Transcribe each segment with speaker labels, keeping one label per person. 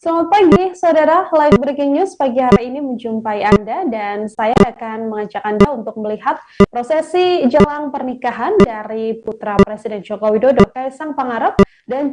Speaker 1: Selamat pagi, saudara. Live Breaking News pagi hari ini menjumpai Anda dan saya akan mengajak Anda untuk melihat prosesi jelang pernikahan dari putra Presiden Joko Widodo, Kaisang Pangarep, dan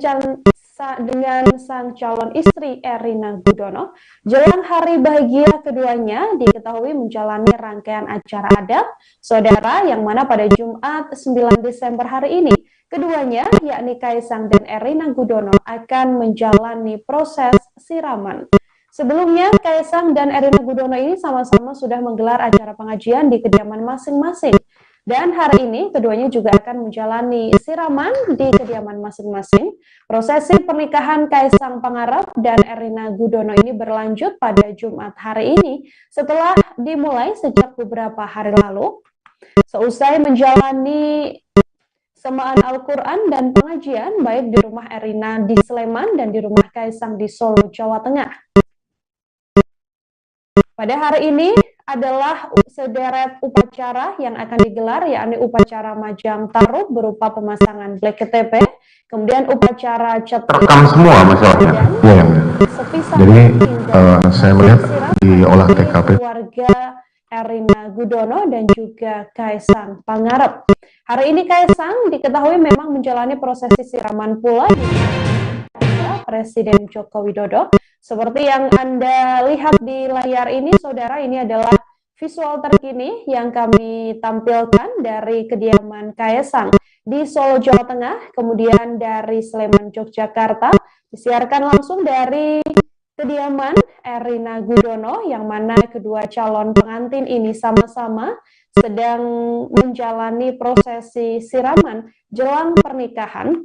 Speaker 1: dengan sang calon istri Erina Gudono. Jelang hari bahagia keduanya diketahui menjalani rangkaian acara adat saudara yang mana pada Jumat 9 Desember hari ini keduanya, yakni Kaisang dan Erina Gudono, akan menjalani proses siraman. Sebelumnya, Kaisang dan Erina Gudono ini sama-sama sudah menggelar acara pengajian di kediaman masing-masing. Dan hari ini, keduanya juga akan menjalani siraman di kediaman masing-masing. Prosesi pernikahan Kaisang Pangarep dan Erina Gudono ini berlanjut pada Jumat hari ini setelah dimulai sejak beberapa hari lalu. Seusai menjalani semaan Al-Quran dan pengajian baik di rumah Erina di Sleman dan di rumah Kaisang di Solo, Jawa Tengah. Pada hari ini adalah sederet upacara yang akan digelar, yakni upacara Majang Taruh berupa pemasangan blek KTP, kemudian upacara
Speaker 2: rekam semua masalahnya. Ya. Jadi saya melihat di olah TKP
Speaker 1: keluarga Erina Gudono dan juga Kaisang Pangarep. Hari ini Kaisang diketahui memang menjalani prosesi siraman pula di Presiden Joko Widodo. Seperti yang Anda lihat di layar ini, saudara, ini adalah visual terkini yang kami tampilkan dari kediaman Kaisang di Solo, Jawa Tengah, kemudian dari Sleman, Yogyakarta, disiarkan langsung dari kediaman Erina Gudono, yang mana kedua calon pengantin ini sama-sama sedang menjalani prosesi siraman jelang pernikahan.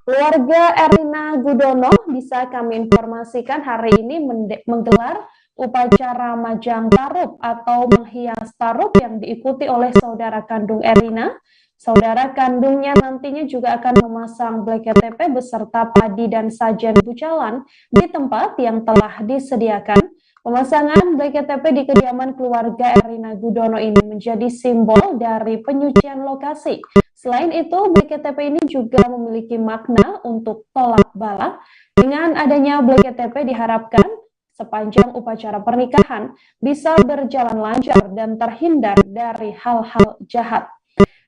Speaker 1: Keluarga Erina Gudono bisa kami informasikan hari ini menggelar upacara Majang Taruh atau menghias taruh yang diikuti oleh saudara kandung Erina. Saudara kandungnya nantinya juga akan memasang blek KTP beserta padi dan sajen bucalan di tempat yang telah disediakan. Pemasangan blek KTP di kediaman keluarga Erina Gudono ini menjadi simbol dari penyucian lokasi. Selain itu, blek KTP ini juga memiliki makna untuk tolak bala. Dengan adanya blek KTP diharapkan sepanjang upacara pernikahan bisa berjalan lancar dan terhindar dari hal-hal jahat.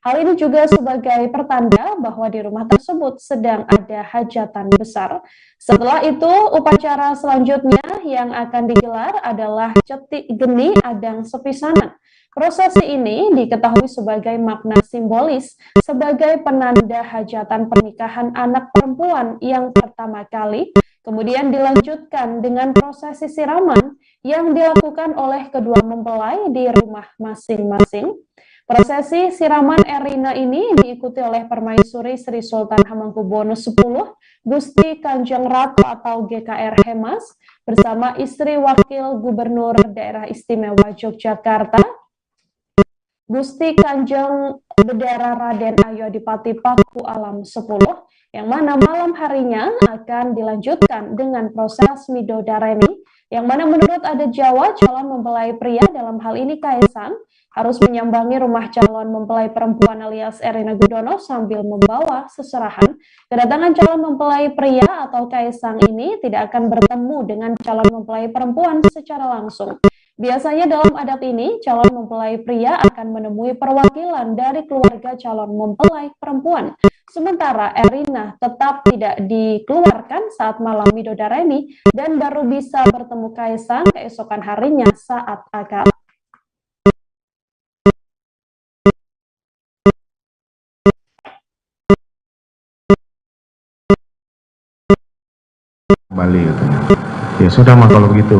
Speaker 1: Hal ini juga sebagai pertanda bahwa di rumah tersebut sedang ada hajatan besar. Setelah itu, upacara selanjutnya yang akan digelar adalah Ceti Geni Adang Sepisanan. Prosesi ini diketahui sebagai makna simbolis sebagai penanda hajatan pernikahan anak perempuan yang pertama kali, kemudian dilanjutkan dengan prosesi siraman yang dilakukan oleh kedua mempelai di rumah masing-masing. Prosesi siraman Erina ini diikuti oleh Permaisuri Sri Sultan Hamengkubuwono X, Gusti Kanjeng Ratu atau GKR Hemas, bersama istri Wakil Gubernur Daerah Istimewa Yogyakarta, Gusti Kanjeng Bedara Raden Ayu Adipati Paku Alam 10, yang mana malam harinya akan dilanjutkan dengan proses midodareni, yang mana menurut adat Jawa, calon mempelai pria dalam hal ini Kaisang harus menyambangi rumah calon mempelai perempuan alias Erina Gudono sambil membawa seserahan. Kedatangan calon mempelai pria atau Kaisang ini tidak akan bertemu dengan calon mempelai perempuan secara langsung. Biasanya dalam adat ini, calon mempelai pria akan menemui perwakilan dari keluarga calon mempelai perempuan. Sementara Erina tetap tidak dikeluarkan saat malam midodareni dan baru bisa bertemu Kaisang keesokan harinya saat akad.
Speaker 2: Bali katanya. Ya sudah mah kalau begitu.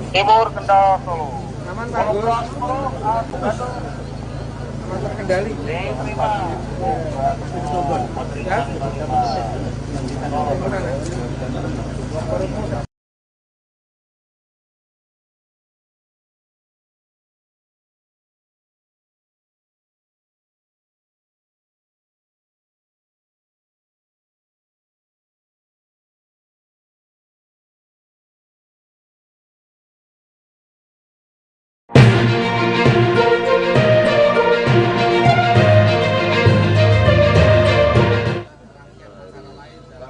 Speaker 3: Timur Kendal Solo.
Speaker 4: Aman Pak Gus. Aman terkendali. Ya.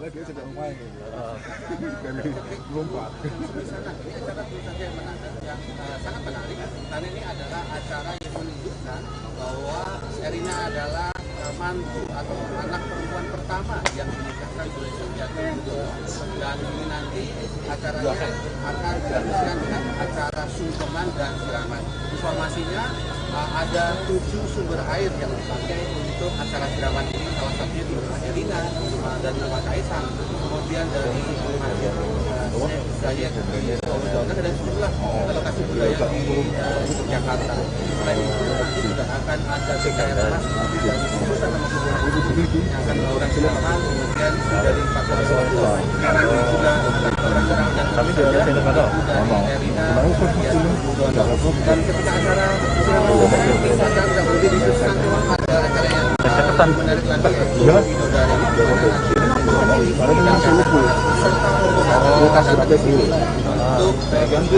Speaker 5: Dia tidak main dari lompat.
Speaker 4: Yang sangat menarik karena ini adalah acara yang menunjukkan bahwa Erina adalah mantu atau anak perempuan pertama yang dinikahkan oleh Sandiaga Uno, dan ini nanti acaranya akan dilanjutkan dengan acara sungkeman dan siraman. Informasinya ada 7 sumber air yang dipakai untuk acara siraman ini, salah satunya di rumah Erina dan rumah Kaisang, kemudian dari saya dan sejumlah lokasi budaya di Jakarta. Selain itu nanti juga akan ada BKR Mas yang akan orang siraman, kemudian dari Pak Kapolri nanti juga orang siraman dan kami dari Erina dan ketika acara siraman akan tidak boleh diteruskan ada acara yang menarik lagi yaitu dari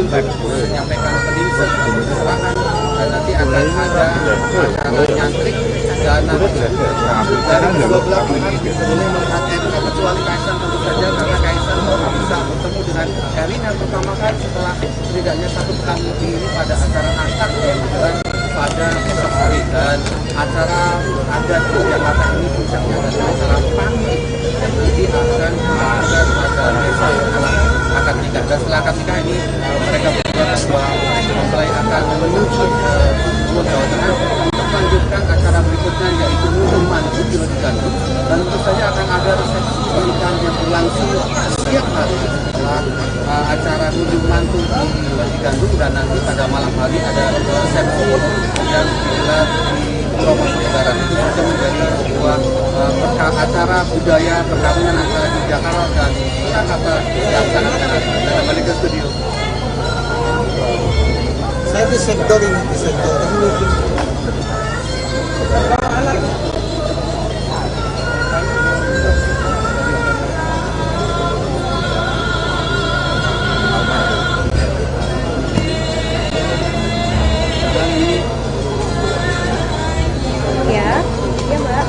Speaker 4: untuk menyampaikan pendidikan keserangan, dan nanti akan ada acara nyantrik dan nanti dari kedua belah pihak boleh melihat Erina kecuali Kaisang tentu saja, karena Kaisang bisa bertemu dengan Erina pertama kali setelah setidaknya 1 pekan lebih ini pada acara akad yang digelar pada esok hari. Dan acara adat Jakarta ini puncaknya adalah acara pagi yang nanti akan ada pada besok setelah akad nikah. Dan setelah akad nikah ini mereka berdua mempelai akan menuju ke Jawa Tengah untuk melanjutkan acara berikutnya yaitu ngunduh mantu di Lodi Gandrung, dan tentu saja akan ada resepsi pernikahan yang berlangsung setiap hari setelah acara ngunduh mantu di Lodi Gandrung, dan nanti pada malam hari ada resepsi yang digelar di Puro Mangkunegaran. Itu bisa menjadi sebuah acara budaya perkawinan antara di Jakarta dan Jakarta yang sangat menarik. Dan kembali ke studio.
Speaker 6: Saya di sektor ini, di sektor ini.
Speaker 1: Ya, iya Mbak.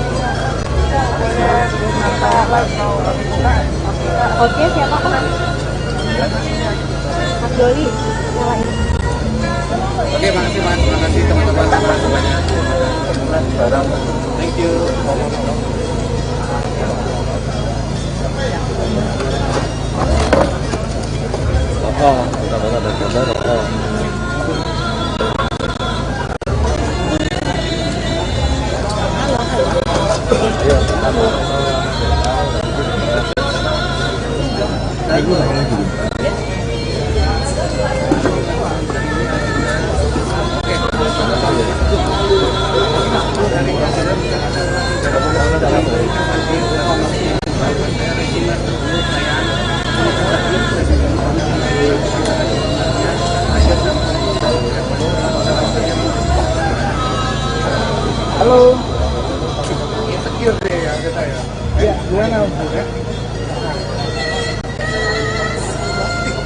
Speaker 1: Oke, siapa Kak? Mas Doli, nyalain.
Speaker 4: Oke, makasih Mas. Makasih teman-teman semuanya. Thank you.
Speaker 6: Halo.
Speaker 4: Insecure deh ya kita ya.
Speaker 6: Ya, gimana Bu?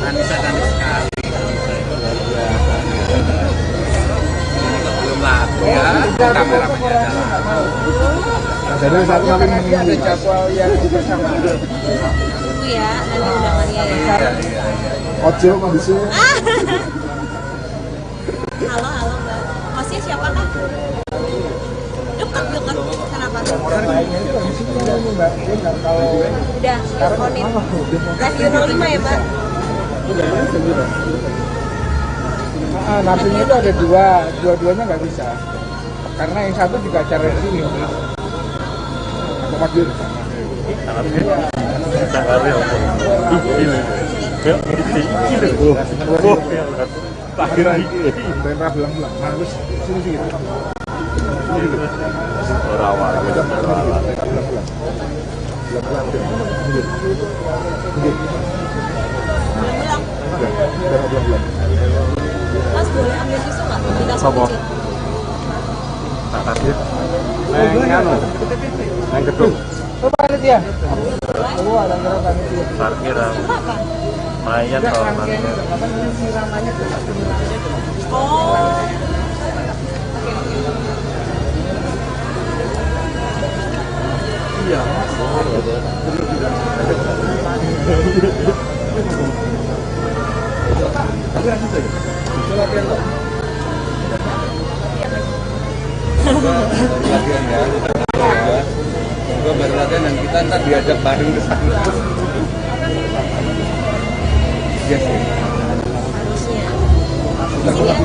Speaker 4: Anissa cantik sekali. Ini kok belum laku ya. Kameramennya jalan.
Speaker 5: Jadi satu kali ini
Speaker 6: Ada jadwal yang bersama.
Speaker 7: Tunggu ya, nanti undangannya ya.
Speaker 5: Ojo kondisi.
Speaker 7: Halo, halo Mbak. Hostnya siapa Kak? Deket. Kenapa?
Speaker 6: Orang lainnya itu kondisinya ini Mbak. Dia nggak tahu.
Speaker 7: Udah, teleponin. Live 05 ya Mbak?
Speaker 6: Nafsunya itu ada dua-duanya nggak bisa. Karena yang satu juga acara di sini. Aku madir.
Speaker 5: Takbiran iki, tenda belang-belang. Nah, wis sini sini. Ora wae.
Speaker 7: Mas boleh ambil tisu nggak? Dikasih kucing.
Speaker 5: Tak takdir. Nang gedung.
Speaker 6: Oh, panitia.
Speaker 5: Parkiran.
Speaker 7: Silakan.
Speaker 5: Lumayan kalau parkir.
Speaker 7: Oh.
Speaker 4: Latihan ya. Gua baru latihan dan kita ntar diajak bareng ke sana. Yes, ya.
Speaker 7: Harusnya. Sini ya.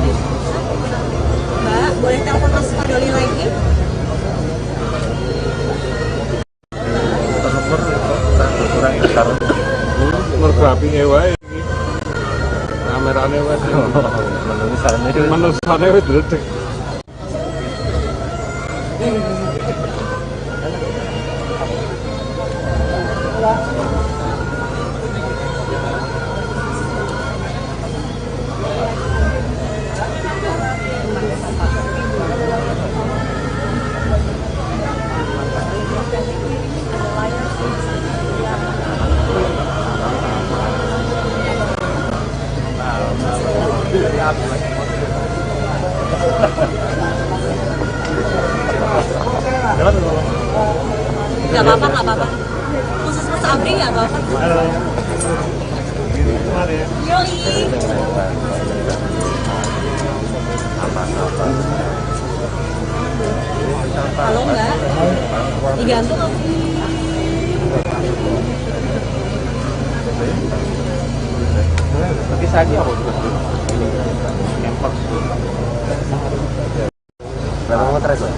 Speaker 7: Mbak, boleh telepon Mas Fadoli lagi?
Speaker 5: Kurang besar. Mergo apine wae iki. Kamerane wae. Menusane wis dredeg.
Speaker 7: Nggak apa-apa, nggak apa-apa. Khusus Mas Abri nggak apa-apa. Yoi. Kalau nggak, digantung apa?
Speaker 5: Tapi saya apa juga? Kemper. Berapa motor itu?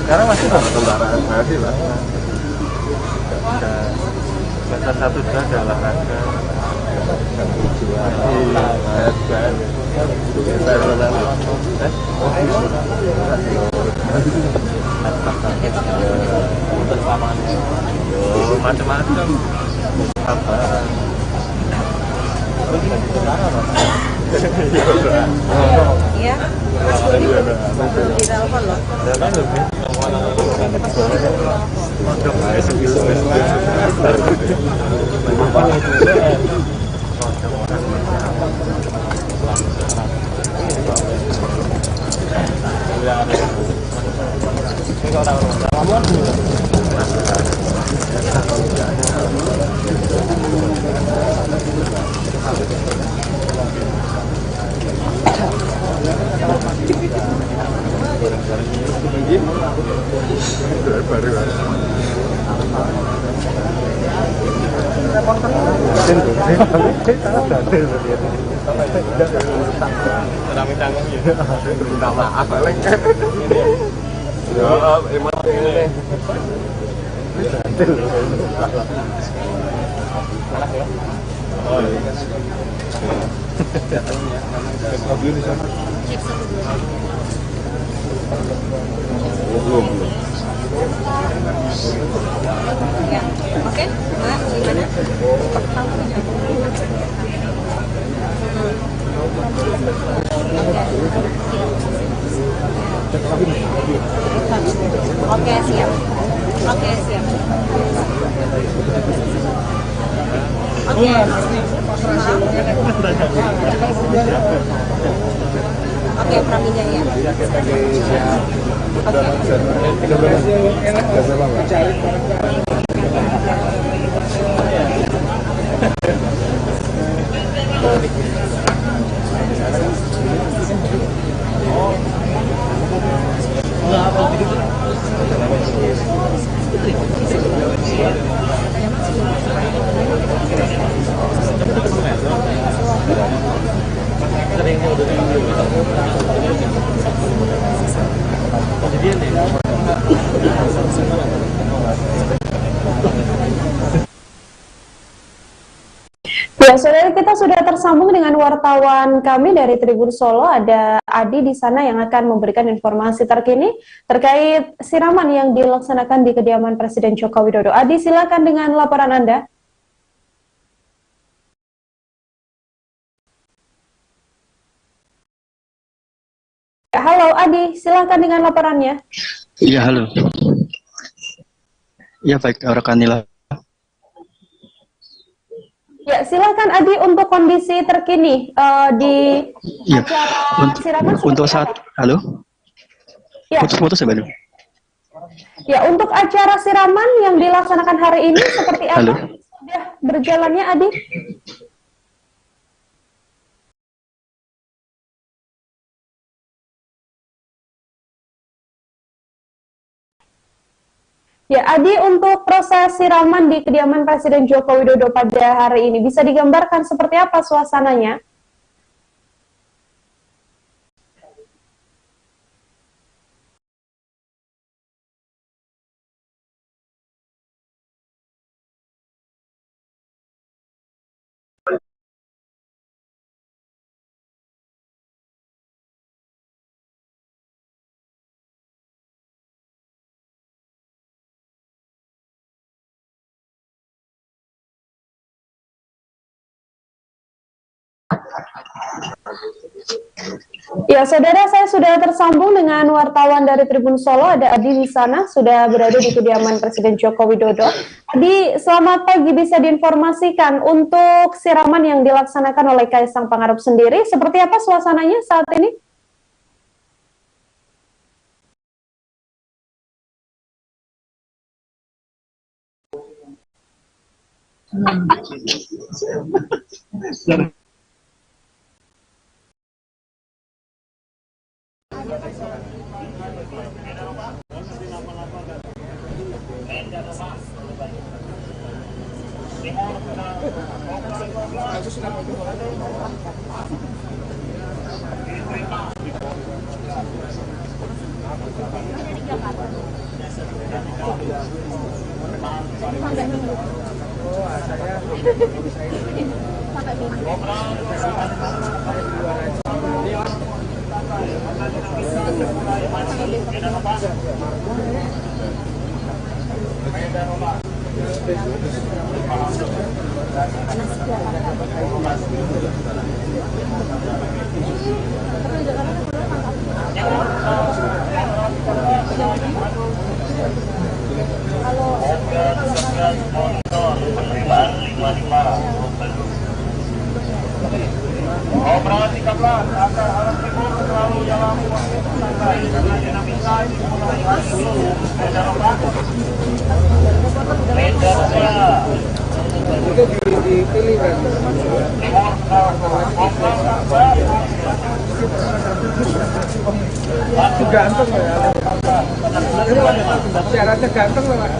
Speaker 5: Sekarang masih kendaraan masih lah. Salah satu juga ada olahraga. Macam-macam. Apa?
Speaker 7: Iya, Mas Doni belum ditelepon loh. Ya, oke, Mbak, gimana? Oke, siap. Oke, siap. Oke. Oke, Pramida ya.
Speaker 1: Baik, kita sudah tersambung dengan wartawan kami dari Tribun Solo. Ada Adi di sana yang akan memberikan informasi terkini terkait siraman yang dilaksanakan di kediaman Presiden Joko Widodo. Adi, silakan dengan laporan Anda. Halo Adi, silakan dengan laporannya.
Speaker 8: Iya, halo. Ya, baik, rekan Nila.
Speaker 1: Ya, silakan Adi untuk kondisi terkini di
Speaker 8: Ya,
Speaker 1: acara siraman.
Speaker 8: untuk saat, halo?
Speaker 1: Ya.
Speaker 8: Putus ya, Banu?
Speaker 1: Ya, untuk acara siraman yang dilaksanakan hari ini seperti apa?
Speaker 8: Halo?
Speaker 1: Sudah berjalannya, Adi? Ya, Adi, untuk proses siraman di kediaman Presiden Joko Widodo pada hari ini, bisa digambarkan seperti apa suasananya? Ya, saudara, saya sudah tersambung dengan wartawan dari Tribun Solo. Ada Adi di sana, sudah berada di kediaman Presiden Joko Widodo. Adi, selamat pagi. Bisa diinformasikan untuk siraman yang dilaksanakan oleh Kaisang Pangarep sendiri, seperti apa suasananya saat ini?
Speaker 3: Operasi 13 agar arah timur selalu dalam waktu santai dengan dinamika dimulai hari dulu. Medan Raya.
Speaker 6: Itu dipilih kan? Ganteng ya. Syaratnya ganteng lah.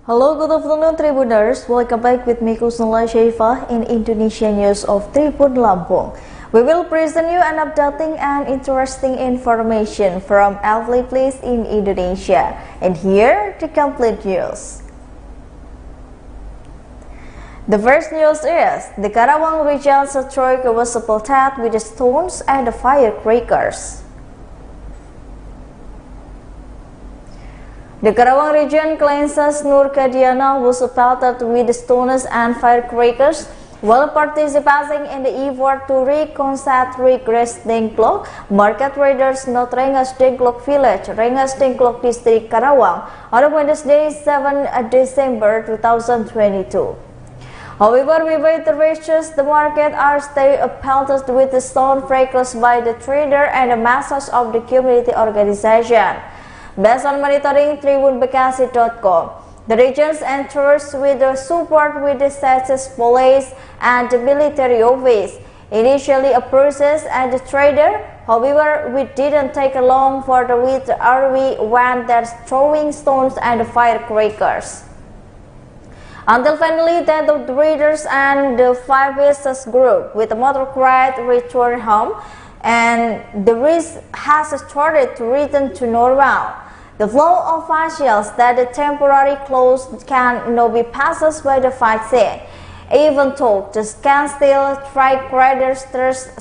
Speaker 9: Hello, good afternoon Tribuners. Welcome back with me Kusnala Shaifa in Indonesia News of Tribun Lampung. We will present you an updating and interesting information from every place in Indonesia. And here the complete news. The first news is the Karawang region Setroik was pelted with the stones and the firecrackers. The Karawang region Klensas Nur Kadiana was pelted with the stones and firecrackers while participating in the effort to reconstruct Rengas Dengklok market traders not Rengas Dengklok village, Rengas Dengklok district Karawang on Wednesday 7 December 2022. However, with the reaches, the market are still pelted with the stone crackers by the trader and the members of the community organization. Based on monitoring tribunbekasi.com, the regions enters with the support with the state's police and the military office. Initially a process and the trader, however, we didn't take long for the with the RV when they're throwing stones and firecrackers. Until finally that the traders and the 5 business group with the motor crowd returned home and the risk has started to return to normal. The flow of officials that the temporary closed can now be passed by the vaccine. Even though the can still strike riders,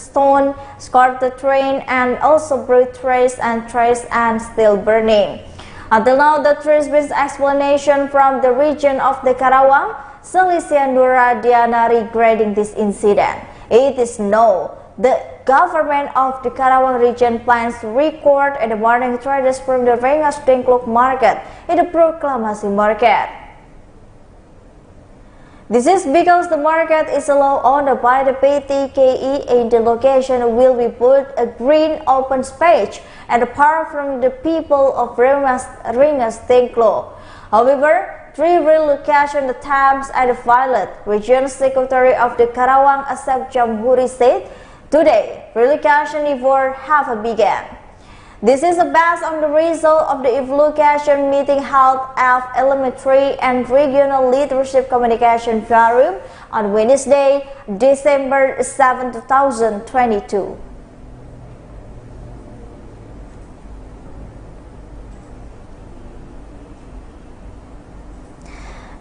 Speaker 9: stone, scarred the train, and also brought trace and still burning. Until now, the trees-based explanation from the region of the Karawang, Selisia Nura Diana regarding this incident. It is known the government of the Karawang region plans to record and the morning traders from the Rengas Dengklok market in the Proklamasi market. This is because the market is allowed owned by the PTKI and the location will be put a green open space and apart from the people of Rengas Dengklok. However, 3 relocation attempts at the Violet, Regional Secretary of the Karawang Asep Jamhuri said, today, relocation effort have begun. This is based on the result of the relocation meeting held at Elementary and Regional Leadership Communication Forum on Wednesday, December 7, 2022.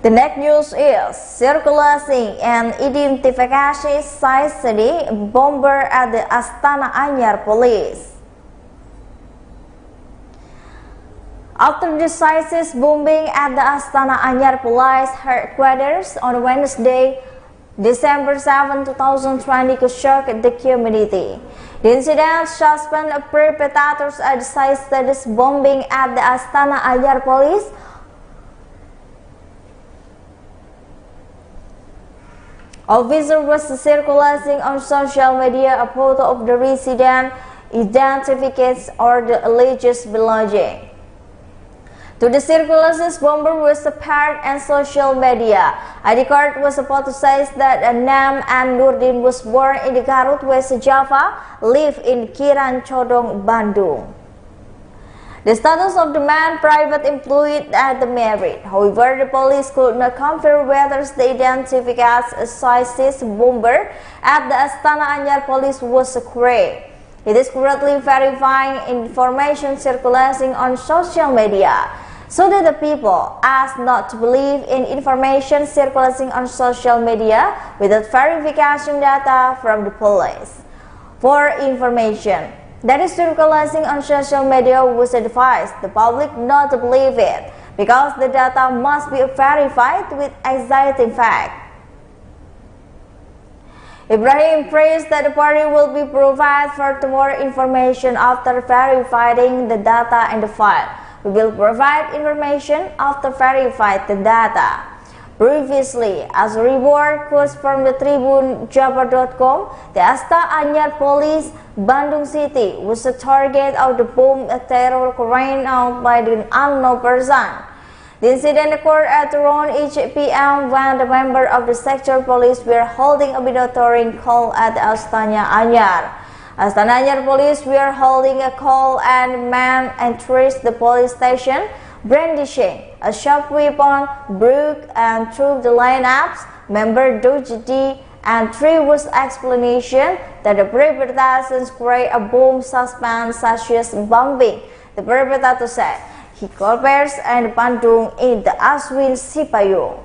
Speaker 9: The next news is circulating and identification city bomber at the Astana Anyar police. After the ISIS bombing at the Astana Anyar police headquarters on Wednesday, December 7, 2020 shocked the community. The incident suspended perpetrators at the ISIS bombing at the Astana Anyar police. Officer was circulating on social media a photo of the resident identificates or the alleged belonging. To the circulations bomber was apparent on social media. ID card was supposed to say that Nam and Nurdin was born in the Garut, West Java, live in Kiran Chodong, Bandung. The status of the man private employed at the married. However, the police could not confirm whether the identified ISIS bomber at the Astana Anyar police was correct. It is currently verifying information circulating on social media, so that the people ask not to believe in information circulating on social media without verification data from the police. For information that is circulating on social media was advised the public not to believe it because the data must be verified with exciting fact. Ibrahim praised that the party will be provided for more information after verifying the data in the file. We will provide information after verifying the data. Previously, as a report quotes from the tribunjabar.com, the Astana Anyar police Bandung City was the target of the bomb terror carried out by the unknown person. The incident occurred at around 8 p.m. when the members of the sector police were holding a monitoring call at the Astana Anyar. Astana Anyar police were holding a call and men entered the police station brandishing a sharp weapon, broke and through the lineups. Member Dojdi and three was explanation that the perpetrators create a boom suspense such as bombing. The perpetrator said he cooperates and Bandung in the Aswin Sipayung.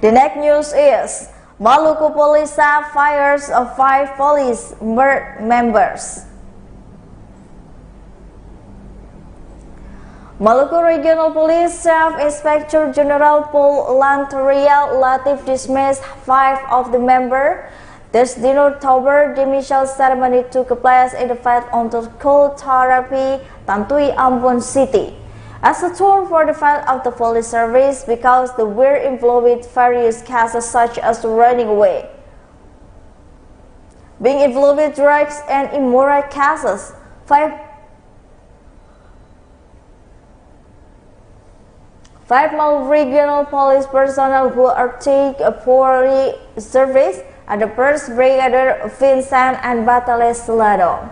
Speaker 9: The next news is Maluku Police Staff fires 5 police members. Maluku Regional Police Staff Inspector General Pol Lantaria Latif dismissed 5 of the members. This in October, the initial ceremony took place in the Fed on the cold therapy, Tantui, Ambon City. As a tool for the fight of the police service because they were involved with various cases such as running away, being involved with drugs and immoral cases. 5 Maluku regional police personnel who are taking a poorly service are the 1st Brigadier Vincent and Batale Selado,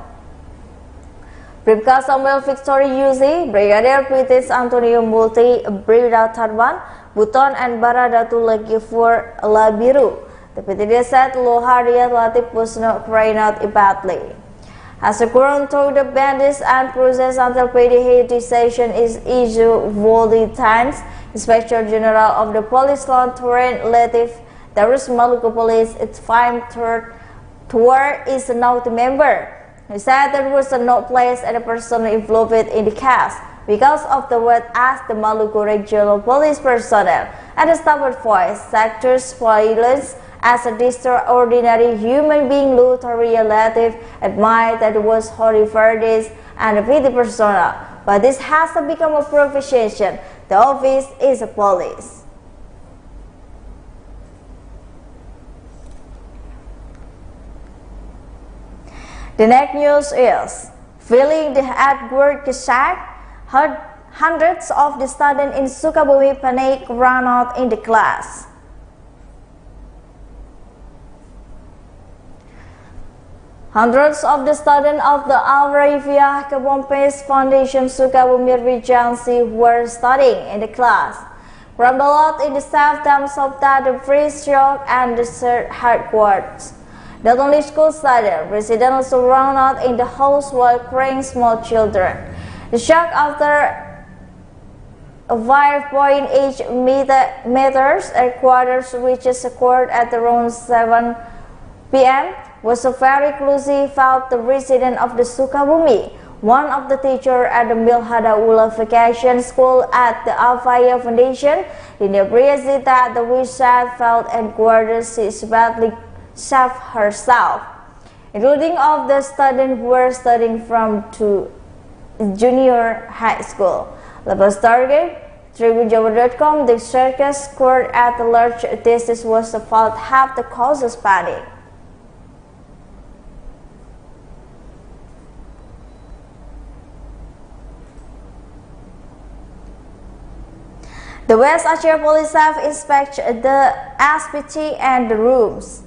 Speaker 9: Bribka Samuel Victory Yuzi, Brigadier Pitis Antonio Multi, Brigada Tarban, Buton and Baradatu Lagifur Labiru. The PTD said Lohariat Latif was not carrying out badly. As the current told the bandits and process until PDH decision is issued volley times, Inspector General of the Police Lantaran Latif Darus Maluku Police, its 5-3rd tour is now the member. He said there was no place and a person involved in the case because of the word as the Maluku Regional Police personnel and the stubborn voice sectors violence as a extraordinary human being. Lutaria Latif admired that it was Holy Verdes and a pity personnel, but this has to become a profession. The office is a police. The next news is feeling the Edward Kesak, hundreds of the students in Sukabumi panic ran out in the class. Hundreds of the students of the Alravia Kabompes Foundation Sukabumi Regency were studying in the class. Rambalot in the staff dams of the free shock and the headquarters. Not only school students, residents also ran out in the house while carrying small children. The shock after 5.8 meters headquarters, which is occurred at around 7 p.m., was so very closely felt the resident of the Sukabumi. One of the teachers at the Milhada Ula Vacation School at the Alfaya Foundation, Dina Briazita, the which had felt headquarters is badly saved herself, including of the students who were studying from to junior high school. Lepas target, TribunJawa.com, the circus scored at the large thesis was about half the causes panic. The West Aceh Police Staff inspect the SPT and the rooms.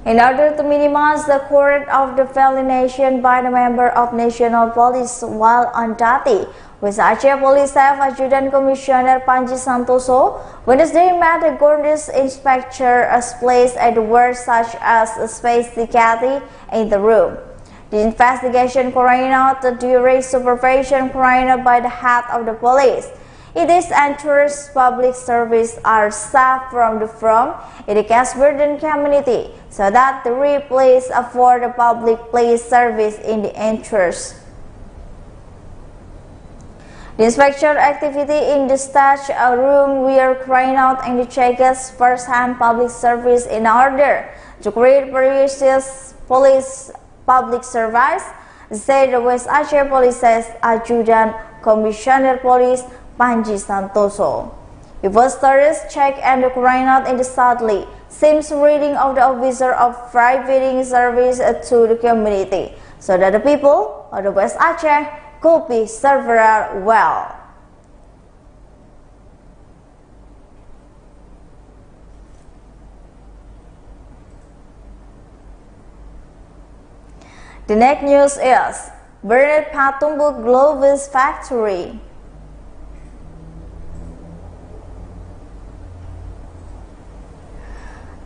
Speaker 9: In order to minimize the current of the violation by the member of National Police while on duty, West Aceh Police Staff Adjutant Commissioner Panji Santoso Wednesday met the Gorgeous Inspector as placed at the work such as space security in the room. The investigation carried out during supervision carried out by the head of the police. It is ensures public service are staff from the in the cash-burden community so that the replace afford the public police service in the interest. The inspection activity in the stage room we are carrying out in the checkers first-hand public service in order to create previous police public service, said the West Aceh Police Adjutant Commissioner Police Panji Santoso. The first tourist check and the carrying out in the sadly seems reading of the officer of providing service to the community so that the people of the West Aceh could be served well. The next news is Bernard Patumbuk Glovis Factory.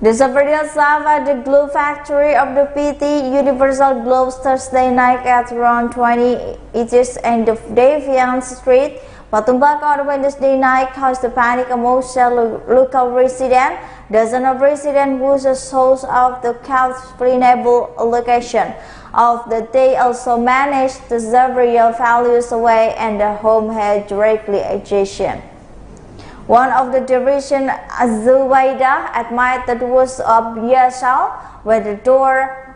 Speaker 9: The surveillance lab at the glove factory of the PT Universal Gloves Thursday night at around 20 each end of Devian Street, Patumbak on Wednesday night caused a panic amongst local residents. Dozens of residents who the source of the explainable location of the day also managed to several values away and the home had directly adjacent. One of the division, Zuwaida, admitted that was of Yashal, where the door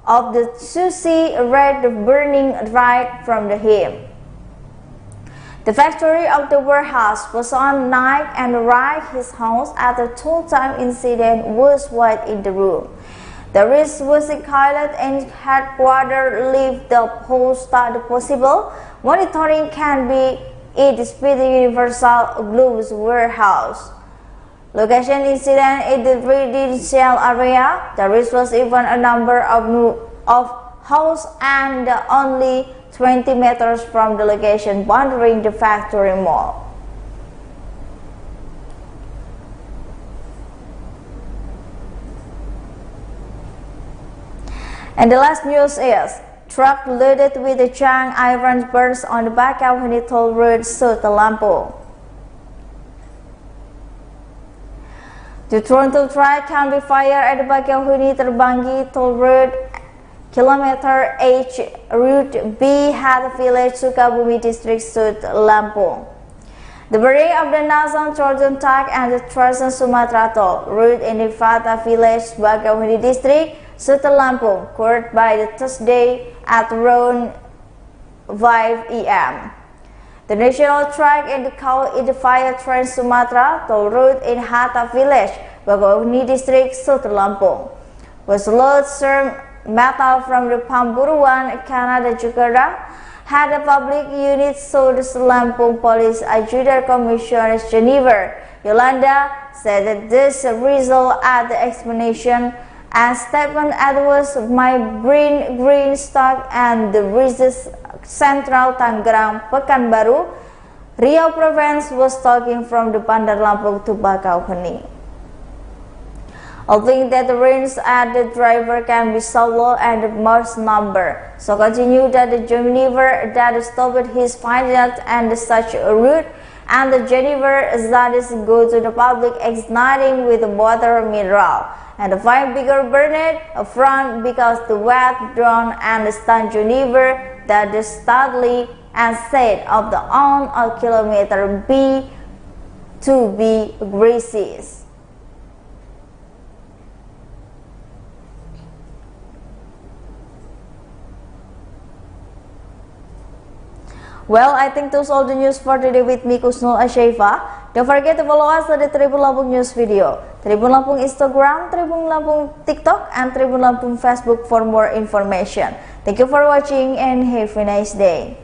Speaker 9: of the Susi read burning right from the him. The factory of the warehouse was on night and right his house at the two-time incident was white in the room. The risk was a pilot and headquarters leave the whole start possible. Monitoring can be it is the Universal Gloves warehouse. Location incident in the residential area. There was even a number of house and only 20 meters from the location bounding the factory mall. And the last news is truck loaded with the junk iron burst on the Bakauheni toll road south Lampung. The Toronto truck can be fired at the Bakauheni Terbangi toll road, kilometer H, route B, Hat Village, Sukabumi district, south Lampung. The bearing of the Nazan Trojan truck and the Trojan Sumatra toll route in the Fata Village, Bakauheni district, south Lampung, occurred by the Thursday at around 5 a.m. The national track in the fire Trans Sumatra toll road in Hatta Village, Bakauheni district, south Lampung, was load served metal from the Pamburuan, Canada, Jakarta, had a public unit sold to Lampung Police Adjutant Commissioner Geneva Yolanda said that this result at the explanation and statement was my green stock and the Resist Central Tangerang Pekanbaru, Riau Province was talking from the Bandar Lampung to Bakauheni. Hoping that the range at the driver can be solo and the Mars number. So continue that the Geneva that stopped his finance and such a route and the Geneva that is go to the public igniting with water mineral. And the five bigger burned front because the wet drone and the stand Geneva that is studly and said of the on a kilometer B to be graces. Well, I think that's all the news for today with me, Kusnul Ashaifa. Don't forget to follow us at the Tribun Lampung News video, Tribun Lampung Instagram, Tribun Lampung TikTok, and Tribun Lampung Facebook for more information. Thank you for watching and have a nice day.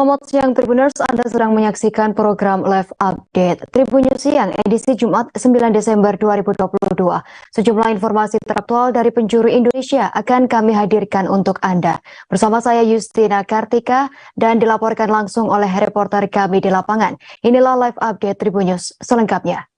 Speaker 10: Selamat siang Tribuners, Anda sedang menyaksikan program Live Update Tribun News Siang edisi Jumat 9 Desember 2022. Sejumlah informasi teraktual dari penjuru Indonesia akan kami hadirkan untuk Anda. Bersama saya Justina Kartika dan dilaporkan langsung oleh reporter kami di lapangan. Inilah Live Update Tribun News selengkapnya.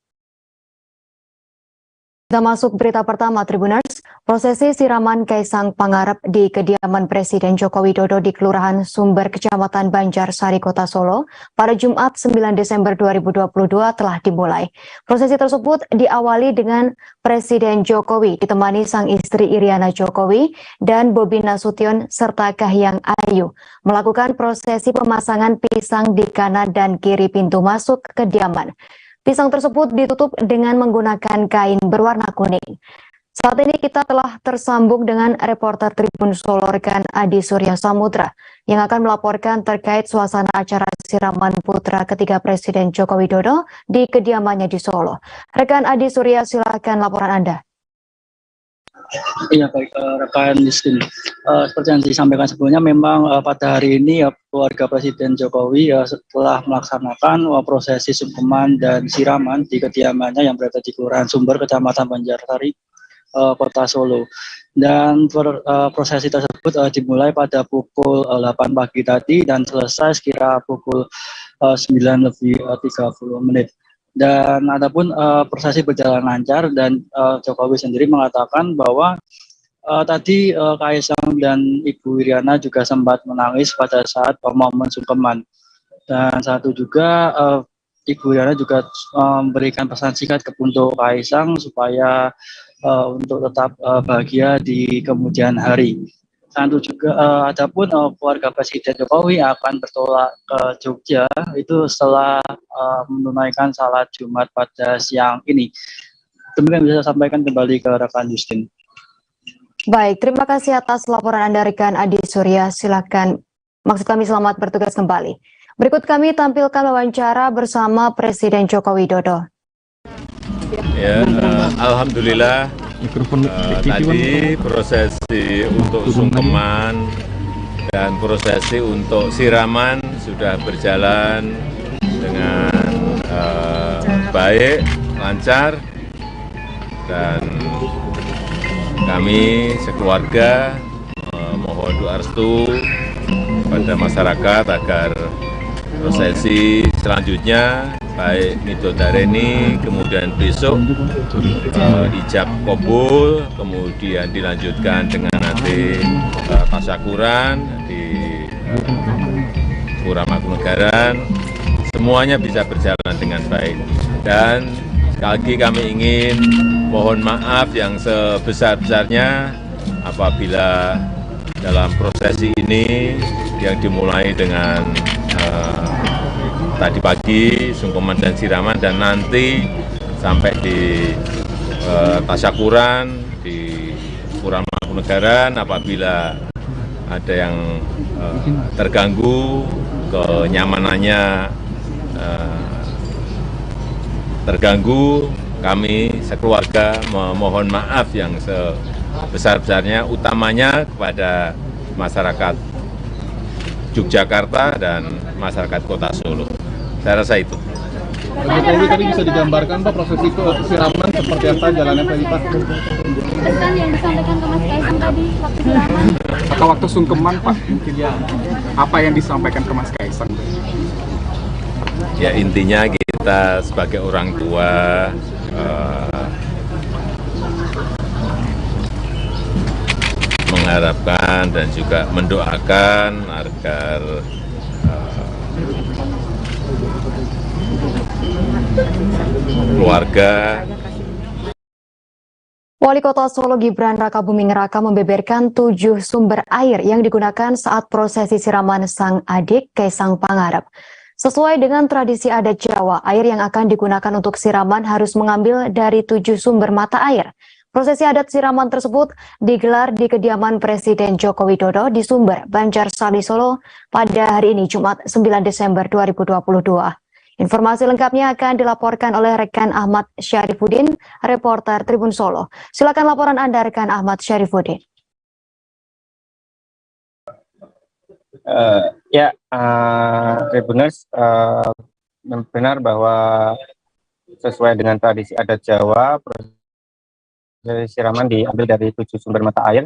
Speaker 10: Kita masuk berita pertama, Tribuners. Prosesi siraman Kaisang Pangarep di kediaman Presiden Joko Widodo di Kelurahan Sumber, Kecamatan Banjarsari, Kota Solo pada Jumat 9 Desember 2022 telah dimulai. Prosesi tersebut diawali dengan Presiden Jokowi ditemani sang istri Iriana Jokowi dan Bobi Nasution serta Kahiyang Ayu melakukan prosesi pemasangan pisang di kanan dan kiri pintu masuk kediaman. Pisang tersebut ditutup dengan menggunakan kain berwarna kuning. Saat ini kita telah tersambung dengan reporter Tribun Solo rekan Adi Surya Samudra yang akan melaporkan terkait suasana acara siraman putra ketiga Presiden Joko Widodo di kediamannya di Solo. Rekan Adi Surya, silakan laporan Anda.
Speaker 8: Iya baik, rekan Justin. Seperti yang disampaikan sebelumnya, memang pada hari ini keluarga Presiden Jokowi setelah melaksanakan prosesi sungkeman dan siraman di kediamannya yang berada di Kelurahan Sumber, Kecamatan Banjarsari, Kota Solo. Dan prosesi tersebut dimulai pada pukul 8 pagi tadi dan selesai sekira pukul 9:30. Dan adapun prosesi berjalan lancar dan Jokowi sendiri mengatakan bahwa tadi Kaisang dan Ibu Iriana juga sempat menangis pada saat momen sungkeman. Dan satu juga Ibu Iriana juga memberikan pesan singkat untuk Kaisang supaya untuk tetap bahagia di kemudian hari. Satu juga, adapun keluarga Presiden Jokowi akan bertolak ke Jogja itu setelah menunaikan salat Jumat pada siang ini. Demikian bisa saya sampaikan kembali ke rekan Justin.
Speaker 10: Baik, terima kasih atas laporan Anda rekan Adi Surya. Silakan, maksud kami selamat bertugas kembali. Berikut kami tampilkan wawancara bersama Presiden Joko Widodo.
Speaker 11: Ya, alhamdulillah. Tadi prosesi untuk sungkeman dan prosesi untuk siraman sudah berjalan dengan baik, lancar, dan kami sekeluarga mohon doa restu pada masyarakat agar prosesi selanjutnya baik Midodareni, kemudian besok ijab kabul, kemudian dilanjutkan dengan nanti tasyakuran di Pura Mangkunegaran, semuanya bisa berjalan dengan baik. Dan sekali lagi kami ingin mohon maaf yang sebesar-besarnya apabila dalam prosesi ini yang dimulai dengan tadi pagi sungkeman dan siraman dan nanti sampai di tasyakuran di Pura Mangkunegaran, apabila ada yang terganggu kenyamanannya terganggu, kami sekeluarga memohon maaf yang sebesar-besarnya, utamanya kepada masyarakat Yogyakarta dan masyarakat Kota Solo. Saya rasa itu.
Speaker 6: Pak Jokowi tadi bisa digambarkan Pak prosesi itu siraman seperti apa jalannya Pak?
Speaker 12: Pesan yang disampaikan ke Mas Kaisang tadi waktu siraman
Speaker 6: atau waktu sungkeman Pak, mungkin ya apa yang disampaikan ke Mas Kaisang?
Speaker 11: Ya intinya kita sebagai orang tua mengharapkan dan juga mendoakan agar keluarga.
Speaker 10: Wali Kota Solo Gibran Rakabuming Raka membeberkan 7 sumber air yang digunakan saat prosesi siraman sang adik Kaisang Pangarep. Sesuai dengan tradisi adat Jawa, air yang akan digunakan untuk siraman harus mengambil dari 7 sumber mata air. Prosesi adat siraman tersebut digelar di kediaman Presiden Joko Widodo di Sumber, Banjarsari, Solo pada hari ini Jumat 9 Desember 2022. Informasi lengkapnya akan dilaporkan oleh rekan Ahmad Syarifuddin, reporter Tribun Solo. Silakan laporan Anda rekan Ahmad Syarifuddin.
Speaker 13: Tribuners, benar bahwa sesuai dengan tradisi adat Jawa, prosesi siraman diambil dari 7 sumber mata air.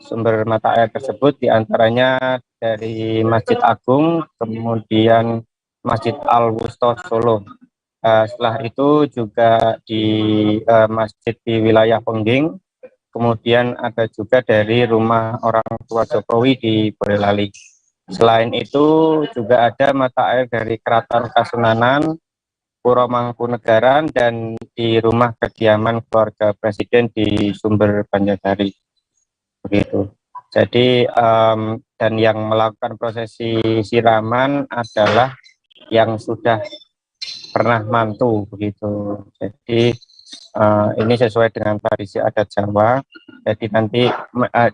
Speaker 13: Sumber mata air tersebut diantaranya dari Masjid Agung, kemudian Masjid Al-Wusta Solo, Setelah itu juga di masjid di wilayah Pengging, kemudian ada juga dari rumah orang tua Jokowi di Boyolali. Selain itu juga ada mata air dari Keraton Kasunanan, Puro Mangkunegaran, dan di rumah kediaman keluarga Presiden di Sumber Banjarnegara. Begitu. Jadi dan yang melakukan prosesi siraman adalah yang sudah pernah mantu begitu. Jadi ini sesuai dengan tradisi adat Jawa. Jadi nanti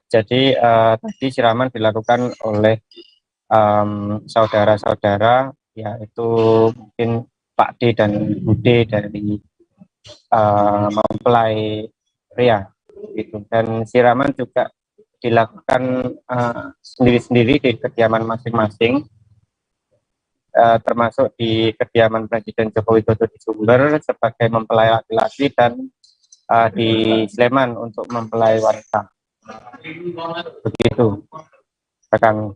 Speaker 13: tadi siraman dilakukan oleh saudara-saudara, yaitu mungkin Pak D dan Bude dari mempelai pria gitu. Dan siraman juga dilakukan sendiri-sendiri di kediaman masing-masing, termasuk di kediaman Presiden Joko Widodo di Sumber sebagai mempelai laki-laki, dan di Sleman untuk mempelai wanita. Begitu, rekan.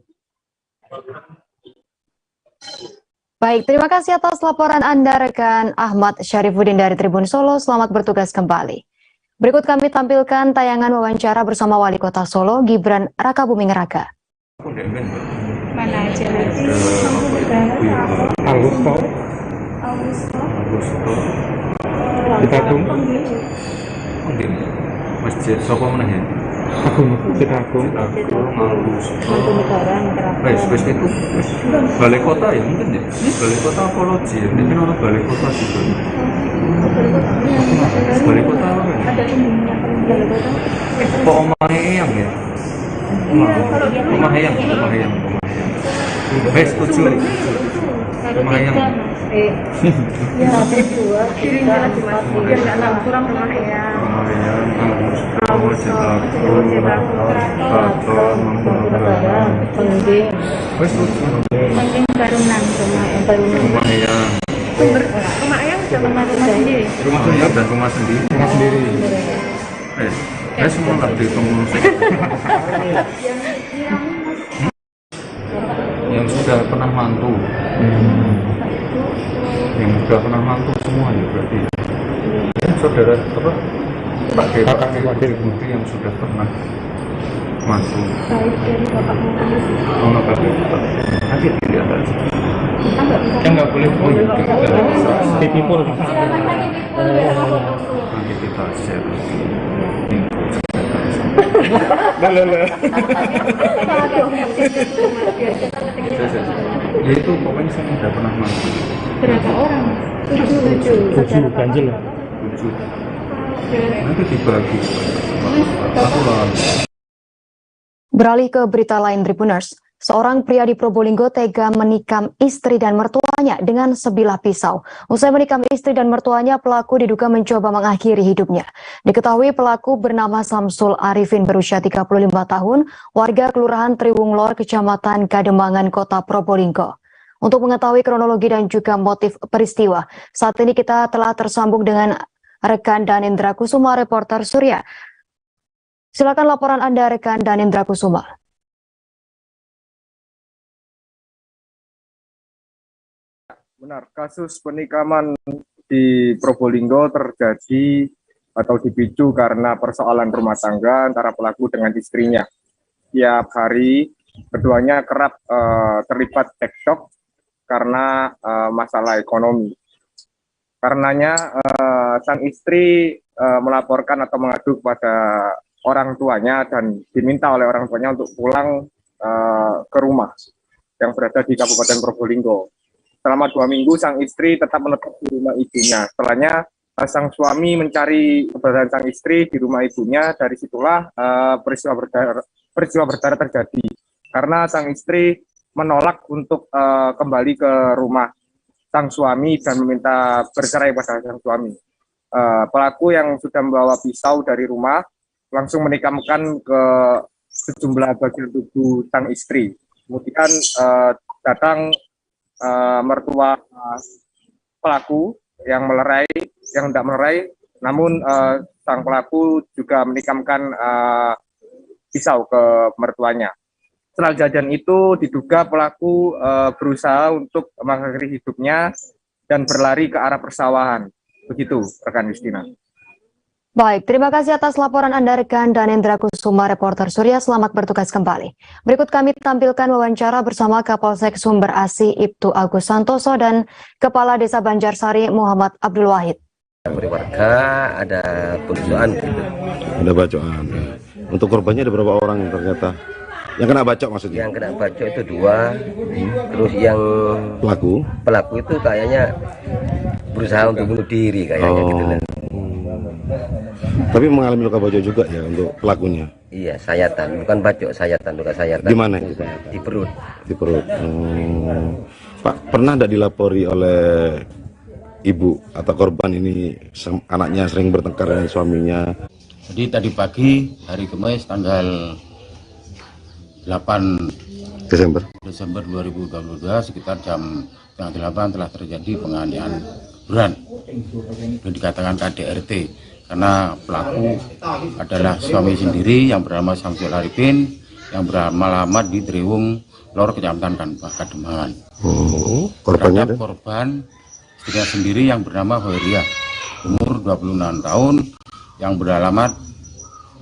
Speaker 10: Baik, terima kasih atas laporan Anda rekan Ahmad Syarifuddin dari Tribun Solo. Selamat bertugas kembali. Berikut kami tampilkan tayangan wawancara bersama Wali Kota Solo, Gibran Rakabuming Raka.
Speaker 12: Mana aja nanti?
Speaker 6: Augusto. Kita tunggu.
Speaker 5: Masjid Sopo mana ya?
Speaker 6: Agung, kita Agung.
Speaker 5: Wes itu balai kota ya mungkin ya. Balai kota apologi ya. Ini kan orang balai kota juga. Balai kota apa kan? Kok omah eyang ya? Omah eyang. Wes setuju. Omah eyang.
Speaker 12: Ya, dua, kirinya lagi masih biar nggak nambah kurang rumah eyang. Pengging Barunang rumah eyang. Rumah eyang sama rumah sendiri.
Speaker 5: Rumah eyang dan rumah sendiri. Semua nggak ditemukan. Yang sudah pernah mantu. Yang sudah pernah mantu semua ya berarti. Saudara apa? Kakak wakil budi yang sudah pernah masuk. Oh, nggak boleh. Nanti dilihat aja.
Speaker 6: Kan nggak boleh.
Speaker 5: Oh iya,
Speaker 6: di people.
Speaker 5: Nanti kita share. Ya itu pokoknya saya sudah pernah masuk.
Speaker 12: Berapa orang? 7
Speaker 6: ganjil.
Speaker 5: 7. Nanti dibagi.
Speaker 10: Beralih ke berita lain, Tribuners. Seorang pria di Probolinggo tega menikam istri dan mertuanya dengan sebilah pisau. Usai menikam istri dan mertuanya, pelaku diduga mencoba mengakhiri hidupnya. Diketahui pelaku bernama Samsul Arifin, berusia 35 tahun, warga Kelurahan Triwung Lor, Kecamatan Kademangan, Kota Probolinggo. Untuk mengetahui kronologi dan juga motif peristiwa, saat ini kita telah tersambung dengan rekan Danendra Kusuma, reporter Surya. Silakan laporan Anda, rekan Danendra Kusuma.
Speaker 6: Benar, kasus penikaman di Probolinggo terjadi atau dipicu karena persoalan rumah tangga antara pelaku dengan istrinya. Tiap hari keduanya kerap terlibat cekcok karena masalah ekonomi. Karenanya sang istri melaporkan atau mengadu kepada orang tuanya dan diminta oleh orang tuanya untuk pulang ke rumah yang berada di Kabupaten Probolinggo. Selama 2 minggu sang istri tetap menetap di rumah ibunya. Setelahnya sang suami mencari keberadaan sang istri di rumah ibunya. Dari situlah peristiwa berdarah terjadi. Karena sang istri menolak untuk kembali ke rumah sang suami dan meminta bercerai pada sang suami. Pelaku yang sudah membawa pisau dari rumah langsung menikamkan ke sejumlah bagian tubuh sang istri. Kemudian datang mertua pelaku yang tidak melerai, namun sang pelaku juga menikamkan pisau ke mertuanya. Setelah kejadian itu diduga pelaku berusaha untuk mengakhiri hidupnya dan berlari ke arah persawahan. Begitu, rekan Justina.
Speaker 10: Baik, terima kasih atas laporan Anda rekan Danendra Kusuma, reporter Surya. Selamat bertugas kembali. Berikut kami tampilkan wawancara bersama Kapolsek Sumber Asi Ibtu Agus Santoso dan Kepala Desa Banjarsari Muhammad Abdul Wahid.
Speaker 14: Warga ada perusuhan gitu.
Speaker 15: Ada bacokan. Untuk korbannya ada berapa orang ternyata? Yang kena bacok maksudnya?
Speaker 14: Yang kena bacok itu 2. Terus yang pelaku itu kayaknya berusaha untuk bunuh diri kayaknya gitu.
Speaker 15: Tapi mengalami luka bacok juga ya untuk pelakunya?
Speaker 14: Iya, sayatan, bukan bacok, sayatan, luka sayatan.
Speaker 15: Di mana?
Speaker 14: Di perut.
Speaker 15: Di perut. Pak, pernah tidak dilapori oleh ibu atau korban ini anaknya sering bertengkar dengan suaminya?
Speaker 16: Jadi tadi pagi hari Kamis tanggal 8
Speaker 15: Desember
Speaker 16: 2022 sekitar jam 7:30 telah terjadi penganiayaan berat yang dikatakan KDRT karena pelaku adalah suami sendiri yang bernama Samsul Arifin yang beralamat di Driwung Lor, Kecamatan Kademangan.
Speaker 15: Korbannya
Speaker 16: korban istrinya sendiri yang bernama Hoiriah, umur 26 tahun, yang beralamat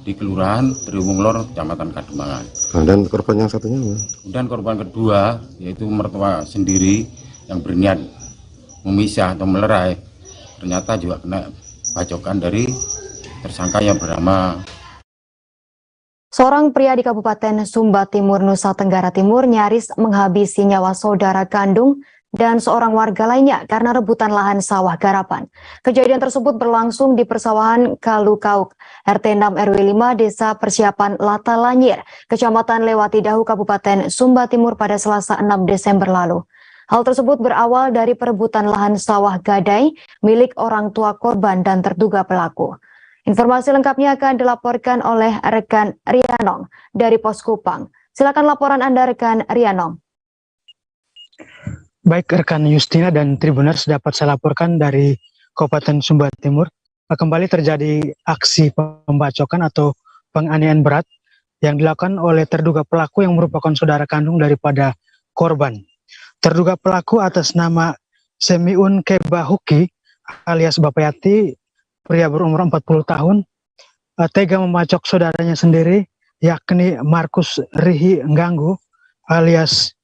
Speaker 16: di Kelurahan Driwung Lor, Kecamatan Kademangan.
Speaker 15: Dan korban yang satunya?
Speaker 16: Kemudian korban kedua yaitu mertua sendiri yang berniat memisah atau melerai, ternyata juga kena bacokan dari tersangka yang bernama.
Speaker 10: Seorang pria di Kabupaten Sumba Timur, Nusa Tenggara Timur nyaris menghabisi nyawa saudara kandung dan seorang warga lainnya karena rebutan lahan sawah garapan. Kejadian tersebut berlangsung di persawahan Kalukauk, RT 6 RW 5 Desa Persiapan Lata Lanyir, Kecamatan Lewati Dahu, Kabupaten Sumba Timur pada Selasa 6 Desember lalu. Hal tersebut berawal dari perebutan lahan sawah gadai milik orang tua korban dan terduga pelaku. Informasi lengkapnya akan dilaporkan oleh rekan Rianong dari Pos Kupang. Silakan laporan Anda rekan Rianong.
Speaker 17: Baik rekan Justina dan Tribuners, dapat saya laporkan dari Kabupaten Sumba Timur. Kembali terjadi aksi pembacokan atau penganiayaan berat yang dilakukan oleh terduga pelaku yang merupakan saudara kandung daripada korban. Terduga pelaku atas nama Semiun Kebahuki alias Bapayati, pria berumur 40 tahun, tega membacok saudaranya sendiri, yakni Markus Rihi Ngganggu alias,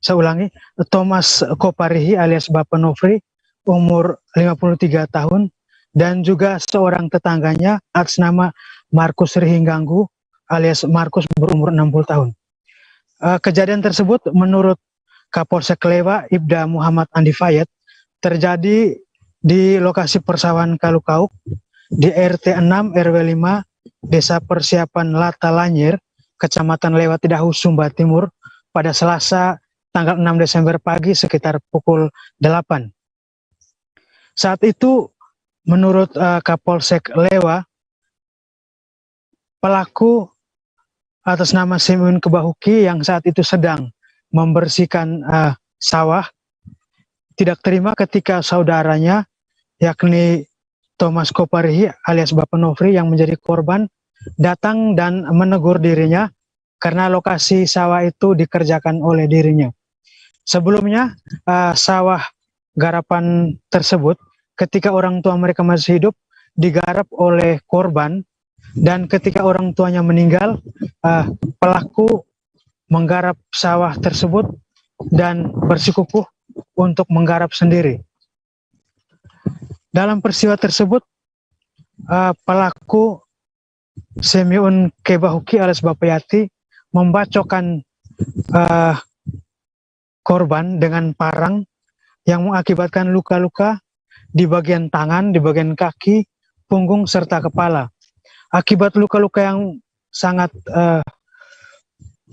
Speaker 17: saya ulangi, Thomas Koparihi alias Bapak Nofri, umur 53 tahun, dan juga seorang tetangganya atas nama Markus Rihi Ngganggu alias Markus berumur 60 tahun. Kejadian tersebut menurut Kapolsek Lewa Ibda Muhammad Andi Fayed terjadi di lokasi persawahan Kalukauk di RT 6 RW 5 Desa Persiapan Lata Lanyir, Kecamatan Lewati Dahu, Sumba Timur pada Selasa tanggal 6 Desember pagi sekitar pukul 8. Saat itu menurut Kapolsek Lewa, pelaku atas nama Semiun Kebahuki yang saat itu sedang membersihkan sawah tidak terima ketika saudaranya yakni Thomas Koparihi alias Bapak Nofri yang menjadi korban datang dan menegur dirinya karena lokasi sawah itu dikerjakan oleh dirinya. Sebelumnya sawah garapan tersebut ketika orang tua mereka masih hidup digarap oleh korban, dan ketika orang tuanya meninggal pelaku menggarap sawah tersebut dan bersikukuh untuk menggarap sendiri. Dalam peristiwa tersebut, pelaku Semiun Kebahuki alias Bapayati membacokkan korban dengan parang yang mengakibatkan luka-luka di bagian tangan, di bagian kaki, punggung, serta kepala. Akibat luka-luka yang sangat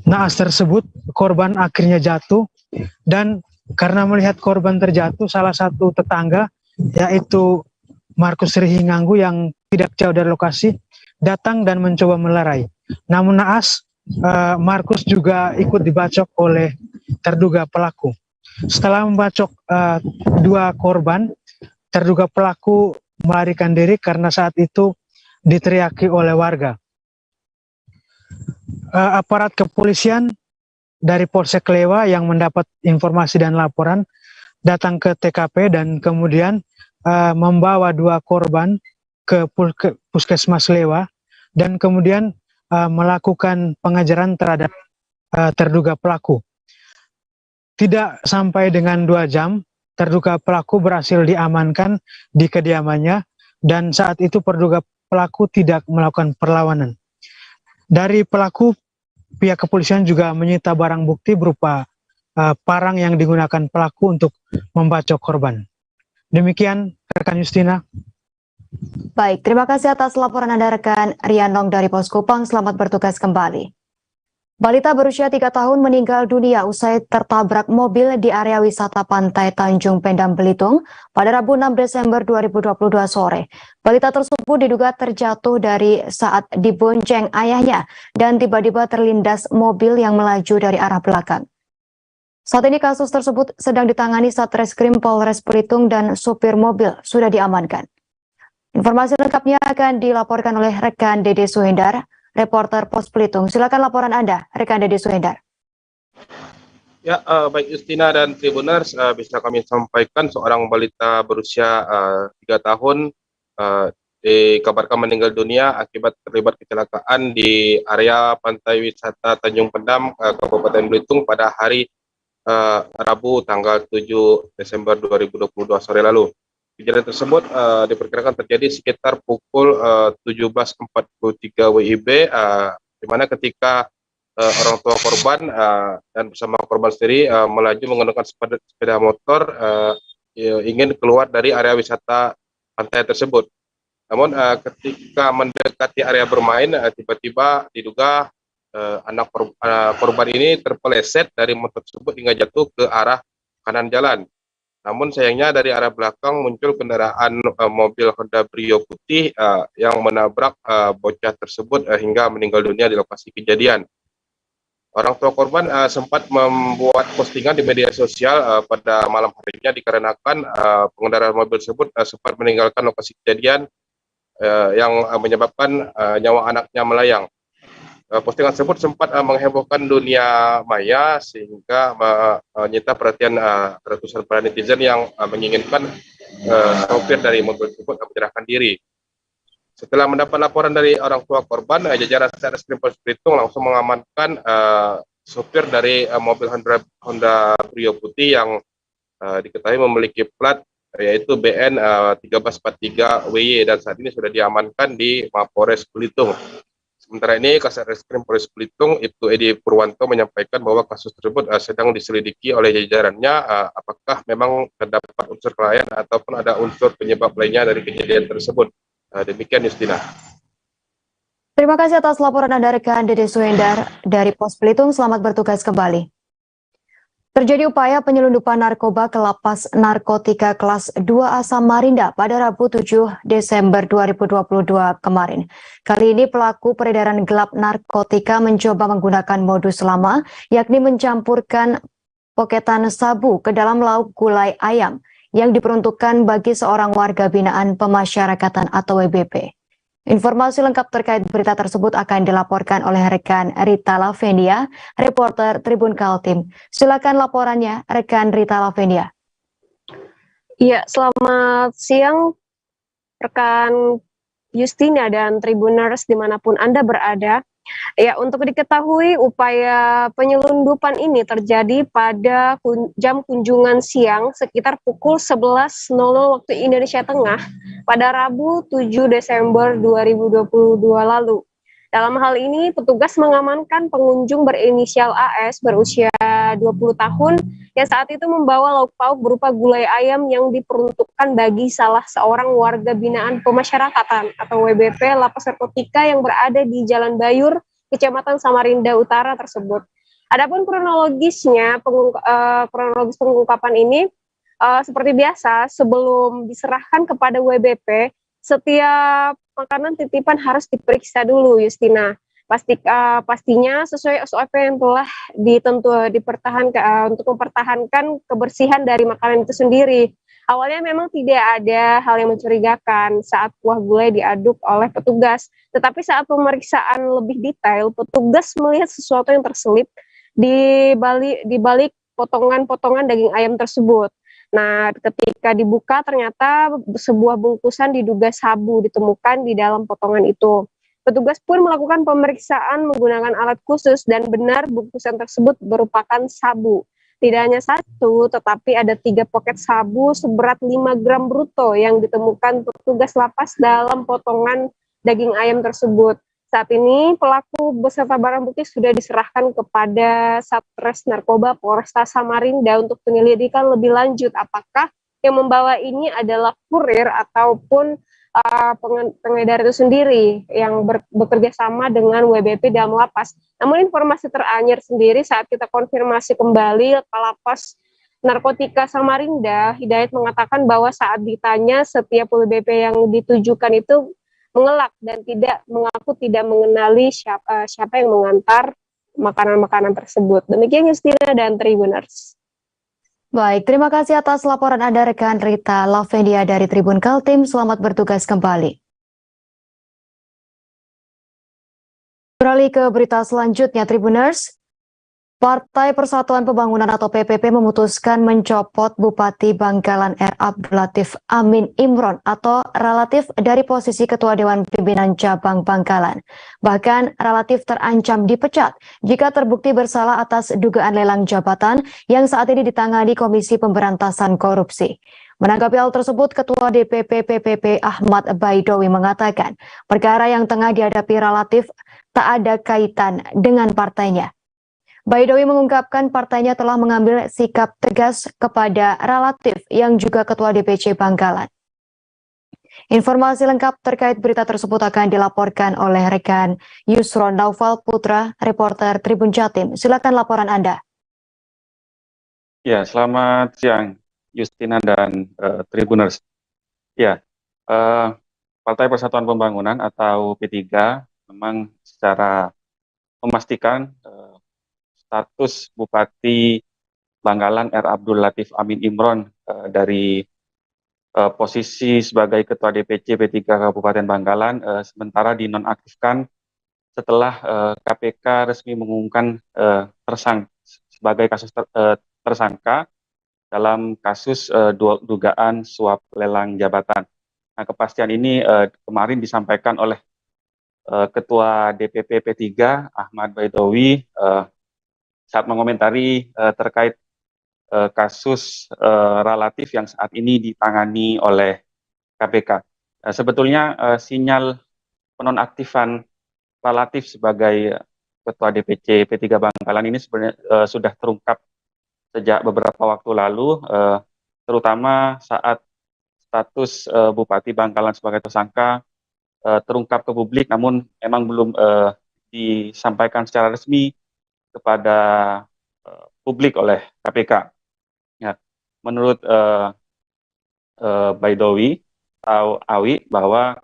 Speaker 17: naas tersebut, korban akhirnya jatuh, dan karena melihat korban terjatuh, salah satu tetangga yaitu Markus Rihi Ngganggu yang tidak jauh dari lokasi datang dan mencoba melerai. Namun naas, Markus juga ikut dibacok oleh terduga pelaku. Setelah membacok dua korban, terduga pelaku melarikan diri karena saat itu diteriaki oleh warga. Aparat kepolisian dari Polsek Lewa yang mendapat informasi dan laporan datang ke TKP dan kemudian membawa 2 korban ke Puskesmas Lewa dan kemudian melakukan pengajaran terhadap terduga pelaku. Tidak sampai dengan 2 jam, terduga pelaku berhasil diamankan di kediamannya dan saat itu terduga pelaku tidak melakukan perlawanan. Dari pelaku, pihak kepolisian juga menyita barang bukti berupa parang yang digunakan pelaku untuk membacok korban. Demikian rekan Justina.
Speaker 10: Baik, terima kasih atas laporan Anda rekan Rianong dari Pos Kupang. Selamat bertugas kembali. Balita berusia 3 tahun meninggal dunia usai tertabrak mobil di area wisata pantai Tanjung Pendam Belitung pada Rabu 6 Desember 2022 sore. Balita tersebut diduga terjatuh dari saat dibonceng ayahnya dan tiba-tiba terlindas mobil yang melaju dari arah belakang. Saat ini kasus tersebut sedang ditangani Satreskrim Polres Belitung dan supir mobil sudah diamankan. Informasi lengkapnya akan dilaporkan oleh rekan Dede Suhendar, reporter Pos Belitung. Silakan laporan Anda, rekan Dede Suhendar.
Speaker 18: Ya, baik Justina dan Tribuners, bisa kami sampaikan seorang balita berusia 3 tahun dikabarkan meninggal dunia akibat terlibat kecelakaan di area pantai wisata Tanjung Pendam, Kabupaten Belitung pada hari Rabu tanggal 7 Desember 2022 sore lalu. Kejadian tersebut diperkirakan terjadi sekitar pukul 17.43 WIB, di mana ketika orang tua korban dan bersama korban sendiri melaju menggunakan sepeda motor ingin keluar dari area wisata pantai tersebut. Namun ketika mendekati area bermain, tiba-tiba diduga anak korban ini terpeleset dari motor tersebut hingga jatuh ke arah kanan jalan. Namun sayangnya dari arah belakang muncul kendaraan mobil Honda Brio putih yang menabrak bocah tersebut hingga meninggal dunia di lokasi kejadian. Orang tua korban sempat membuat postingan di media sosial pada malam harinya dikarenakan pengendara mobil tersebut sempat meninggalkan lokasi kejadian yang menyebabkan nyawa anaknya melayang. Postingan tersebut sempat menghebohkan dunia maya sehingga menyita perhatian ratusan para netizen yang menginginkan sopir dari mobil tersebut menyerahkan diri. Setelah mendapat laporan dari orang tua korban, jajaran Satreskrim Polres Belitung langsung mengamankan sopir dari mobil Honda Brio putih yang diketahui memiliki plat yaitu BN 1343 WY dan saat ini sudah diamankan di Mapores Belitung. Sementara ini Kasat Reskrim Polres Belitung, Ibtu Edi Purwanto menyampaikan bahwa kasus tersebut sedang diselidiki oleh jajarannya apakah memang terdapat unsur kelalaian ataupun ada unsur penyebab lainnya dari kejadian tersebut. Demikian Justina.
Speaker 10: Terima kasih atas laporan Anda rekan Dede Suhendar dari Pos Belitung. Selamat bertugas kembali. Terjadi upaya penyelundupan narkoba ke lapas narkotika kelas 2A Samarinda pada Rabu 7 Desember 2022 kemarin. Kali ini pelaku peredaran gelap narkotika mencoba menggunakan modus lama, yakni mencampurkan poketan sabu ke dalam lauk gulai ayam yang diperuntukkan bagi seorang warga binaan pemasyarakatan atau WBP. Informasi lengkap terkait berita tersebut akan dilaporkan oleh rekan Rita Lavendia, reporter Tribun Kaltim. Silakan laporannya, rekan Rita Lavendia.
Speaker 19: Iya, selamat siang rekan Justina dan Tribuners dimanapun Anda berada. Ya, untuk diketahui upaya penyelundupan ini terjadi pada jam kunjungan siang sekitar pukul 11.00 waktu Indonesia Tengah pada Rabu 7 Desember 2022 lalu. Dalam hal ini, petugas mengamankan pengunjung berinisial AS berusia 20 tahun yang saat itu membawa lauk pauk berupa gulai ayam yang diperuntukkan bagi salah seorang warga binaan pemasyarakatan atau WBP lapas narkotika yang berada di Jalan Bayur, Kecamatan Samarinda Utara tersebut. Adapun kronologis pengungkapan ini seperti biasa, sebelum diserahkan kepada WBP, setiap makanan titipan harus diperiksa dulu, Justina. Pastinya sesuai SOP yang telah dipertahankan untuk mempertahankan kebersihan dari makanan itu sendiri. Awalnya memang tidak ada hal yang mencurigakan saat kuah gulai diaduk oleh petugas, tetapi saat pemeriksaan lebih detail, petugas melihat sesuatu yang terselip di balik potongan-potongan daging ayam tersebut. Nah, ketika dibuka ternyata sebuah bungkusan diduga sabu ditemukan di dalam potongan itu. Petugas pun melakukan pemeriksaan menggunakan alat khusus dan benar bungkusan tersebut merupakan sabu. Tidak hanya satu, tetapi ada 3 poket sabu seberat 5 gram bruto yang ditemukan petugas lapas dalam potongan daging ayam tersebut. Saat ini pelaku beserta barang bukti sudah diserahkan kepada Satres Narkoba Polresta Samarinda untuk penyelidikan lebih lanjut apakah yang membawa ini adalah kurir ataupun pengedar itu sendiri yang bekerja sama dengan WBP dalam lapas. Namun informasi teranyar sendiri saat kita konfirmasi kembali ke Lapas Narkotika Samarinda, Hidayat mengatakan bahwa saat ditanya setiap WBP yang ditujukan itu mengelak dan mengaku tidak mengenali siapa yang mengantar makanan-makanan tersebut. Demikian Justina dan Tribuners.
Speaker 10: Baik, terima kasih atas laporan Anda rekan Rita Lavendia dari Tribun Kaltim. Selamat bertugas kembali. Beralih ke berita selanjutnya, Tribuners. Partai Persatuan Pembangunan atau PPP memutuskan mencopot Bupati Bangkalan R. Abdul Latif Amin Imron atau relatif dari posisi Ketua Dewan Pimpinan Cabang Bangkalan. Bahkan relatif terancam dipecat jika terbukti bersalah atas dugaan lelang jabatan yang saat ini ditangani Komisi Pemberantasan Korupsi. Menanggapi hal tersebut, Ketua DPP PPP Ahmad Baidowi mengatakan perkara yang tengah dihadapi relatif tak ada kaitan dengan partainya. Baidowi mengungkapkan partainya telah mengambil sikap tegas kepada relatif yang juga Ketua DPC Bangkalan. Informasi lengkap terkait berita tersebut akan dilaporkan oleh rekan Yusron Naufal Putra, reporter Tribun Jatim. Silakan laporan Anda.
Speaker 20: Ya, selamat siang Justina dan Tribuners. Ya, Partai Persatuan Pembangunan atau P3 memang secara memastikan status Bupati Bangkalan R. Abdul Latif Amin Imron dari posisi sebagai Ketua DPC P3 Kabupaten Bangkalan sementara dinonaktifkan setelah KPK resmi mengumumkan sebagai kasus tersangka dalam kasus dugaan suap lelang jabatan. Nah, kepastian ini kemarin disampaikan oleh Ketua DPP P3 Ahmad Baidowi saat mengomentari terkait kasus relatif yang saat ini ditangani oleh KPK. Sebetulnya sinyal penonaktifan relatif sebagai Ketua DPC P3 Bangkalan ini sebenarnya sudah terungkap sejak beberapa waktu lalu, terutama saat status Bupati Bangkalan sebagai tersangka terungkap ke publik, namun memang belum disampaikan secara resmi kepada publik oleh KPK. Ya, menurut Baidowi atau Awi bahwa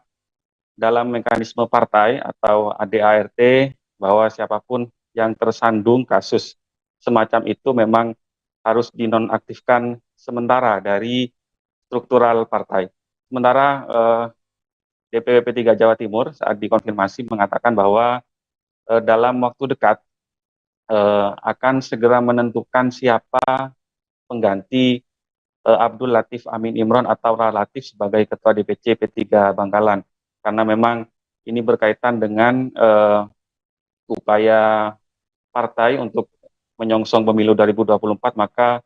Speaker 20: dalam mekanisme partai atau ADART bahwa siapapun yang tersandung kasus semacam itu memang harus dinonaktifkan sementara dari struktural partai. Sementara DPP P3 Jawa Timur saat dikonfirmasi mengatakan bahwa dalam waktu dekat akan segera menentukan siapa pengganti Abdul Latif Amin Imron atau relatif sebagai Ketua DPC P3 Bangkalan. Karena memang ini berkaitan dengan upaya partai untuk menyongsong pemilu 2024, maka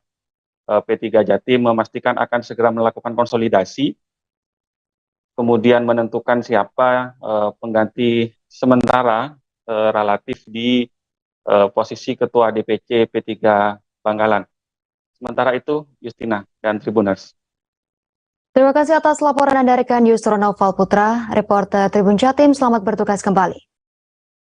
Speaker 20: P3 Jatim memastikan akan segera melakukan konsolidasi, kemudian menentukan siapa pengganti sementara relatif di posisi Ketua DPC P3 Bangkalan. Sementara itu, Justina dan Tribuners.
Speaker 10: Terima kasih atas laporan Anda rekan Yusron Naufal Putra, reporter Tribun Jatim. Selamat bertugas kembali.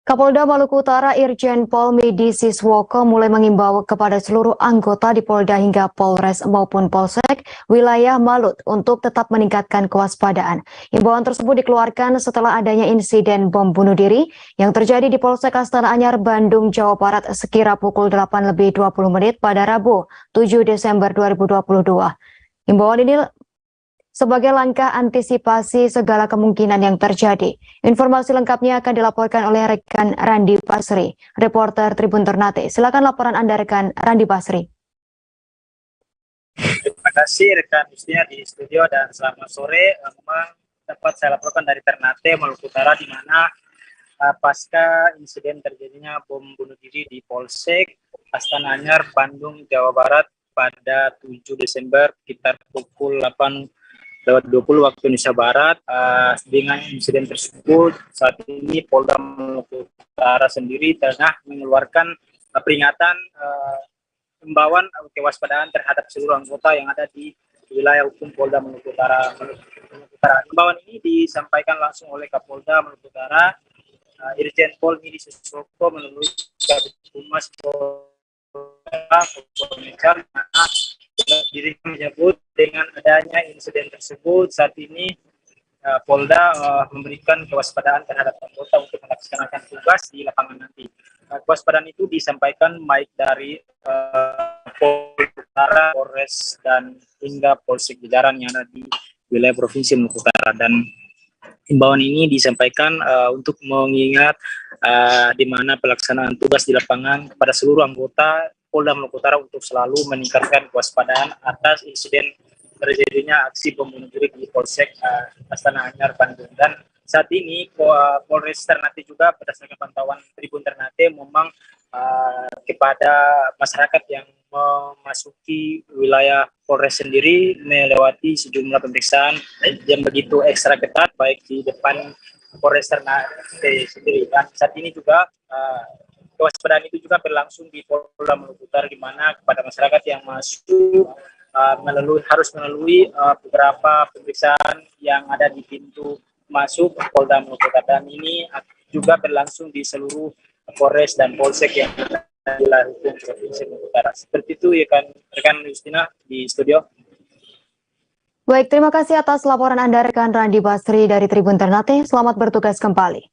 Speaker 10: Kapolda Maluku Utara Irjen Pol Medi Siswoko mulai mengimbau kepada seluruh anggota di Polda hingga Polres maupun Polsek wilayah Malut untuk tetap meningkatkan kewaspadaan. Himbauan tersebut dikeluarkan setelah adanya insiden bom bunuh diri yang terjadi di Polsek Astana Anyar, Bandung, Jawa Barat sekira pukul 8:20 pada Rabu 7 Desember 2022. Himbauan ini sebagai langkah antisipasi segala kemungkinan yang terjadi. Informasi lengkapnya akan dilaporkan oleh rekan Randi Basri, reporter Tribun Ternate. Silakan laporan Anda rekan Randi Basri.
Speaker 21: Terima kasih rekan Justina di studio dan selamat sore. Memang dapat saya laporkan dari Ternate, Maluku Utara, di mana pasca insiden terjadinya bom bunuh diri di Polsek Astana Anyar, Bandung, Jawa Barat pada 7 Desember sekitar pukul 8:20 waktu Indonesia Barat. Dengan insiden tersebut, saat ini Polda Maluku Utara sendiri tengah mengeluarkan peringatan himbauan kewaspadaan terhadap seluruh anggota yang ada di wilayah hukum Polda Maluku Utara. Himbauan ini disampaikan langsung oleh Kapolda Maluku Utara, Irjen Pol Midi Susoko, melalui Kabid Humas Polda dirinya menyebut dengan adanya insiden tersebut saat ini Polda memberikan kewaspadaan terhadap anggota untuk melaksanakan tugas di lapangan nanti. Kewaspadaan itu disampaikan baik dari Polda Utara, Polres, dan hingga Polsek jajaran yang ada di wilayah Provinsi Maluku Utara. Dan himbauan ini disampaikan untuk mengingat di mana pelaksanaan tugas di lapangan kepada seluruh anggota Polda Maluku Utara untuk selalu meningkatkan kewaspadaan atas insiden terjadinya aksi bom bunuh diri di Polsek Astana Anyar, Bandung. Dan saat ini Polres Ternate juga berdasarkan pantauan Tribun Ternate memang kepada masyarakat yang memasuki wilayah Polres sendiri melewati sejumlah pemeriksaan yang begitu ekstra ketat baik di depan Polres Ternate sendiri. Dan saat ini juga kewaspadaan itu juga berlangsung di Polda Maluku Utara, di mana kepada masyarakat yang masuk harus melalui beberapa pemeriksaan yang ada di pintu masuk Polda Maluku Utara, dan ini juga berlangsung di seluruh Polres dan Polsek yang ada di wilayah hukum Provinsi Maluku Utara. Seperti itu ya kan rekan Justina di studio.
Speaker 10: Baik, terima kasih atas laporan Anda rekan Randi Basri dari Tribun Ternate. Selamat bertugas kembali.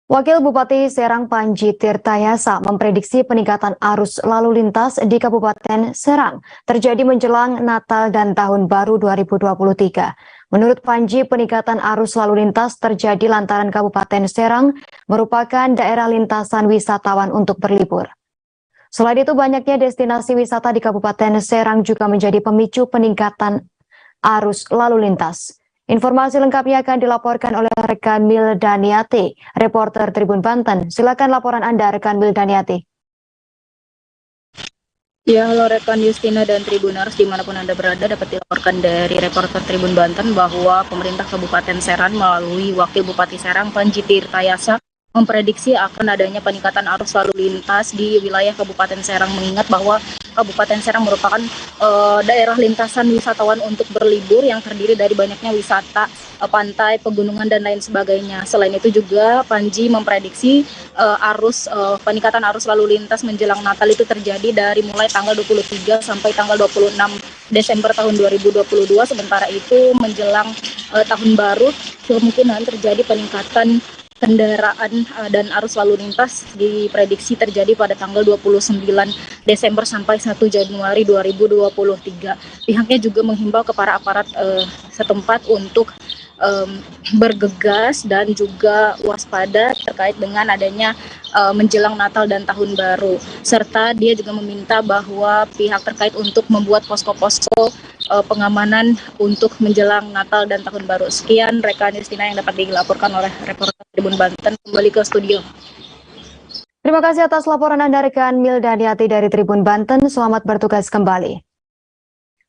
Speaker 10: Wakil Bupati Serang Panji Tirtayasa memprediksi peningkatan arus lalu lintas di Kabupaten Serang terjadi menjelang Natal dan Tahun Baru 2023. Menurut Panji, peningkatan arus lalu lintas terjadi lantaran Kabupaten Serang merupakan daerah lintasan wisatawan untuk berlibur. Selain itu, banyaknya destinasi wisata di Kabupaten Serang juga menjadi pemicu peningkatan arus lalu lintas. Informasi lengkapnya akan dilaporkan oleh rekan Mil Daniati, reporter Tribun Banten. Silakan laporan Anda, rekan Mil Daniati.
Speaker 22: Ya, halo rekan Justina dan Tribuners dimanapun Anda berada, dapat dilaporkan dari reporter Tribun Banten bahwa pemerintah Kabupaten Serang melalui Wakil Bupati Serang Panji Tirtayasa memprediksi akan adanya peningkatan arus lalu lintas di wilayah Kabupaten Serang, mengingat bahwa Kabupaten Serang merupakan daerah lintasan wisatawan untuk berlibur yang terdiri dari banyaknya wisata pantai, pegunungan, dan lain sebagainya. Selain itu juga Panji memprediksi peningkatan arus lalu lintas menjelang Natal itu terjadi dari mulai tanggal 23 sampai tanggal 26 Desember tahun 2022. Sementara itu menjelang tahun baru kemungkinan terjadi peningkatan kendaraan dan arus lalu lintas diprediksi terjadi pada tanggal 29 Desember sampai 1 Januari 2023. Pihaknya juga menghimbau kepada aparat setempat untuk bergegas dan juga waspada terkait dengan adanya menjelang Natal dan Tahun Baru. Serta dia juga meminta bahwa pihak terkait untuk membuat posko-posko pengamanan untuk menjelang Natal dan Tahun Baru. Sekian rekan Justina yang dapat dilaporkan oleh reporter Tribun Banten. Kembali ke studio.
Speaker 10: Terima kasih atas laporan Anda rekan Mil Daniati dari Tribun Banten. Selamat bertugas kembali.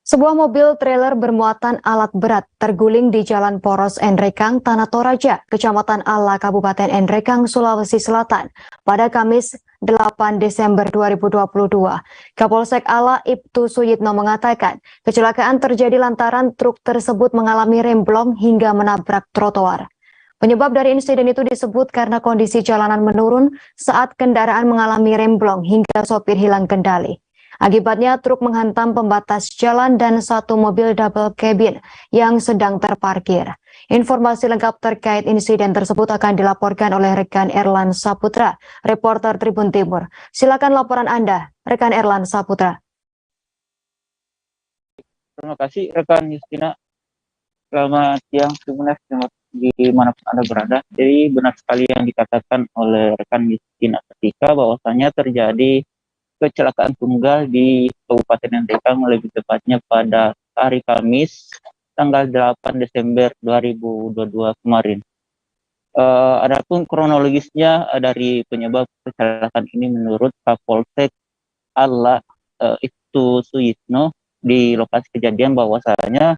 Speaker 10: Sebuah mobil trailer bermuatan alat berat terguling di Jalan Poros Enrekang, Tanah Toraja, Kecamatan Ala, Kabupaten Enrekang, Sulawesi Selatan, pada Kamis 8 Desember 2022. Kapolsek Ala Ibtu Suyitno mengatakan, kecelakaan terjadi lantaran truk tersebut mengalami remblong hingga menabrak trotoar. Penyebab dari insiden itu disebut karena kondisi jalanan menurun saat kendaraan mengalami remblong hingga sopir hilang kendali. Akibatnya truk menghantam pembatas jalan dan satu mobil double cabin yang sedang terparkir. Informasi lengkap terkait insiden tersebut akan dilaporkan oleh rekan Erlan Saputra, reporter Tribun Timur. Silakan laporan Anda, rekan Erlan Saputra.
Speaker 23: Terima kasih rekan Justina. Selamat siang, Tribuners, dimanapun Anda berada. Jadi benar sekali yang dikatakan oleh rekan Justina ketika bahwasanya terjadi kecelakaan tunggal di Kabupaten Nrekang, lebih tepatnya pada hari Kamis tanggal 8 Desember 2022 kemarin. Adapun kronologisnya dari penyebab kecelakaan ini menurut Kapolsek Allah Ibtu Suyitno di lokasi kejadian bahwasanya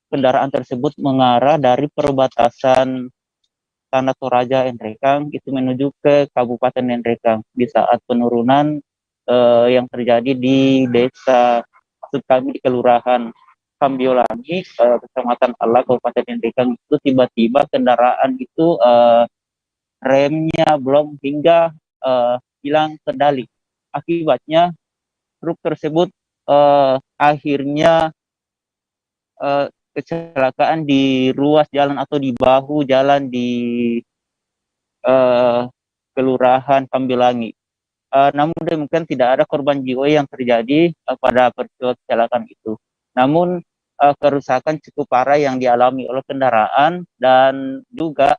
Speaker 23: kendaraan tersebut mengarah dari perbatasan Tanah Toraja Nrekang itu menuju ke Kabupaten Nrekang di saat penurunan yang terjadi di Desa Sukami di Kelurahan Kambiolangi, Kecamatan Allah, Kabupaten Nrekang itu tiba-tiba kendaraan itu remnya belum hingga hilang kendali. Akibatnya truk tersebut akhirnya kecelakaan di ruas jalan atau di bahu jalan di Kelurahan Kambiolangi. Namun demikian tidak ada korban jiwa yang terjadi pada peristiwa kecelakaan itu. Namun kerusakan cukup parah yang dialami oleh kendaraan dan juga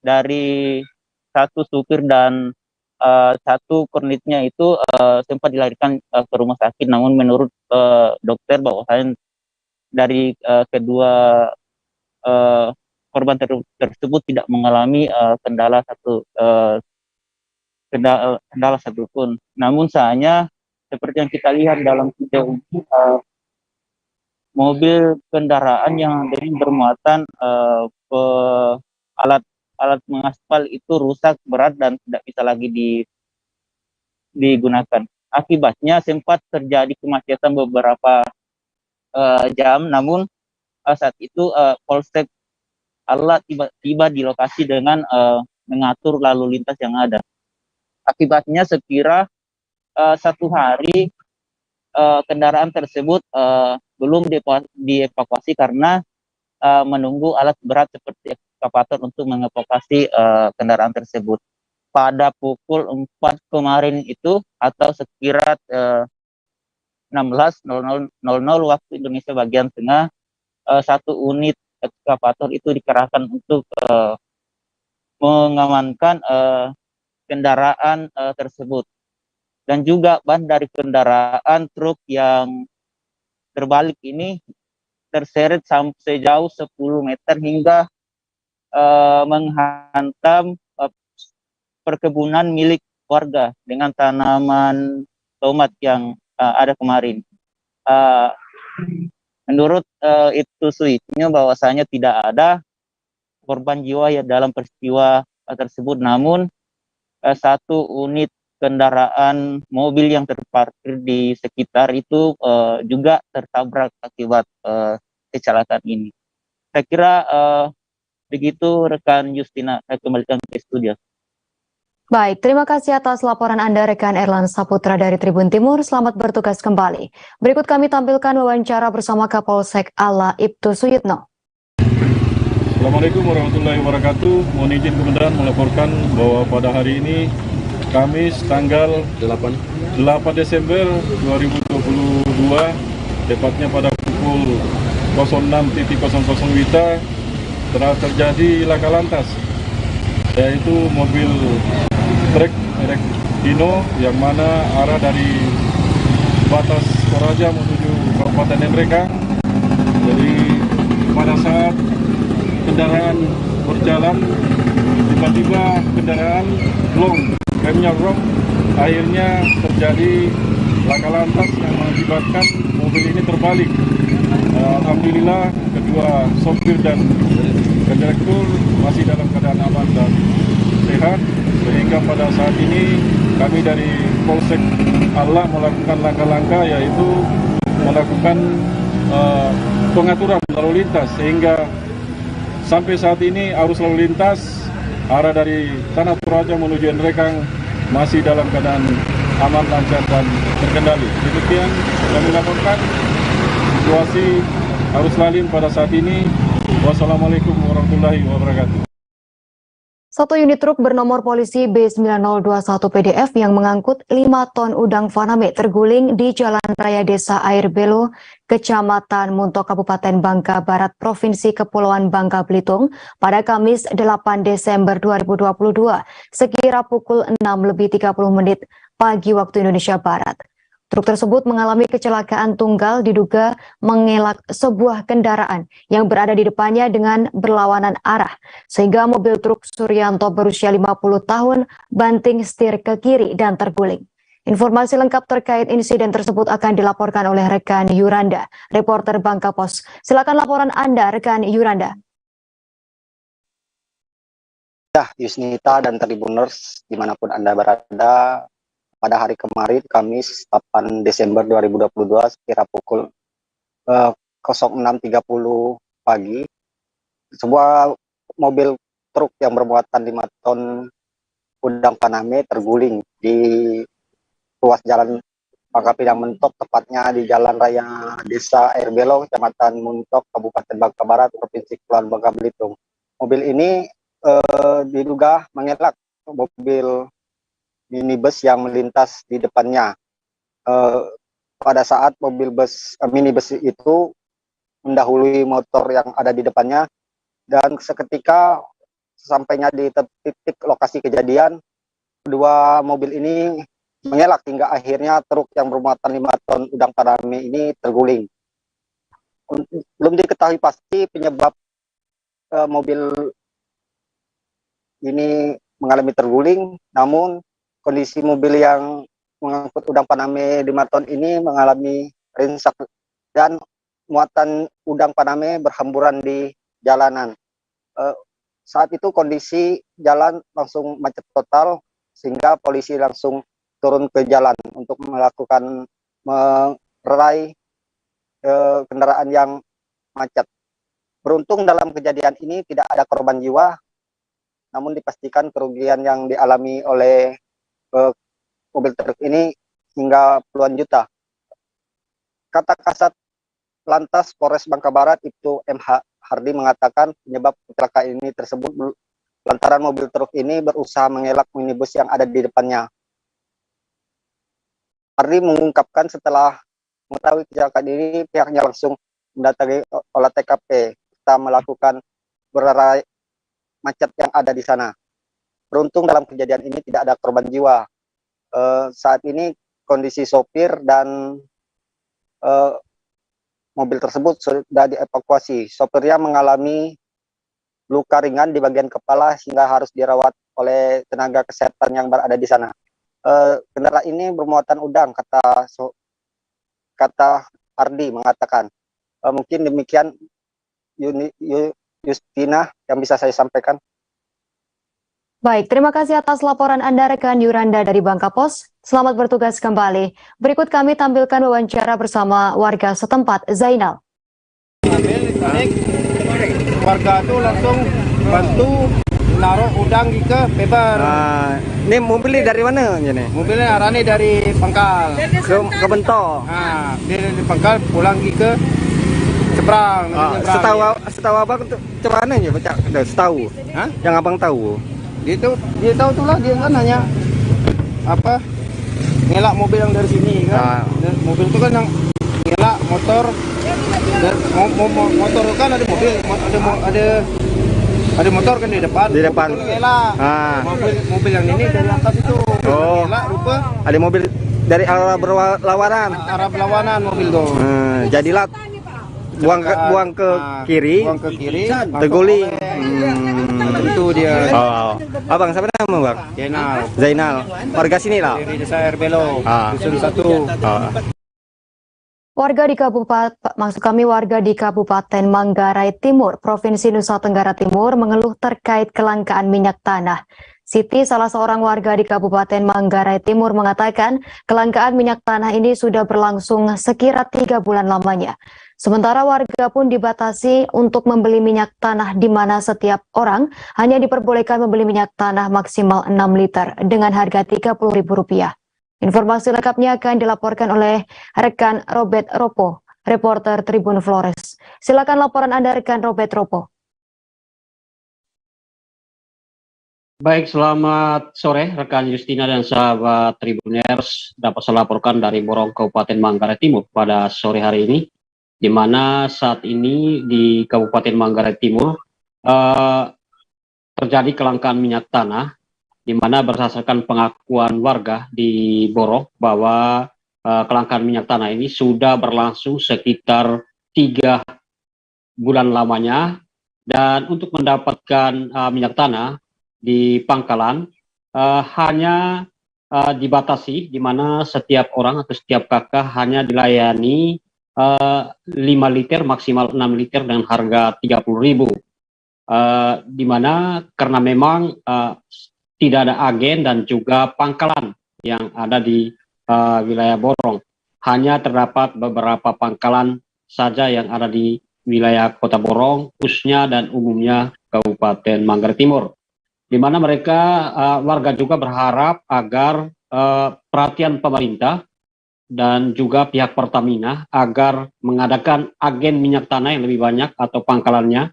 Speaker 23: dari satu supir dan satu kornetnya itu sempat dilarikan ke rumah sakit. Namun menurut dokter bahwasanya dari kedua korban tersebut tidak mengalami kendala satupun. Namun sayangnya seperti yang kita lihat dalam video ini, mobil kendaraan yang dari bermuatan alat mengaspal itu rusak berat dan tidak bisa lagi digunakan. Akibatnya sempat terjadi kemacetan beberapa jam. Namun saat itu Polsek Allah tiba di lokasi dengan mengatur lalu lintas yang ada. Akibatnya sekira 1 hari kendaraan tersebut belum dievakuasi karena menunggu alat berat seperti ekskavator untuk mengevakuasi kendaraan tersebut. Pada pukul 4 kemarin itu atau sekira 16.00 waktu Indonesia bagian tengah, satu unit ekskavator itu dikerahkan untuk mengamankan kendaraan tersebut. Dan juga ban dari kendaraan truk yang terbalik ini terseret sampai sejauh 10 meter hingga menghantam perkebunan milik warga dengan tanaman tomat yang ada kemarin. Menurut Ibtu Suyitno bahwasanya tidak ada korban jiwa ya dalam peristiwa tersebut, namun satu unit kendaraan mobil yang terparkir di sekitar itu juga tertabrak akibat kecelakaan ini. Saya kira begitu rekan Justina, saya kembalikan ke studio.
Speaker 10: Baik, terima kasih atas laporan Anda rekan Erlan Saputra dari Tribun Timur. Selamat bertugas kembali. Berikut kami tampilkan wawancara bersama Kapolsek Allah Ibtu Suyitno.
Speaker 2: Assalamualaikum warahmatullahi wabarakatuh. Mohon izin kebenaran melaporkan bahwa pada hari ini Kamis tanggal 8 Desember 2022, tepatnya pada pukul 06.00 WITA, telah terjadi laka lantas, yaitu mobil truk merek Dino yang mana arah dari batas Toraja menuju Kabupaten Nrekang. Jadi pada saat kendaraan berjalan, tiba-tiba kendaraan remnya blong, akhirnya terjadi laka lantas yang mengakibatkan mobil ini terbalik. Alhamdulillah kedua sopir dan kondektur masih dalam keadaan aman dan sehat, sehingga pada saat ini kami dari Polsek Allah melakukan langkah-langkah, yaitu melakukan pengaturan lalu lintas, sehingga sampai saat ini arus lalu lintas arah dari Tanah Toraja menuju Nrekang masih dalam keadaan aman, lancar, dan terkendali. Demikian kami laporkan situasi arus lalin pada saat ini. Wassalamualaikum warahmatullahi wabarakatuh.
Speaker 10: Satu unit truk bernomor polisi B9021 PDF yang mengangkut 5 ton udang faname terguling di Jalan Raya Desa Air Belo, Kecamatan Muntok, Kabupaten Bangka Barat, Provinsi Kepulauan Bangka Belitung pada Kamis 8 Desember 2022 sekira pukul 6:30 pagi waktu Indonesia Barat. Truk tersebut mengalami kecelakaan tunggal diduga mengelak sebuah kendaraan yang berada di depannya dengan berlawanan arah, sehingga mobil truk Suryanto berusia 50 tahun banting setir ke kiri dan terguling. Informasi lengkap terkait insiden tersebut akan dilaporkan oleh rekan Yuranda, reporter Bangka Pos. Silakan laporan Anda, rekan Yuranda.
Speaker 1: Ya, Yusnita dan Tribuners dimanapun Anda berada, pada hari kemarin, Kamis 8 Desember 2022, sekira pukul 06.30 pagi, sebuah mobil truk yang bermuatan 5 ton udang faname terguling di ruas jalan Bangka Pinang Mentok, tepatnya di Jalan Raya Desa Air Belo, Kecamatan Muntok, Kabupaten Bangka Barat, Provinsi Kepulauan Bangka Belitung. Mobil ini diduga mengelak mobil minibus yang melintas di depannya. Pada saat minibus itu mendahului motor yang ada di depannya, dan seketika sampainya di titik lokasi kejadian, kedua mobil ini mengelak hingga akhirnya truk yang bermuatan 5 ton udang faname ini terguling. Belum diketahui pasti penyebab mobil ini mengalami terguling, namun kondisi mobil yang mengangkut udang faname 5 ton ini mengalami ringsek dan muatan udang faname berhamburan di jalanan. Saat itu kondisi jalan langsung macet total, sehingga polisi langsung turun ke jalan untuk melakukan melerai kendaraan yang macet. Beruntung dalam kejadian ini tidak ada korban jiwa, namun dipastikan kerugian yang dialami oleh mobil truk ini hingga puluhan juta. Kata Kasat Lantas Polres Bangka Barat, Ibtu MH Hardi, mengatakan penyebab kecelakaan ini tersebut lantaran mobil truk ini berusaha mengelak minibus yang ada di depannya. Hardi mengungkapkan setelah mengetahui kecelakaan ini, pihaknya langsung mendatangi olah TKP serta melakukan berai macet yang ada di sana. Beruntung dalam kejadian ini tidak ada korban jiwa. Saat ini kondisi sopir dan mobil tersebut sudah dievakuasi. Sopirnya mengalami luka ringan di bagian kepala sehingga harus dirawat oleh tenaga kesehatan yang berada di sana. Kendaraan ini bermuatan udang, kata Ardi mengatakan. Mungkin demikian Yustina yang bisa saya sampaikan.
Speaker 10: Baik, terima kasih atas laporan Anda, rekan Yuranda dari Bangka Pos. Selamat bertugas kembali. Berikut kami tampilkan wawancara bersama warga setempat, Zainal.
Speaker 4: Warga itu langsung bantu naruh udang ke paper.
Speaker 1: Ini mobilnya dari mana ini?
Speaker 4: Mobilnya arahnya dari Pangkal
Speaker 1: ke Bento.
Speaker 4: Dia dari Pangkal pulang ke seberang.
Speaker 1: Setahu abang itu cemana ya? Setahu? Yang abang tahu?
Speaker 4: Dia tahu itulah, dia kan hanya apa, ngelak mobil yang dari sini kan. Mobil itu kan yang ngelak motor, dan motor kan ada mobil, ada motor kan di depan. Di depan. Ngelak. Mobil yang ini dari atas itu. Ngelak rupa.
Speaker 1: Ada mobil dari arah berlawanan.
Speaker 4: Arah berlawanan mobil tuh.
Speaker 1: Jadilah buang ke kiri, terguling.
Speaker 4: Itu dia.
Speaker 1: Abang siapa nama bang? Zainal. Warga sini lah.
Speaker 4: Dari Desa Air Belo, Dusun 1.
Speaker 10: Warga di Kabupaten Manggarai Timur, Provinsi Nusa Tenggara Timur mengeluh terkait kelangkaan minyak tanah. Siti, salah seorang warga di Kabupaten Manggarai Timur, mengatakan kelangkaan minyak tanah ini sudah berlangsung sekira 3 bulan lamanya. Sementara warga pun dibatasi untuk membeli minyak tanah, di mana setiap orang hanya diperbolehkan membeli minyak tanah maksimal 6 liter dengan harga Rp30.000. Informasi lengkapnya akan dilaporkan oleh rekan Robert Ropo, reporter Tribun Flores. Silakan laporan Anda, rekan Robert Ropo.
Speaker 3: Baik, selamat sore rekan Justina dan sahabat Tribuners. Dapat saya laporkan dari Borong, Kabupaten Manggarai Timur pada sore hari ini, di mana saat ini di Kabupaten Manggarai Timur terjadi kelangkaan minyak tanah, di mana berdasarkan pengakuan warga di Borong bahwa kelangkaan minyak tanah ini sudah berlangsung sekitar 3 bulan lamanya, dan untuk mendapatkan minyak tanah di pangkalan hanya dibatasi, di mana setiap orang atau setiap kakak hanya dilayani 5 liter maksimal 6 liter dengan harga 30.000, di mana karena memang tidak ada agen dan juga pangkalan yang ada di wilayah Borong. Hanya terdapat beberapa pangkalan saja yang ada di wilayah Kota Borong, khususnya dan umumnya Kabupaten Manggarai Timur, di mana mereka warga juga berharap agar perhatian pemerintah dan juga pihak Pertamina agar mengadakan agen minyak tanah yang lebih banyak atau pangkalannya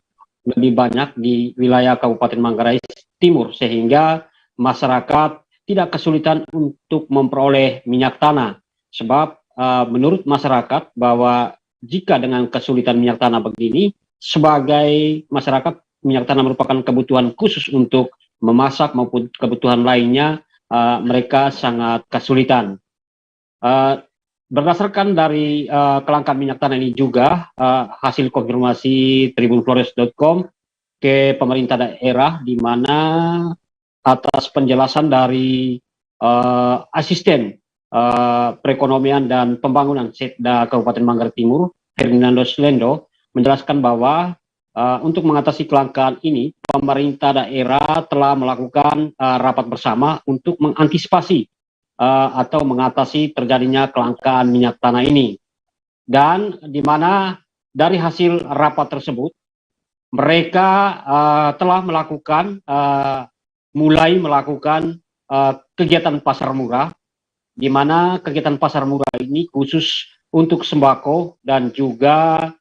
Speaker 3: lebih banyak di wilayah Kabupaten Manggarai Timur, sehingga masyarakat tidak kesulitan untuk memperoleh minyak tanah. Sebab menurut masyarakat bahwa jika dengan kesulitan minyak tanah begini, sebagai masyarakat minyak tanah merupakan kebutuhan khusus untuk memasak maupun kebutuhan lainnya, mereka sangat kesulitan. Berdasarkan dari kelangkaan minyak tanah ini juga hasil konfirmasi tribunflores.com ke pemerintah daerah, di mana atas penjelasan dari asisten perekonomian dan pembangunan Setda Kabupaten Manggarai Timur, Fernando Slendo, menjelaskan bahwa untuk mengatasi kelangkaan ini, pemerintah daerah telah melakukan rapat bersama untuk mengantisipasi atau mengatasi terjadinya kelangkaan minyak tanah ini. Dan di mana dari hasil rapat tersebut, mereka telah melakukan, mulai melakukan kegiatan pasar murah, di mana kegiatan pasar murah ini khusus untuk sembako dan juga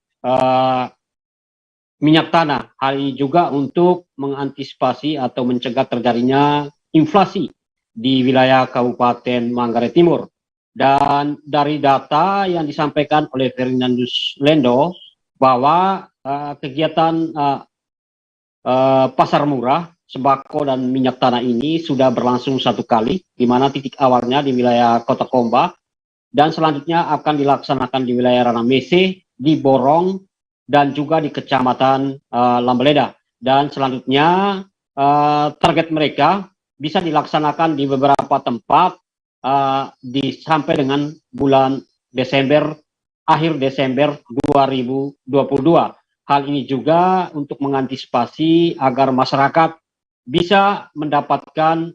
Speaker 3: minyak tanah. Hal ini juga untuk mengantisipasi atau mencegah terjadinya inflasi di wilayah Kabupaten Manggarai Timur. Dan dari data yang disampaikan oleh Fernandus Lendo, bahwa kegiatan pasar murah, sembako dan minyak tanah ini sudah berlangsung 1 kali, di mana titik awalnya di wilayah Kota Komba, dan selanjutnya akan dilaksanakan di wilayah Ranamese, di Borong, dan juga di Kecamatan Lambeleda. Dan selanjutnya target mereka bisa dilaksanakan di beberapa tempat sampai dengan bulan Desember, akhir Desember 2022. Hal ini juga untuk mengantisipasi agar masyarakat bisa mendapatkan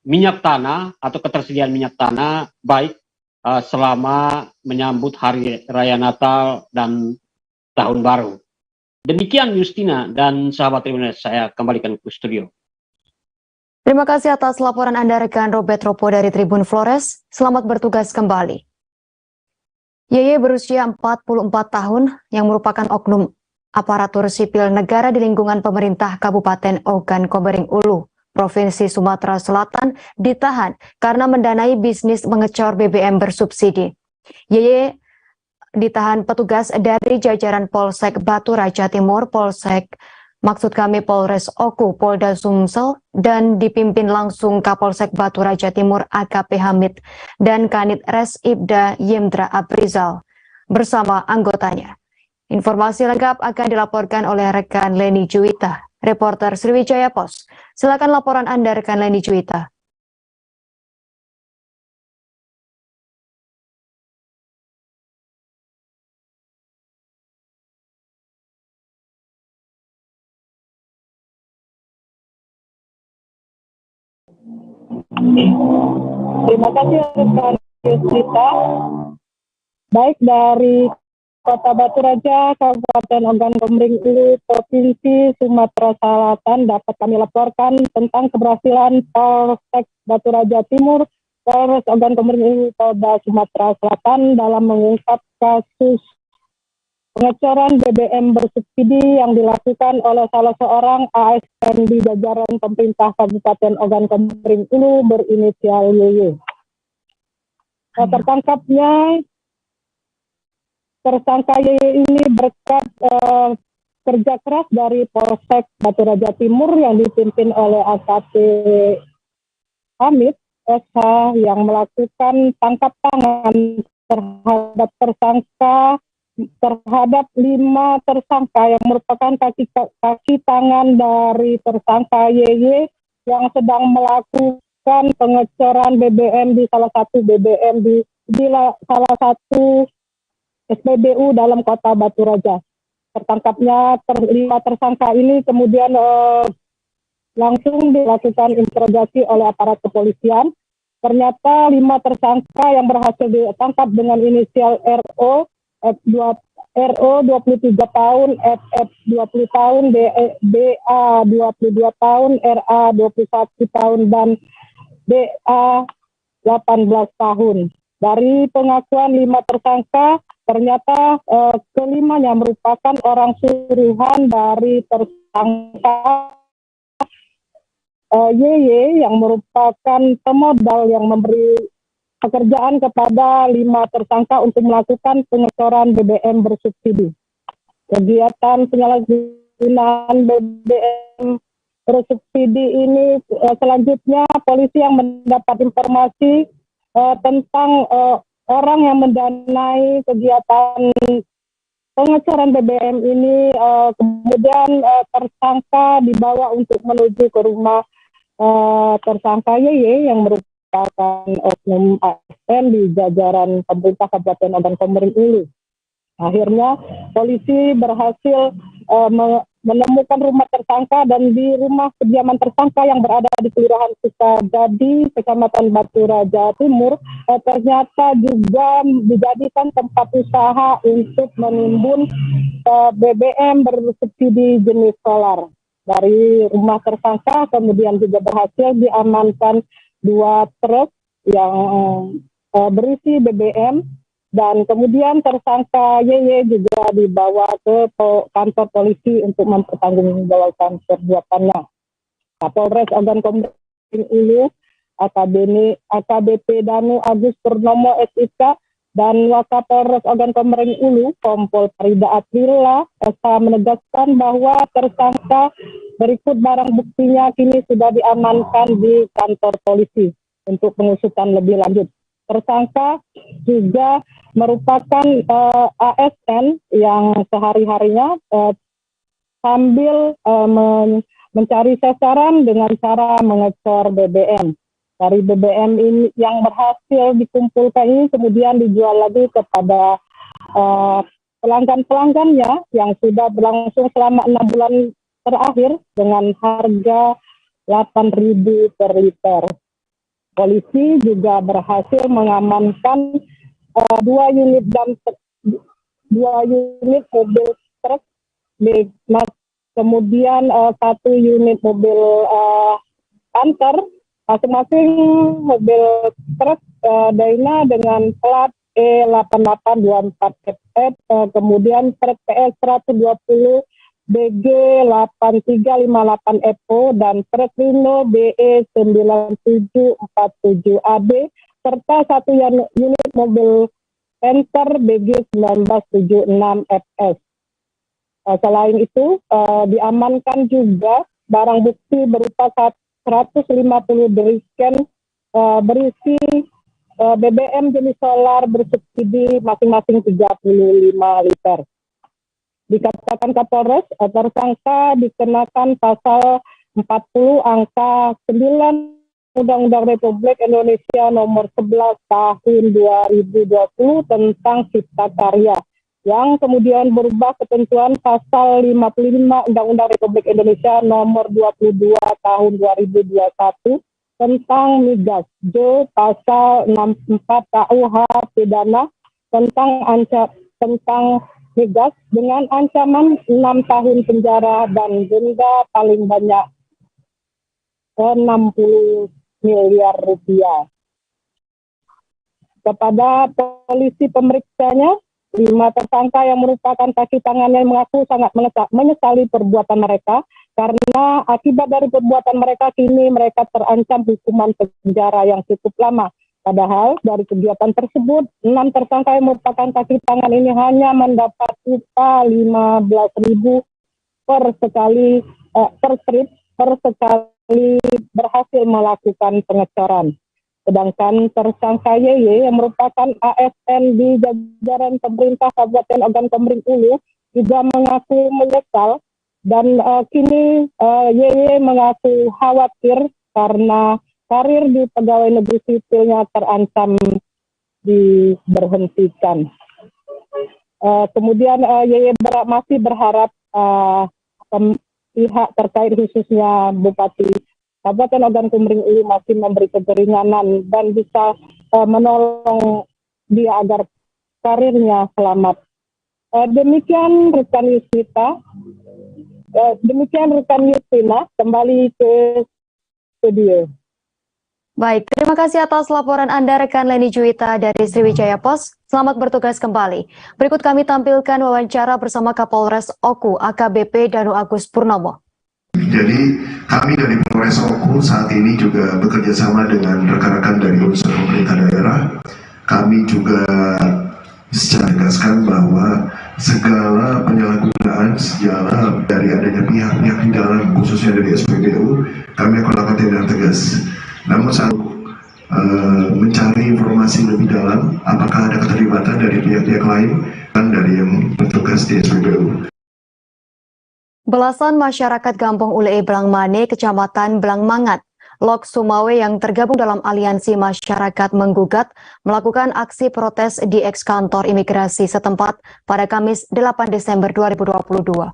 Speaker 3: minyak tanah atau ketersediaan minyak tanah baik selama menyambut Hari Raya Natal dan Tahun Baru. Demikian Justina dan sahabat Tribuners, saya kembalikan ke studio.
Speaker 10: Terima kasih atas laporan Anda rekan Robert Ropo dari Tribun Flores. Selamat bertugas kembali. Yeye berusia 44 tahun yang merupakan oknum aparatur sipil negara di lingkungan pemerintah Kabupaten Ogan Komering Ulu, Provinsi Sumatera Selatan, ditahan karena mendanai bisnis mengecor BBM bersubsidi. Yeye ditahan petugas dari jajaran Polsek Batu Raja Timur, Polres Oku, Polda Sumsel, dan dipimpin langsung Kapolsek Batu Raja Timur AKP Hamid dan Kanit Res Ibda Yemdra Abrizal bersama anggotanya. Informasi lengkap akan dilaporkan oleh rekan Leni Juwita, reporter Sriwijaya Pos. Silakan laporan Anda rekan Leni Juwita.
Speaker 7: Terima kasih rekan Yusrita. Baik dari Kota Batu Raja, Kabupaten Ogan Komering Ulu, Provinsi Sumatera Selatan, dapat kami laporkan tentang keberhasilan Polsek Batu Raja Timur, Polres Ogan Komering Ulu, Polda Sumatera Selatan dalam mengungkap kasus pengecoran BBM bersubsidi yang dilakukan oleh salah seorang ASN di jajaran pemerintah Kabupaten Ogan Komering Ulu berinisial YY. Tertangkapnya tersangka YY ini berkat kerja keras dari Polsek Batu Raja Timur yang dipimpin oleh AKP Hamid SH yang melakukan tangkap tangan terhadap terhadap 5 tersangka yang merupakan kaki tangan dari tersangka YY yang sedang melakukan pengecoran BBM di salah satu BBM di salah satu SPBU dalam kota Batu Raja. Tertangkapnya 5 tersangka ini kemudian langsung dilakukan interogasi oleh aparat kepolisian. Ternyata 5 tersangka yang berhasil ditangkap dengan inisial RO, RO 23 tahun, FF 20 tahun, BA 22 tahun, RA 21 tahun, dan DA 18 tahun. Dari pengakuan 5 tersangka, ternyata kelimanya merupakan orang suruhan dari tersangka YY yang merupakan pemodal yang memberi pekerjaan kepada 5 tersangka untuk melakukan pengecoran BBM bersubsidi. Kegiatan penyalahgunaan BBM bersubsidi ini selanjutnya polisi yang mendapat informasi tentang orang yang mendanai kegiatan pengecoran BBM ini, kemudian tersangka dibawa untuk menuju ke rumah tersangka YY yang merupakan oknum ASN di jajaran pemerintah Kabupaten Ogan Komering Ulu. Akhirnya polisi berhasil menemukan rumah tersangka, dan di rumah kediaman tersangka yang berada di Kelurahan Sukajadi, Kecamatan Batu Raja Timur, ternyata juga dijadikan tempat usaha untuk menimbun BBM bersubsidi jenis solar. Dari rumah tersangka kemudian juga berhasil diamankan 2 truk yang berisi BBM, dan kemudian tersangka YY juga dibawa ke kantor polisi untuk mempertanggungjawabkan perbuatannya. Kapolres Ogan Komering Ulu AKBP Danu Agus Purnomo SIK dan Wakapolres Ogan Komering Ulu Kompol Farida Atrilla SH menegaskan bahwa tersangka berikut barang buktinya kini sudah diamankan di kantor polisi untuk pengusutan lebih lanjut. Tersangka juga merupakan ASN yang sehari-harinya sambil mencari sasaran dengan cara mengecor BBM. Dari BBM ini yang berhasil dikumpulkan ini kemudian dijual lagi kepada pelanggan-pelanggannya yang sudah berlangsung selama 6 bulan terakhir dengan harga 8.000 per liter. Polisi juga berhasil mengamankan 2 unit mobil truk, kemudian 1 unit mobil antar. Masing-masing mobil truk Dyna dengan plat E8824FF, kemudian truk PS 120 BG 8358 EPO dan truk Rino BE 9747AB serta 1 unit mobil Panther BG 1976 FS. Selain itu diamankan juga barang bukti berupa 150 deriken berisi BBM jenis solar bersubsidi masing-masing 35 liter. Dikatakan Kapolres, tersangka dikenakan pasal 40 angka 9 Undang-Undang Republik Indonesia nomor 11 tahun 2020 tentang Cipta Karya, yang kemudian berubah ketentuan pasal 55 Undang-Undang Republik Indonesia nomor 22 tahun 2021 tentang migas, pasal 64 KUH pidana tentang migas dengan ancaman 6 tahun penjara dan denda paling banyak 60 miliar rupiah. Kepada polisi pemeriksanya, 5 tersangka yang merupakan kaki tangannya mengaku sangat menyesali perbuatan mereka karena akibat dari perbuatan mereka kini mereka terancam hukuman penjara yang cukup lama. Padahal dari kegiatan tersebut 6 tersangka yang merupakan kaki tangan ini hanya mendapat upah 15.000 per sekali per sekali berhasil melakukan pengecoran. Sedangkan tersangka YY yang merupakan ASN di jajaran pemerintah Kabupaten Ogan Komering Ulu juga mengaku menyesal dan kini YY mengaku khawatir karena karir di pegawai negeri sipilnya terancam diberhentikan. Kemudian YY masih berharap pihak terkait khususnya Bupati Kabupaten Ogan Komering Ulu masih memberi keringanan dan bisa menolong dia agar karirnya selamat. Demikian rekan Yustina, kembali ke studio.
Speaker 10: Baik, terima kasih atas laporan Anda rekan Leni Juwita dari Sriwijaya Pos. Selamat bertugas kembali. Berikut kami tampilkan wawancara bersama Kapolres Oku AKBP Danu Agus Purnomo.
Speaker 8: Jadi kami dari Polres Oku saat ini juga bekerja sama dengan rekan-rekan dari unsur pemerintah daerah. Kami juga secara tegaskan bahwa segala penyalahgunaan sejarah dari adanya pihak-pihak di dalam khususnya dari SPBU kami akan lakukan tindakan tegas. Namun saat mencari informasi lebih dalam apakah ada keterlibatan dari pihak-pihak lain dan dari yang bertugas di SPBU.
Speaker 10: Belasan masyarakat Kampung Ulei Blangmane, Kecamatan Blangmangat, Lok Sumawe yang tergabung dalam aliansi masyarakat menggugat melakukan aksi protes di eks-kantor imigrasi setempat pada Kamis 8 Desember 2022.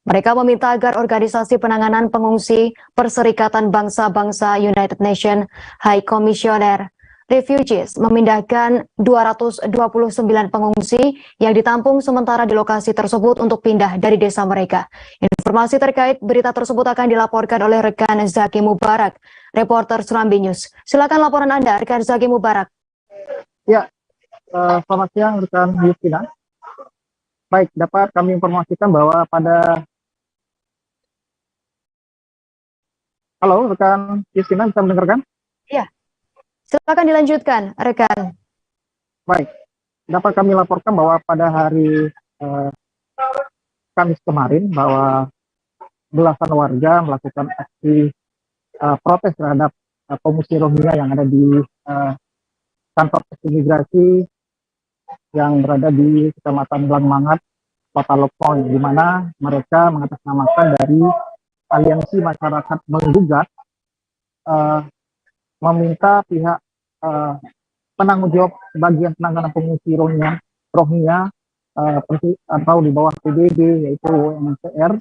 Speaker 10: Mereka meminta agar organisasi penanganan pengungsi Perserikatan Bangsa-Bangsa United Nations High Commissioner Refugees memindahkan 229 pengungsi yang ditampung sementara di lokasi tersebut untuk pindah dari desa mereka. Informasi terkait berita tersebut akan dilaporkan oleh rekan Zaki Mubarak, reporter Serambi News. Silakan laporan Anda, rekan Zaki Mubarak.
Speaker 9: Ya, selamat siang rekan Yustina. Baik, dapat kami informasikan bahwa Halo, rekan Yustina, bisa mendengarkan?
Speaker 10: Iya. Silakan dilanjutkan, rekan.
Speaker 9: Baik, dapat kami laporkan bahwa pada hari Kamis kemarin bahwa belasan warga melakukan aksi protes terhadap pengungsi Rohingya yang ada di kantor imigrasi yang berada di Kecamatan Blangmangat, Kota Lokpoint, di mana mereka mengatasnamakan dari aliansi masyarakat menggugat meminta pihak penanggung jawab bagian penanganan pengungsi Rohingya atau di bawah PBB yaitu UNHCR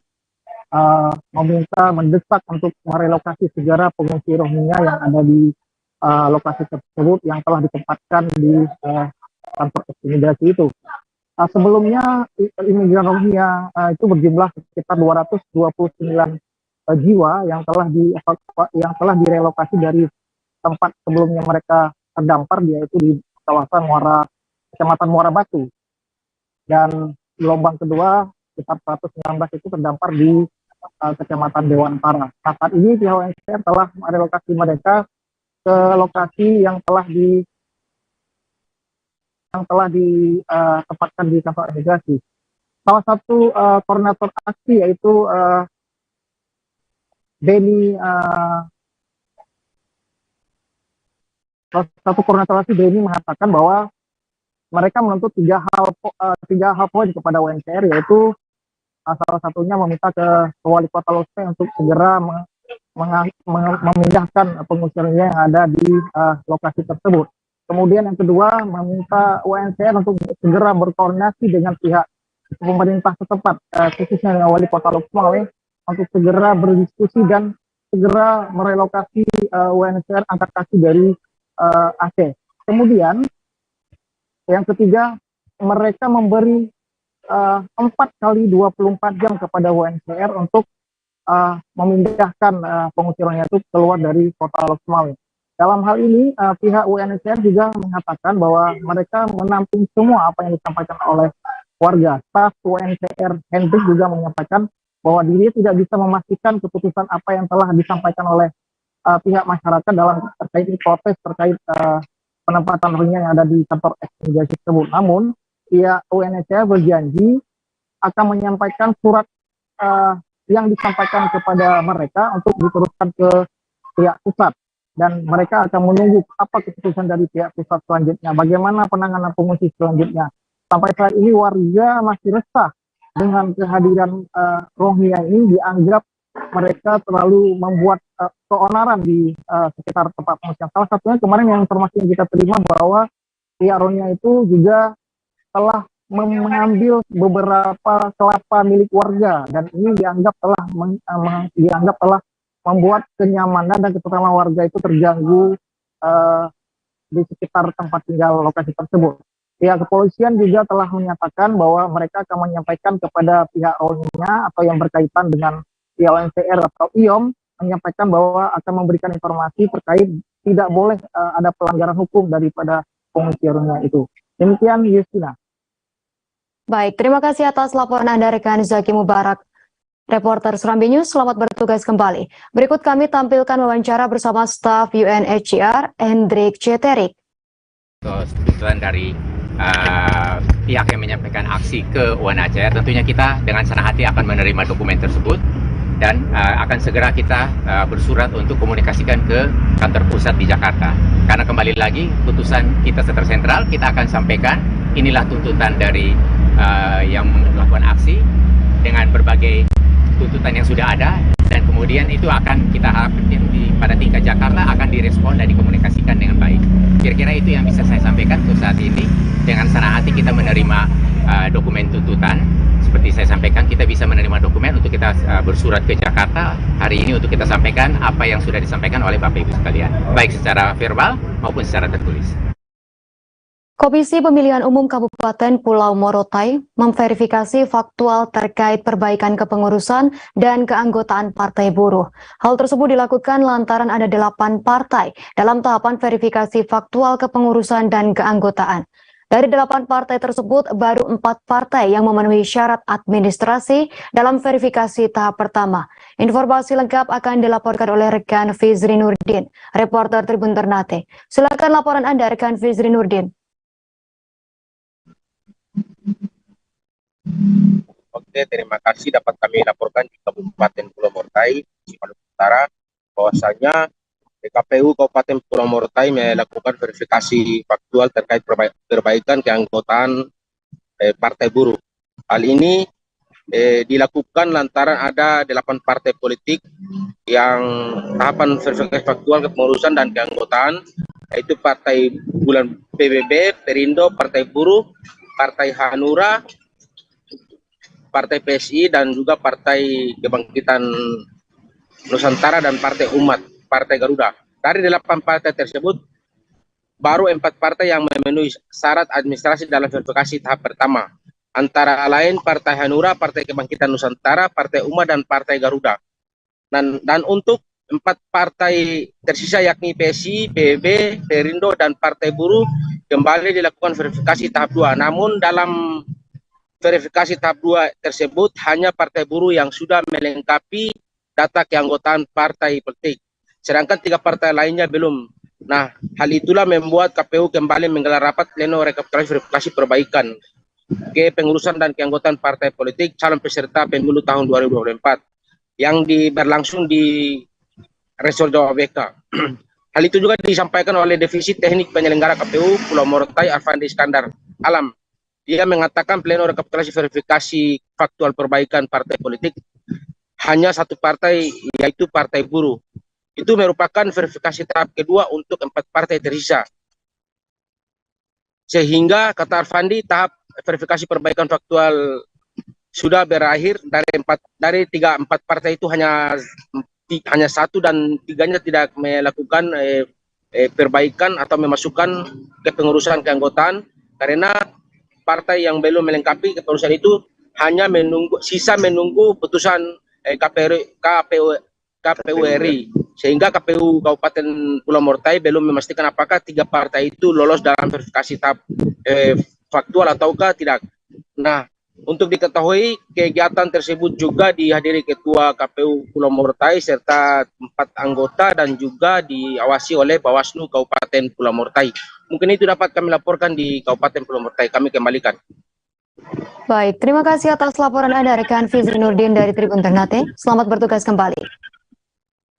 Speaker 9: meminta mendesak untuk merelokasi segera pengungsi Rohingya yang ada di lokasi tersebut yang telah ditempatkan di kantor imigrasi itu. Sebelumnya imigran Rohingya itu berjumlah sekitar 229 jiwa yang telah direlokasi dari tempat sebelumnya mereka terdampar, yaitu di kawasan Kecamatan Muara Batu. Dan gelombang kedua sekitar 119 itu terdampar di Kecamatan Dewan Antara. Nah, saat ini pihak UNHCR telah merelokasi mereka ke lokasi yang telah ditempatkan di kantor imigrasi. Salah satu koordinator aksi yaitu Denny Denny mengatakan bahwa mereka menuntut tiga hal poin kepada UNHCR, yaitu salah satunya meminta ke Wali Kota Lose untuk segera memindahkan pengungsi yang ada di lokasi tersebut. Kemudian yang kedua, meminta UNHCR untuk segera berkoordinasi dengan pihak pemerintah setempat, khususnya dengan Wali Kota Lok Sumawe, untuk segera berdiskusi dan segera merelokasi UNHCR angkat kaki dari Aceh. Kemudian yang ketiga, mereka memberi 4 kali 24 jam kepada UNHCR untuk memindahkan pengungsi Rohingya itu keluar dari kota Lok Sumawe. Dalam hal ini pihak UNHCR juga mengatakan bahwa mereka menampung semua apa yang disampaikan oleh warga. Staf UNCR Hendrik juga menyampaikan bahwa dirinya tidak bisa memastikan keputusan apa yang telah disampaikan oleh pihak masyarakat dalam terkait protes terkait penempatan rohingya yang ada di kantor imigrasi tersebut. Namun, pihak UNHCR berjanji akan menyampaikan surat yang disampaikan kepada mereka untuk diteruskan ke pihak pusat, dan mereka akan menunggu apa keputusan dari pihak pusat selanjutnya, bagaimana penanganan pengungsi selanjutnya. Sampai saat ini warga masih resah dengan kehadiran Rohingya ini, dianggap mereka terlalu membuat keonaran di sekitar tempat pengungsian. Salah satunya kemarin yang informasi yang kita terima bahwa pihak Rohingya itu juga telah mengambil beberapa kelapa milik warga, dan ini dianggap telah membuat kenyamanan dan ketentraman warga itu terganggu di sekitar tempat tinggal lokasi tersebut. Pihak kepolisian juga telah menyatakan bahwa mereka akan menyampaikan kepada pihak Rohingya atau yang berkaitan dengan pihak UNHCR atau IOM, menyampaikan bahwa akan memberikan informasi terkait tidak boleh ada pelanggaran hukum daripada pengungsi Rohingya itu. Demikian, Yustina.
Speaker 10: Baik, terima kasih atas laporan Anda rekan Zaki Mubarak. Reporter Serambi News, selamat bertugas kembali. Berikut kami tampilkan wawancara bersama staf UNHCR Hendrik Ceterik.
Speaker 11: Keputusan dari pihak yang menyampaikan aksi ke UNHCR, tentunya kita dengan senang hati akan menerima dokumen tersebut dan akan segera kita bersurat untuk komunikasikan ke kantor pusat di Jakarta. Karena kembali lagi putusan kita secara sentral, kita akan sampaikan inilah tuntutan dari yang melakukan aksi dengan berbagai tuntutan yang sudah ada, dan kemudian itu akan kita harapkan pada tingkat Jakarta akan direspon dan dikomunikasikan dengan baik. Kira-kira itu yang bisa saya sampaikan untuk saat ini. Dengan senang hati kita menerima dokumen tuntutan. Seperti saya sampaikan, kita bisa menerima dokumen untuk kita bersurat ke Jakarta hari ini untuk kita sampaikan apa yang sudah disampaikan oleh Bapak Ibu sekalian, baik secara verbal maupun secara tertulis.
Speaker 10: Komisi Pemilihan Umum Kabupaten Pulau Morotai memverifikasi faktual terkait perbaikan kepengurusan dan keanggotaan Partai Buruh. Hal tersebut dilakukan lantaran ada 8 partai dalam tahapan verifikasi faktual kepengurusan dan keanggotaan. Dari 8 partai tersebut, baru 4 partai yang memenuhi syarat administrasi dalam verifikasi tahap pertama. Informasi lengkap akan dilaporkan oleh rekan Fizri Nurdin, reporter Tribun Ternate. Silakan laporan Anda, rekan Fizri Nurdin.
Speaker 18: Oke, terima kasih dapat kami laporkan di Kabupaten Pulau Morotai, Maluku Utara, bahwasanya KPU Kabupaten Pulau Morotai melakukan verifikasi faktual terkait perbaikan keanggotaan Partai Buruh. Hal ini dilakukan lantaran ada 8 partai politik yang tahapan verifikasi faktual kepengurusan dan keanggotaan, yaitu Partai Bulan PBB, Perindo, Partai Buruh, Partai Hanura, Partai PSI, dan juga Partai Kebangkitan Nusantara dan Partai Umat, Partai Garuda. Dari 8 partai tersebut, baru 4 partai yang memenuhi syarat administrasi dalam verifikasi tahap pertama. Antara lain Partai Hanura, Partai Kebangkitan Nusantara, Partai Umat, dan Partai Garuda. Dan untuk 4 partai tersisa yakni PSI, PBB, Perindo, dan Partai Buruh kembali dilakukan verifikasi tahap 2. Namun dalam verifikasi tahap 2 tersebut hanya Partai Buruh yang sudah melengkapi data keanggotaan partai politik, sedangkan 3 partai lainnya belum. Nah, hal itulah membuat KPU kembali menggelar rapat pleno rekapitulasi verifikasi perbaikan kepengurusan dan keanggotaan partai politik calon peserta pemilu tahun 2024 yang berlangsung di Resor Jawa BK. Hal itu juga disampaikan oleh Divisi Teknik Penyelenggara KPU Pulau Morotai, Arfandi Iskandar Alam. Dia mengatakan pleno rekapitulasi verifikasi faktual perbaikan partai politik hanya 1 partai, yaitu Partai Buruh. Itu merupakan verifikasi tahap kedua untuk 4 partai tersisa. Sehingga kata Arfandi, tahap verifikasi perbaikan faktual sudah berakhir. Dari 4 partai itu hanya 1 dan 3-nya tidak melakukan perbaikan atau memasukkan kepengurusan keanggotaan, karena partai yang belum melengkapi kepengurusan itu hanya sisa menunggu putusan KPU RI, sehingga KPU Kabupaten Pulau Morotai belum memastikan apakah 3 partai itu lolos dalam verifikasi tahap faktual ataukah tidak. Nah, untuk diketahui kegiatan tersebut juga dihadiri Ketua KPU Pulau Morotai serta 4 anggota dan juga diawasi oleh Bawaslu Kabupaten Pulau Morotai. Mungkin itu dapat kami laporkan di Kabupaten Pulau Morotai. Kami kembalikan.
Speaker 10: Baik, terima kasih atas laporan Anda rekan Fizri Nurdin dari Tribun Ternate. Selamat bertugas kembali.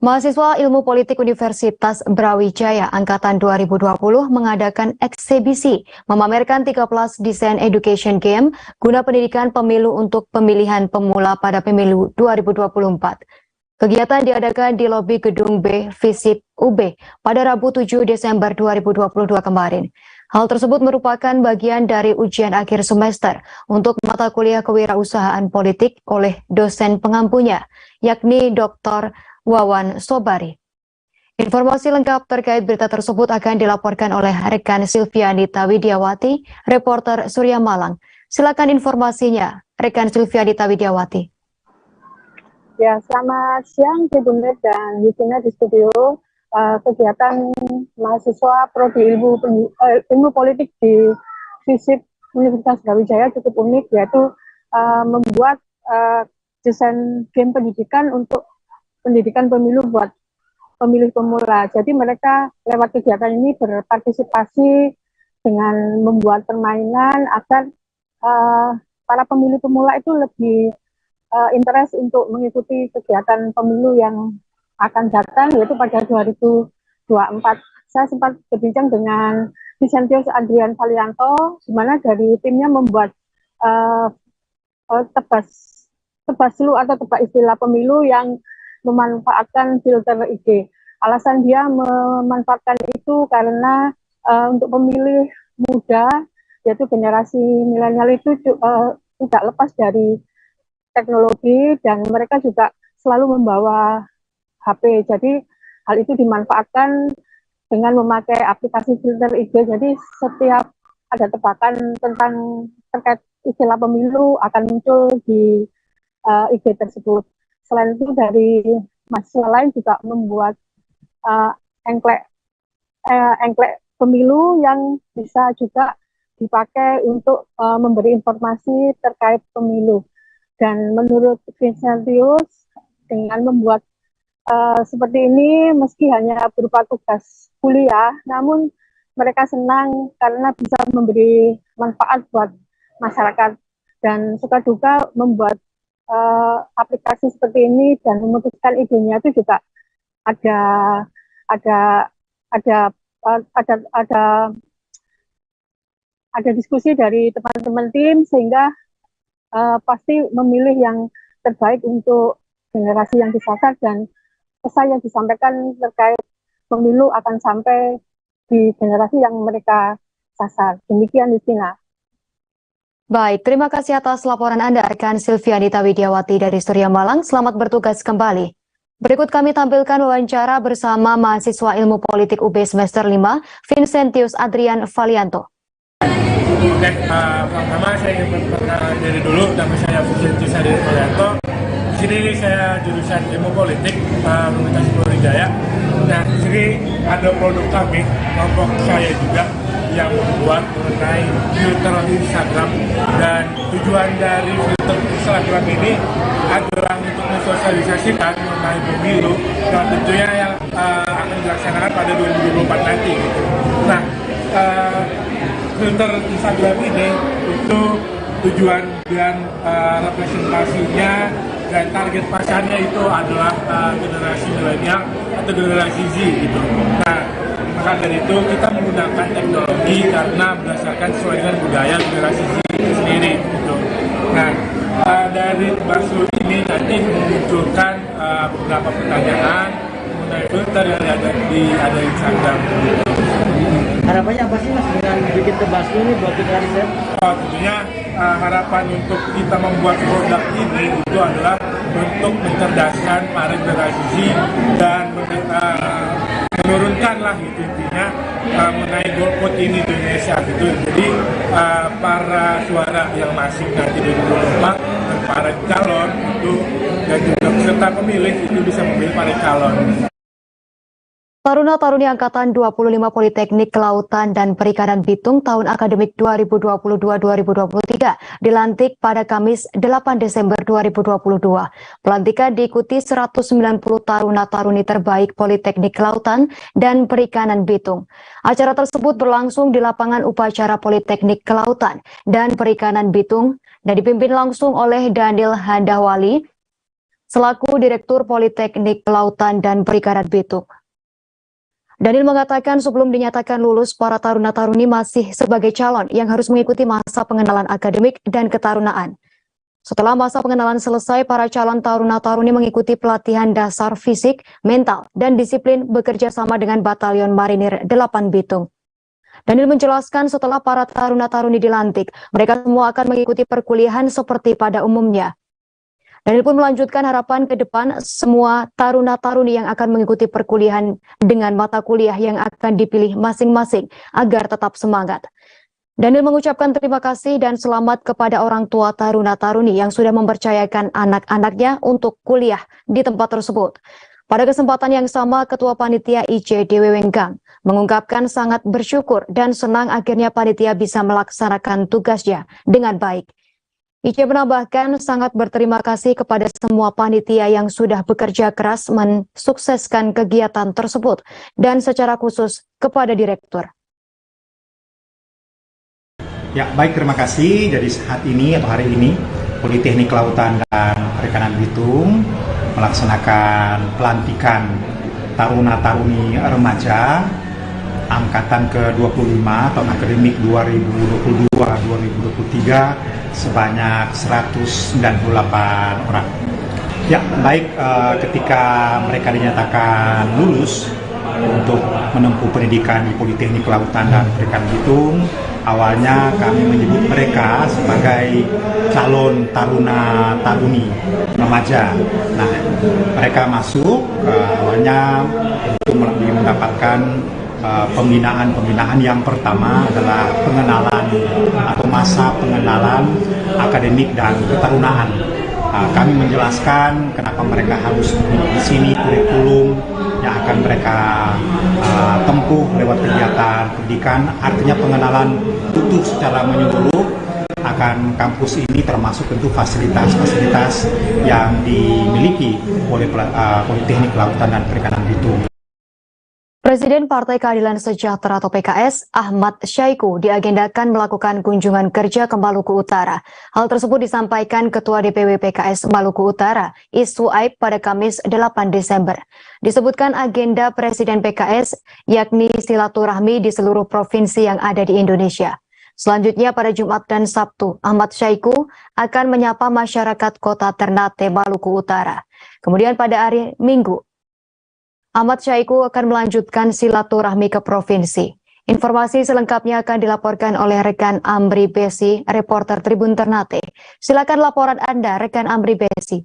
Speaker 10: Mahasiswa Ilmu Politik Universitas Brawijaya Angkatan 2020 mengadakan eksibisi memamerkan 13 desain education game guna pendidikan pemilu untuk pemilihan pemula pada pemilu 2024. Kegiatan diadakan di lobi Gedung B Visip UB pada Rabu 7 Desember 2022 kemarin. Hal tersebut merupakan bagian dari ujian akhir semester untuk mata kuliah kewirausahaan politik oleh dosen pengampunya, yakni Dr. Wawan Sobari. Informasi lengkap terkait berita tersebut akan dilaporkan oleh rekan Silvianita Widiawati, reporter Surya Malang. Silakan informasinya, rekan Silvianita Widiawati.
Speaker 7: Ya, selamat siang Tribuners dan Yusina di studio. Kegiatan mahasiswa Prodi Ilmu Politik di FISIP Universitas Brawijaya cukup unik, yaitu membuat desain game pendidikan untuk pendidikan pemilu buat pemilih pemula. Jadi mereka lewat kegiatan ini berpartisipasi dengan membuat permainan agar para pemilih pemula itu lebih interest untuk mengikuti kegiatan pemilu yang akan datang, yaitu pada 2024. Saya sempat berbincang dengan Vicentius Adrian Valianto, di mana dari timnya membuat tebaslu atau tebak istilah pemilu yang memanfaatkan filter IG. Alasan dia memanfaatkan itu karena untuk pemilih muda, yaitu generasi milenial itu tidak lepas dari teknologi dan mereka juga selalu membawa HP. Jadi hal itu dimanfaatkan dengan memakai aplikasi filter IG. Jadi setiap ada tebakan tentang terkait istilah pemilu akan muncul di IG tersebut. Selain itu dari mahasiswa lain juga membuat engklek pemilu yang bisa juga dipakai untuk memberi informasi terkait pemilu. Dan menurut Vincentius, dengan membuat seperti ini meski hanya berupa tugas kuliah, namun mereka senang karena bisa memberi manfaat buat masyarakat dan suka duka membuat aplikasi seperti ini dan memutuskan idenya itu juga ada diskusi dari teman-teman tim sehingga pasti memilih yang terbaik untuk generasi yang disasar dan pesan yang disampaikan terkait pemilu akan sampai di generasi yang mereka sasar. Demikian Justina.
Speaker 10: Baik, terima kasih atas laporan Anda rekan Silvianita Widiawati dari Surya Malang. Selamat bertugas kembali. Berikut kami tampilkan wawancara bersama mahasiswa Ilmu Politik UB semester 5, Vincentius Adrian Valianto.
Speaker 5: Oke, pertama saya ingin perkenalkan diri dulu, nama saya Vincentius Adrian Valianto. Di sini saya jurusan Ilmu Politik Universitas Brawijaya. Nah, di sini ada produk kami, kelompok saya juga yang membuat mengenai filter Instagram, dan tujuan dari filter Instagram ini adalah untuk mensosialisasikan mengenai pemilu dan tentunya yang akan dilaksanakan pada 2024 nanti gitu. Nah, filter Instagram ini itu tujuan dan representasinya dan target pasarnya itu adalah generasi milenial atau generasi Z gitu. Nah, maka dari itu kita menggunakan teknologi karena berdasarkan sesuai dengan budaya generasi Z itu sendiri gitu. Nah, dari Baslu ini nanti memunculkan beberapa pertanyaan mengenai filter yang ada di Instagram.
Speaker 12: Harapannya apa sih Mas dengan bikin Tebaslu ini buat kita riset?
Speaker 5: Tentunya harapan untuk kita membuat produk ini itu adalah untuk mencerdaskan para generasi Z dan menurunkanlah gitu intinya mengenai golput ini di Indonesia gitu. Jadi para suara yang masuk nanti di 2024 dan para calon itu dan juga peserta pemilih itu bisa memilih para calon.
Speaker 10: Taruna-taruni Angkatan 25 Politeknik Kelautan dan Perikanan Bitung tahun akademik 2022-2023 dilantik pada Kamis 8 Desember 2022. Pelantikan diikuti 190 taruna-taruni terbaik Politeknik Kelautan dan Perikanan Bitung. Acara tersebut berlangsung di lapangan upacara Politeknik Kelautan dan Perikanan Bitung dan dipimpin langsung oleh Daniel Handawali selaku Direktur Politeknik Kelautan dan Perikanan Bitung. Daniel mengatakan sebelum dinyatakan lulus, para taruna-taruni masih sebagai calon yang harus mengikuti masa pengenalan akademik dan ketarunaan. Setelah masa pengenalan selesai, para calon taruna-taruni mengikuti pelatihan dasar fisik, mental, dan disiplin bekerja sama dengan Batalion Marinir 8 Bitung. Daniel menjelaskan setelah para taruna-taruni dilantik, mereka semua akan mengikuti perkuliahan seperti pada umumnya. Daniel pun melanjutkan harapan ke depan semua taruna-taruni yang akan mengikuti perkuliahan dengan mata kuliah yang akan dipilih masing-masing agar tetap semangat. Daniel mengucapkan terima kasih dan selamat kepada orang tua taruna-taruni yang sudah mempercayakan anak-anaknya untuk kuliah di tempat tersebut. Pada kesempatan yang sama, Ketua Panitia IC Dewi Wenggang mengungkapkan sangat bersyukur dan senang akhirnya panitia bisa melaksanakan tugasnya dengan baik. IC menambahkan sangat berterima kasih kepada semua panitia yang sudah bekerja keras mensukseskan kegiatan tersebut dan secara khusus kepada Direktur.
Speaker 6: Ya, baik, terima kasih. Jadi saat ini atau hari ini Politeknik Kelautan dan Perikanan Bitung melaksanakan pelantikan taruna-taruni remaja angkatan ke-25 tahun akademik 2022-2023 sebanyak 198 orang. Ya, baik, ketika mereka dinyatakan lulus untuk menempuh pendidikan di Politeknik Kelautan dan Perikanan Bitung, awalnya kami menyebut mereka sebagai calon taruna-taruni remaja. Nah, mereka masuk awalnya untuk mendapatkan pembinaan yang pertama adalah pengenalan atau masa pengenalan akademik dan ketarunaan. Kami menjelaskan kenapa mereka harus di sini, kurikulum yang akan mereka tempuh lewat kegiatan pendidikan, artinya pengenalan utuh secara menyeluruh akan kampus ini, termasuk tentu fasilitas-fasilitas yang dimiliki oleh Politeknik Kelautan dan Perikanan Bitung.
Speaker 10: Presiden Partai Keadilan Sejahtera atau PKS, Ahmad Syaiqo, diagendakan melakukan kunjungan kerja ke Maluku Utara. Hal tersebut disampaikan Ketua DPW PKS Maluku Utara, Isu Aib, pada Kamis 8 Desember. Disebutkan agenda Presiden PKS, yakni silaturahmi di seluruh provinsi yang ada di Indonesia. Selanjutnya pada Jumat dan Sabtu, Ahmad Syaiqo akan menyapa masyarakat kota Ternate, Maluku Utara. Kemudian pada hari Minggu, Ahmad Syaiqo akan melanjutkan silaturahmi ke provinsi. Informasi selengkapnya akan dilaporkan oleh rekan Amri Besi, reporter Tribun Ternate. Silakan laporan Anda, rekan Amri Besi.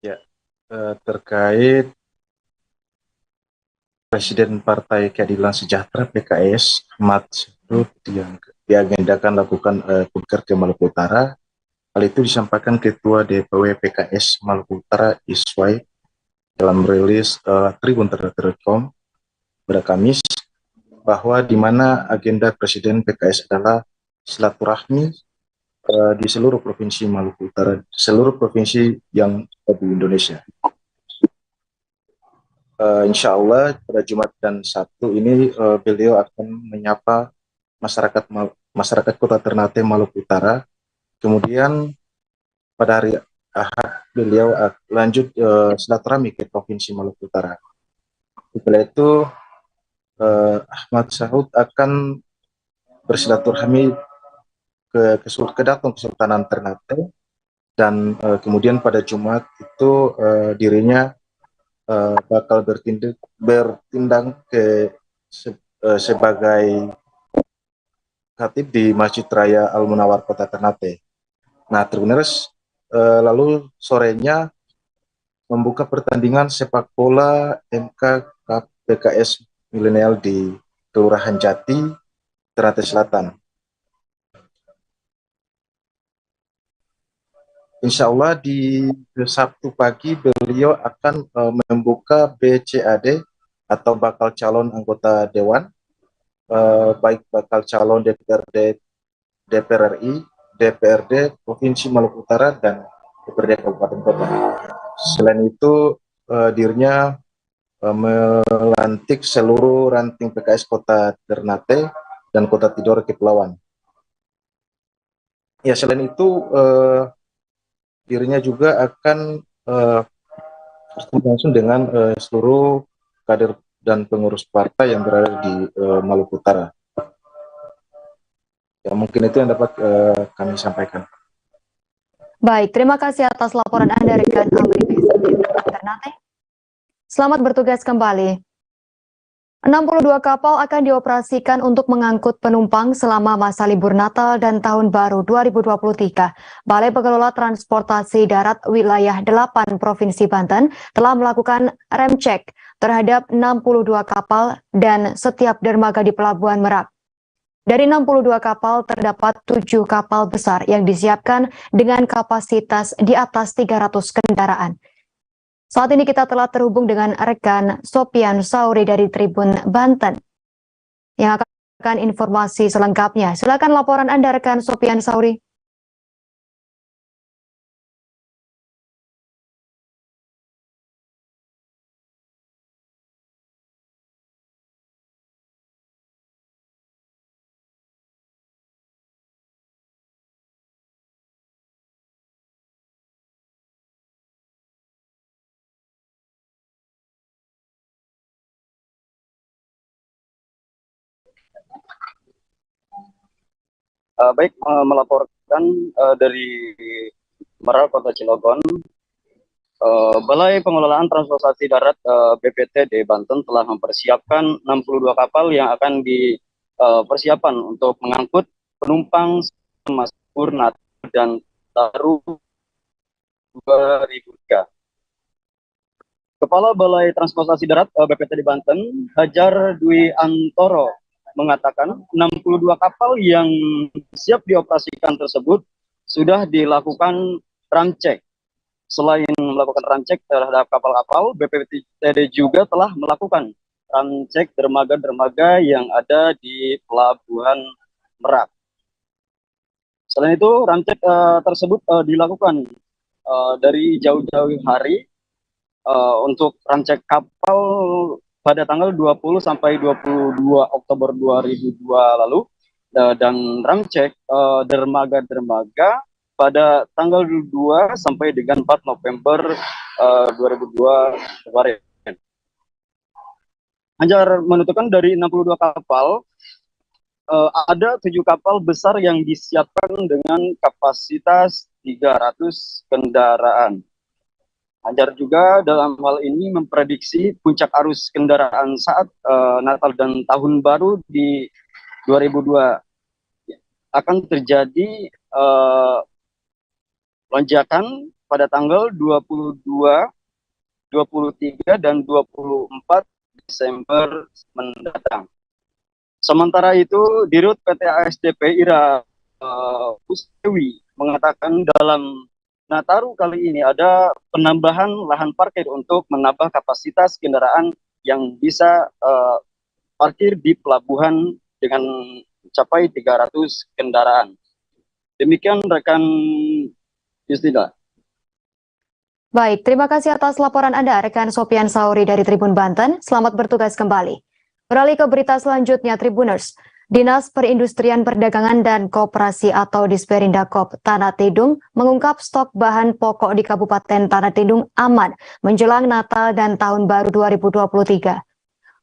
Speaker 13: Ya, terkait Presiden Partai Keadilan Sejahtera PKS, Ahmad Syaiqo, yang diagendakan lakukan kunjungan ke Maluku Utara. Hal itu disampaikan Ketua DPW PKS Maluku Utara, Iswai, dalam rilis Tribun.com pada Kamis, bahwa di mana agenda Presiden PKS adalah silaturahmi di seluruh provinsi Maluku Utara, seluruh provinsi yang ada di Indonesia. Insya Allah pada Jumat dan Sabtu ini beliau akan menyapa masyarakat Kota Ternate, Maluku Utara. Kemudian pada hari Ahad beliau lanjut silaturahmi ke Provinsi Maluku Utara. Setelah itu Ahmad Syaiqo akan bersilaturahmi ke Kedaton Kesultanan Ternate, dan kemudian pada Jumat itu dirinya bakal bertindak sebagai khatib di Masjid Raya Al-Munawar Kota Ternate. Nah, Tribuners, lalu sorenya membuka pertandingan sepak bola MK Cup PKS Milenial di Kelurahan Jati, Ternate Selatan. Insya Allah di Sabtu pagi beliau akan membuka BCAD atau bakal calon anggota Dewan, baik bakal calon DPRD, DPR RI, DPRD Provinsi Maluku Utara, dan DPRD Kabupaten Kota. Selain itu, dirinya melantik seluruh ranting PKS Kota Ternate dan Kota Tidore Kepulauan. Ya, selain itu dirinya juga akan bertemu langsung dengan seluruh kader dan pengurus partai yang berada di Maluku Utara. Ya, mungkin itu yang dapat kami sampaikan.
Speaker 10: Baik, terima kasih atas laporan Anda rekan Amri Ternate. Selamat bertugas kembali. 62 kapal akan dioperasikan untuk mengangkut penumpang selama masa libur Natal dan Tahun Baru 2023. Balai Pengelola Transportasi Darat Wilayah 8 Provinsi Banten telah melakukan rem cek terhadap 62 kapal dan setiap dermaga di Pelabuhan Merak. Dari 62 kapal terdapat 7 kapal besar yang disiapkan dengan kapasitas di atas 300 kendaraan. Saat ini kita telah terhubung dengan rekan Sopian Sauri dari Tribun Banten yang akan informasi selengkapnya. Silakan laporan Anda rekan Sopian Sauri.
Speaker 1: Baik, melaporkan dari Merak, Kota Cilegon, Balai Pengelolaan Transportasi Darat BPT di Banten telah mempersiapkan 62 kapal yang akan dipersiapkan untuk mengangkut penumpang selama libur Natal dan Tahun 2003. Kepala Balai Transportasi Darat BPT di Banten, Hajar Dwi Antoro, mengatakan 62 kapal yang siap dioperasikan tersebut sudah dilakukan rem cek. Selain melakukan rem cek terhadap kapal-kapal, BPTD juga telah melakukan rem cek dermaga-dermaga yang ada di Pelabuhan Merak. Selain itu, rem cek tersebut dilakukan dari jauh-jauh hari untuk rem cek kapal pada tanggal 20 sampai 22 Oktober 2002 lalu, dan rem cek dermaga-dermaga pada tanggal 2 sampai dengan 4 November 2002 kemarin. Anjar menuturkan dari 62 kapal, ada 7 kapal besar yang disiapkan dengan kapasitas 300 kendaraan. Anjar juga dalam hal ini memprediksi puncak arus kendaraan saat Natal dan Tahun Baru di 2002 akan terjadi lonjakan pada tanggal 22, 23, dan 24 Desember mendatang. Sementara itu, Dirut PT ASDP Ira Pustewi mengatakan dalam Nataru kali ini ada penambahan lahan parkir untuk menambah kapasitas kendaraan yang bisa parkir di pelabuhan dengan mencapai 300 kendaraan. Demikian rekan Justina.
Speaker 10: Baik, terima kasih atas laporan Anda rekan Sopian Sauri dari Tribun Banten. Selamat bertugas kembali. Beralih ke berita selanjutnya, Tribuners. Dinas Perindustrian Perdagangan dan Koperasi atau Disperindakop Tanah Tidung mengungkap stok bahan pokok di Kabupaten Tanah Tidung aman menjelang Natal dan Tahun Baru 2023.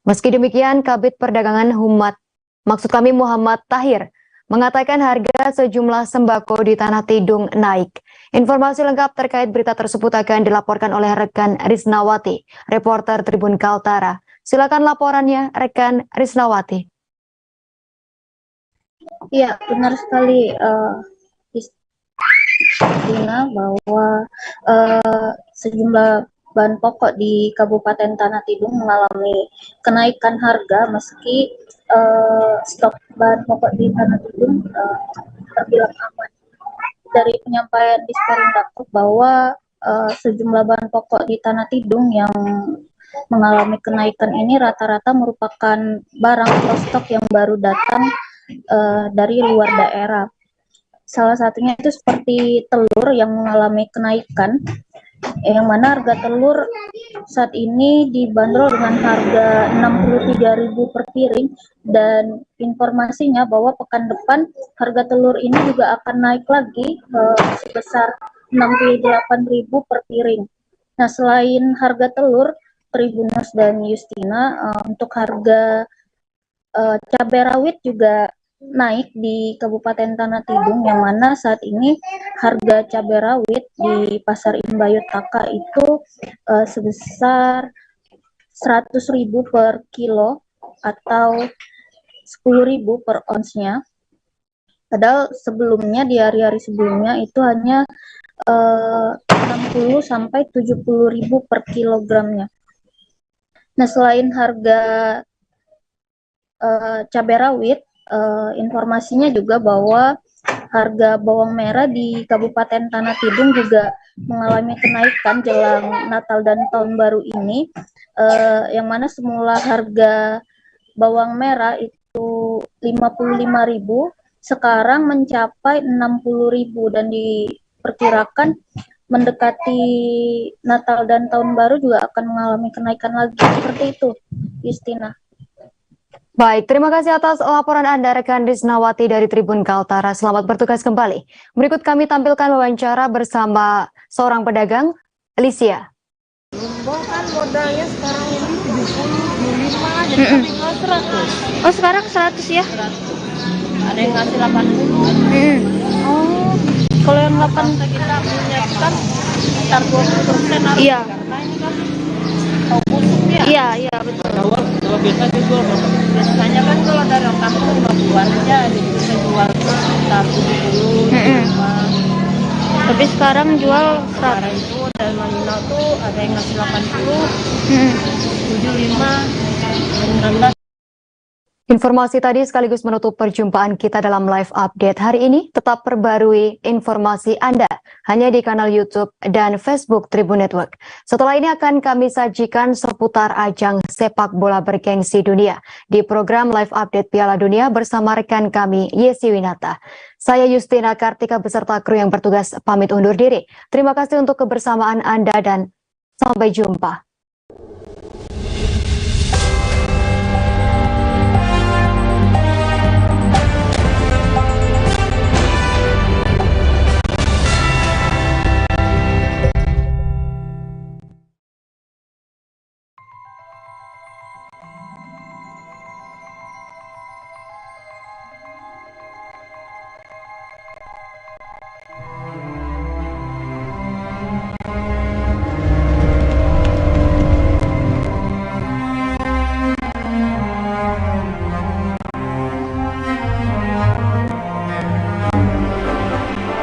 Speaker 10: Meski demikian, Kabid Perdagangan Muhammad Tahir mengatakan harga sejumlah sembako di Tanah Tidung naik. Informasi lengkap terkait berita tersebut akan dilaporkan oleh rekan Risnawati, reporter Tribun Kaltara. Silakan laporannya, rekan Risnawati.
Speaker 22: Iya, benar sekali, Dina, bahwa sejumlah bahan pokok di Kabupaten Tanah Tidung mengalami kenaikan harga meski stok bahan pokok di Tanah Tidung terbilang aman. dari penyampaian Disperindak bahwa sejumlah bahan pokok di Tanah Tidung yang mengalami kenaikan ini rata-rata merupakan barang atau stok yang baru datang dari luar daerah. Salah satunya itu seperti telur yang mengalami kenaikan, yang mana harga telur saat ini dibanderol dengan harga 63.000 per piring, dan informasinya bahwa pekan depan harga telur ini juga akan naik lagi sebesar 68.000 per piring. Nah, selain harga telur, Tribuners dan Justina, untuk harga cabai rawit juga naik di Kabupaten Tanah Tidung, yang mana saat ini harga cabai rawit di Pasar Imbayut Taka itu sebesar 100.000 per kilo atau 10.000 per onsnya. Padahal sebelumnya, di hari-hari sebelumnya itu hanya 60 sampai 70.000 per kilogramnya. Nah, selain harga cabai rawit, informasinya juga bahwa harga bawang merah di Kabupaten Tanah Tidung juga mengalami kenaikan jelang Natal dan Tahun Baru ini, yang mana semula harga bawang merah itu 55.000, sekarang mencapai 60.000, dan diperkirakan mendekati Natal dan Tahun Baru juga akan mengalami kenaikan lagi. Seperti itu, Justina.
Speaker 10: Baik, terima kasih atas laporan Anda, rekan Risnawati dari Tribun Kaltara. Selamat bertugas kembali. Berikut kami tampilkan wawancara bersama seorang pedagang, Alicia.
Speaker 14: Kan modalnya sekarang ini 70, 75, jadi tinggal 100.
Speaker 15: Oh, sekarang 100 ya?
Speaker 14: 100. Ada yang ngasih 80.
Speaker 15: Oh, kalau yang 8
Speaker 14: kita punya kan sekitar 20% harus.
Speaker 15: Iya.
Speaker 14: Karena ini kan tahu busuk ya.
Speaker 15: Iya, betul.
Speaker 14: Kalau biasanya jual berapa? Biasanya kan kalau dari orang kampung 50-an aja, jadi bisa jual sekitar 70, 75.
Speaker 15: Tapi sekarang jual 100.
Speaker 14: Sekarang itu dari nominal tuh ada yang ngasih 80, 75, 19.
Speaker 10: Informasi tadi sekaligus menutup perjumpaan kita dalam live update hari ini. Tetap perbarui informasi Anda hanya di kanal YouTube dan Facebook Tribun Network. Setelah ini akan kami sajikan seputar ajang sepak bola bergengsi dunia di program live update Piala Dunia bersama rekan kami Yesi Winata. Saya Justina Kartika beserta kru yang bertugas pamit undur diri. Terima kasih untuk kebersamaan Anda dan sampai jumpa.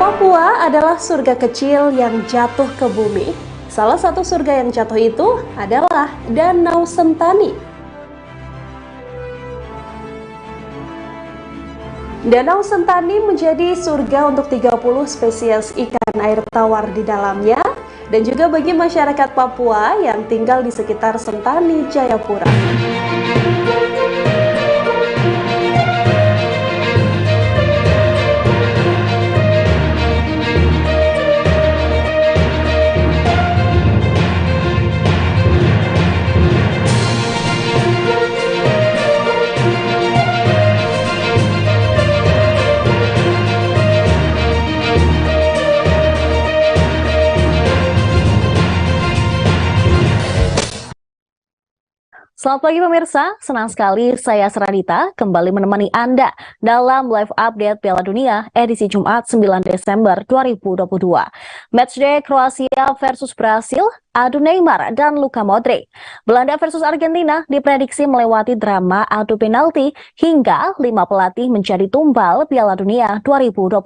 Speaker 16: Papua adalah surga kecil yang jatuh ke bumi. Salah satu surga yang jatuh itu adalah Danau Sentani. Danau Sentani menjadi surga untuk 30 spesies ikan air tawar di dalamnya, dan juga bagi masyarakat Papua yang tinggal di sekitar Sentani, Jayapura.
Speaker 24: Selamat pagi pemirsa, senang sekali saya Seradita kembali menemani Anda dalam live update Piala Dunia edisi Jumat 9 Desember 2022. Matchday Kroasia versus Brasil, adu Neymar dan Luka Modric. Belanda versus Argentina diprediksi melewati drama adu penalti hingga 5 pelatih menjadi tumbal Piala Dunia 2022.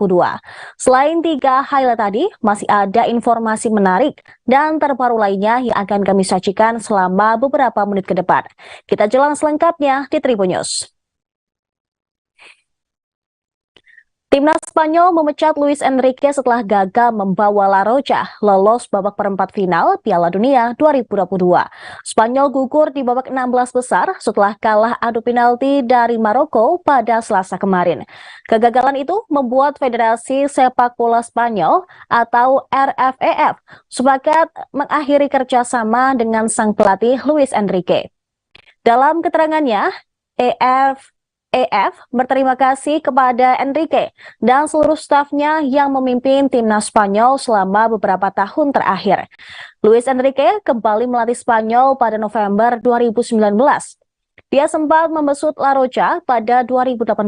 Speaker 24: Selain 3 highlight tadi, masih ada informasi menarik dan terbaru lainnya yang akan kami sajikan selama beberapa menit ke depan. Kita jelang selengkapnya di Tribun News. Timnas Spanyol memecat Luis Enrique setelah gagal membawa La Roja lolos babak perempat final Piala Dunia 2022. Spanyol gugur di babak 16 besar setelah kalah adu penalti dari Maroko pada Selasa kemarin. Kegagalan itu membuat Federasi Sepak Bola Spanyol atau RFEF sepakat mengakhiri kerjasama dengan sang pelatih Luis Enrique. Dalam keterangannya, EF berterima kasih kepada Enrique dan seluruh stafnya yang memimpin timnas Spanyol selama beberapa tahun terakhir. Luis Enrique kembali melatih Spanyol pada November 2019. Dia sempat membesut La Roja pada 2018,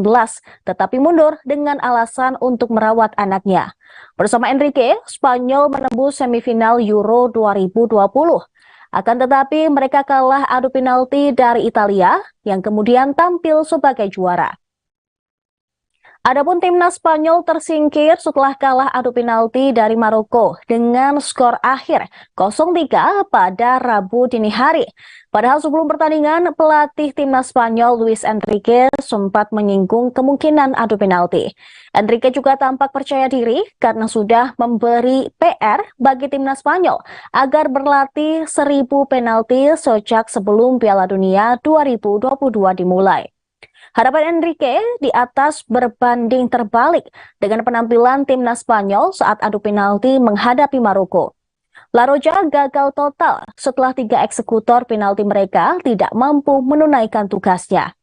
Speaker 24: tetapi mundur dengan alasan untuk merawat anaknya. Bersama Enrique, Spanyol menembus semifinal Euro 2020. Akan tetapi mereka kalah adu penalti dari Italia yang kemudian tampil sebagai juara. Adapun timnas Spanyol tersingkir setelah kalah adu penalti dari Maroko dengan skor akhir 0-3 pada Rabu dini hari. Padahal sebelum pertandingan, pelatih timnas Spanyol Luis Enrique sempat menyinggung kemungkinan adu penalti. Enrique juga tampak percaya diri karena sudah memberi PR bagi timnas Spanyol agar berlatih 1000 penalti sejak sebelum Piala Dunia 2022 dimulai. Harapan Enrique di atas berbanding terbalik dengan penampilan timnas Spanyol saat adu penalti menghadapi Maroko. La Roja gagal total setelah 3 eksekutor penalti mereka tidak mampu menunaikan tugasnya.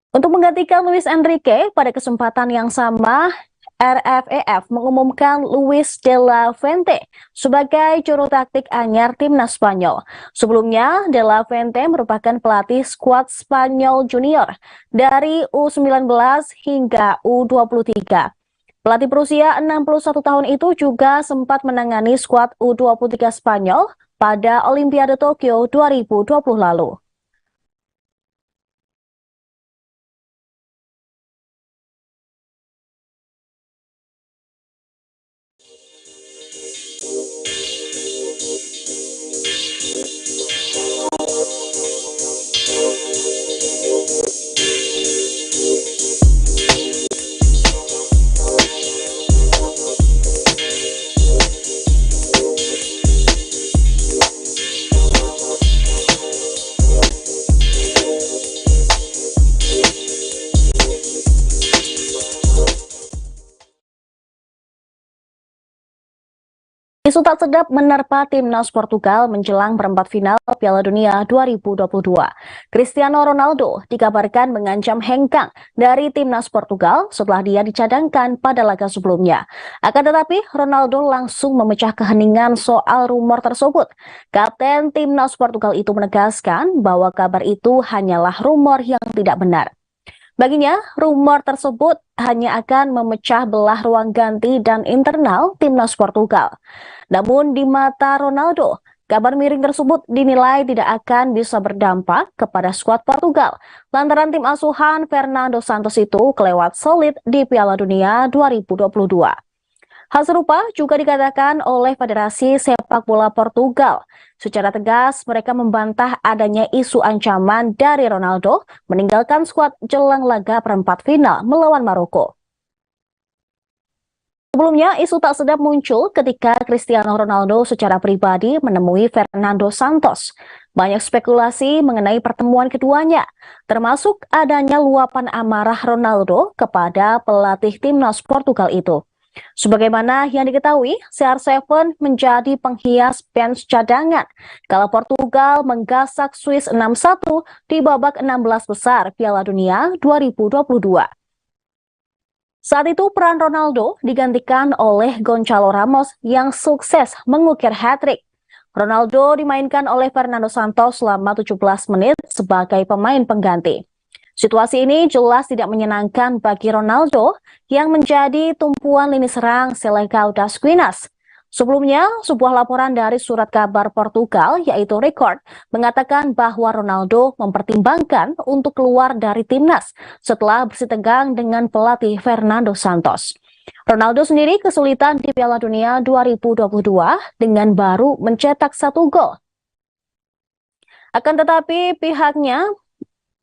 Speaker 24: Untuk menggantikan Luis Enrique pada kesempatan yang sama, RFEF mengumumkan Luis de la Fuente sebagai juru taktik anyar timnas Spanyol. Sebelumnya, de la Fuente merupakan pelatih skuad Spanyol junior dari U19 hingga U23. Pelatih berusia 61 tahun itu juga sempat menangani skuad U23 Spanyol pada Olimpiade Tokyo 2020 lalu. Isu tak sedap menerpa timnas Portugal menjelang perempat final Piala Dunia 2022. Cristiano Ronaldo dikabarkan mengancam hengkang dari timnas Portugal setelah dia dicadangkan pada laga sebelumnya. Akan tetapi, Ronaldo langsung memecah keheningan soal rumor tersebut. Kapten timnas Portugal itu menegaskan bahwa kabar itu hanyalah rumor yang tidak benar. Baginya, rumor tersebut hanya akan memecah belah ruang ganti dan internal timnas Portugal. Namun di mata Ronaldo, kabar miring tersebut dinilai tidak akan bisa berdampak kepada skuad Portugal lantaran tim asuhan Fernando Santos itu kelewat solid di Piala Dunia 2022. Hal serupa juga dikatakan oleh Federasi Sepak Bola Portugal. Secara tegas, mereka membantah adanya isu ancaman dari Ronaldo meninggalkan skuad jelang laga perempat final melawan Maroko. Sebelumnya, isu tak sedap muncul ketika Cristiano Ronaldo secara pribadi menemui Fernando Santos. Banyak spekulasi mengenai pertemuan keduanya, termasuk adanya luapan amarah Ronaldo kepada pelatih timnas Portugal itu. Sebagaimana yang diketahui, CR7 menjadi penghias bench cadangan kala Portugal menggasak Swiss 6-1 di babak 16 besar Piala Dunia 2022. Saat itu peran Ronaldo digantikan oleh Gonçalo Ramos yang sukses mengukir hat-trick. Ronaldo dimainkan oleh Fernando Santos selama 17 menit sebagai pemain pengganti. Situasi ini jelas tidak menyenangkan bagi Ronaldo yang menjadi tumpuan lini serang Selecao das Quinas. Sebelumnya, sebuah laporan dari surat kabar Portugal yaitu Record mengatakan bahwa Ronaldo mempertimbangkan untuk keluar dari timnas setelah bersitegang dengan pelatih Fernando Santos. Ronaldo sendiri kesulitan di Piala Dunia 2022 dengan baru mencetak 1 gol. Akan tetapi pihaknya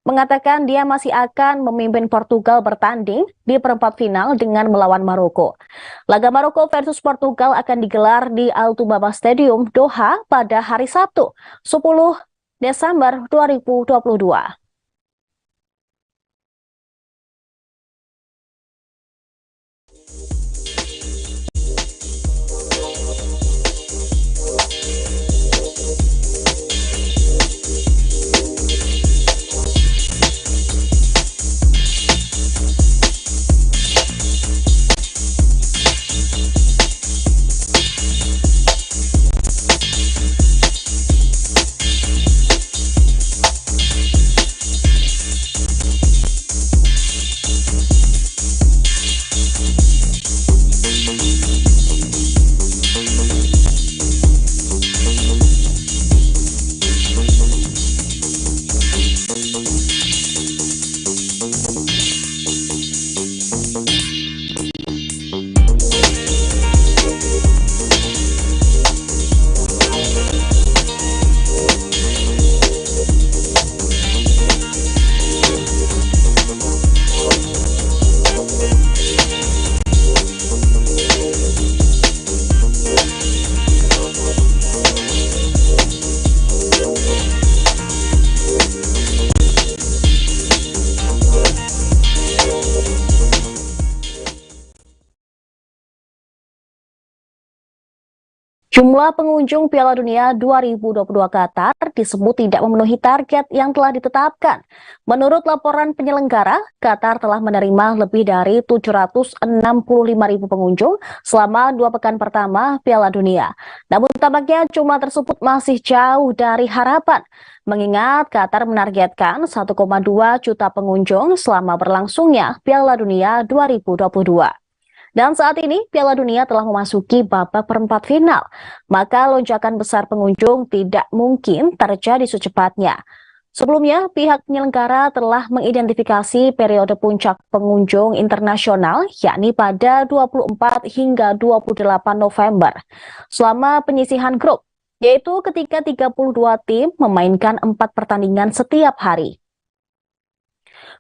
Speaker 24: mengatakan dia masih akan memimpin Portugal bertanding di perempat final dengan melawan Maroko. Laga Maroko versus Portugal akan digelar di Al-Tubaba Stadium, Doha pada hari Sabtu, 10 Desember 2022. Jumlah pengunjung Piala Dunia 2022 Qatar disebut tidak memenuhi target yang telah ditetapkan. Menurut laporan penyelenggara, Qatar telah menerima lebih dari 765.000 pengunjung selama 2 pekan pertama Piala Dunia. Namun tampaknya jumlah tersebut masih jauh dari harapan, mengingat Qatar menargetkan 1,2 juta pengunjung selama berlangsungnya Piala Dunia 2022. Dan saat ini Piala Dunia telah memasuki babak perempat final, maka lonjakan besar pengunjung tidak mungkin terjadi secepatnya. Sebelumnya, pihak penyelenggara telah mengidentifikasi periode puncak pengunjung internasional, yakni pada 24 hingga 28 November, selama penyisihan grup, yaitu ketika 32 tim memainkan 4 pertandingan setiap hari.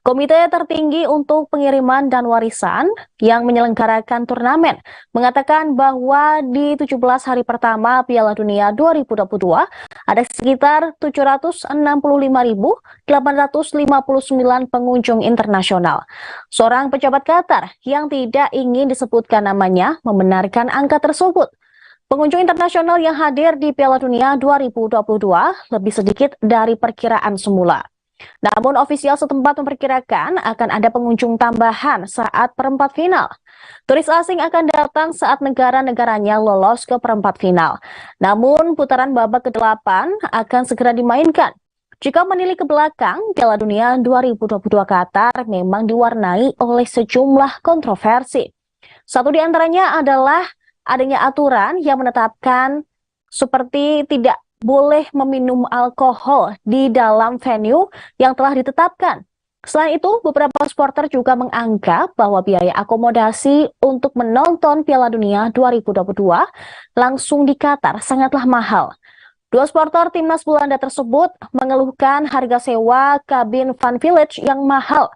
Speaker 24: Komite tertinggi untuk pengiriman dan warisan yang menyelenggarakan turnamen mengatakan bahwa di 17 hari pertama Piala Dunia 2022 ada sekitar 765.859 pengunjung internasional. Seorang pejabat Qatar yang tidak ingin disebutkan namanya membenarkan angka tersebut. Pengunjung internasional yang hadir di Piala Dunia 2022 lebih sedikit dari perkiraan semula. Namun ofisial setempat memperkirakan akan ada pengunjung tambahan saat perempat final. Turis asing akan datang saat negara-negaranya lolos ke perempat final. Namun putaran babak ke-8 akan segera dimainkan. Jika menilik ke belakang, Piala Dunia 2022 Qatar memang diwarnai oleh sejumlah kontroversi. Satu di antaranya adalah adanya aturan yang menetapkan seperti tidak boleh meminum alkohol di dalam venue yang telah ditetapkan. Selain itu, beberapa supporter juga menganggap bahwa biaya akomodasi untuk menonton Piala Dunia 2022 langsung di Qatar sangatlah mahal. 2 supporter timnas Belanda tersebut mengeluhkan harga sewa kabin Van Village yang mahal.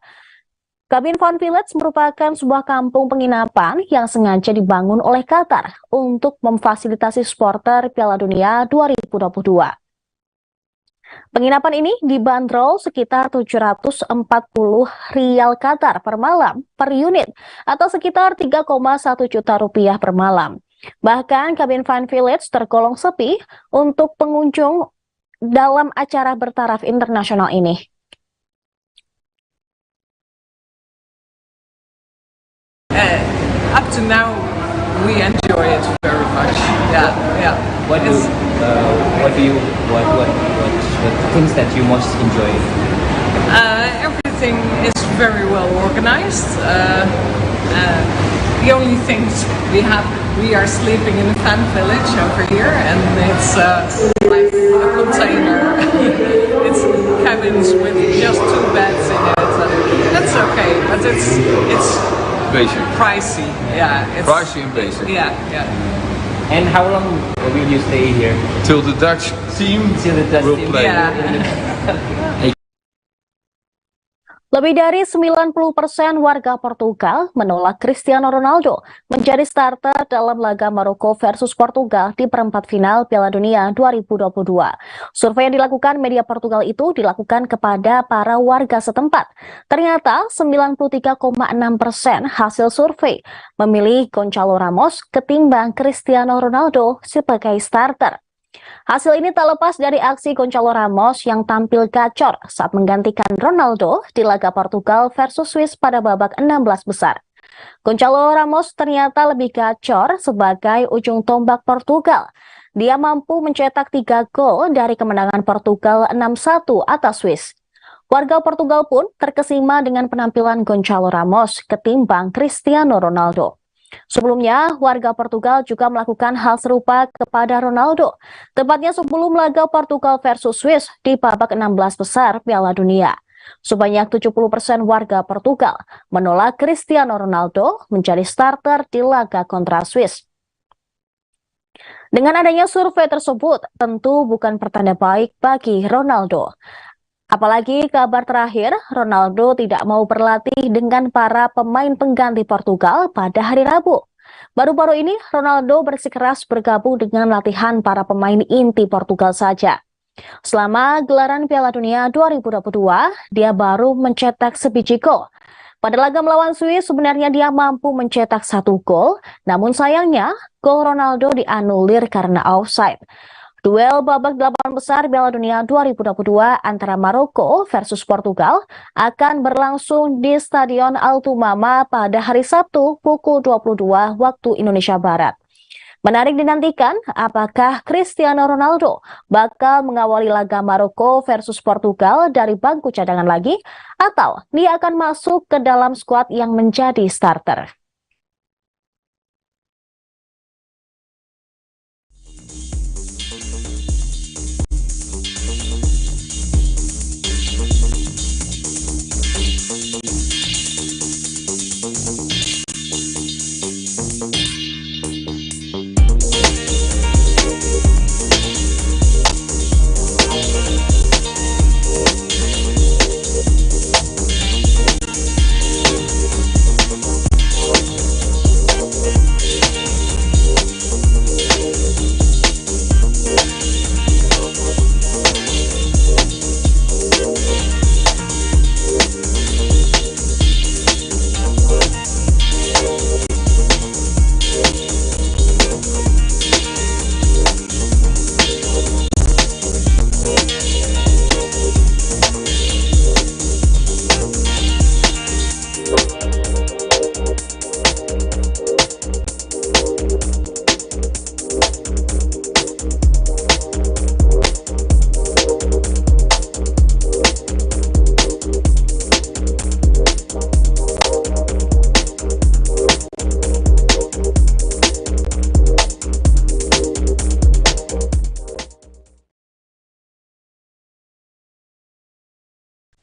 Speaker 24: Kabin Van Village merupakan sebuah kampung penginapan yang sengaja dibangun oleh Qatar untuk memfasilitasi supporter Piala Dunia 2022. Penginapan ini dibanderol sekitar 740 rial Qatar per malam per unit atau sekitar 3,1 juta rupiah per malam. Bahkan kabin Van Village tergolong sepi untuk pengunjung dalam acara bertaraf internasional ini.
Speaker 17: Up to now, we enjoy it very much. Yeah, yeah.
Speaker 19: What things that you most enjoy?
Speaker 17: Everything is very well organized. The only things we are sleeping in a fan village over here, and it's like a container. It's cabins with just 2 beds in it. That's okay, but it's
Speaker 20: basic.
Speaker 17: Pricey. Yeah, it's
Speaker 20: Pricey and basic.
Speaker 17: Yeah, yeah.
Speaker 19: And how long will you stay here?
Speaker 20: Till the Dutch team will play.
Speaker 17: Yeah.
Speaker 24: Lebih dari 90% warga Portugal menolak Cristiano Ronaldo menjadi starter dalam laga Maroko versus Portugal di perempat final Piala Dunia 2022. Survei yang dilakukan media Portugal itu dilakukan kepada para warga setempat. Ternyata 93,6% hasil survei memilih Gonçalo Ramos ketimbang Cristiano Ronaldo sebagai starter. Hasil ini tak lepas dari aksi Gonçalo Ramos yang tampil gacor saat menggantikan Ronaldo di laga Portugal versus Swiss pada babak 16 besar. Gonçalo Ramos ternyata lebih gacor sebagai ujung tombak Portugal. Dia mampu mencetak 3 gol dari kemenangan Portugal 6-1 atas Swiss. Warga Portugal pun terkesima dengan penampilan Gonçalo Ramos ketimbang Cristiano Ronaldo. Sebelumnya, warga Portugal juga melakukan hal serupa kepada Ronaldo, tepatnya sebelum laga Portugal versus Swiss di babak 16 besar Piala Dunia. Sebanyak 70% warga Portugal menolak Cristiano Ronaldo menjadi starter di laga kontra Swiss. Dengan adanya survei tersebut, tentu bukan pertanda baik bagi Ronaldo. Apalagi kabar terakhir, Ronaldo tidak mau berlatih dengan para pemain pengganti Portugal pada hari Rabu. Baru-baru ini, Ronaldo bersikeras bergabung dengan latihan para pemain inti Portugal saja. Selama gelaran Piala Dunia 2022, dia baru mencetak sebiji gol. Pada laga melawan Swiss, sebenarnya dia mampu mencetak 1 gol, namun sayangnya, gol Ronaldo dianulir karena offside. Duel babak 8 besar Piala Dunia 2022 antara Maroko versus Portugal akan berlangsung di Stadion Altumama pada hari Sabtu pukul 22 waktu Indonesia Barat. Menarik dinantikan apakah Cristiano Ronaldo bakal mengawali laga Maroko versus Portugal dari bangku cadangan lagi atau dia akan masuk ke dalam skuad yang menjadi starter.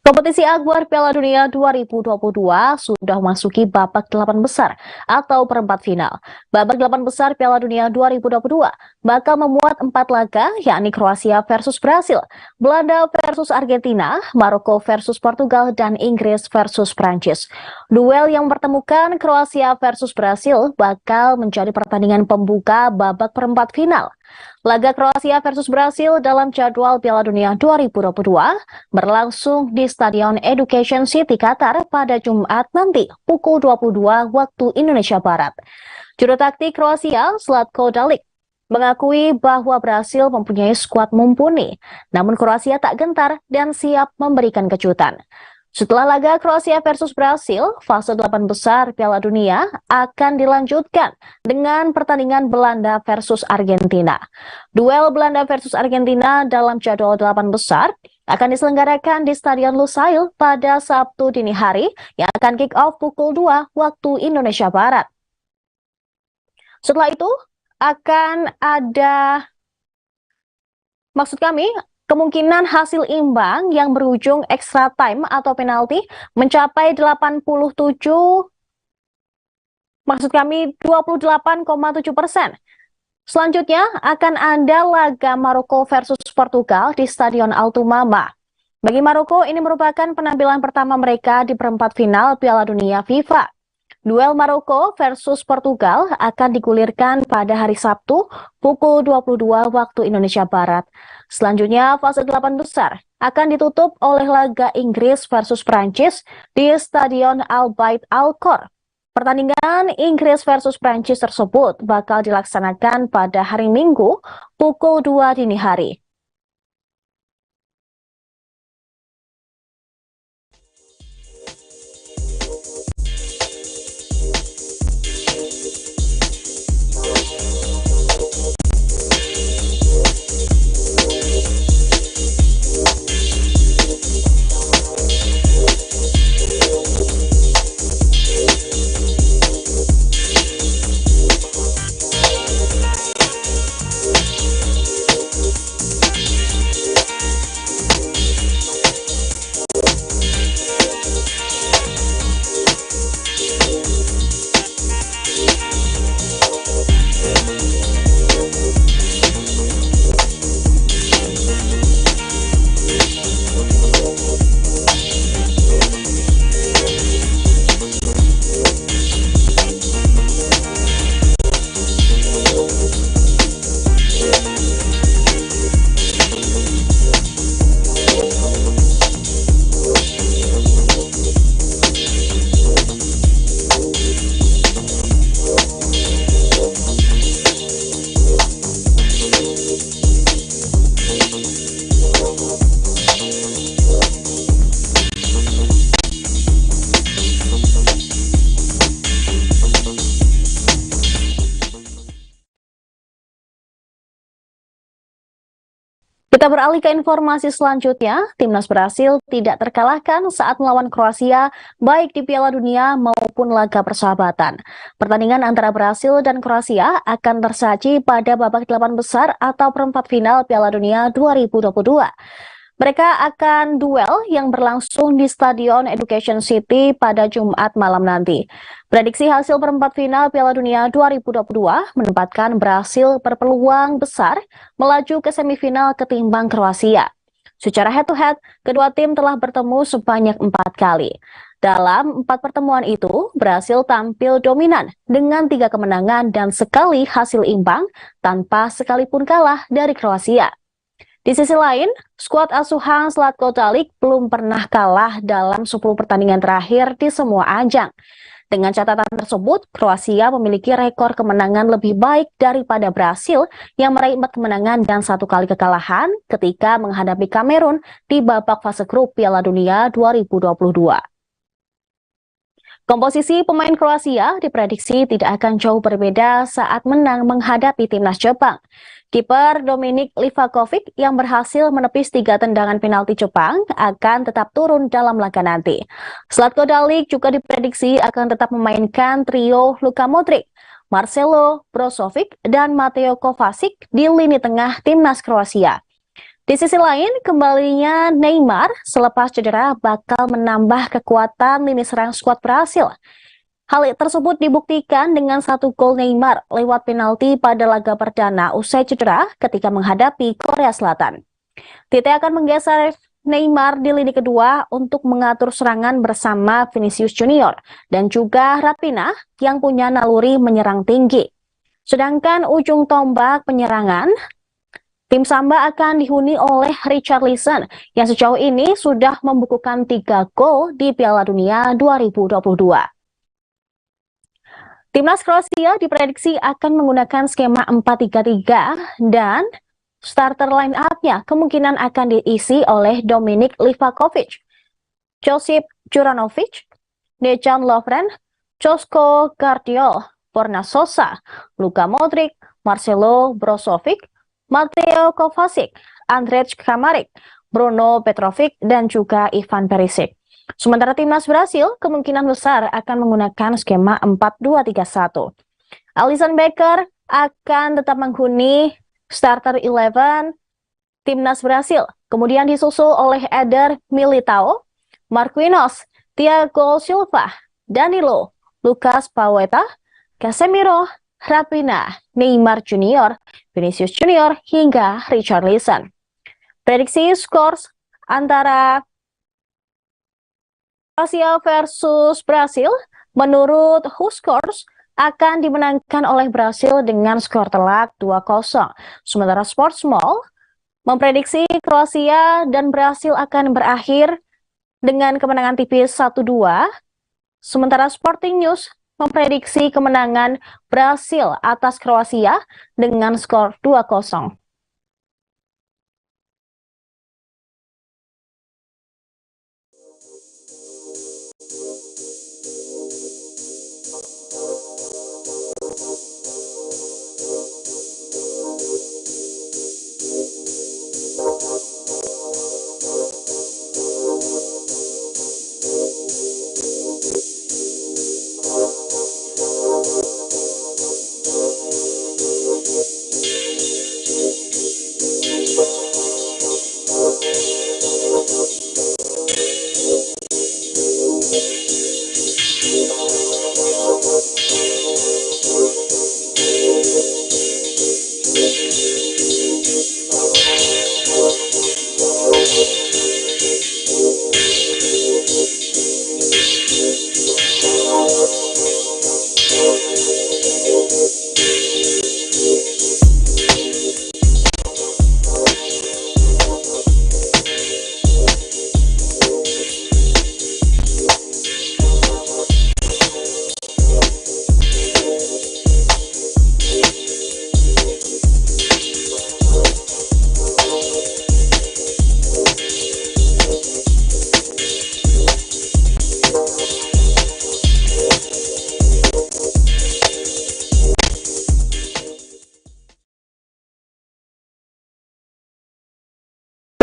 Speaker 24: Kompetisi Akbar Piala Dunia 2022 sudah memasuki babak 8 besar atau perempat final. Babak 8 besar Piala Dunia 2022 bakal memuat 4 laga, yakni Kroasia versus Brasil, Belanda versus Argentina, Maroko versus Portugal, dan Inggris versus Prancis. Duel yang mempertemukan Kroasia versus Brasil bakal menjadi pertandingan pembuka babak perempat final. Laga Kroasia versus Brasil dalam jadwal Piala Dunia 2022 berlangsung di Stadion Education City Qatar pada Jumat nanti pukul 22 waktu Indonesia Barat. Juru taktik Kroasia, Zlatko Dalic, mengakui bahwa Brasil mempunyai skuad mumpuni, namun Kroasia tak gentar dan siap memberikan kejutan. Setelah laga Kroasia versus Brasil, fase 8 besar Piala Dunia akan dilanjutkan dengan pertandingan Belanda versus Argentina. Duel Belanda versus Argentina dalam jadwal 8 besar akan diselenggarakan di Stadion Lusail pada Sabtu dini hari yang akan kick off pukul 2 waktu Indonesia Barat. Setelah itu akan ada, kemungkinan hasil imbang yang berujung extra time atau penalti mencapai 28,7%. Selanjutnya akan ada laga Maroko versus Portugal di Stadion Altumama. Bagi Maroko, ini merupakan penampilan pertama mereka di perempat final Piala Dunia FIFA. Duel Maroko versus Portugal akan digulirkan pada hari Sabtu pukul 22 waktu Indonesia Barat. Selanjutnya, fase 8 besar akan ditutup oleh laga Inggris versus Prancis di Stadion Al Bayt Al Khor. Pertandingan Inggris versus Prancis tersebut bakal dilaksanakan pada hari Minggu pukul 2 dini hari. Kita beralih ke informasi selanjutnya. Timnas Brasil tidak terkalahkan saat melawan Kroasia, baik di Piala Dunia maupun laga persahabatan. Pertandingan antara Brasil dan Kroasia akan tersaji pada babak 8 besar atau perempat final Piala Dunia 2022. Mereka akan duel yang berlangsung di Stadion Education City pada Jumat malam nanti. Prediksi hasil perempat final Piala Dunia 2022 menempatkan Brasil berpeluang besar melaju ke semifinal ketimbang Kroasia. Secara head-to-head, kedua tim telah bertemu sebanyak 4 kali. Dalam 4 pertemuan itu, Brasil tampil dominan dengan 3 kemenangan dan sekali hasil imbang tanpa sekalipun kalah dari Kroasia. Di sisi lain, skuad asuhan Zlatko Dalic belum pernah kalah dalam 10 pertandingan terakhir di semua ajang. Dengan catatan tersebut, Kroasia memiliki rekor kemenangan lebih baik daripada Brasil yang meraih 4 kemenangan dan 1 kali kekalahan ketika menghadapi Kamerun di babak fase grup Piala Dunia 2022. Komposisi pemain Kroasia diprediksi tidak akan jauh berbeda saat menang menghadapi timnas Jepang. Kiper Dominik Livakovic yang berhasil menepis 3 tendangan penalti Jepang akan tetap turun dalam laga nanti. Zlatko Dalic juga diprediksi akan tetap memainkan trio Luka Modric, Marcelo Brozovic, dan Mateo Kovacic di lini tengah timnas Kroasia. Di sisi lain, kembalinya Neymar selepas cedera bakal menambah kekuatan lini serang skuad Brasil. Hal tersebut dibuktikan dengan 1 gol Neymar lewat penalti pada laga perdana usai cedera ketika menghadapi Korea Selatan. Tite akan menggeser Neymar di lini kedua untuk mengatur serangan bersama Vinicius Junior dan juga Raphinha yang punya naluri menyerang tinggi. Sedangkan ujung tombak penyerangan, tim Samba akan dihuni oleh Richarlison yang sejauh ini sudah membukukan 3 gol di Piala Dunia 2022. Timnas Kroasia diprediksi akan menggunakan skema 4-3-3 dan starter line up-nya kemungkinan akan diisi oleh Dominik Livakovic, Josip Juranovic, Dejan Lovren, Joško Gvardiol, Borna Sosa, Luka Modric, Marcelo Brozovic, Mateo Kovacic, Andrej Kramaric, Bruno Petrovic, dan juga Ivan Perisic. Sementara timnas Brasil kemungkinan besar akan menggunakan skema 4-2-3-1. Alisson Becker akan tetap menghuni starter 11 timnas Brasil, kemudian disusul oleh Eder Militao, Marquinhos, Thiago Silva, Danilo, Lucas Paqueta, Casemiro, Raphinha, Neymar Junior, Vinicius Junior, hingga Richarlison. Prediksi skor antara Kroasia versus Brasil menurut WhoScores akan dimenangkan oleh Brasil dengan skor telak 2-0. Sementara Sportsmall memprediksi Kroasia dan Brasil akan berakhir dengan kemenangan tipis 1-2. Sementara Sporting News memprediksi kemenangan Brasil atas Kroasia dengan skor 2-0.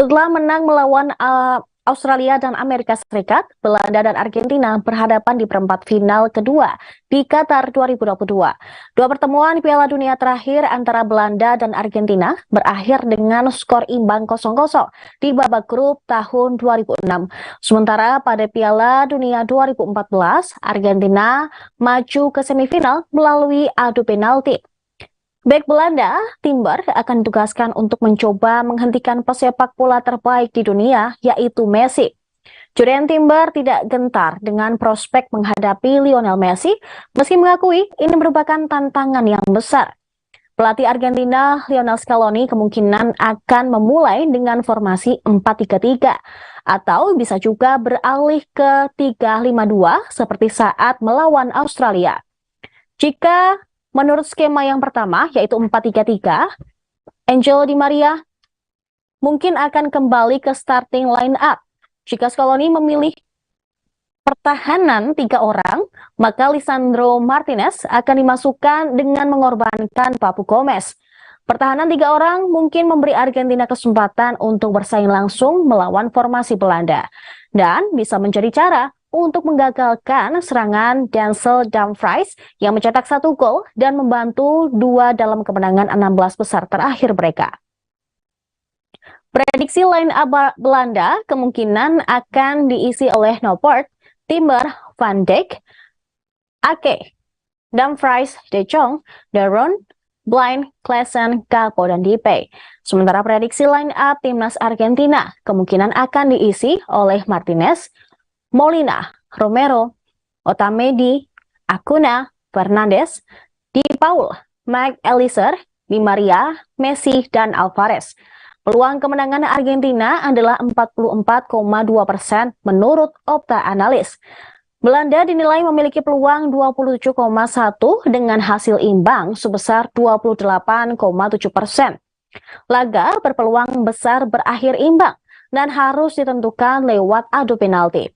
Speaker 24: Setelah menang melawan Australia dan Amerika Serikat, Belanda dan Argentina berhadapan di perempat final kedua di Qatar 2022. Dua pertemuan Piala Dunia terakhir antara Belanda dan Argentina berakhir dengan skor imbang 0-0 di babak grup tahun 2006. Sementara pada Piala Dunia 2014, Argentina maju ke semifinal melalui adu penalti. Bek Belanda, Timber, akan ditugaskan untuk mencoba menghentikan pesepak bola terbaik di dunia, yaitu Messi. Julian Timber tidak gentar dengan prospek menghadapi Lionel Messi, meski mengakui ini merupakan tantangan yang besar. Pelatih Argentina, Lionel Scaloni, kemungkinan akan memulai dengan formasi 4-3-3, atau bisa juga beralih ke 3-5-2 seperti saat melawan Australia. Jika menurut skema yang pertama, yaitu 4-3-3, Angel Di Maria mungkin akan kembali ke starting line up. Jika Scaloni memilih pertahanan 3 orang, maka Lisandro Martinez akan dimasukkan dengan mengorbankan Papu Gomez. Pertahanan 3 orang mungkin memberi Argentina kesempatan untuk bersaing langsung melawan formasi Belanda, dan bisa menjadi cara untuk menggagalkan serangan Denzel Dumfries yang mencetak 1 gol dan membantu 2 dalam kemenangan 16 besar terakhir mereka. Prediksi line up Belanda kemungkinan akan diisi oleh Noppert, Timber, Van Dijk, Ake, Dumfries, De Jong, De Roon, Blind, Klaassen, Gakpo, dan Depay. Sementara prediksi line up timnas Argentina kemungkinan akan diisi oleh Martinez, Molina, Romero, Otamendi, Acuna, Fernandes, Di Paul, McAllister, Di Maria, Messi, dan Alvarez. Peluang kemenangan Argentina adalah 44,2% menurut Opta Analis. Belanda dinilai memiliki peluang 27,1 dengan hasil imbang sebesar 28,7%. Laga berpeluang besar berakhir imbang dan harus ditentukan lewat adu penalti.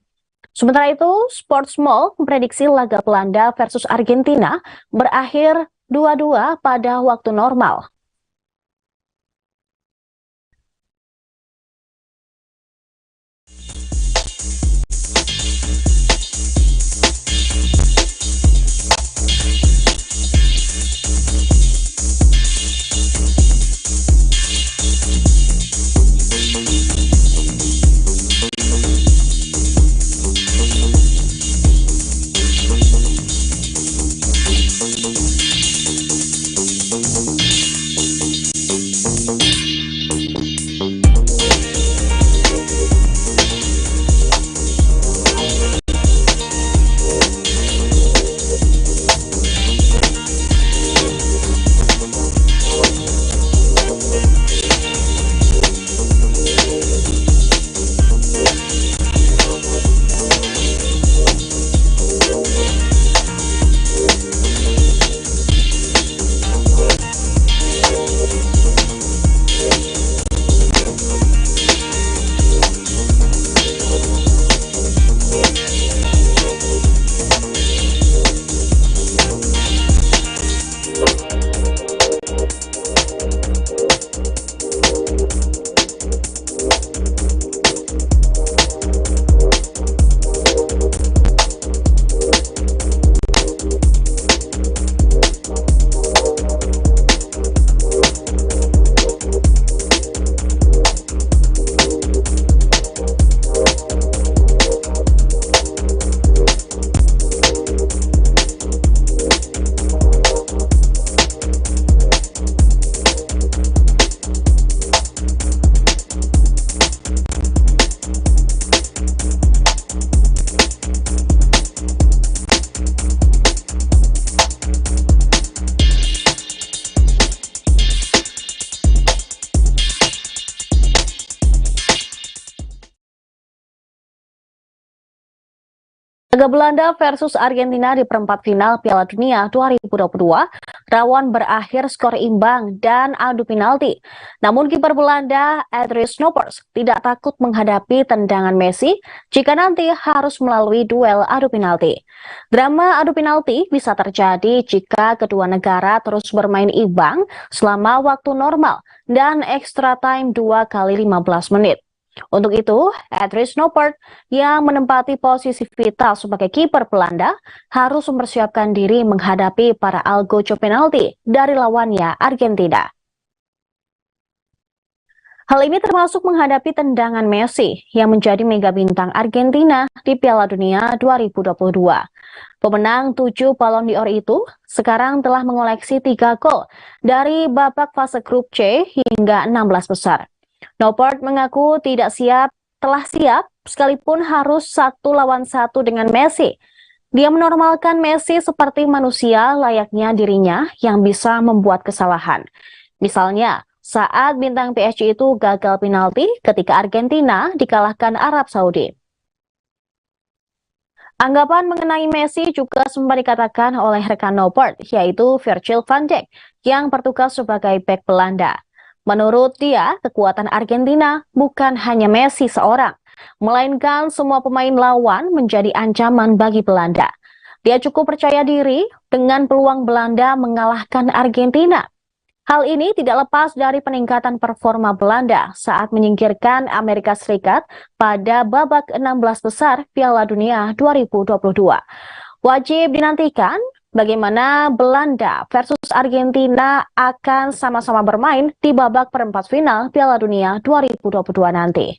Speaker 24: Sementara itu, Sportsmall memprediksi laga Belanda versus Argentina berakhir 2-2 pada waktu normal. Laga Belanda versus Argentina di perempat final Piala Dunia 2022 rawan berakhir skor imbang dan adu penalti. Namun kiper Belanda Andries Noppers tidak takut menghadapi tendangan Messi jika nanti harus melalui duel adu penalti. Drama adu penalti bisa terjadi jika kedua negara terus bermain imbang selama waktu normal dan extra time 2 kali 15 menit. Untuk itu, Andries Noppert yang menempati posisi vital sebagai kiper Belanda harus mempersiapkan diri menghadapi para algojo penalti dari lawannya Argentina. Hal ini termasuk menghadapi tendangan Messi yang menjadi mega bintang Argentina di Piala Dunia 2022. Pemenang 7 Ballon d'Or itu sekarang telah mengoleksi 3 gol dari babak fase grup C hingga 16 besar. Noppert mengaku telah siap sekalipun harus 1 lawan 1 dengan Messi. Dia menormalkan Messi seperti manusia layaknya dirinya yang bisa membuat kesalahan. Misalnya, saat bintang PSG itu gagal penalti ketika Argentina dikalahkan Arab Saudi. Anggapan mengenai Messi juga sempat dikatakan oleh rekan Noppert, yaitu Virgil van Dijk yang bertugas sebagai bek Belanda. Menurut dia, kekuatan Argentina bukan hanya Messi seorang, melainkan semua pemain lawan menjadi ancaman bagi Belanda. Dia cukup percaya diri dengan peluang Belanda mengalahkan Argentina. Hal ini tidak lepas dari peningkatan performa Belanda saat menyingkirkan Amerika Serikat pada babak 16 besar Piala Dunia 2022. Wajib dinantikan bagaimana Belanda versus Argentina akan sama-sama bermain di babak perempat final Piala Dunia 2022 nanti.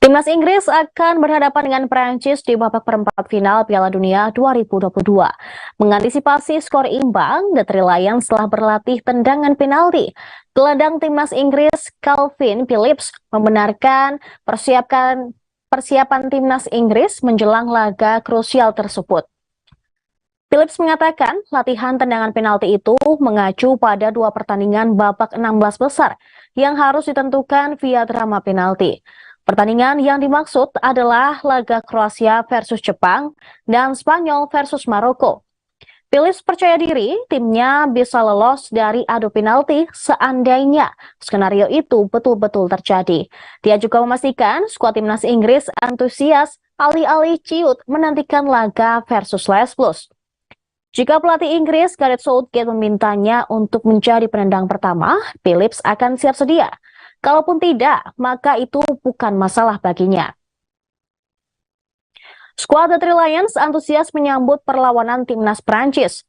Speaker 24: Timnas Inggris akan berhadapan dengan Prancis di babak perempat final Piala Dunia 2022. Mengantisipasi skor imbang, The Three Lions telah berlatih tendangan penalti. Gelandang Timnas Inggris Calvin Phillips membenarkan persiapan Timnas Inggris menjelang laga krusial tersebut. Phillips mengatakan latihan tendangan penalti itu mengacu pada 2 pertandingan babak 16 besar yang harus ditentukan via drama penalti. Pertandingan yang dimaksud adalah laga Kroasia versus Jepang dan Spanyol versus Maroko. Phillips percaya diri timnya bisa lolos dari adu penalti seandainya skenario itu betul-betul terjadi. Dia juga memastikan skuad timnas Inggris antusias alih-alih ciut menantikan laga versus Lesbos. Jika pelatih Inggris Gareth Southgate memintanya untuk menjadi penendang pertama, Phillips akan siap sedia. Kalaupun tidak, maka itu bukan masalah baginya. Skuad The Three Lions antusias menyambut perlawanan Timnas Prancis.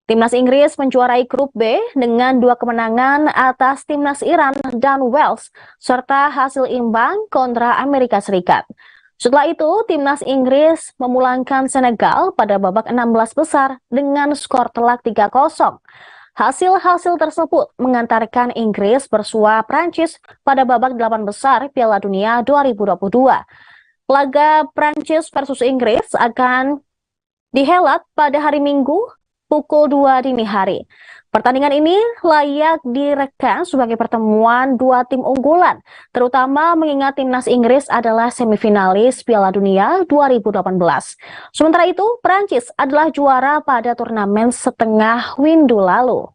Speaker 24: Timnas Inggris menjuarai grup B dengan 2 kemenangan atas Timnas Iran dan Wales, serta hasil imbang kontra Amerika Serikat. Setelah itu, Timnas Inggris memulangkan Senegal pada babak 16 besar dengan skor telak 3-0. Hasil-hasil tersebut mengantarkan Inggris bersua Prancis pada babak 8 besar Piala Dunia 2022. Laga Prancis versus Inggris akan dihelat pada hari Minggu pukul 2 dini hari. Pertandingan ini layak direkam sebagai pertemuan dua tim unggulan, terutama mengingat timnas Inggris adalah semifinalis Piala Dunia 2018. Sementara itu, Prancis adalah juara pada turnamen setengah windu lalu.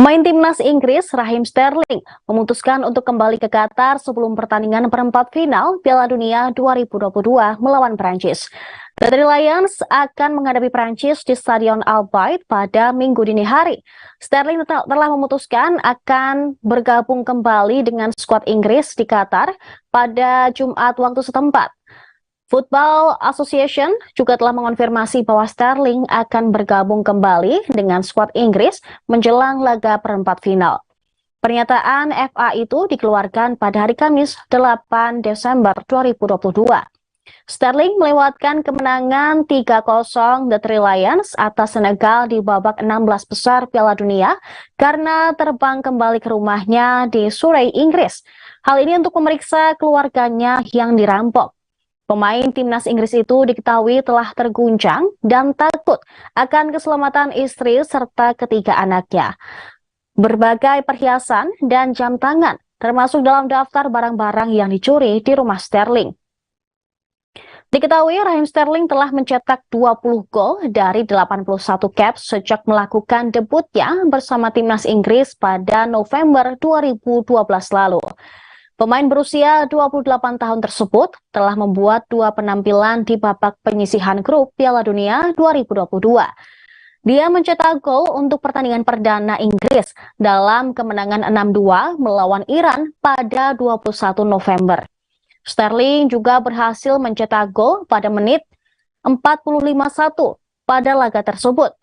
Speaker 24: Pemain timnas Inggris Raheem Sterling memutuskan untuk kembali ke Qatar sebelum pertandingan perempat final Piala Dunia 2022 melawan Prancis. The Three Lions akan menghadapi Prancis di Stadion Al Bayt pada Minggu dini hari. Sterling telah memutuskan akan bergabung kembali dengan skuad Inggris di Qatar pada Jumat waktu setempat. Football Association juga telah mengonfirmasi bahwa Sterling akan bergabung kembali dengan skuad Inggris menjelang laga perempat final. Pernyataan FA itu dikeluarkan pada hari Kamis 8 Desember 2022. Sterling melewatkan kemenangan 3-0 The Three Lions atas Senegal di babak 16 besar Piala Dunia karena terbang kembali ke rumahnya di Surrey, Inggris. Hal ini untuk memeriksa keluarganya yang dirampok. Pemain timnas Inggris itu diketahui telah terguncang dan takut akan keselamatan istri serta ketiga anaknya. Berbagai perhiasan dan jam tangan termasuk dalam daftar barang-barang yang dicuri di rumah Sterling. Diketahui Raheem Sterling telah mencetak 20 gol dari 81 caps sejak melakukan debutnya bersama timnas Inggris pada November 2012 lalu. Pemain berusia 28 tahun tersebut telah membuat 2 penampilan di babak penyisihan grup Piala Dunia 2022. Dia mencetak gol untuk pertandingan perdana Inggris dalam kemenangan 6-2 melawan Iran pada 21 November. Sterling juga berhasil mencetak gol pada menit 45-1 pada laga tersebut.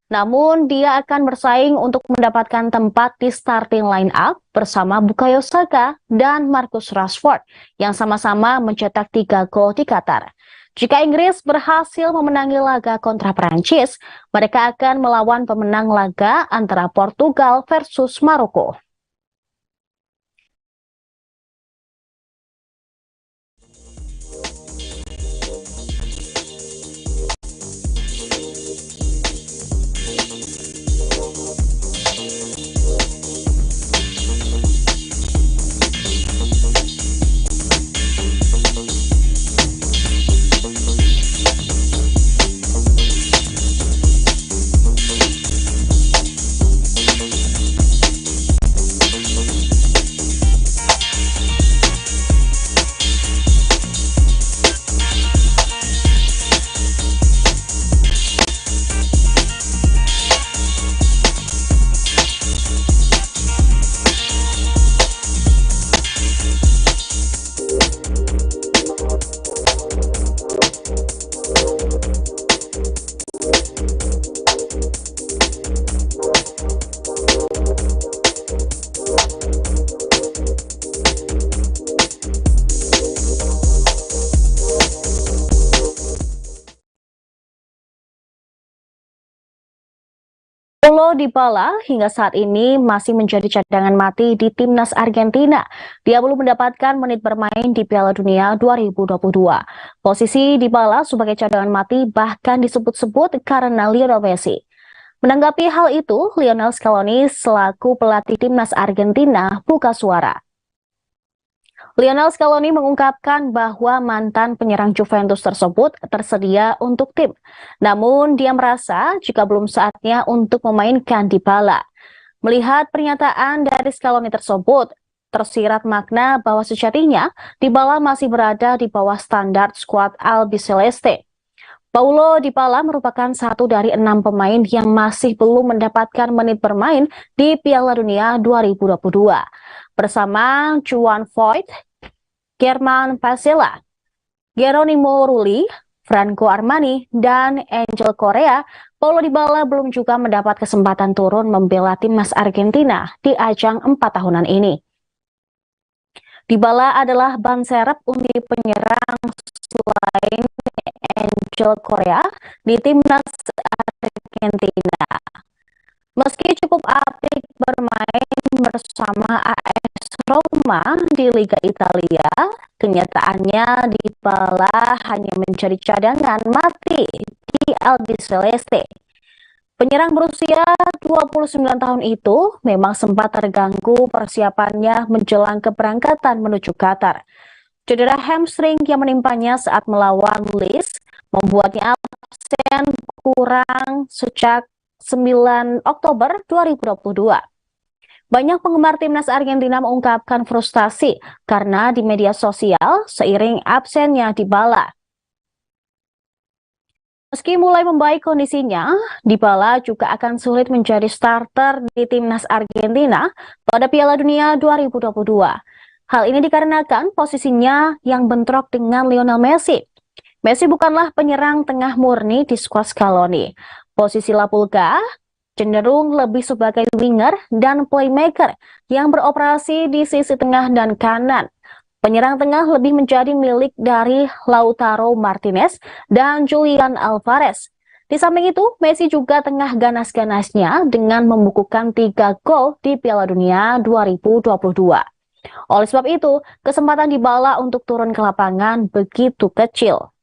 Speaker 24: Namun dia akan bersaing untuk mendapatkan tempat di starting line up bersama Bukayo Saka dan Marcus Rashford yang sama-sama mencetak 3 gol di Qatar. Jika Inggris berhasil memenangi laga kontra Prancis, mereka akan melawan pemenang laga antara Portugal versus Maroko. Paulo Dybala hingga saat ini masih menjadi cadangan mati di timnas Argentina. Dia belum mendapatkan menit bermain di Piala Dunia 2022. Posisi Dybala sebagai cadangan mati bahkan disebut-sebut karena Lionel Messi. Menanggapi hal itu, Lionel Scaloni selaku pelatih timnas Argentina buka suara. Lionel Scaloni mengungkapkan bahwa mantan penyerang Juventus tersebut tersedia untuk tim. Namun dia merasa jika belum saatnya untuk memainkan Dybala. Melihat pernyataan dari Scaloni tersebut, tersirat makna bahwa sejatinya Dybala masih berada di bawah standar skuad Albiceleste. Paulo Dybala merupakan satu dari 6 pemain yang masih belum mendapatkan menit bermain di Piala Dunia 2022. Bersama Juan Foyth, Germán Pasella, Geronimo Rulli, Franco Armani, dan Angel Correa, Paulo Dybala belum juga mendapat kesempatan turun membela timnas Argentina di ajang 4 tahunan ini. Dybala adalah ban serep untuk penyerang selain Angel Correa di timnas Argentina. Meski cukup apik bermain bersama AS Roma di Liga Italia, kenyataannya Dybala hanya menjadi cadangan mati di Albiceleste. Penyerang berusia 29 tahun itu memang sempat terganggu persiapannya menjelang keberangkatan menuju Qatar. Cedera hamstring yang menimpanya saat melawan Leeds membuatnya absen kurang sejak 9 Oktober 2022. Banyak penggemar timnas Argentina mengungkapkan frustasi karena di media sosial seiring absennya Dybala. Meski mulai membaik kondisinya, Dybala juga akan sulit menjadi starter di timnas Argentina pada Piala Dunia 2022. Hal ini dikarenakan posisinya yang bentrok dengan Lionel Messi. Messi bukanlah penyerang tengah murni di skuad Scaloni. Posisi Lapulga cenderung lebih sebagai winger dan playmaker yang beroperasi di sisi tengah dan kanan. Penyerang tengah lebih menjadi milik dari Lautaro Martinez dan Julian Alvarez. Di samping itu, Messi juga tengah ganas-ganasnya dengan membukukan 3 gol di Piala Dunia 2022. Oleh sebab itu, kesempatan Dybala untuk turun ke lapangan begitu kecil.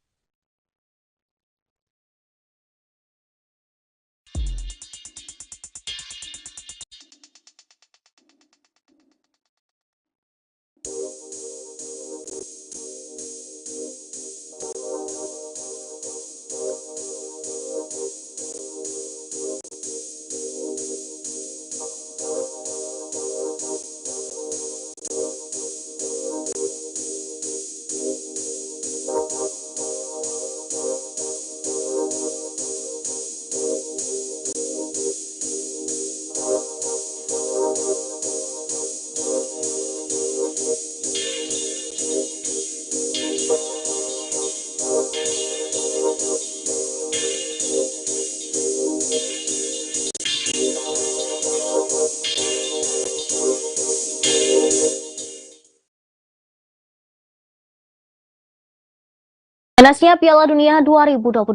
Speaker 24: Panasnya Piala Dunia 2022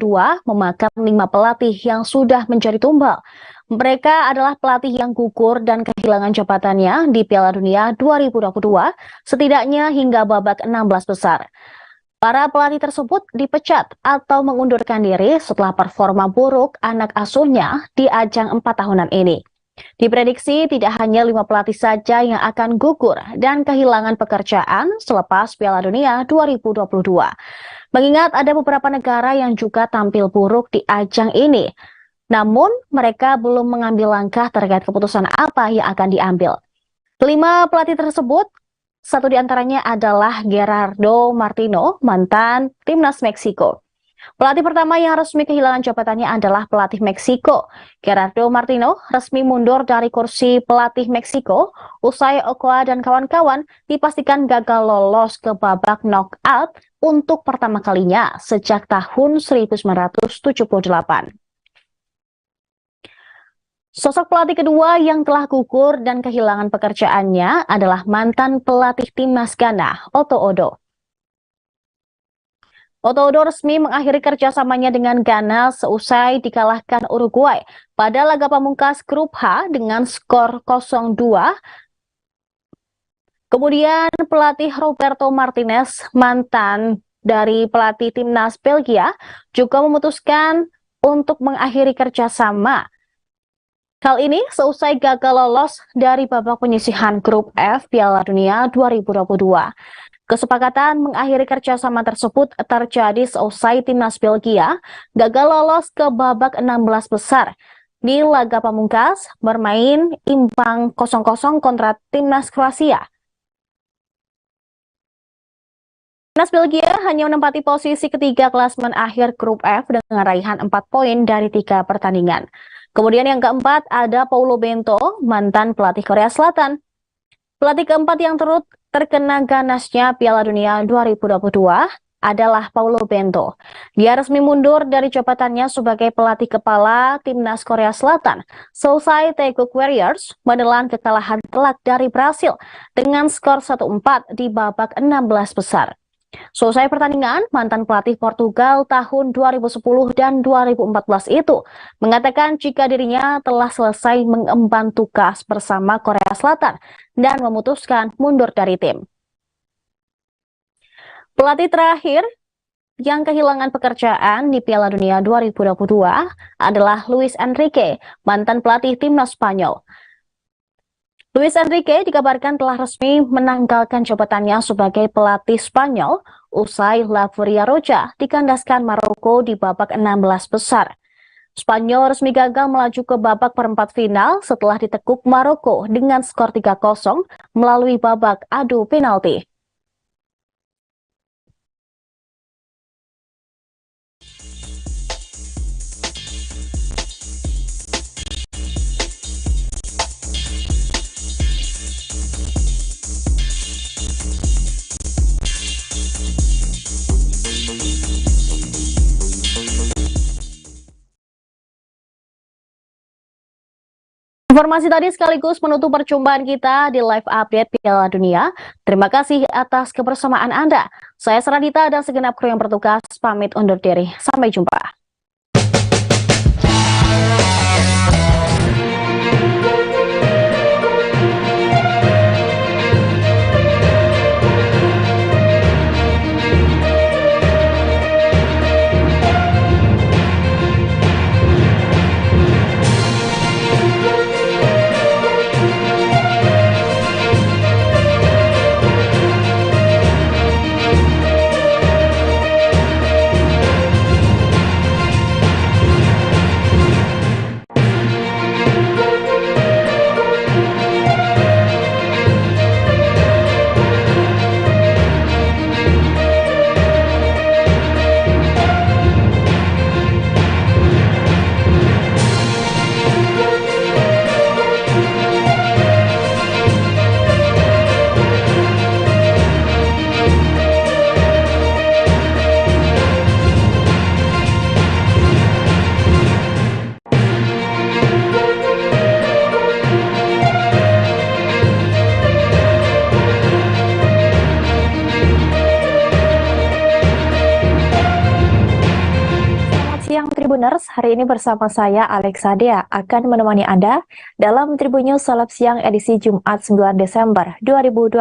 Speaker 24: memakan 5 pelatih yang sudah menjadi tumbal. Mereka adalah pelatih yang gugur dan kehilangan jabatannya di Piala Dunia 2022 setidaknya hingga babak 16 besar. Para pelatih tersebut dipecat atau mengundurkan diri setelah performa buruk anak asuhnya di ajang 4 tahunan ini. Diprediksi tidak hanya 5 pelatih saja yang akan gugur dan kehilangan pekerjaan selepas Piala Dunia 2022. Mengingat ada beberapa negara yang juga tampil buruk di ajang ini. Namun, mereka belum mengambil langkah terkait keputusan apa yang akan diambil. 5 pelatih tersebut, satu di antaranya adalah Gerardo Martino, mantan timnas Meksiko. Pelatih pertama yang resmi kehilangan jabatannya adalah pelatih Meksiko. Gerardo Martino resmi mundur dari kursi pelatih Meksiko usai Ochoa dan kawan-kawan dipastikan gagal lolos ke babak knockout untuk pertama kalinya sejak tahun 1978. Sosok pelatih kedua yang telah gugur dan kehilangan pekerjaannya adalah mantan pelatih timnas Ghana, Otto Addo. Otto resmi mengakhiri kerjasamanya dengan Ghana seusai dikalahkan Uruguay pada laga pamungkas grup H dengan skor 0-2. Kemudian pelatih Roberto Martinez, mantan dari pelatih timnas Belgia, juga memutuskan untuk mengakhiri kerjasama. Hal ini seusai gagal lolos dari babak penyisihan grup F Piala Dunia 2022. Kesepakatan mengakhiri kerjasama tersebut terjadi seusai timnas Belgia gagal lolos ke babak 16 besar. Di laga pamungkas bermain imbang 0-0 kontra timnas Kroasia. Timnas Belgia hanya menempati posisi ketiga klasemen akhir grup F dengan raihan 4 poin dari 3 pertandingan. Kemudian yang keempat ada Paulo Bento, mantan pelatih Korea Selatan. Pelatih keempat yang turut terkena ganasnya Piala Dunia 2022 adalah Paulo Bento. Dia resmi mundur dari jabatannya sebagai pelatih kepala timnas Korea Selatan seusai Taeguk Warriors menelan kekalahan telak dari Brasil dengan skor 1-4 di babak 16 besar. Selesai pertandingan, mantan pelatih Portugal tahun 2010 dan 2014 itu mengatakan jika dirinya telah selesai mengemban tugas bersama Korea Selatan dan memutuskan mundur dari tim. Pelatih terakhir yang kehilangan pekerjaan di Piala Dunia 2022 adalah Luis Enrique, mantan pelatih timnas Spanyol. Luis Enrique dikabarkan telah resmi menanggalkan jabatannya sebagai pelatih Spanyol usai La Furia Roja dikandaskan Maroko di babak 16 besar. Spanyol resmi gagal melaju ke babak perempat final setelah ditekuk Maroko dengan skor 3-0 melalui babak adu penalti. Informasi tadi sekaligus menutup perjumpaan kita di live update Piala Dunia. Terima kasih atas kebersamaan Anda. Saya Seradita dan segenap kru yang bertugas pamit undur diri. Sampai jumpa. Tribuners, hari ini bersama saya Alexa Dea akan menemani Anda dalam Tribun News Salap Siang edisi Jumat 9 Desember 2022.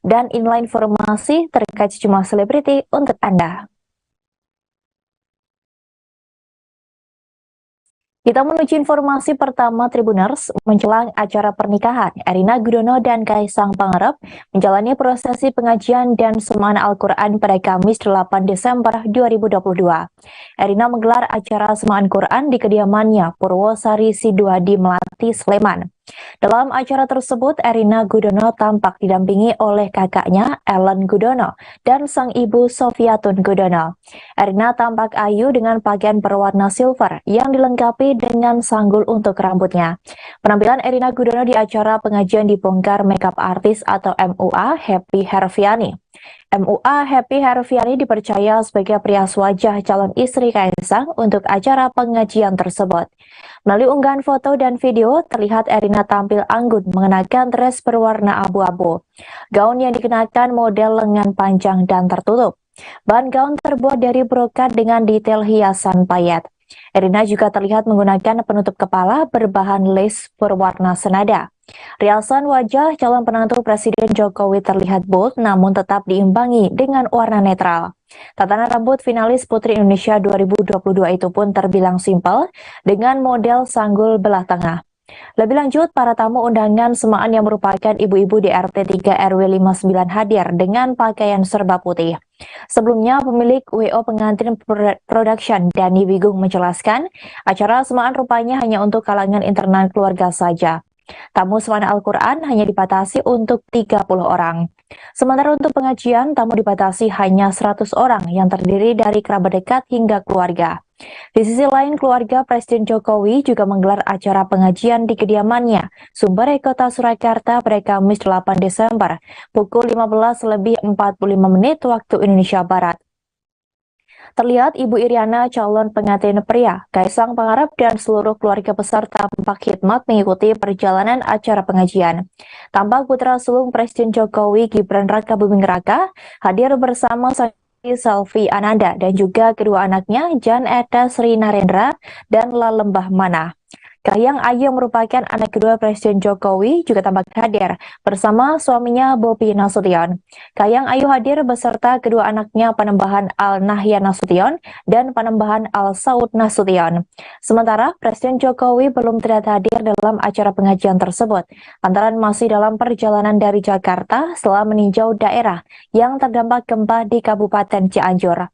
Speaker 24: Dan inilah informasi terkait sejumlah selebriti untuk Anda. Kita menuju informasi pertama Tribuners. Menjelang acara pernikahan, Erina Gudono dan Kaisang Pangarep menjalani prosesi pengajian dan semaan Al-Quran pada Kamis 8 Desember 2022. Erina menggelar acara semaan Quran di kediamannya Purwosari Sidoadi Melati, Sleman. Dalam acara tersebut, Erina Gudono tampak didampingi oleh kakaknya Ellen Gudono dan sang ibu Sofiatun Gudono. Erina tampak ayu dengan pakaian berwarna silver yang dilengkapi dengan sanggul untuk rambutnya. Penampilan Erina Gudono di acara pengajian dibongkar makeup artis atau MUA Happy Herfiani. MUA Happy Herfiani dipercaya sebagai perias wajah calon istri Kaisang untuk acara pengajian tersebut. Melalui unggahan foto dan video, terlihat Erina tampil anggun mengenakan dress berwarna abu-abu. Gaun yang dikenakan model lengan panjang dan tertutup. Bahan gaun terbuat dari brokat dengan detail hiasan payet. Erina juga terlihat menggunakan penutup kepala berbahan lace berwarna senada. Riasan wajah calon penantu Presiden Jokowi terlihat bold namun tetap diimbangi dengan warna netral. Tatanan rambut finalis Putri Indonesia 2022 itu pun terbilang simpel dengan model sanggul belah tengah. Lebih lanjut, para tamu undangan semaan yang merupakan ibu-ibu di RT 3 RW 59 hadir dengan pakaian serba putih. Sebelumnya, pemilik WO Pengantin Production Dani Wigung menjelaskan, acara semaan rupanya hanya untuk kalangan internal keluarga saja. Tamu semaan Al-Quran hanya dibatasi untuk 30 orang. Sementara untuk pengajian, tamu dibatasi hanya 100 orang yang terdiri dari kerabat dekat hingga keluarga. Di sisi lain, keluarga Presiden Jokowi juga menggelar acara pengajian di kediamannya, Sumber Kota Surakarta pada Kamis 8 Desember, pukul 15:45 waktu Indonesia Barat. Terlihat Ibu Iriana calon pengantin pria, Kaisang Pangarep dan seluruh keluarga peserta tampak khidmat mengikuti perjalanan acara pengajian. Tampak putra sulung Presiden Jokowi Gibran Rakabuming Raka hadir bersama sang Selvi Ananda dan juga kedua anaknya Jan Eda Sri Narendra dan Lalembah Mana. Kahiyang Ayu merupakan anak kedua Presiden Jokowi juga tampak hadir bersama suaminya Bobi Nasution. Kahiyang Ayu hadir beserta kedua anaknya Panembahan Al Nahyan Nasution dan Panembahan Al Saud Nasution. Sementara Presiden Jokowi belum terlihat hadir dalam acara pengajian tersebut, lantaran masih dalam perjalanan dari Jakarta setelah meninjau daerah yang terdampak gempa di Kabupaten Cianjur.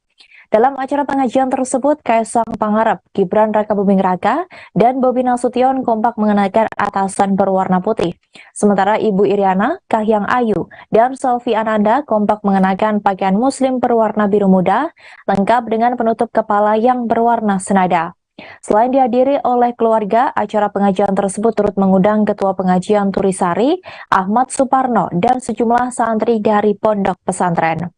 Speaker 24: Dalam acara pengajian tersebut, Kaisang Pangarep, Gibran Rakabuming Raka, dan Bobi Nasution kompak mengenakan atasan berwarna putih. Sementara Ibu Iriana, Kahiyang Ayu, dan Selvi Ananda kompak mengenakan pakaian muslim berwarna biru muda, lengkap dengan penutup kepala yang berwarna senada. Selain dihadiri oleh keluarga, acara pengajian tersebut turut mengundang Ketua Pengajian Turisari, Ahmad Suparno, dan sejumlah santri dari pondok pesantren.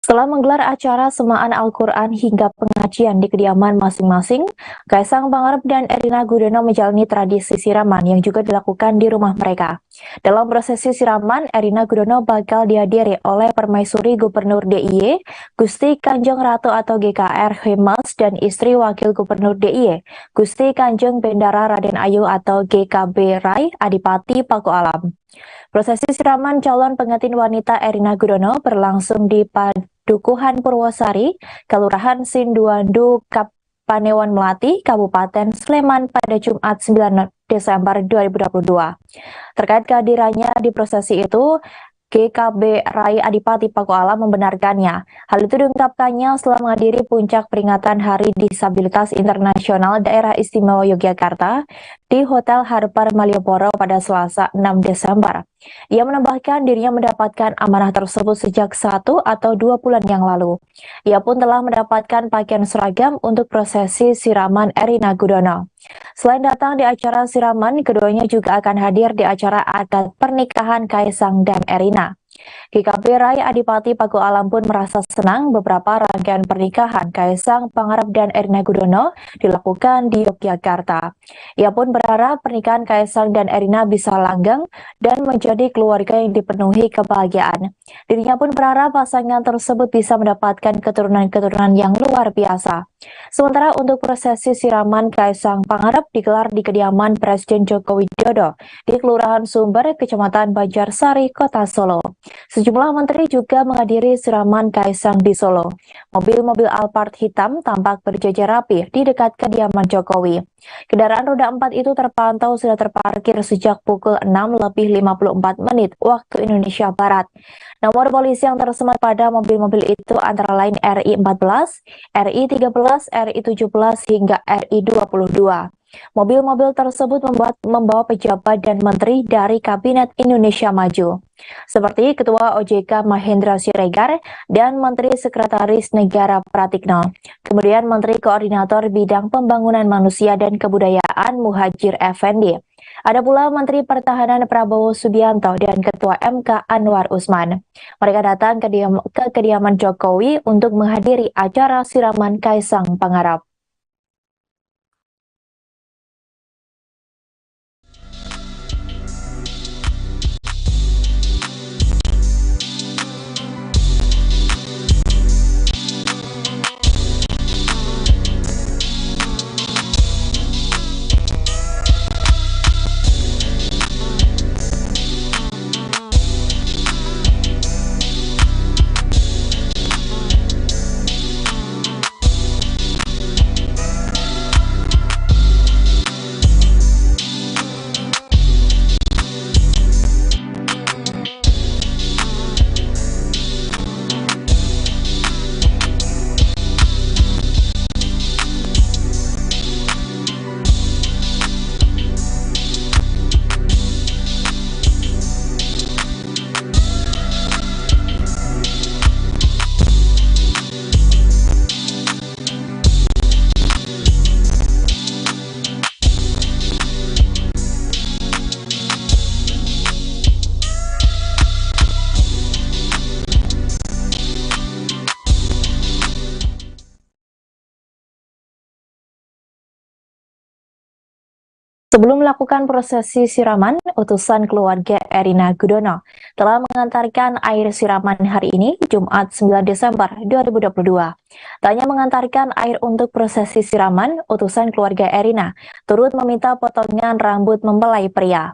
Speaker 24: Setelah menggelar acara semaan Al-Quran hingga pengajian di kediaman masing-masing, Kaisang Pangarep dan Erina Gudono menjalani tradisi siraman yang juga dilakukan di rumah mereka. Dalam prosesi siraman, Erina Gudono bakal dihadiri oleh Permaisuri Gubernur DIY, Gusti Kanjeng Ratu atau GKR Hemas, dan istri Wakil Gubernur DIY, Gusti Kanjeng Bendara Raden Ayu atau GKB Rai Adipati Paku Alam. Prosesi siraman calon pengantin wanita Erina Gudono berlangsung di Padukuhan Purwosari, Kelurahan Sinduandu, Panewan Melati, Kabupaten Sleman pada Jumat 9 Desember 2022. Terkait kehadirannya di prosesi itu, GKB Rai Adipati Paku Alam membenarkannya. Hal itu diungkapkannya setelah menghadiri puncak peringatan Hari Disabilitas Internasional Daerah Istimewa Yogyakarta di Hotel Harper Malioboro pada Selasa 6 Desember. Ia menambahkan dirinya mendapatkan amanah tersebut sejak 1 atau 2 bulan yang lalu. Ia pun telah mendapatkan pakaian seragam untuk prosesi siraman Erina Gudono. Selain datang di acara siraman, keduanya juga akan hadir di acara akad pernikahan Kaisang dan Erina. GKP Rai Adipati Paku Alam pun merasa senang beberapa rangkaian pernikahan Kaisang Pangarep dan Erina Gudono dilakukan di Yogyakarta. Ia pun berharap pernikahan Kaisang dan Erina bisa langgeng dan menjadi keluarga yang dipenuhi kebahagiaan. Dirinya pun berharap pasangan tersebut bisa mendapatkan keturunan-keturunan yang luar biasa. Sementara untuk prosesi siraman Kaisang Pangarep digelar di kediaman Presiden Joko Widodo di Kelurahan Sumber, Kecamatan Banjarsari, Kota Solo. Sejumlah menteri juga menghadiri siraman Kaisang di Solo. Mobil-mobil Alphard hitam tampak berjajar rapi di dekat kediaman Jokowi. Kendaraan roda 4 itu terpantau sudah terparkir sejak pukul 6:54 waktu Indonesia Barat. Nomor polisi yang tersemat pada mobil-mobil itu antara lain RI 14, RI 13, RI 17 hingga RI 22. Mobil-mobil tersebut membawa pejabat dan menteri dari Kabinet Indonesia Maju, seperti Ketua OJK Mahendra Siregar dan Menteri Sekretaris Negara Pratikno. Kemudian Menteri Koordinator Bidang Pembangunan Manusia dan Kebudayaan Muhajir Effendi. Ada pula Menteri Pertahanan Prabowo Subianto dan Ketua MK Anwar Usman. Mereka datang ke kediaman Jokowi untuk menghadiri acara siraman Kaisang Pangarep. Sebelum melakukan prosesi siraman, utusan keluarga Erina Gudono telah mengantarkan air siraman hari ini, Jumat 9 Desember 2022. Tak hanya mengantarkan air untuk prosesi siraman, utusan keluarga Erina turut meminta potongan rambut mempelai pria.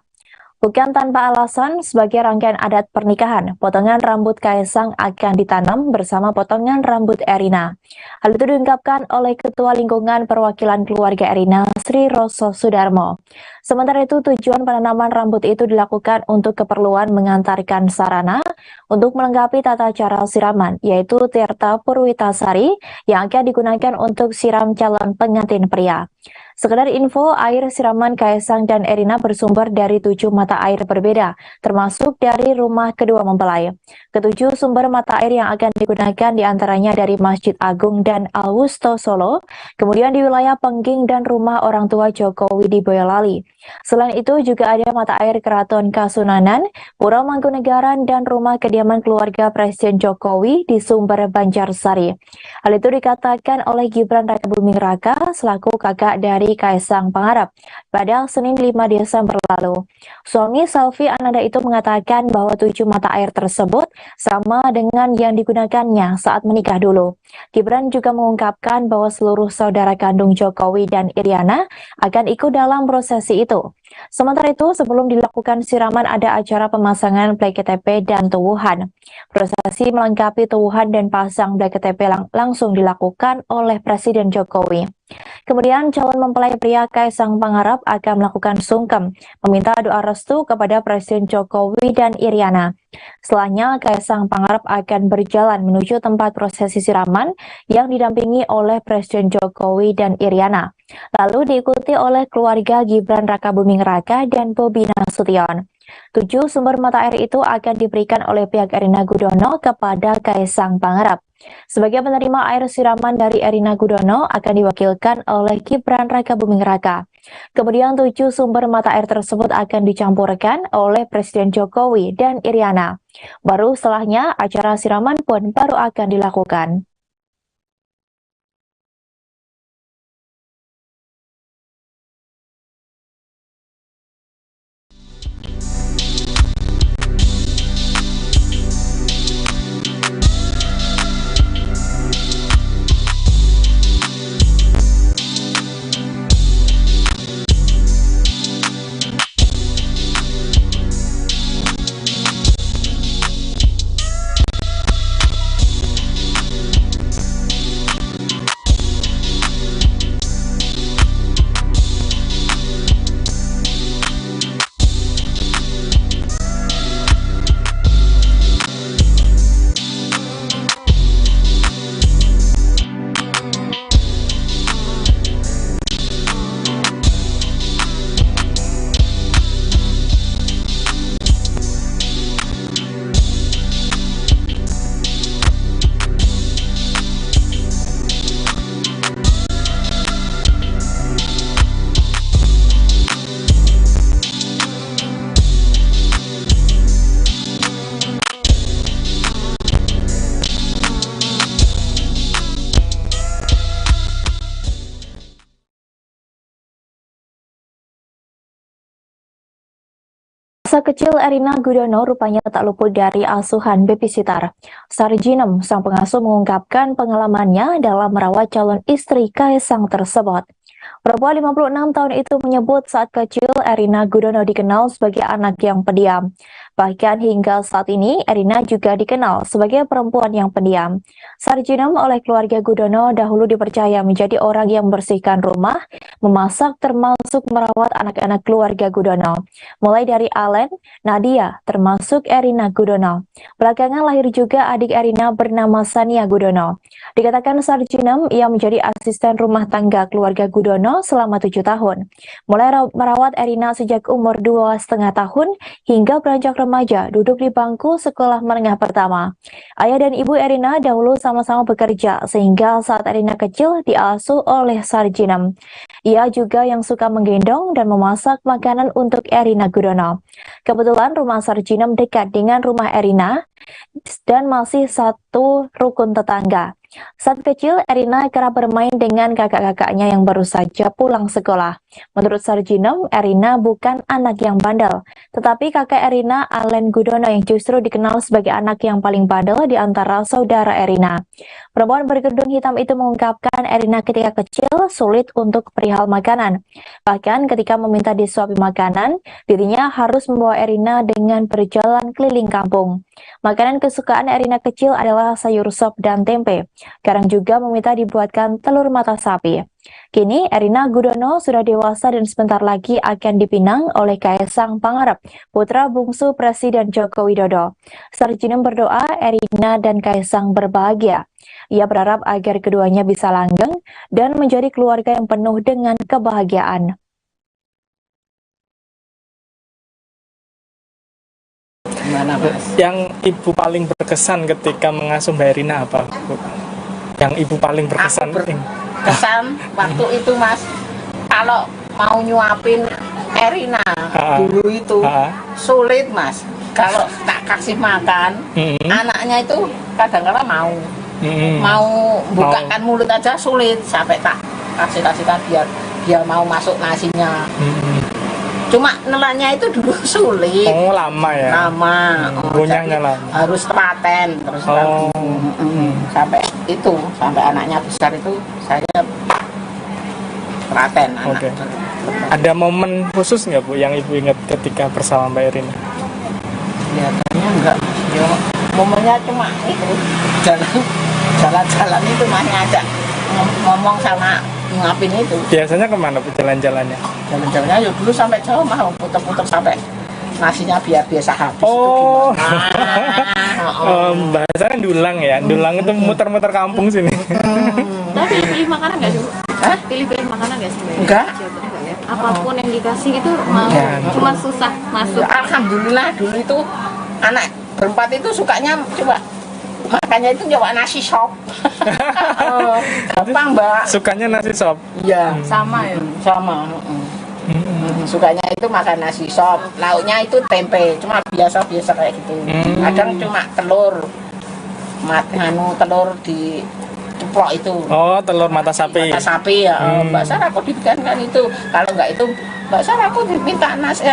Speaker 24: Bukan tanpa alasan, sebagai rangkaian adat pernikahan, potongan rambut Kaisang akan ditanam bersama potongan rambut Erina. Hal itu diungkapkan oleh Ketua Lingkungan Perwakilan Keluarga Erina, Sri Roso Sudarmo. Sementara itu, tujuan penanaman rambut itu dilakukan untuk keperluan mengantarkan sarana untuk melengkapi tata cara siraman, yaitu Tirta Purwitasari yang akan digunakan untuk siram calon pengantin pria. Sekedar info, air siraman Kaisang dan Erina bersumber dari 7 mata air berbeda, termasuk dari rumah kedua mempelai. Ketujuh sumber mata air yang akan digunakan diantaranya dari Masjid Agung dan Al-Wusto Solo, kemudian di wilayah Pengging dan rumah orang tua Jokowi di Boyolali. Selain itu juga ada mata air Keraton Kasunanan, Pura Mangkunegaran, dan rumah kediaman keluarga Presiden Jokowi di Sumber Banjarsari. Hal itu dikatakan oleh Gibran Rakabuming Raka selaku kakak dari Kaisang Pangarep pada Senin 5 Desember lalu. Suami Selvi Ananda itu mengatakan bahwa 7 mata air tersebut sama dengan yang digunakannya saat menikah dulu. Gibran juga mengungkapkan bahwa seluruh saudara kandung Jokowi dan Iriana akan ikut dalam prosesi itu. Sementara itu, sebelum dilakukan siraman ada acara pemasangan plek KTP dan tuwuhan. Prosesi melengkapi tuwuhan dan pasang plek KTP langsung dilakukan oleh Presiden Jokowi. Kemudian calon mempelai pria Kaisang Pangarep akan melakukan sungkem, meminta doa restu kepada Presiden Jokowi dan Iriana. Setelahnya, Kaisang Pangarep akan berjalan menuju tempat prosesi siraman yang didampingi oleh Presiden Jokowi dan Iriana. lalu diikuti oleh keluarga Gibran Rakabuming Raka dan Bobi Nasution. 7 sumber mata air itu akan diberikan oleh pihak Erina Gudono kepada Kaisang Pangarep. Sebagai penerima air siraman dari Erina Gudono akan diwakilkan oleh Gibran Rakabuming Raka. Kemudian 7 sumber mata air tersebut akan dicampurkan oleh Presiden Jokowi dan Iriana. Baru setelahnya acara siraman pun baru akan dilakukan. Masa kecil Erina Gudono rupanya tak luput dari asuhan babysitter. Sarjinem, sang pengasuh, mengungkapkan pengalamannya dalam merawat calon istri Kaisang tersebut. Perempuan 56 tahun itu menyebut saat kecil Erina Gudono dikenal sebagai anak yang pendiam. Bahkan hingga saat ini Erina juga dikenal sebagai perempuan yang pendiam. Sarjinem oleh keluarga Gudono dahulu dipercaya menjadi orang yang membersihkan rumah, memasak termasuk merawat anak-anak keluarga Gudono. Mulai dari Allen, Nadia, termasuk Erina Gudono. Belakangan lahir juga adik Erina bernama Sania Gudono. Dikatakan Sarjinem ia menjadi asisten rumah tangga keluarga Gudono selama 7 tahun. Mulai merawat Erina sejak umur 2,5 tahun hingga beranjak remaja duduk di bangku sekolah menengah pertama. Ayah dan ibu Erina dahulu sama-sama bekerja sehingga saat Erina kecil diasuh oleh Sarjinem. Ia juga yang suka menggendong dan memasak makanan untuk Erina Gudono. Kebetulan rumah Sarjinem dekat dengan rumah Erina dan masih satu rukun tetangga. Saat kecil, Erina kerap bermain dengan kakak-kakaknya yang baru saja pulang sekolah. Menurut Sarjinem, Erina bukan anak yang bandel, tetapi kakak Erina, Allen Gudono, yang justru dikenal sebagai anak yang paling bandel di antara saudara Erina. Perempuan berkerudung hitam itu mengungkapkan Erina ketika kecil sulit untuk perihal makanan. Bahkan ketika meminta disuapi makanan, dirinya harus membawa Erina dengan berjalan keliling kampung. Makanan kesukaan Erina kecil adalah sayur sop dan tempe. Kadang juga meminta dibuatkan telur mata sapi. Kini Erina Gudono sudah dewasa dan sebentar lagi akan dipinang oleh Kaisang Pangarep, putra bungsu Presiden Joko Widodo. Sarjinem berdoa Erina dan Kaisang berbahagia. Ia berharap agar keduanya bisa langgeng dan menjadi keluarga yang penuh dengan kebahagiaan.
Speaker 2: Gimana, Mas? Yang ibu paling berkesan ketika mengasuh Mbak Erina apa, Bu? Yang ibu paling berkesan?
Speaker 20: Kesan waktu itu, Mas, kalau mau nyuapin Erina dulu itu sulit, Mas. Kalau tak kasih makan, anaknya itu kadang-kadang mau bukakan mulut aja sulit, sampai tak kasih-kasihkan biar dia mau masuk nasinya. Cuma nelannya itu dulu sulit.
Speaker 2: Oh, lama ya?
Speaker 20: Lama.
Speaker 2: Punyanya lama.
Speaker 20: Harus telaten terus terang. Sampai anaknya besar itu saya telaten anak.
Speaker 2: Okay. Ada momen khusus nggak, Bu, yang ibu ingat ketika bersama Mbak Erina?
Speaker 20: Kelihatannya enggak. Ya, momennya cuma itu jalan-jalan itu masih ada ngomong sama ngapin itu.
Speaker 2: Biasanya kemana, Bu, jalan-jalannya?
Speaker 20: Jalan-jalannya ya dulu sampai jauh, mah putar-putar sampai nasinya biar biasa habis.
Speaker 2: Oh.
Speaker 20: Itu gimana?
Speaker 2: Bahasanya dulang ya. Dulang itu muter-muter kampung sini.
Speaker 15: Tapi pilih makanan nggak sih?
Speaker 20: Hah?
Speaker 15: Pilih-pilih makanan nggak sih?
Speaker 20: Enggak.
Speaker 15: Apapun yang dikasih itu mau, cuma susah masuk.
Speaker 20: Alhamdulillah dulu itu anak berempat itu sukanya coba makannya itu coba nasi sop. Gampang, Mbak.
Speaker 2: Sukanya nasi sop.
Speaker 20: Iya, sama ya. Sama. Sukanya itu makan nasi sop. Lauknya itu tempe, cuma biasa-biasa kayak gitu. Kadang cuma telur. Telur di ceplok itu.
Speaker 2: Oh, telur mata sapi.
Speaker 20: Mata sapi ya. Mbak Sarah kok dibikin kan itu. Kalau enggak itu Mbak Sarah aku diminta nasi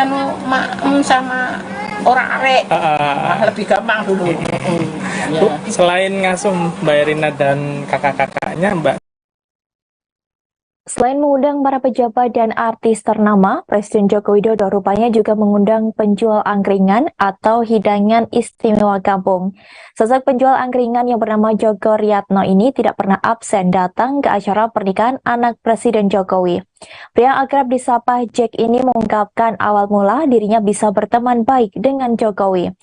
Speaker 20: sama orang arek. Lebih gampang dulu.
Speaker 2: Bu, selain ngasuh Mbak Erina dan kakak-kakaknya, Mbak,
Speaker 24: Selain mengundang para pejabat dan artis ternama, Presiden Joko Widodo rupanya juga mengundang penjual angkringan atau hidangan istimewa kampung. Sosok penjual angkringan yang bernama Joko Riyatno ini tidak pernah absen datang ke acara pernikahan anak Presiden Jokowi. Pria akrab disapa Jack ini mengungkapkan awal mula dirinya bisa berteman baik dengan Jokowi.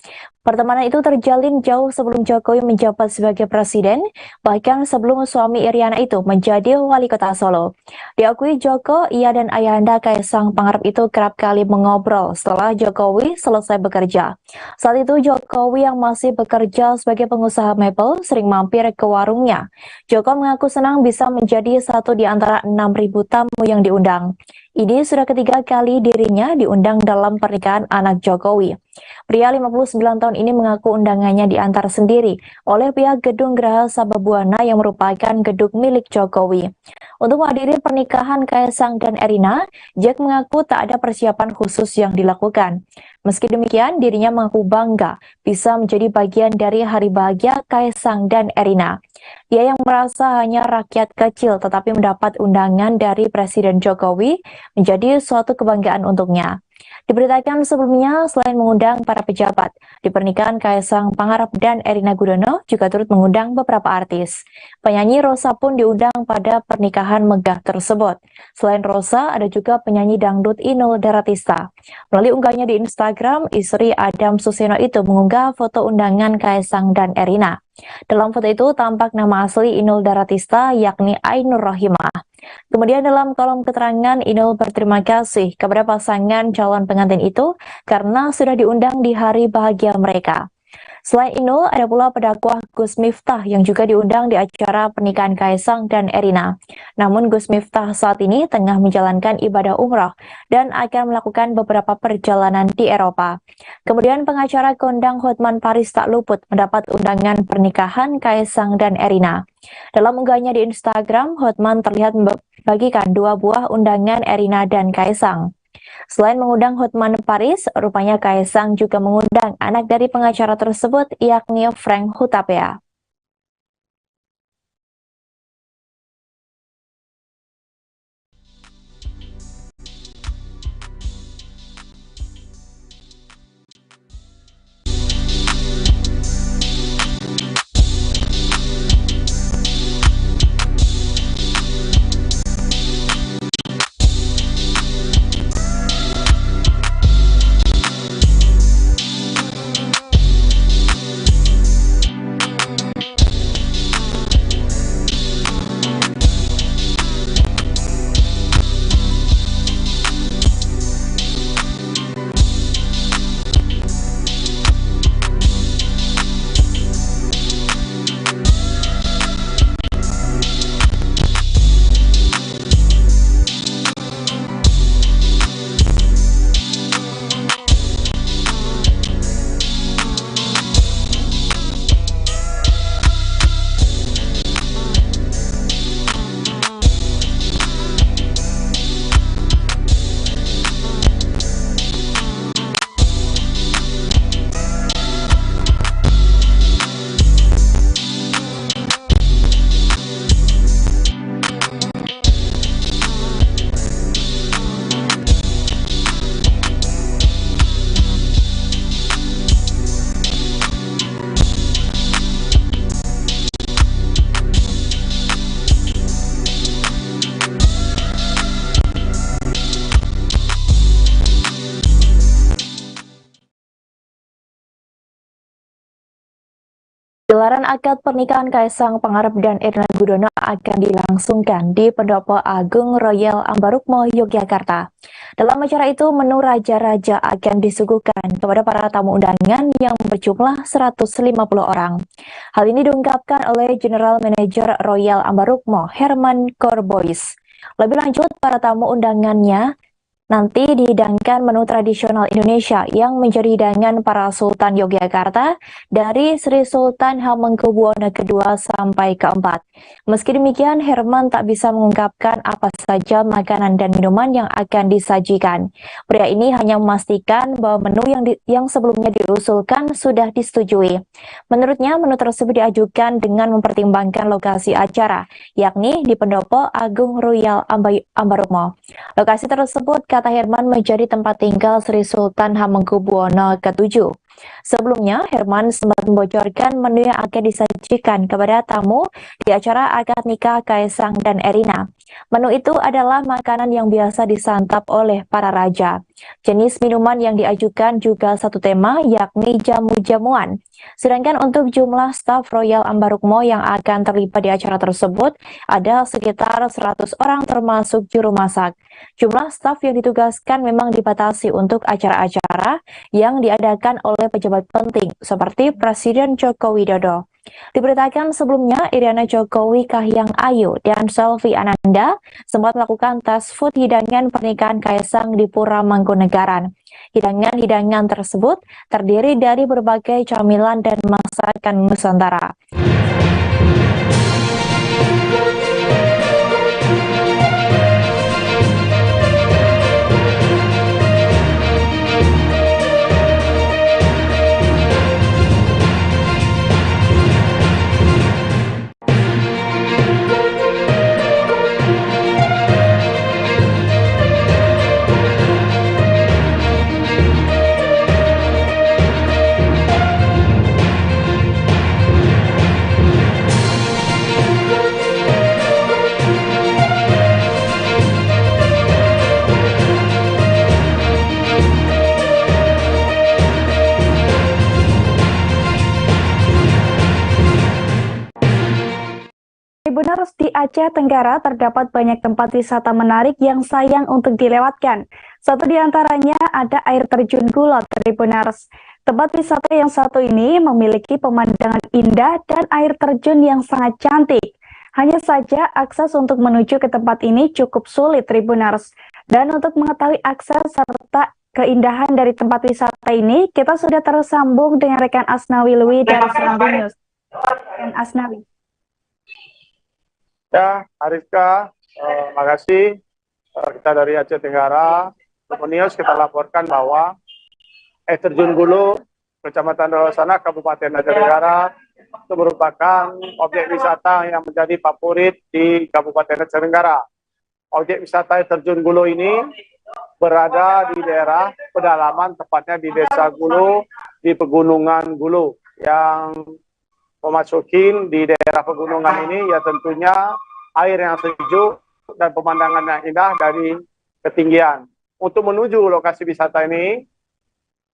Speaker 24: Pertemanan itu terjalin jauh sebelum Jokowi menjabat sebagai presiden, bahkan sebelum suami Iriana itu menjadi wali kota Solo. Diakui Joko, ia dan ayahanda Kaisang Pangarep itu kerap kali mengobrol setelah Jokowi selesai bekerja. Saat itu Jokowi yang masih bekerja sebagai pengusaha mebel sering mampir ke warungnya. Joko mengaku senang bisa menjadi satu di antara 6.000 tamu yang diundang. Ini sudah ketiga kali dirinya diundang dalam pernikahan anak Jokowi. Pria 59 tahun ini mengaku undangannya diantar sendiri oleh pihak Gedung Geraha Sababwana yang merupakan gedung milik Jokowi. Untuk menghadiri pernikahan Kaisang dan Erina, Jack mengaku tak ada persiapan khusus yang dilakukan. Meski demikian, dirinya mengaku bangga bisa menjadi bagian dari hari bahagia Kaisang dan Erina. Dia yang merasa hanya rakyat kecil tetapi mendapat undangan dari Presiden Jokowi menjadi suatu kebanggaan untuknya. Diberitakan sebelumnya, selain mengundang para pejabat, di pernikahan Kaisang Pangarep dan Erina Gudono juga turut mengundang beberapa artis. Penyanyi Rosa pun diundang pada pernikahan megah tersebut. Selain Rosa, ada juga penyanyi dangdut Inul Daratista. Melalui unggahannya di Instagram, istri Adam Suseno itu mengunggah foto undangan Kaisang dan Erina. Dalam foto itu tampak nama asli Inul Daratista yakni Ainur Rohimah. Kemudian dalam kolom keterangan, Inul berterima kasih kepada pasangan calon pengantin itu karena sudah diundang di hari bahagia mereka. Selain Inul, ada pula pendakwah Gus Miftah yang juga diundang di acara pernikahan Kaisang dan Erina. Namun Gus Miftah saat ini tengah menjalankan ibadah umrah dan akan melakukan beberapa perjalanan di Eropa. Kemudian pengacara kondang Hotman Paris tak luput mendapat undangan pernikahan Kaisang dan Erina. Dalam unggahannya di Instagram, Hotman terlihat membagikan 2 buah undangan Erina dan Kaisang. Selain mengundang Hotman Paris, rupanya Kaisang juga mengundang anak dari pengacara tersebut yakni Frank Hutapea. Gelaran akad pernikahan Kaisang Pangarep dan Erina Gudono akan dilangsungkan di Pendopo Agung Royal Ambarukmo, Yogyakarta. Dalam acara itu, menu raja-raja akan disuguhkan kepada para tamu undangan yang berjumlah 150 orang. Hal ini diungkapkan oleh General Manager Royal Ambarukmo, Herman Corbois. Lebih lanjut, para tamu undangannya nanti dihidangkan menu tradisional Indonesia yang menjadi hidangan para Sultan Yogyakarta dari Sri Sultan Hamengkubuwono II sampai ke-4. Meski demikian, Herman tak bisa mengungkapkan apa saja makanan dan minuman yang akan disajikan. Pria ini hanya memastikan bahwa menu yang sebelumnya diusulkan sudah disetujui. Menurutnya, menu tersebut diajukan dengan mempertimbangkan lokasi acara, yakni di Pendopo Agung Royal Ambarukmo. Lokasi tersebut, kata Herman, menjadi tempat tinggal Sri Sultan Hamengkubuwono ke-7. Sebelumnya, Herman sempat membocorkan menu yang akan disajikan kepada tamu di acara akad nikah Kaisang dan Erina. Menu itu adalah makanan yang biasa disantap oleh para raja. Jenis minuman yang diajukan juga satu tema, yakni jamu-jamuan. Sedangkan untuk jumlah staf Royal Ambarukmo yang akan terlibat di acara tersebut ada sekitar 100 orang termasuk juru masak. Jumlah staf yang ditugaskan memang dibatasi untuk acara-acara yang diadakan oleh pejabat penting seperti Presiden Joko Widodo. Diberitakan sebelumnya, Iriana Jokowi, Kahiyang Ayu, dan Selvi Ananda sempat melakukan tes food hidangan pernikahan Kaisang di Pura Mangkunegaran. Hidangan-hidangan tersebut terdiri dari berbagai camilan dan masakan Nusantara. Tribuners, di Aceh Tenggara terdapat banyak tempat wisata menarik yang sayang untuk dilewatkan. Satu di antaranya ada air terjun Gulo, Tribuners. Tempat wisata yang satu ini memiliki pemandangan indah dan air terjun yang sangat cantik. Hanya saja akses untuk menuju ke tempat ini cukup sulit, Tribuners. Dan untuk mengetahui akses serta keindahan dari tempat wisata ini, kita sudah tersambung dengan rekan Asnawi Lui dari Serambi News. Dan Asnawi.
Speaker 3: Ya, Ariska, makasih. Kita dari Aceh Tenggara, News kita laporkan bahwa air terjun Gulo, Kecamatan Rawasana, Kabupaten Aceh Tenggara, itu merupakan objek wisata yang menjadi favorit di Kabupaten Aceh Tenggara. Objek wisata air terjun Gulo ini berada di daerah pedalaman, tepatnya di Desa Gulo, di Pegunungan Gulo, yang memasukin di daerah pegunungan ini ya tentunya air yang sejuk dan pemandangan yang indah dari ketinggian. Untuk menuju lokasi wisata ini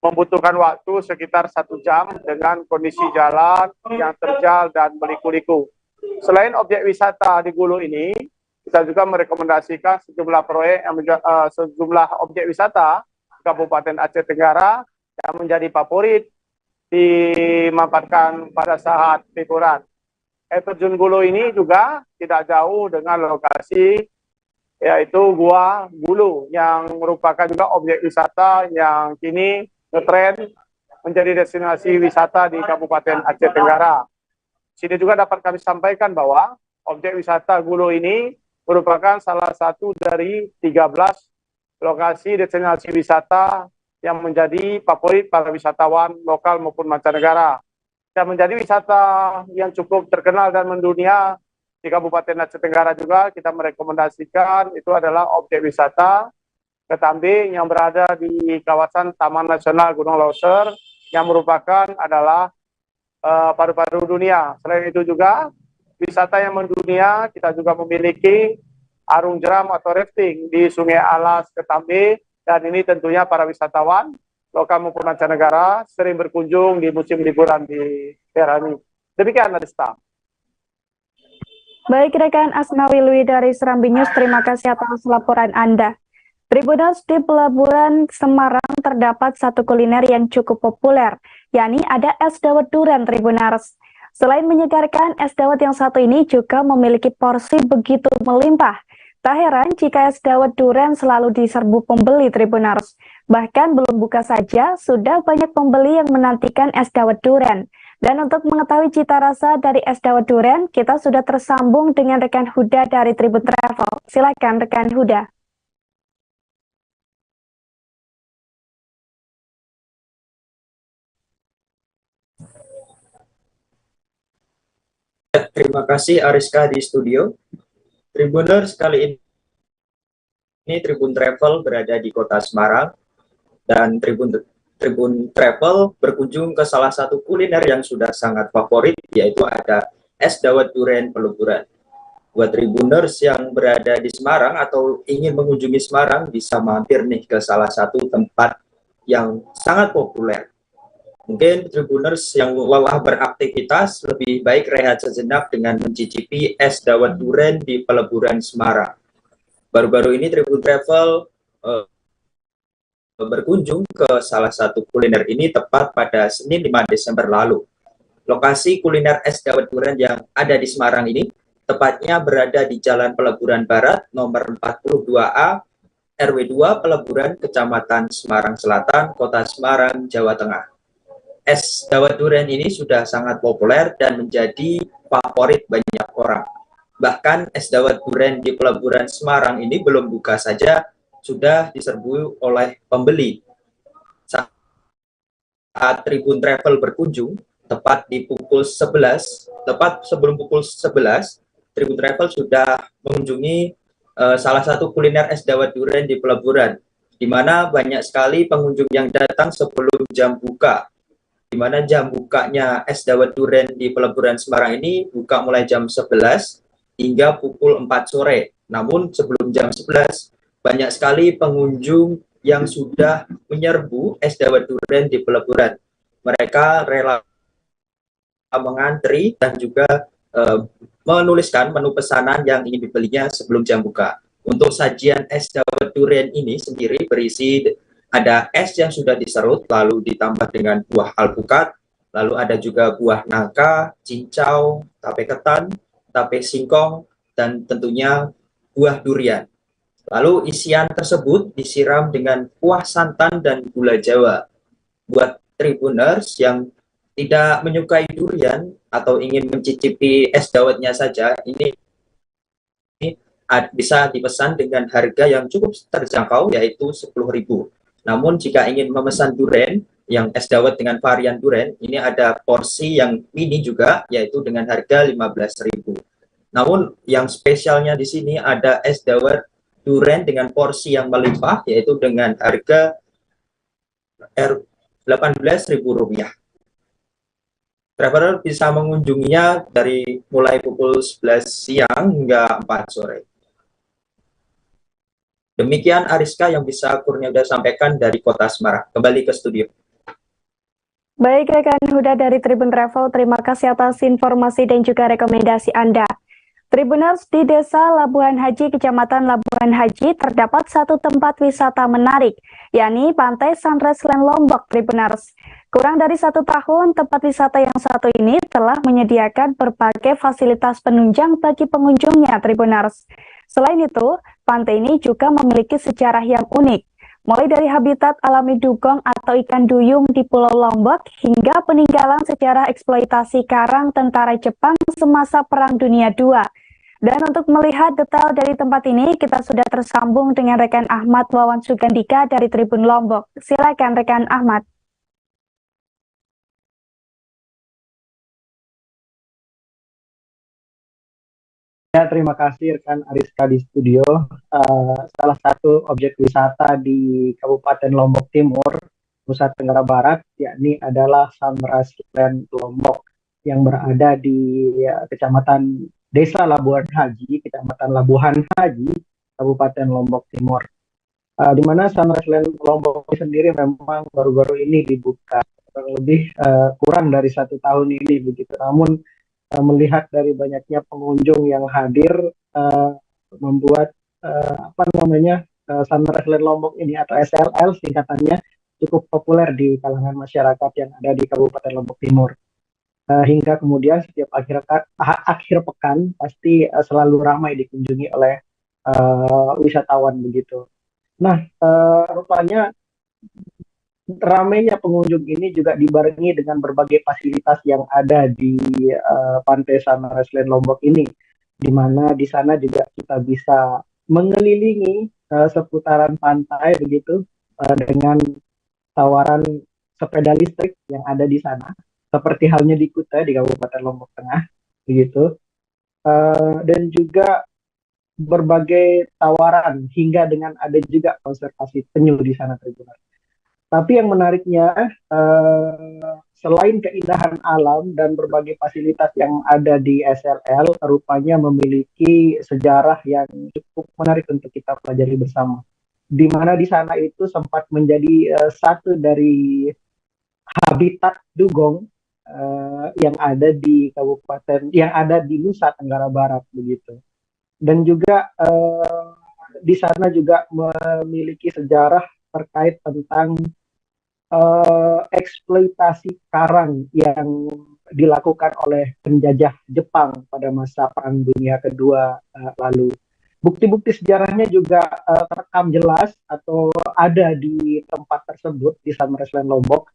Speaker 3: membutuhkan waktu sekitar 1 jam dengan kondisi jalan yang terjal dan berliku-liku. Selain objek wisata di Gulo ini, kita juga merekomendasikan sejumlah proyek yang sejumlah objek wisata Kabupaten Aceh Tenggara yang menjadi favorit dimanfaatkan pada saat liburan. Air terjun Gulo ini juga tidak jauh dengan lokasi yaitu Gua Gulo yang merupakan juga objek wisata yang kini ngetren menjadi destinasi wisata di Kabupaten Aceh Tenggara. Sini juga dapat kami sampaikan bahwa objek wisata Gulo ini merupakan salah satu dari 13 lokasi destinasi wisata yang menjadi favorit para wisatawan lokal maupun mancanegara. Dan menjadi wisata yang cukup terkenal dan mendunia di Kabupaten Aceh Tenggara juga kita merekomendasikan itu adalah objek wisata Ketambing yang berada di kawasan Taman Nasional Gunung Leuser yang merupakan adalah paru-paru dunia. Selain itu juga wisata yang mendunia kita juga memiliki arung jeram atau rafting di Sungai Alas Ketambing. Dan ini tentunya para wisatawan lokal maupun mancanegara sering berkunjung di musim liburan di daerah ini. Demikian Arista.
Speaker 4: Baik rekan Asnawi Lui dari Serambi News, terima kasih atas laporan Anda. Tribuners, di Pelabuhan Semarang terdapat satu kuliner yang cukup populer, yakni ada es dawet durian Tribuners. Selain menyegarkan, es dawet yang satu ini juga memiliki porsi begitu melimpah. Tak heran jika es dawet durian selalu diserbu pembeli Tribuners. Bahkan belum buka saja, sudah banyak pembeli yang menantikan es dawet durian. Dan untuk mengetahui cita rasa dari es dawet durian, kita sudah tersambung dengan rekan Huda dari Tribun Travel. Silakan rekan Huda.
Speaker 8: Terima kasih Ariska di studio. Tribuners, kali ini Tribun Travel berada di kota Semarang dan Tribun Travel berkunjung ke salah satu kuliner yang sudah sangat favorit, yaitu ada es dawet durian Peleburan. Buat Tribuners yang berada di Semarang atau ingin mengunjungi Semarang, bisa mampir nih ke salah satu tempat yang sangat populer. Mungkin Tribuners yang lelah beraktivitas lebih baik rehat sejenak dengan mencicipi es dawet durian di Peleburan Semarang. Baru-baru ini Tribun Travel berkunjung ke salah satu kuliner ini tepat pada Senin 5 Desember lalu. Lokasi kuliner es dawet durian yang ada di Semarang ini tepatnya berada di Jalan Peleburan Barat nomor 42A RW 2 Peleburan, Kecamatan Semarang Selatan, Kota Semarang, Jawa Tengah. Es dawet durian ini sudah sangat populer dan menjadi favorit banyak orang. Bahkan es dawet durian di Peleburan Semarang ini belum buka saja sudah diserbu oleh pembeli. Saat Tribun Travel berkunjung, tepat di pukul 11, tepat sebelum pukul 11, Tribun Travel sudah mengunjungi salah satu kuliner es dawet durian di Peleburan, di mana banyak sekali pengunjung yang datang sebelum jam buka. Di mana jam bukanya es dawet durian di Peleburan Semarang ini buka mulai jam 11 hingga pukul 4 sore. Namun sebelum jam 11, banyak sekali pengunjung yang sudah menyerbu es dawet durian di Peleburan. Mereka rela mengantri dan juga menuliskan menu pesanan yang ingin dibelinya sebelum jam buka. Untuk sajian es dawet durian ini sendiri berisi ada es yang sudah diserut, lalu ditambah dengan buah alpukat, lalu ada juga buah nangka, cincau, tape ketan, tape singkong, dan tentunya buah durian. Lalu isian tersebut disiram dengan kuah santan dan gula Jawa. Buat Tribuners yang tidak menyukai durian atau ingin mencicipi es dawetnya saja, ini bisa dipesan dengan harga yang cukup terjangkau, yaitu 10.000. Namun jika ingin memesan durian yang es dawet dengan varian durian, ini ada porsi yang mini juga, yaitu dengan harga 15.000. Namun yang spesialnya di sini ada es dawet durian dengan porsi yang melimpah, yaitu dengan harga Rp18.000. Traveler bisa mengunjunginya dari mulai pukul 11 siang hingga 4 sore. Demikian Ariska yang bisa Kurniaga sampaikan dari Kota Semarang. Kembali ke studio.
Speaker 4: Baik rekan Huda dari Tribun Travel, terima kasih atas informasi dan juga rekomendasi Anda. Tribuners, di Desa Labuhan Haji, Kecamatan Labuhan Haji, terdapat satu tempat wisata menarik, yakni Pantai Sunrise Land Lombok, Tribuners. Kurang dari 1 tahun, tempat wisata yang satu ini telah menyediakan berbagai fasilitas penunjang bagi pengunjungnya, Tribuners. Selain itu, pantai ini juga memiliki sejarah yang unik, mulai dari habitat alami dugong atau ikan duyung di Pulau Lombok hingga peninggalan sejarah eksploitasi karang tentara Jepang semasa Perang Dunia II. Dan untuk melihat detail dari tempat ini, kita sudah tersambung dengan rekan Ahmad Wawan Sugandika dari Tribun Lombok. Silakan rekan Ahmad.
Speaker 9: Ya, terima kasih rekan Ariska di studio. Salah satu objek wisata di Kabupaten Lombok Timur, Nusa Tenggara Barat, yakni adalah Sunrise Land Lombok yang berada di Kecamatan Desa Labuhan Haji, Kecamatan Labuhan Haji, Kabupaten Lombok Timur. Di mana Sunrise Land Lombok sendiri memang baru-baru ini dibuka kurang lebih kurang dari 1 tahun ini begitu. Namun melihat dari banyaknya pengunjung yang hadir membuat Sunrise Land Lombok ini atau SLL singkatannya cukup populer di kalangan masyarakat yang ada di Kabupaten Lombok Timur. Hingga kemudian setiap akhir pekan pasti selalu ramai dikunjungi oleh wisatawan begitu. Nah, rupanya ramainya pengunjung ini juga dibarengi dengan berbagai fasilitas yang ada di Pantai Sunrise Land Lombok ini, di mana di sana juga kita bisa mengelilingi seputaran pantai begitu dengan tawaran sepeda listrik yang ada di sana, seperti halnya di Kuta di Kabupaten Lombok Tengah, begitu. Dan juga berbagai tawaran hingga dengan ada juga konservasi penyu di sana Tribuners. Tapi yang menariknya selain keindahan alam dan berbagai fasilitas yang ada di SLL, rupanya memiliki sejarah yang cukup menarik untuk kita pelajari bersama. Di mana di sana itu sempat menjadi satu dari habitat dugong yang ada di kabupaten, yang ada di Nusa Tenggara Barat begitu. Dan juga di sana juga memiliki sejarah terkait tentang eksploitasi karang yang dilakukan oleh penjajah Jepang pada masa Perang Dunia Kedua lalu. Bukti-bukti sejarahnya juga terekam jelas atau ada di tempat tersebut di Sunrise Land Lombok.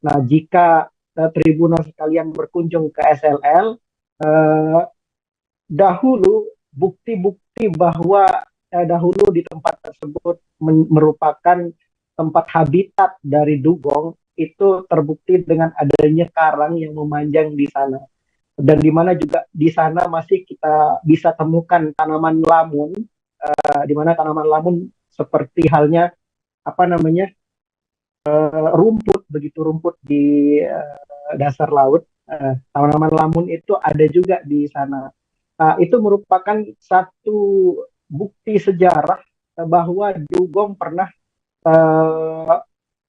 Speaker 9: Nah, jika Tribuners sekalian berkunjung ke SLL, dahulu bukti-bukti bahwa dahulu di tempat tersebut merupakan tempat habitat dari dugong itu terbukti dengan adanya karang yang memanjang di sana. Dan di mana juga di sana masih kita bisa temukan tanaman lamun, di mana tanaman lamun seperti halnya rumput, begitu rumput di dasar laut. Tanaman lamun itu ada juga di sana. Itu merupakan satu bukti sejarah bahwa dugong pernah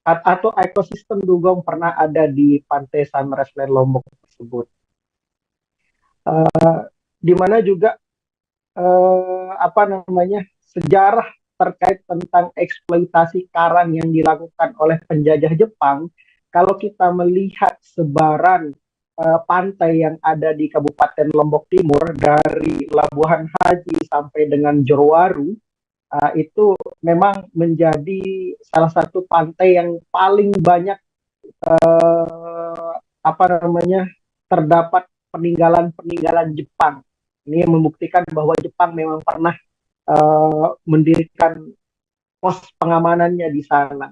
Speaker 9: atau ekosistem dugong pernah ada di Pantai Sunrise Land Lombok tersebut. Di mana juga sejarah terkait tentang eksploitasi karang yang dilakukan oleh penjajah Jepang. Kalau kita melihat sebaran pantai yang ada di Kabupaten Lombok Timur dari Labuhan Haji sampai dengan Jorwaru, itu memang menjadi salah satu pantai yang paling banyak terdapat peninggalan-peninggalan Jepang. Ini membuktikan bahwa Jepang memang pernah mendirikan pos pengamanannya di sana.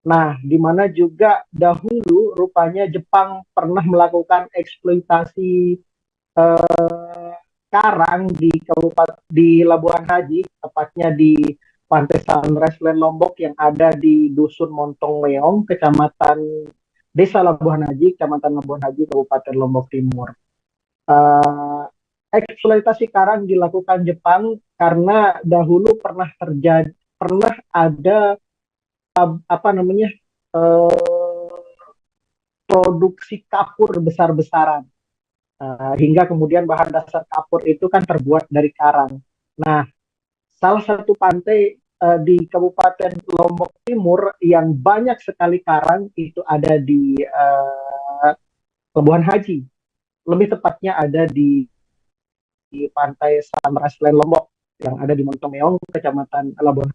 Speaker 9: Nah, di mana juga dahulu rupanya Jepang pernah melakukan eksploitasi karang di Labuhan Haji, tepatnya di Pantai Sunrise Land Lombok yang ada di Dusun Montong Meong, Kecamatan Desa Labuhan Haji, Kecamatan Labuhan Haji, Kabupaten Lombok Timur. Eksploitasi karang dilakukan Jepang karena dahulu pernah ada produksi kapur besar-besaran. Hingga kemudian bahan dasar kapur itu kan terbuat dari karang. Nah, salah satu pantai di Kabupaten Lombok Timur yang banyak sekali karang itu ada di Labuhan Haji. Lebih tepatnya ada di Pantai Sunrise Land Lombok yang ada di Montong Meong, Kecamatan Labuhan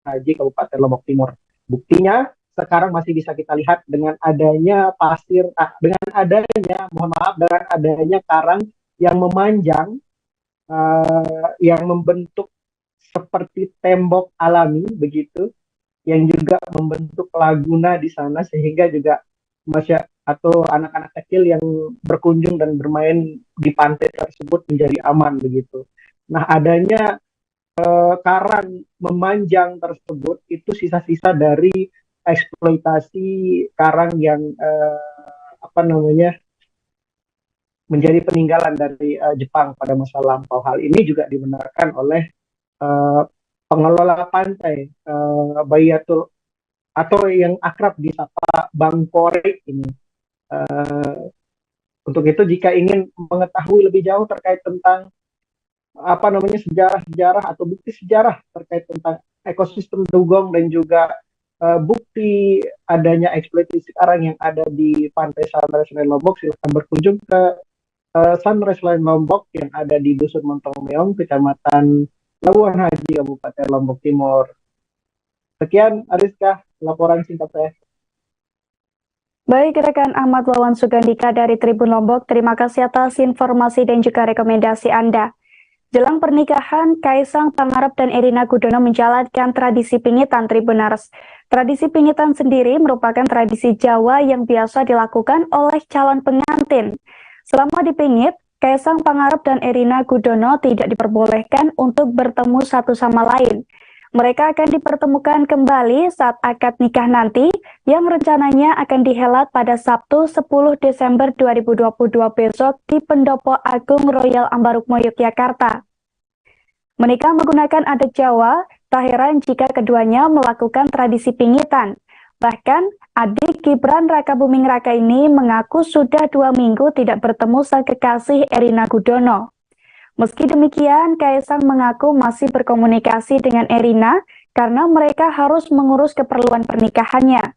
Speaker 9: Haji, Kabupaten Lombok Timur. Buktinya sekarang masih bisa kita lihat dengan adanya dengan adanya karang yang memanjang, yang membentuk seperti tembok alami begitu, yang juga membentuk laguna di sana sehingga juga atau anak-anak kecil yang berkunjung dan bermain di pantai tersebut menjadi aman begitu. Nah, adanya karang memanjang tersebut itu sisa-sisa dari eksploitasi karang yang menjadi peninggalan dari Jepang pada masa lampau. Hal ini juga dibenarkan oleh pengelola pantai, Bayatul atau yang akrab disapa Bang Kori ini. Untuk itu jika ingin mengetahui lebih jauh terkait tentang sejarah-sejarah atau bukti sejarah terkait tentang ekosistem dugong dan juga bukti adanya eksploitasi karang yang ada di pantai Sunrise Line Lombok, silahkan berkunjung ke Sunrise Line Lombok yang ada di Dusun Montong Meong, Kecamatan Labuan Haji, Kabupaten Lombok Timur. Sekian, Ariska, laporan singkat saya.
Speaker 4: Baik, rekan Ahmad Wawan Sugandika dari Tribun Lombok, terima kasih atas informasi dan juga rekomendasi Anda. Jelang pernikahan, Kaisang Pangarep dan Erina Gudono menjalankan tradisi pingitan Tribuners. Tradisi pingitan sendiri merupakan tradisi Jawa yang biasa dilakukan oleh calon pengantin. Selama dipingit, Kaisang Pangarep dan Erina Gudono tidak diperbolehkan untuk bertemu satu sama lain. Mereka akan dipertemukan kembali saat akad nikah nanti yang rencananya akan dihelat pada Sabtu 10 Desember 2022 besok di Pendopo Agung Royal Ambarukmo, Yogyakarta. Menikah menggunakan adat Jawa, tak heran jika keduanya melakukan tradisi pingitan. Bahkan, adik Gibran Raka Buming Raka ini mengaku sudah 2 minggu tidak bertemu sang kekasih Erina Gudono. Meski demikian, Kaisang mengaku masih berkomunikasi dengan Erina karena mereka harus mengurus keperluan pernikahannya.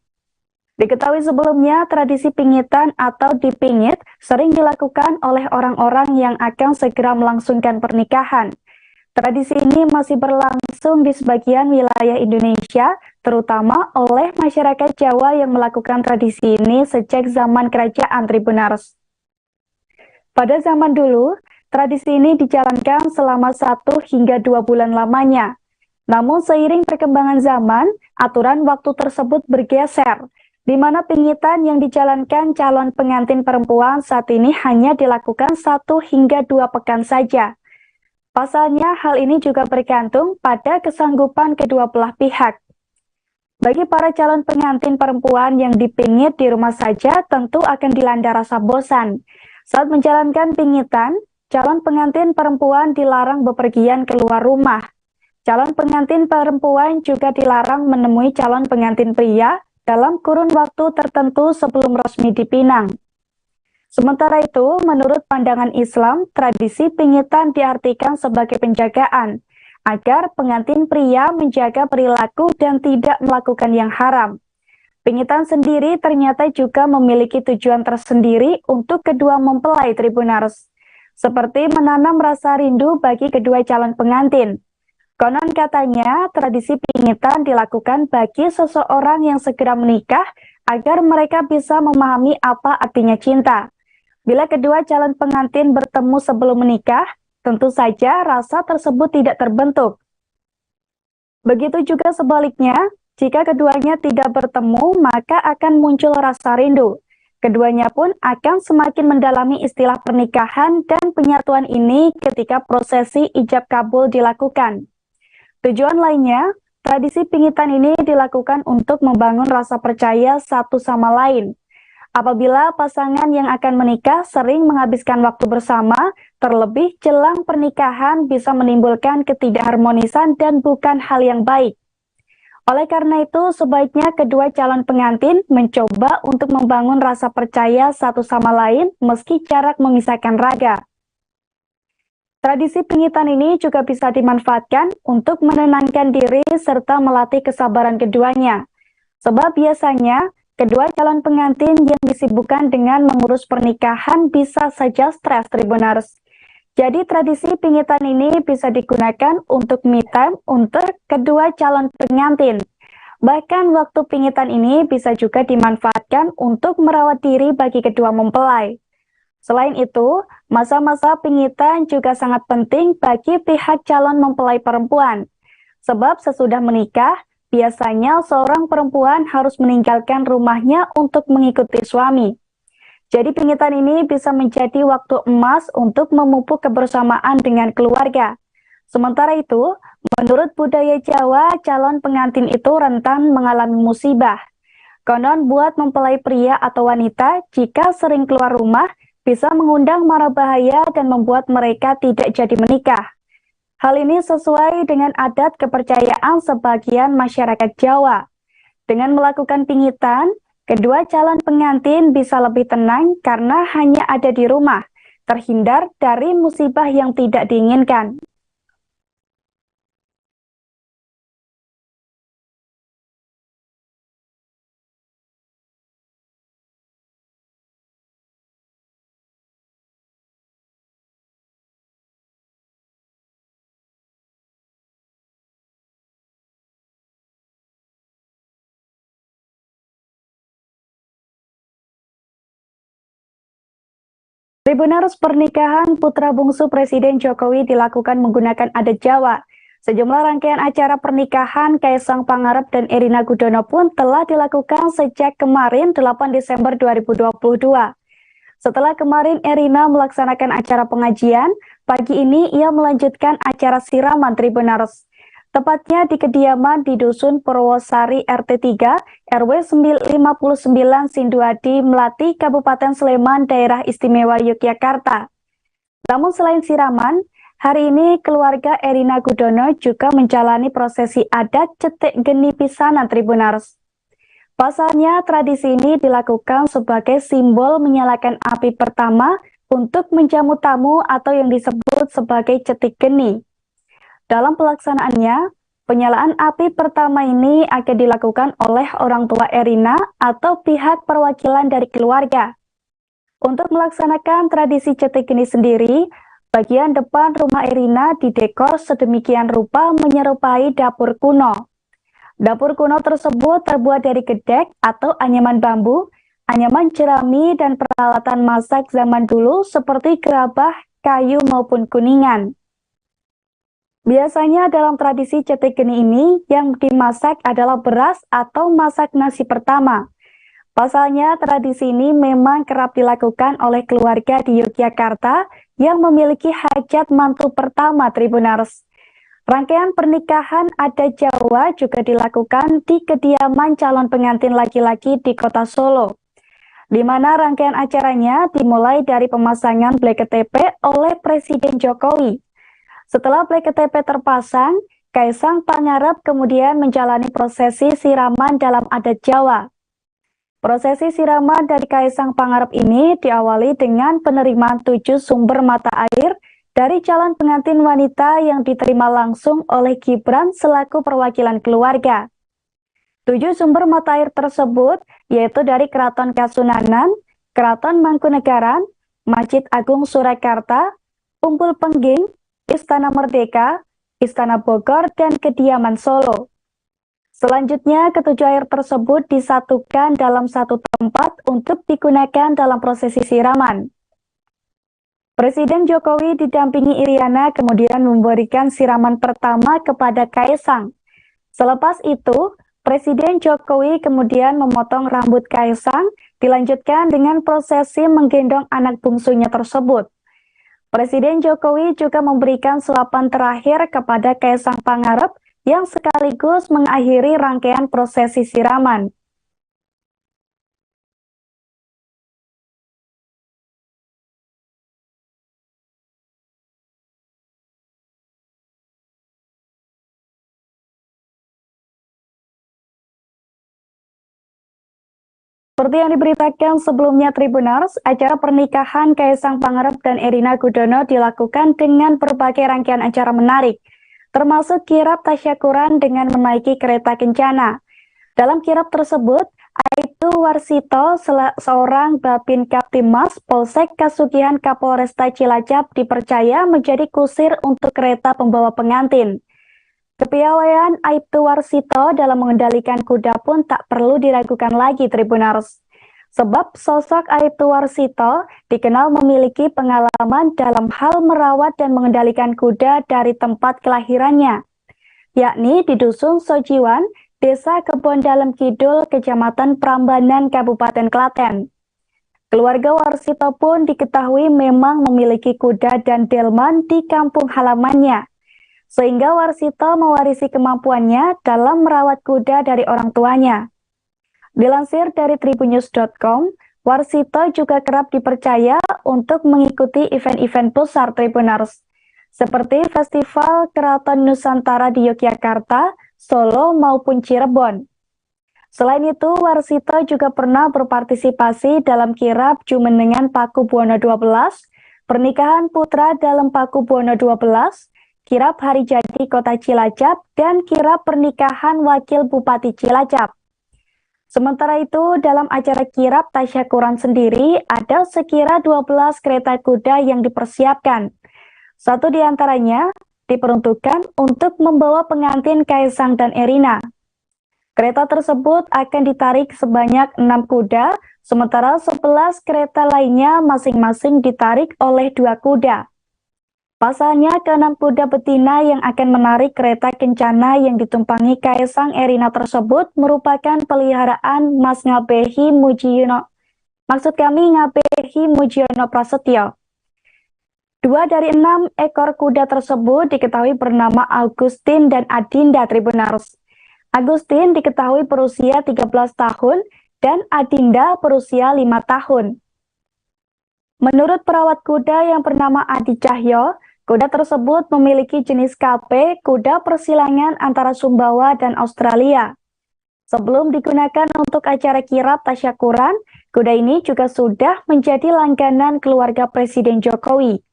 Speaker 4: Diketahui sebelumnya, tradisi pingitan atau dipingit sering dilakukan oleh orang-orang yang akan segera melangsungkan pernikahan. Tradisi ini masih berlangsung di sebagian wilayah Indonesia, terutama oleh masyarakat Jawa yang melakukan tradisi ini sejak zaman kerajaan Tribuners. Pada zaman dulu, tradisi ini dijalankan selama 1 hingga 2 bulan lamanya. Namun seiring perkembangan zaman, aturan waktu tersebut bergeser, di mana pingitan yang dijalankan calon pengantin perempuan saat ini hanya dilakukan 1 hingga 2 pekan saja. Pasalnya, hal ini juga bergantung pada kesanggupan kedua belah pihak. Bagi para calon pengantin perempuan yang dipingit di rumah saja, tentu akan dilanda rasa bosan. Saat menjalankan pingitan, calon pengantin perempuan dilarang bepergian keluar rumah. Calon pengantin perempuan juga dilarang menemui calon pengantin pria dalam kurun waktu tertentu sebelum resmi dipinang. Sementara itu, menurut pandangan Islam, tradisi pingitan diartikan sebagai penjagaan, agar pengantin pria menjaga perilaku dan tidak melakukan yang haram. Pingitan sendiri ternyata juga memiliki tujuan tersendiri untuk kedua mempelai Tribuners, seperti menanam rasa rindu bagi kedua calon pengantin. Konon katanya, tradisi pingitan dilakukan bagi seseorang yang segera menikah agar mereka bisa memahami apa artinya cinta. Bila kedua calon pengantin bertemu sebelum menikah, tentu saja rasa tersebut tidak terbentuk. Begitu juga sebaliknya, jika keduanya tidak bertemu, maka akan muncul rasa rindu. Keduanya pun akan semakin mendalami istilah pernikahan dan penyatuan ini ketika prosesi ijab kabul dilakukan. Tujuan lainnya, tradisi pingitan ini dilakukan untuk membangun rasa percaya satu sama lain. Apabila pasangan yang akan menikah sering menghabiskan waktu bersama, terlebih jelang pernikahan bisa menimbulkan ketidakharmonisan dan bukan hal yang baik. Oleh karena itu, sebaiknya kedua calon pengantin mencoba untuk membangun rasa percaya satu sama lain meski jarak memisahkan raga. Tradisi pingitan ini juga bisa dimanfaatkan untuk menenangkan diri serta melatih kesabaran keduanya. Sebab biasanya, kedua calon pengantin yang disibukkan dengan mengurus pernikahan bisa saja stres Tribuners. Jadi tradisi pingitan ini bisa digunakan untuk me time untuk kedua calon pengantin. Bahkan waktu pingitan ini bisa juga dimanfaatkan untuk merawat diri bagi kedua mempelai. Selain itu, masa-masa pingitan juga sangat penting bagi pihak calon mempelai perempuan. Sebab sesudah menikah, biasanya seorang perempuan harus meninggalkan rumahnya untuk mengikuti suami. Jadi pingitan ini bisa menjadi waktu emas untuk memupuk kebersamaan dengan keluarga. Sementara itu, menurut budaya Jawa, calon pengantin itu rentan mengalami musibah. Konon buat mempelai pria atau wanita, jika sering keluar rumah, bisa mengundang mara bahaya dan membuat mereka tidak jadi menikah. Hal ini sesuai dengan adat kepercayaan sebagian masyarakat Jawa. Dengan melakukan pingitan, kedua calon pengantin bisa lebih tenang karena hanya ada di rumah, terhindar dari musibah yang tidak diinginkan. Tribuners, pernikahan putra bungsu Presiden Jokowi dilakukan menggunakan adat Jawa. Sejumlah rangkaian acara pernikahan Kaisang Pangarep dan Erina Gudono pun telah dilakukan sejak kemarin 8 Desember 2022. Setelah kemarin Erina melaksanakan acara pengajian, pagi ini ia melanjutkan acara siraman Tribuners. Tepatnya di kediaman di Dusun Purwosari RT 3 RW 59 Sinduadi, Melati, Kabupaten Sleman, Daerah Istimewa Yogyakarta. Namun selain siraman, hari ini keluarga Erina Gudono juga menjalani prosesi adat cetek geni pisanan Tribuners. Pasalnya tradisi ini dilakukan sebagai simbol menyalakan api pertama untuk menjamu tamu atau yang disebut sebagai cetek geni. Dalam pelaksanaannya, penyalaan api pertama ini akan dilakukan oleh orang tua Erina atau pihak perwakilan dari keluarga. Untuk melaksanakan tradisi cetek geni sendiri, bagian depan rumah Erina didekor sedemikian rupa menyerupai dapur kuno. Dapur kuno tersebut terbuat dari gedek atau anyaman bambu, anyaman jerami, dan peralatan masak zaman dulu seperti gerabah, kayu maupun kuningan. Biasanya dalam tradisi cetek geni ini yang dimasak adalah beras atau masak nasi pertama. Pasalnya tradisi ini memang kerap dilakukan oleh keluarga di Yogyakarta yang memiliki hajat mantu pertama Tribuners. Rangkaian pernikahan adat Jawa juga dilakukan di kediaman calon pengantin laki-laki di Kota Solo, di mana rangkaian acaranya dimulai dari pemasangan blek KTP oleh Presiden Jokowi. Setelah blek KTP terpasang, Kaisang Pangarep kemudian menjalani prosesi siraman dalam adat Jawa. Prosesi siraman dari Kaisang Pangarep ini diawali dengan penerimaan 7 sumber mata air dari calon pengantin wanita yang diterima langsung oleh Gibran selaku perwakilan keluarga. 7 sumber mata air tersebut yaitu dari Keraton Kasunanan, Keraton Mangkunegaran, Masjid Agung Surakarta, Umpul Pengging, Istana Merdeka, Istana Bogor, dan Kediaman Solo. Selanjutnya, ketujuh air tersebut disatukan dalam satu tempat untuk digunakan dalam prosesi siraman. Presiden Jokowi didampingi Iriana kemudian memberikan siraman pertama kepada Kaisang. Selepas itu, Presiden Jokowi kemudian memotong rambut Kaisang, dilanjutkan dengan prosesi menggendong anak bungsunya tersebut. Presiden Jokowi juga memberikan suapan terakhir kepada Kaisang Pangarep yang sekaligus mengakhiri rangkaian prosesi siraman. Seperti yang diberitakan sebelumnya Tribuners, acara pernikahan Kaisang Pangarep dan Erina Gudono dilakukan dengan berbagai rangkaian acara menarik, termasuk kirap tasyakuran dengan menaiki kereta kencana. Dalam kirap tersebut, Aibtu Warsito, seorang Babin Kaptimas Polsek Kasugihan Kapolresta Cilacap, dipercaya menjadi kusir untuk kereta pembawa pengantin. Kepiawaian Aibtu Warsito dalam mengendalikan kuda pun tak perlu diragukan lagi Tribuners. Sebab sosok Aibtu Warsito dikenal memiliki pengalaman dalam hal merawat dan mengendalikan kuda dari tempat kelahirannya, yakni di Dusun Sojiwan, Desa Kebon Dalem Kidul, Kecamatan Prambanan, Kabupaten Klaten. Keluarga Warsito pun diketahui memang memiliki kuda dan delman di kampung halamannya, sehingga Warsito mewarisi kemampuannya dalam merawat kuda dari orang tuanya. Dilansir dari tribunnews.com, Warsito juga kerap dipercaya untuk mengikuti event-event besar Tribuners, seperti Festival Keraton Nusantara di Yogyakarta, Solo, maupun Cirebon. Selain itu, Warsito juga pernah berpartisipasi dalam kirab Jumenengan Pakubuwono 12, pernikahan putra dalam Pakubuwono 12, kirab Hari Jadi Kota Cilacap, dan kirab pernikahan Wakil Bupati Cilacap. Sementara itu, dalam acara kirab tasyakuran sendiri, ada sekira 12 kereta kuda yang dipersiapkan. Satu di antaranya diperuntukkan untuk membawa pengantin Kaisang dan Erina. Kereta tersebut akan ditarik sebanyak 6 kuda, sementara 11 kereta lainnya masing-masing ditarik oleh 2 kuda. Pasalnya, ke-6 kuda betina yang akan menarik kereta kencana yang ditumpangi Kaisang Erina tersebut merupakan peliharaan Mas Ngabehi Mujiono. Maksud kami Ngabehi Mujiono Prasetyo. 2 dari 6 ekor kuda tersebut diketahui bernama Agustin dan Adinda Tribuners. Agustin diketahui berusia 13 tahun dan Adinda berusia 5 tahun. Menurut perawat kuda yang bernama Adi Cahyo, kuda tersebut memiliki jenis KP kuda persilangan antara Sumbawa dan Australia. Sebelum digunakan untuk acara kirab tasyakuran, kuda ini juga sudah menjadi langganan keluarga Presiden Jokowi.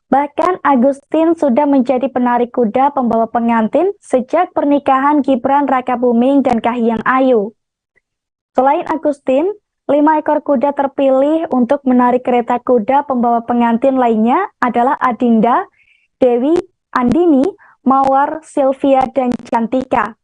Speaker 4: Bahkan Agustin sudah menjadi penarik kuda pembawa pengantin sejak pernikahan Gibran Rakabuming dan Kahiyang Ayu. Selain Agustin, 5 ekor kuda terpilih untuk menarik kereta kuda pembawa pengantin lainnya adalah Adinda, Dewi, Andini, Mawar, Sylvia, dan Cantika.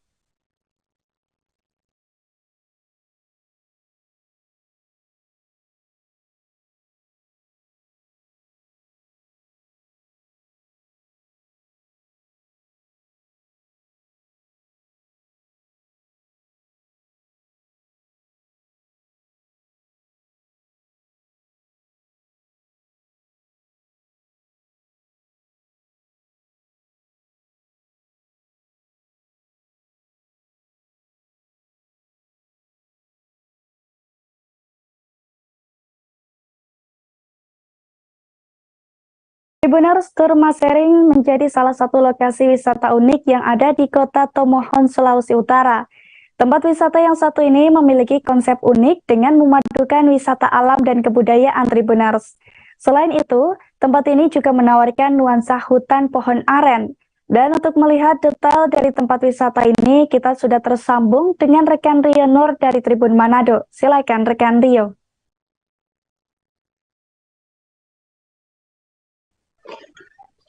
Speaker 4: Tribuners, Tur Masering menjadi salah satu lokasi wisata unik yang ada di Kota Tomohon, Sulawesi Utara. Tempat wisata yang satu ini memiliki konsep unik dengan memadukan wisata alam dan kebudayaan Tribuners. Selain itu, tempat ini juga menawarkan nuansa hutan pohon aren. Dan untuk melihat detail dari tempat wisata ini, kita sudah tersambung dengan rekan Rio Nur dari Tribun Manado. Silakan rekan Rio.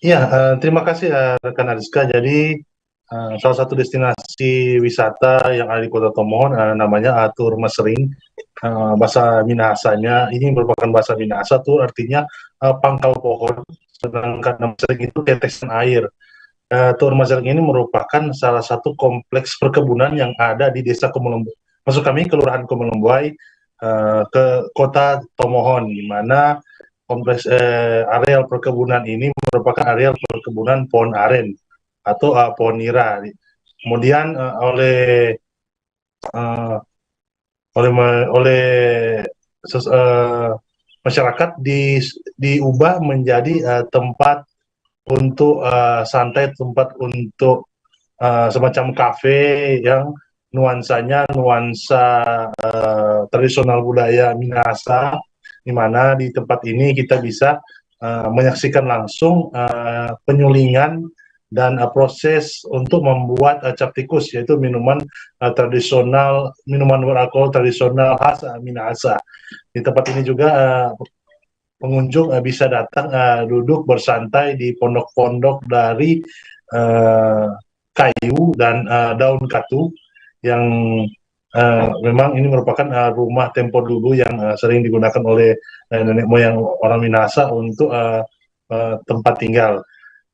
Speaker 11: Ya, terima kasih rekan Ariska. Jadi salah satu destinasi wisata yang ada di Kota Tomohon namanya Tur Masering. Bahasa Minahasanya ini merupakan bahasa Minahasa, tuh artinya pangkal pohon, sedangkan Masering itu tetesan air. Tur Masering ini merupakan salah satu kompleks perkebunan yang ada di Desa Komelomboy. Maksud kami Kelurahan Komelomboy ke Kota Tomohon, di mana kompleks areal perkebunan ini merupakan areal perkebunan pohon aren atau pohon nira. Kemudian masyarakat diubah menjadi tempat untuk santai, tempat untuk semacam kafe yang nuansanya nuansa tradisional budaya Minahasa, di mana di tempat ini kita bisa menyaksikan langsung penyulingan dan proses untuk membuat cap tikus, yaitu minuman tradisional, minuman beralkohol tradisional khas Minahasa. Di tempat ini juga pengunjung bisa datang duduk bersantai di pondok-pondok dari kayu dan daun katu yang memang ini merupakan rumah tempo dulu yang sering digunakan oleh nenek moyang orang Minahasa untuk tempat tinggal.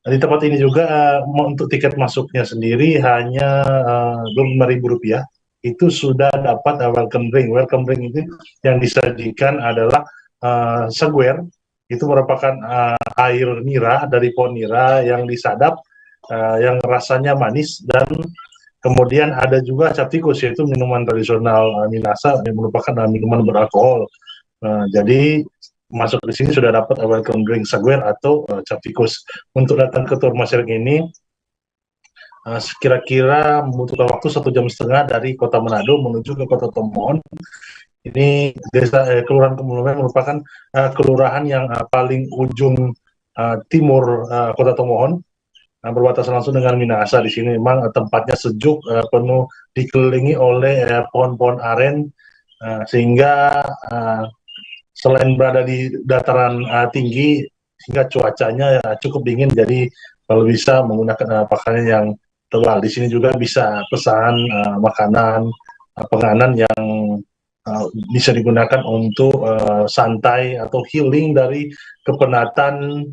Speaker 11: Di tempat ini juga untuk tiket masuknya sendiri hanya Rp25.000. Itu sudah dapat welcome drink. Welcome drink itu yang disajikan adalah saguer. Itu merupakan air nira dari pohon nira yang disadap, yang rasanya manis, dan kemudian ada juga cap tikus, yaitu minuman tradisional Minahasa yang merupakan minuman beralkohol. Jadi masuk di sini sudah dapat welcome drink saguer atau cap tikus. Untuk datang ke Tur Masering ini kira-kira membutuhkan waktu 1,5 jam dari kota Manado menuju ke kota Tomohon. Ini Kelurahan Kemulomen merupakan kelurahan yang paling ujung timur kota Tomohon, berbatasan langsung dengan Minahasa. Di sini memang tempatnya sejuk, penuh dikelilingi oleh pohon-pohon aren, sehingga selain berada di dataran tinggi, sehingga cuacanya cukup dingin. Jadi kalau bisa menggunakan pakaian yang tebal. Di sini juga bisa pesan makanan, penganan yang bisa digunakan untuk santai atau healing dari kepenatan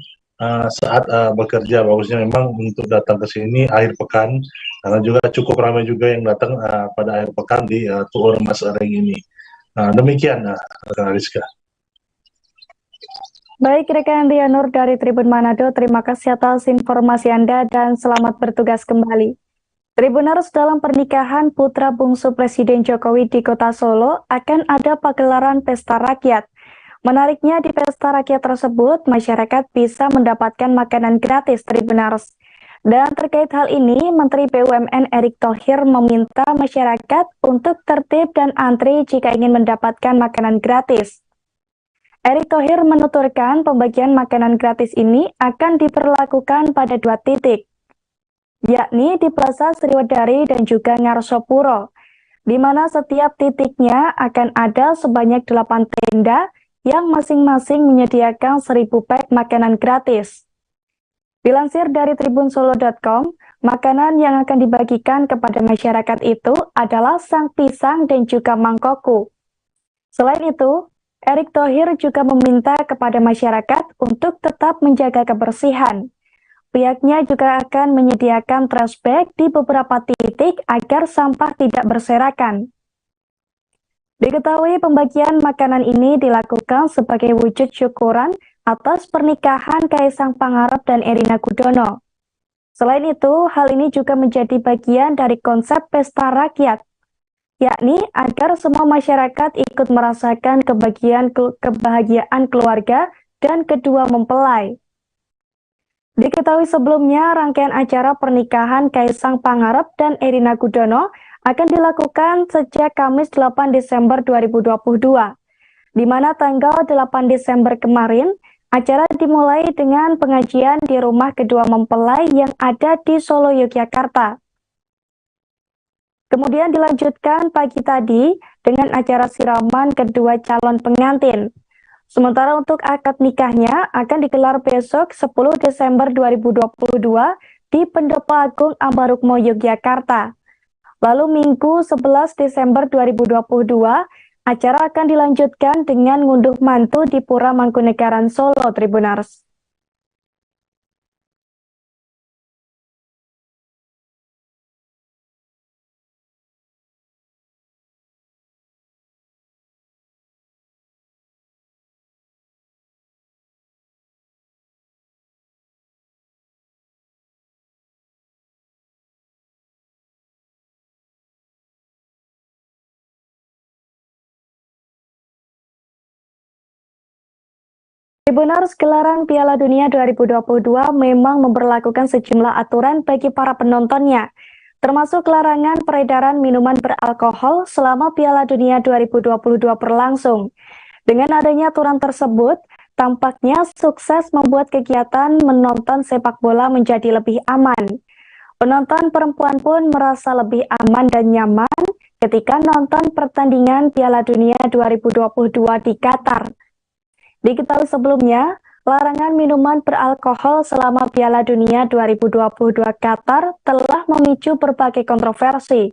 Speaker 11: saat bekerja. Bagusnya memang untuk datang ke sini akhir pekan, karena juga cukup ramai juga yang datang pada akhir pekan di Tuor Mas Areng ini. Demikian, rekan Rizka.
Speaker 4: Baik, rekan Ria Nur dari Tribun Manado, terima kasih atas informasi Anda dan selamat bertugas kembali. Tribuners, dalam pernikahan putra bungsu Presiden Jokowi di Kota Solo akan ada pagelaran pesta rakyat. Menariknya, di pesta rakyat tersebut, masyarakat bisa mendapatkan makanan gratis, Tribuners. Dan terkait hal ini, Menteri BUMN Erick Thohir meminta masyarakat untuk tertib dan antri jika ingin mendapatkan makanan gratis. Erick Thohir menuturkan pembagian makanan gratis ini akan diberlakukan pada 2 titik, yakni di Plaza Sriwedari dan juga Ngarsopuro, di mana setiap titiknya akan ada sebanyak 8 tenda yang masing-masing menyediakan 1.000 pack makanan gratis. Dilansir dari tribunsolo.com, makanan yang akan dibagikan kepada masyarakat itu adalah sang pisang dan juga mangkoku. Selain itu, Erick Thohir juga meminta kepada masyarakat untuk tetap menjaga kebersihan. Pihaknya juga akan menyediakan trash bag di beberapa titik agar sampah tidak berserakan. Diketahui pembagian makanan ini dilakukan sebagai wujud syukuran atas pernikahan Kaisang Pangarep dan Erina Gudono. Selain itu, hal ini juga menjadi bagian dari konsep pesta rakyat, yakni agar semua masyarakat ikut merasakan kebahagiaan keluarga dan kedua mempelai. Diketahui sebelumnya, rangkaian acara pernikahan Kaisang Pangarep dan Erina Gudono akan dilakukan sejak Kamis 8 Desember 2022, di mana tanggal 8 Desember kemarin, acara dimulai dengan pengajian di rumah kedua mempelai yang ada di Solo, Yogyakarta. Kemudian dilanjutkan pagi tadi dengan acara siraman kedua calon pengantin. Sementara untuk akad nikahnya akan digelar besok 10 Desember 2022 di Pendopo Agung Ambarukmo, Yogyakarta. Lalu Minggu 11 Desember 2022, acara akan dilanjutkan dengan ngunduh mantu di Pura Mangkunegaran Solo, Tribuners. Tribuners, gelaran Piala Dunia 2022 memang memberlakukan sejumlah aturan bagi para penontonnya, termasuk larangan peredaran minuman beralkohol selama Piala Dunia 2022 berlangsung. Dengan adanya aturan tersebut, tampaknya sukses membuat kegiatan menonton sepak bola menjadi lebih aman. Penonton perempuan pun merasa lebih aman dan nyaman ketika nonton pertandingan Piala Dunia 2022 di Qatar. Diketahui sebelumnya, larangan minuman beralkohol selama Piala Dunia 2022 Qatar telah memicu berbagai kontroversi.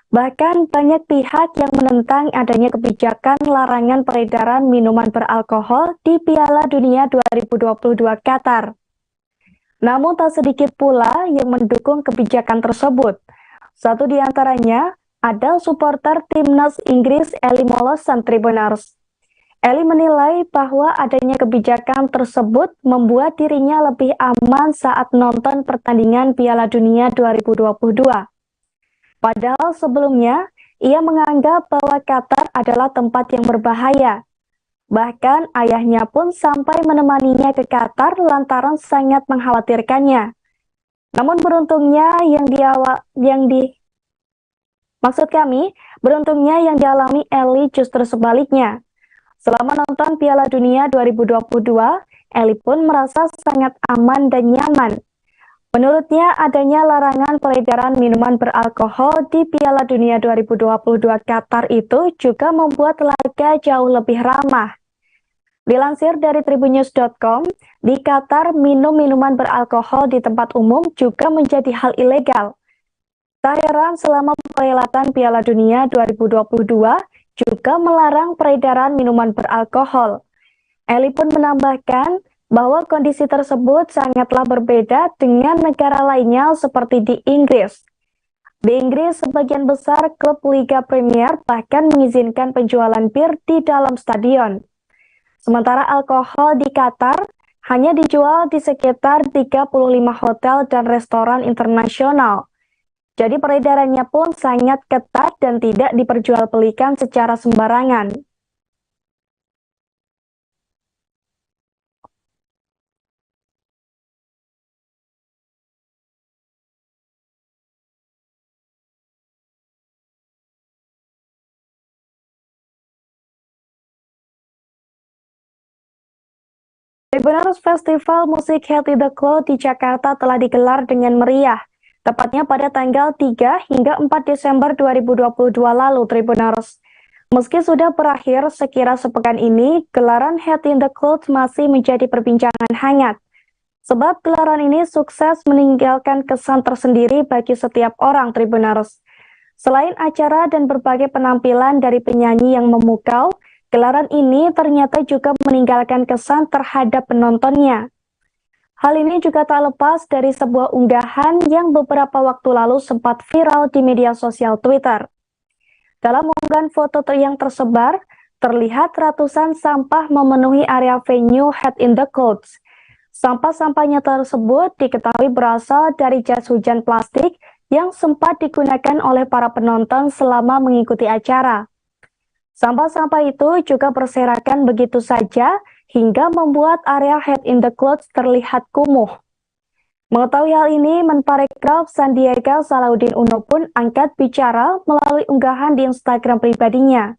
Speaker 4: Bahkan banyak pihak yang menentang adanya kebijakan larangan peredaran minuman beralkohol di Piala Dunia 2022 Qatar. Namun tak sedikit pula yang mendukung kebijakan tersebut. Satu di antaranya ada supporter timnas Inggris Eli Molosan, Tribuners. Eli menilai bahwa adanya kebijakan tersebut membuat dirinya lebih aman saat nonton pertandingan Piala Dunia 2022. Padahal sebelumnya, ia menganggap bahwa Qatar adalah tempat yang berbahaya. Bahkan ayahnya pun sampai menemaninya ke Qatar lantaran sangat mengkhawatirkannya. Namun beruntungnya maksud kami, beruntungnya yang dialami Eli justru sebaliknya. Selama nonton Piala Dunia 2022, Eli pun merasa sangat aman dan nyaman. Menurutnya, adanya larangan peredaran minuman beralkohol di Piala Dunia 2022 Qatar itu juga membuat laga jauh lebih ramah. Dilansir dari tribunnews.com, di Qatar minum minuman beralkohol di tempat umum juga menjadi hal ilegal. Tak heran selama perhelatan Piala Dunia 2022 juga melarang peredaran minuman beralkohol. Eli pun menambahkan bahwa kondisi tersebut sangatlah berbeda dengan negara lainnya seperti di Inggris. Di Inggris, sebagian besar klub Liga Premier bahkan mengizinkan penjualan bir di dalam stadion. Sementara alkohol di Qatar hanya dijual di sekitar 35 hotel dan restoran internasional. Jadi peredarannya pun sangat ketat dan tidak diperjualbelikan secara sembarangan. Tribuners Festival Musik Head in the Cloud di Jakarta telah digelar dengan meriah, tepatnya pada tanggal 3 hingga 4 Desember 2022 lalu, Tribuners. Meski sudah berakhir sekira sepekan ini, gelaran Head in the Cloud masih menjadi perbincangan hangat. Sebab gelaran ini sukses meninggalkan kesan tersendiri bagi setiap orang, Tribuners. Selain acara dan berbagai penampilan dari penyanyi yang memukau, gelaran ini ternyata juga meninggalkan kesan terhadap penontonnya. Hal ini juga tak lepas dari sebuah unggahan yang beberapa waktu lalu sempat viral di media sosial Twitter. Dalam unggahan foto yang tersebar, terlihat ratusan sampah memenuhi area venue Head in the Clouds. Sampah-sampahnya tersebut diketahui berasal dari jas hujan plastik yang sempat digunakan oleh para penonton selama mengikuti acara. Sampah-sampah itu juga berserakan begitu saja hingga membuat area Head in the Clouds terlihat kumuh. Mengetahui hal ini, Menparekraf Sandiaga Salahuddin Uno pun angkat bicara melalui unggahan di Instagram pribadinya.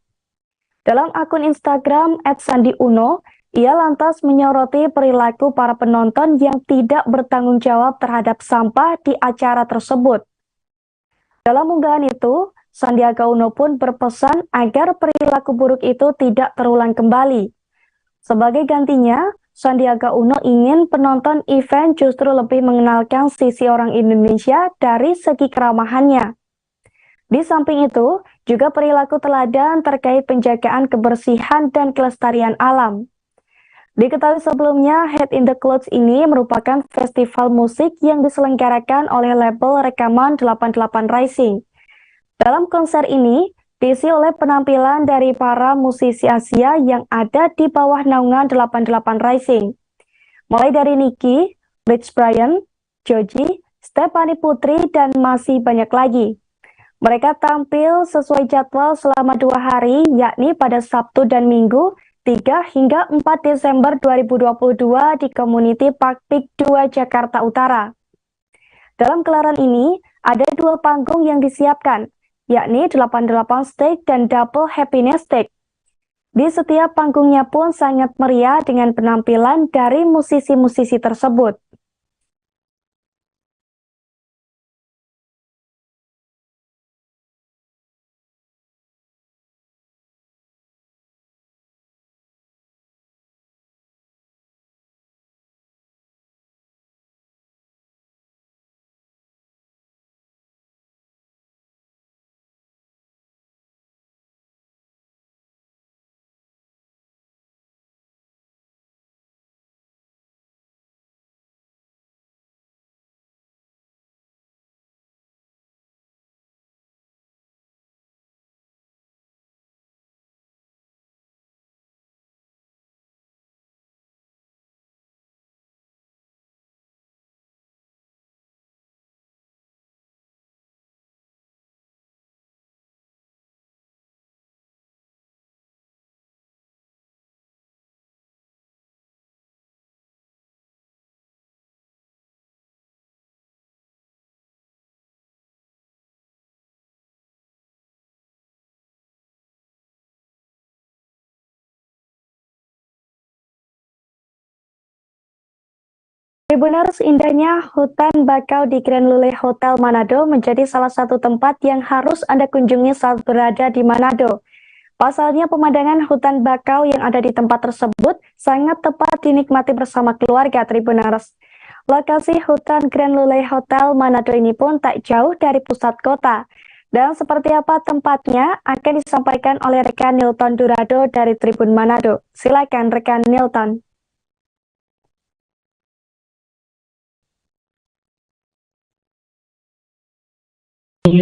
Speaker 4: Dalam akun Instagram @sandiuno, ia lantas menyoroti perilaku para penonton yang tidak bertanggung jawab terhadap sampah di acara tersebut. Dalam unggahan itu, Sandiaga Uno pun berpesan agar perilaku buruk itu tidak terulang kembali. Sebagai gantinya, Sandiaga Uno ingin penonton event justru lebih mengenalkan sisi orang Indonesia dari segi keramahannya. Di samping itu, juga perilaku teladan terkait penjagaan kebersihan dan kelestarian alam. Diketahui sebelumnya, Head in the Clouds ini merupakan festival musik yang diselenggarakan oleh label rekaman 88 Rising. Dalam konser ini, diisi oleh penampilan dari para musisi Asia yang ada di bawah naungan 88 Rising. Mulai dari Nicky, Rich Brian, Joji, Stephanie Putri, dan masih banyak lagi. Mereka tampil sesuai jadwal selama 2 hari, yakni pada Sabtu dan Minggu, 3 hingga 4 Desember 2022 di Community Park Peak 2 Jakarta Utara. Dalam gelaran ini, ada 2 panggung yang disiapkan, yakni 88 Stage dan Double Happiness Stage. Di setiap panggungnya pun sangat meriah dengan penampilan dari musisi-musisi tersebut. Tribuners, indahnya hutan bakau di Grand Lule Hotel Manado menjadi salah satu tempat yang harus Anda kunjungi saat berada di Manado. Pasalnya pemandangan hutan bakau yang ada di tempat tersebut sangat tepat dinikmati bersama keluarga Tribuners. Lokasi hutan Grand Lule Hotel Manado ini pun tak jauh dari pusat kota. Dan seperti apa tempatnya akan disampaikan oleh rekan Nilton Durado dari Tribun Manado. Silakan rekan Nilton.
Speaker 7: Dan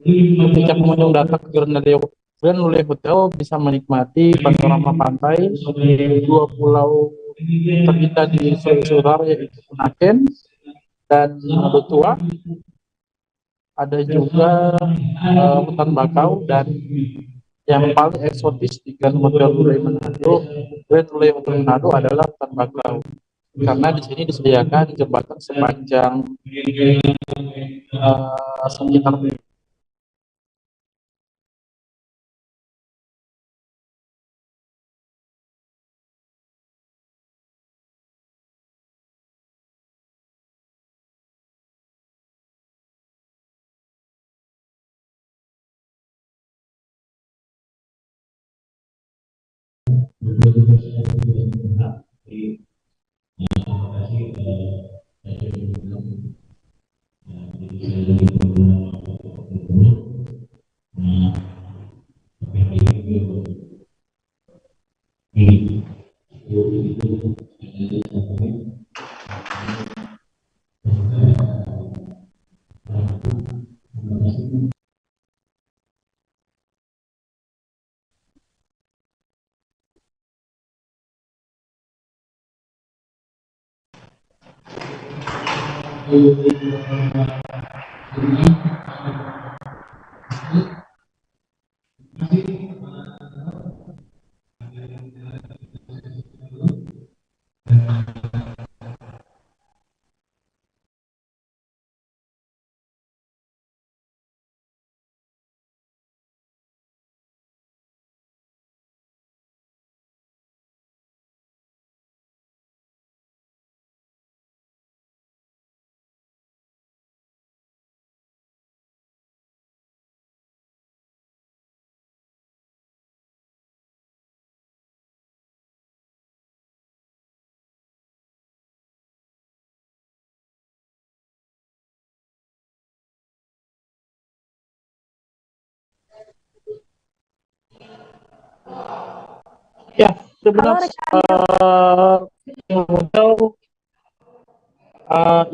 Speaker 7: ketika pengunjung datang ke Grand Lule Hotel bisa menikmati panorama pantai dua pulau tercinta di Sulawesi Utara, yaitu Bunaken dan Manado Tua. Ada juga hutan bakau, dan yang paling eksotis di Grand Lule Hotel Manado adalah hutan bakau, karena di sini disediakan jembatan sepanjang sekitar ya, sebenarnya hotel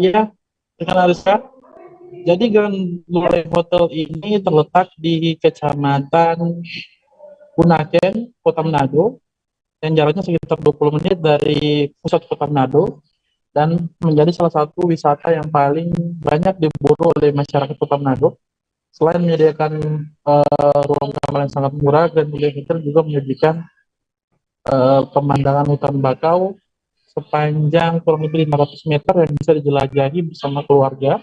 Speaker 7: ya, dengan Ariska. Jadi Grand Lule Hotel ini terletak di Kecamatan Bunaken, Kota Manado, yang jaraknya sekitar 20 menit dari pusat Kota Manado, dan menjadi salah satu wisata yang paling banyak diburu oleh masyarakat Kota Manado. Selain menyediakan ruang kamar yang sangat murah, Grand Lule Hotel juga menyediakan pemandangan hutan bakau sepanjang kurang lebih 500 meter yang bisa dijelajahi bersama keluarga.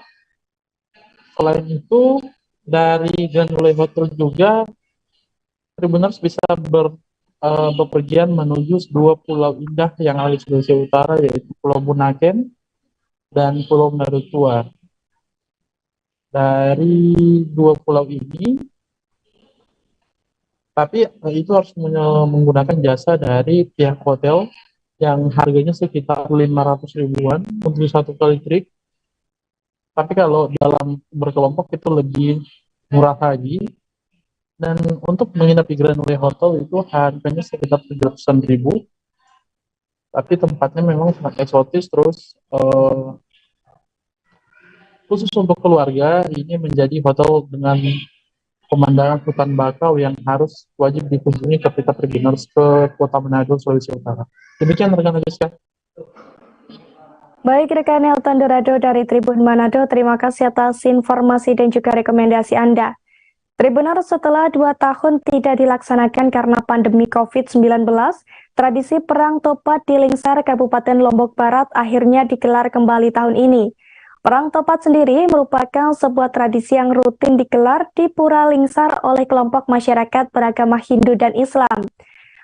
Speaker 7: Selain itu, dari Grand Lule Hotel juga Tribuners bisa bepergian menuju dua pulau indah yang ada di Sulawesi Utara, yaitu Pulau Bunaken dan Pulau Manado Tua. Dari dua pulau ini, tapi itu harus menggunakan jasa dari pihak hotel yang harganya sekitar 500 ribuan untuk satu kali trip. Tapi kalau dalam berkelompok itu lebih murah lagi. Dan untuk menginap di Grand Lule Hotel itu harganya sekitar 700-an ribu. Tapi tempatnya memang sangat eksotis, terus khusus untuk keluarga ini menjadi hotel dengan pemandangan hutan bakau yang harus wajib dikunjungi ketika Tribuners ke Kota Manado, Sulawesi Utara. Demikian rekan Ariska.
Speaker 4: Baik rekan Nilton Durado dari Tribun Manado, terima kasih atas informasi dan juga rekomendasi Anda. Tribuners, setelah 2 tahun tidak dilaksanakan karena pandemi COVID-19, tradisi Perang Topat di Lingsar, Kabupaten Lombok Barat akhirnya digelar kembali tahun ini. Perang Topat sendiri merupakan sebuah tradisi yang rutin digelar di Pura Lingsar oleh kelompok masyarakat beragama Hindu dan Islam.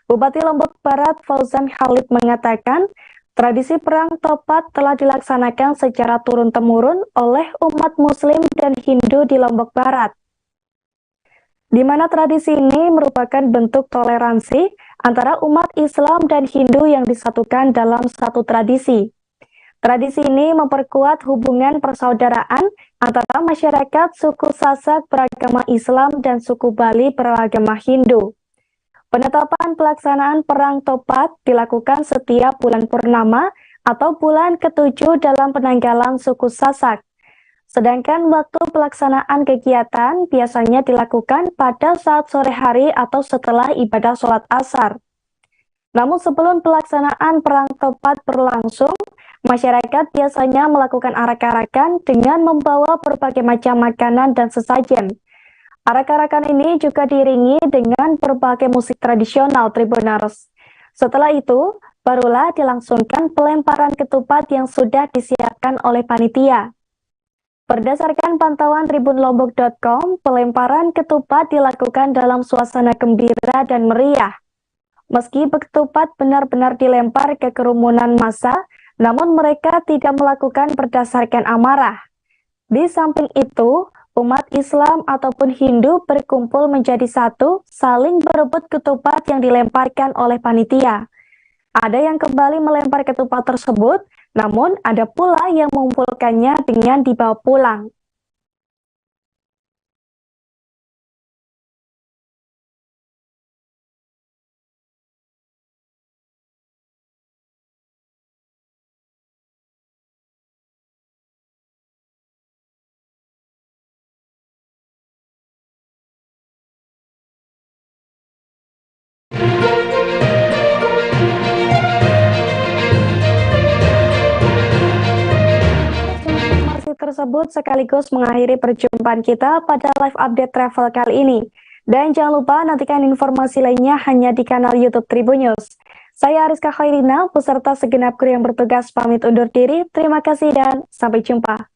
Speaker 4: Bupati Lombok Barat Fauzan Khalid mengatakan, tradisi Perang Topat telah dilaksanakan secara turun-temurun oleh umat Muslim dan Hindu di Lombok Barat, di mana tradisi ini merupakan bentuk toleransi antara umat Islam dan Hindu yang disatukan dalam satu tradisi. Tradisi ini memperkuat hubungan persaudaraan antara masyarakat suku Sasak beragama Islam dan suku Bali beragama Hindu. Penetapan pelaksanaan Perang Topat dilakukan setiap bulan purnama atau bulan ke-7 dalam penanggalan suku Sasak. Sedangkan waktu pelaksanaan kegiatan biasanya dilakukan pada saat sore hari atau setelah ibadah sholat asar. Namun sebelum pelaksanaan Perang Topat berlangsung, masyarakat biasanya melakukan arak-arakan dengan membawa berbagai macam makanan dan sesajen. Arak-arakan ini juga diiringi dengan berbagai musik tradisional Tribuners. Setelah itu, barulah dilangsungkan pelemparan ketupat yang sudah disiapkan oleh panitia. Berdasarkan pantauan tribunlombok.com, pelemparan ketupat dilakukan dalam suasana gembira dan meriah. Meski ketupat benar-benar dilempar ke kerumunan massa, namun mereka tidak melakukan berdasarkan amarah. Di samping itu, umat Islam ataupun Hindu berkumpul menjadi satu, saling berebut ketupat yang dilemparkan oleh panitia. Ada yang kembali melempar ketupat tersebut, namun ada pula yang mengumpulkannya dengan dibawa pulang. Tersebut sekaligus mengakhiri perjumpaan kita pada live update travel kali ini. Dan jangan lupa nantikan informasi lainnya hanya di kanal YouTube Tribun News. Saya Ariska Khairina, beserta segenap kru yang bertugas pamit undur diri. Terima kasih dan sampai jumpa.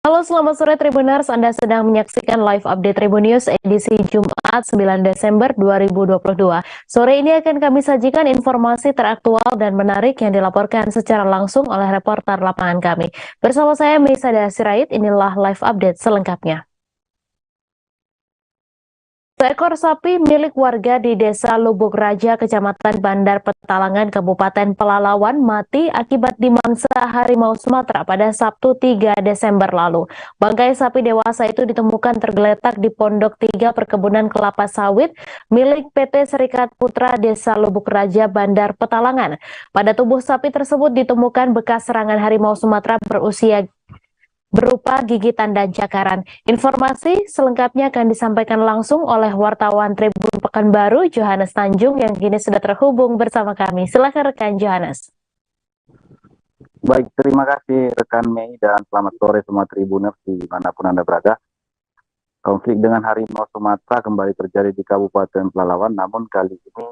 Speaker 4: Halo, selamat sore Tribuners. Anda sedang menyaksikan live update Tribun News edisi Jumat 9 Desember 2022. Sore ini akan kami sajikan informasi teraktual dan menarik yang dilaporkan secara langsung oleh reporter lapangan kami. Bersama saya Meisada Sirait, inilah live update selengkapnya. Seekor sapi milik warga di Desa Lubuk Raja, Kecamatan Bandar Petalangan, Kabupaten Pelalawan mati akibat dimangsa harimau Sumatera pada Sabtu 3 Desember lalu. Bangkai sapi dewasa itu ditemukan tergeletak di Pondok 3 Perkebunan Kelapa Sawit milik PT Serikat Putra Desa Lubuk Raja, Bandar Petalangan. Pada tubuh sapi tersebut ditemukan bekas serangan harimau Sumatera berupa gigitan dan cakaran. Informasi selengkapnya akan disampaikan langsung oleh wartawan Tribun Pekanbaru, Johannes Tanjung, yang kini sudah terhubung bersama kami. Silakan rekan Johannes.
Speaker 12: Baik, terima kasih rekan Mei dan selamat sore semua Tribuners dimanapun Anda berada. Konflik dengan harimau Sumatera kembali terjadi di Kabupaten Pelalawan, namun kali ini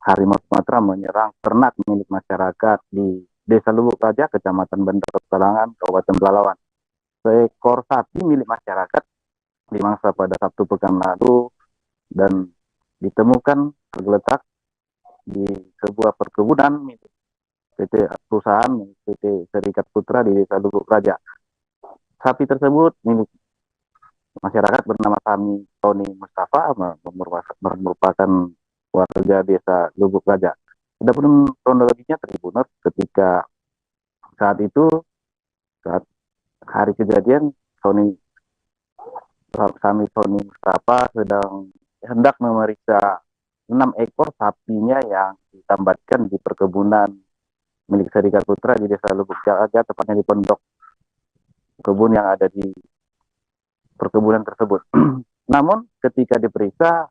Speaker 12: harimau Sumatera menyerang ternak milik masyarakat di Desa Lubuk Raja, Kecamatan Bandar Petalangan, Kabupaten Pelalawan. Seekor sapi milik masyarakat dimangsa pada Sabtu pekan lalu dan ditemukan tergeletak di sebuah perkebunan milik perusahaan PT Serikat Putra di Desa Lubuk Raja. Sapi tersebut milik masyarakat bernama Tony Mustafa merupakan warga desa Lubuk Raja. Adapun kronologinya Tribuners, ketika saat hari kejadian Tony Mustafa hendak memeriksa 6 ekor sapinya yang ditambatkan di perkebunan milik Serikat Putra di desa Lubuk Raja, tepatnya di pondok kebun yang ada di perkebunan tersebut. Namun ketika diperiksa,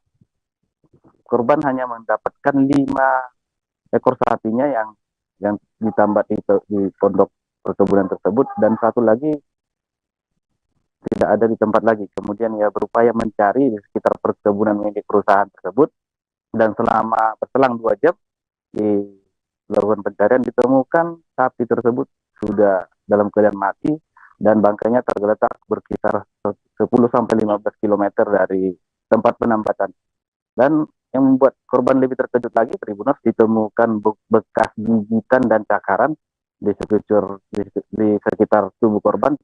Speaker 12: korban hanya mendapatkan 5 ekor sapinya yang ditambat di pondok perkebunan tersebut, dan satu lagi tidak ada di tempat lagi. Kemudian ia berupaya mencari di sekitar perkebunan milik perusahaan tersebut, dan berselang 2 jam dilakukan pencarian, ditemukan sapi tersebut sudah dalam keadaan mati dan bangkainya tergeletak berkisar 10-15 km dari tempat penambatan. Dan yang membuat korban lebih terkejut lagi, Tribuners, ditemukan bekas gigitan dan cakaran di sekitar tubuh korban,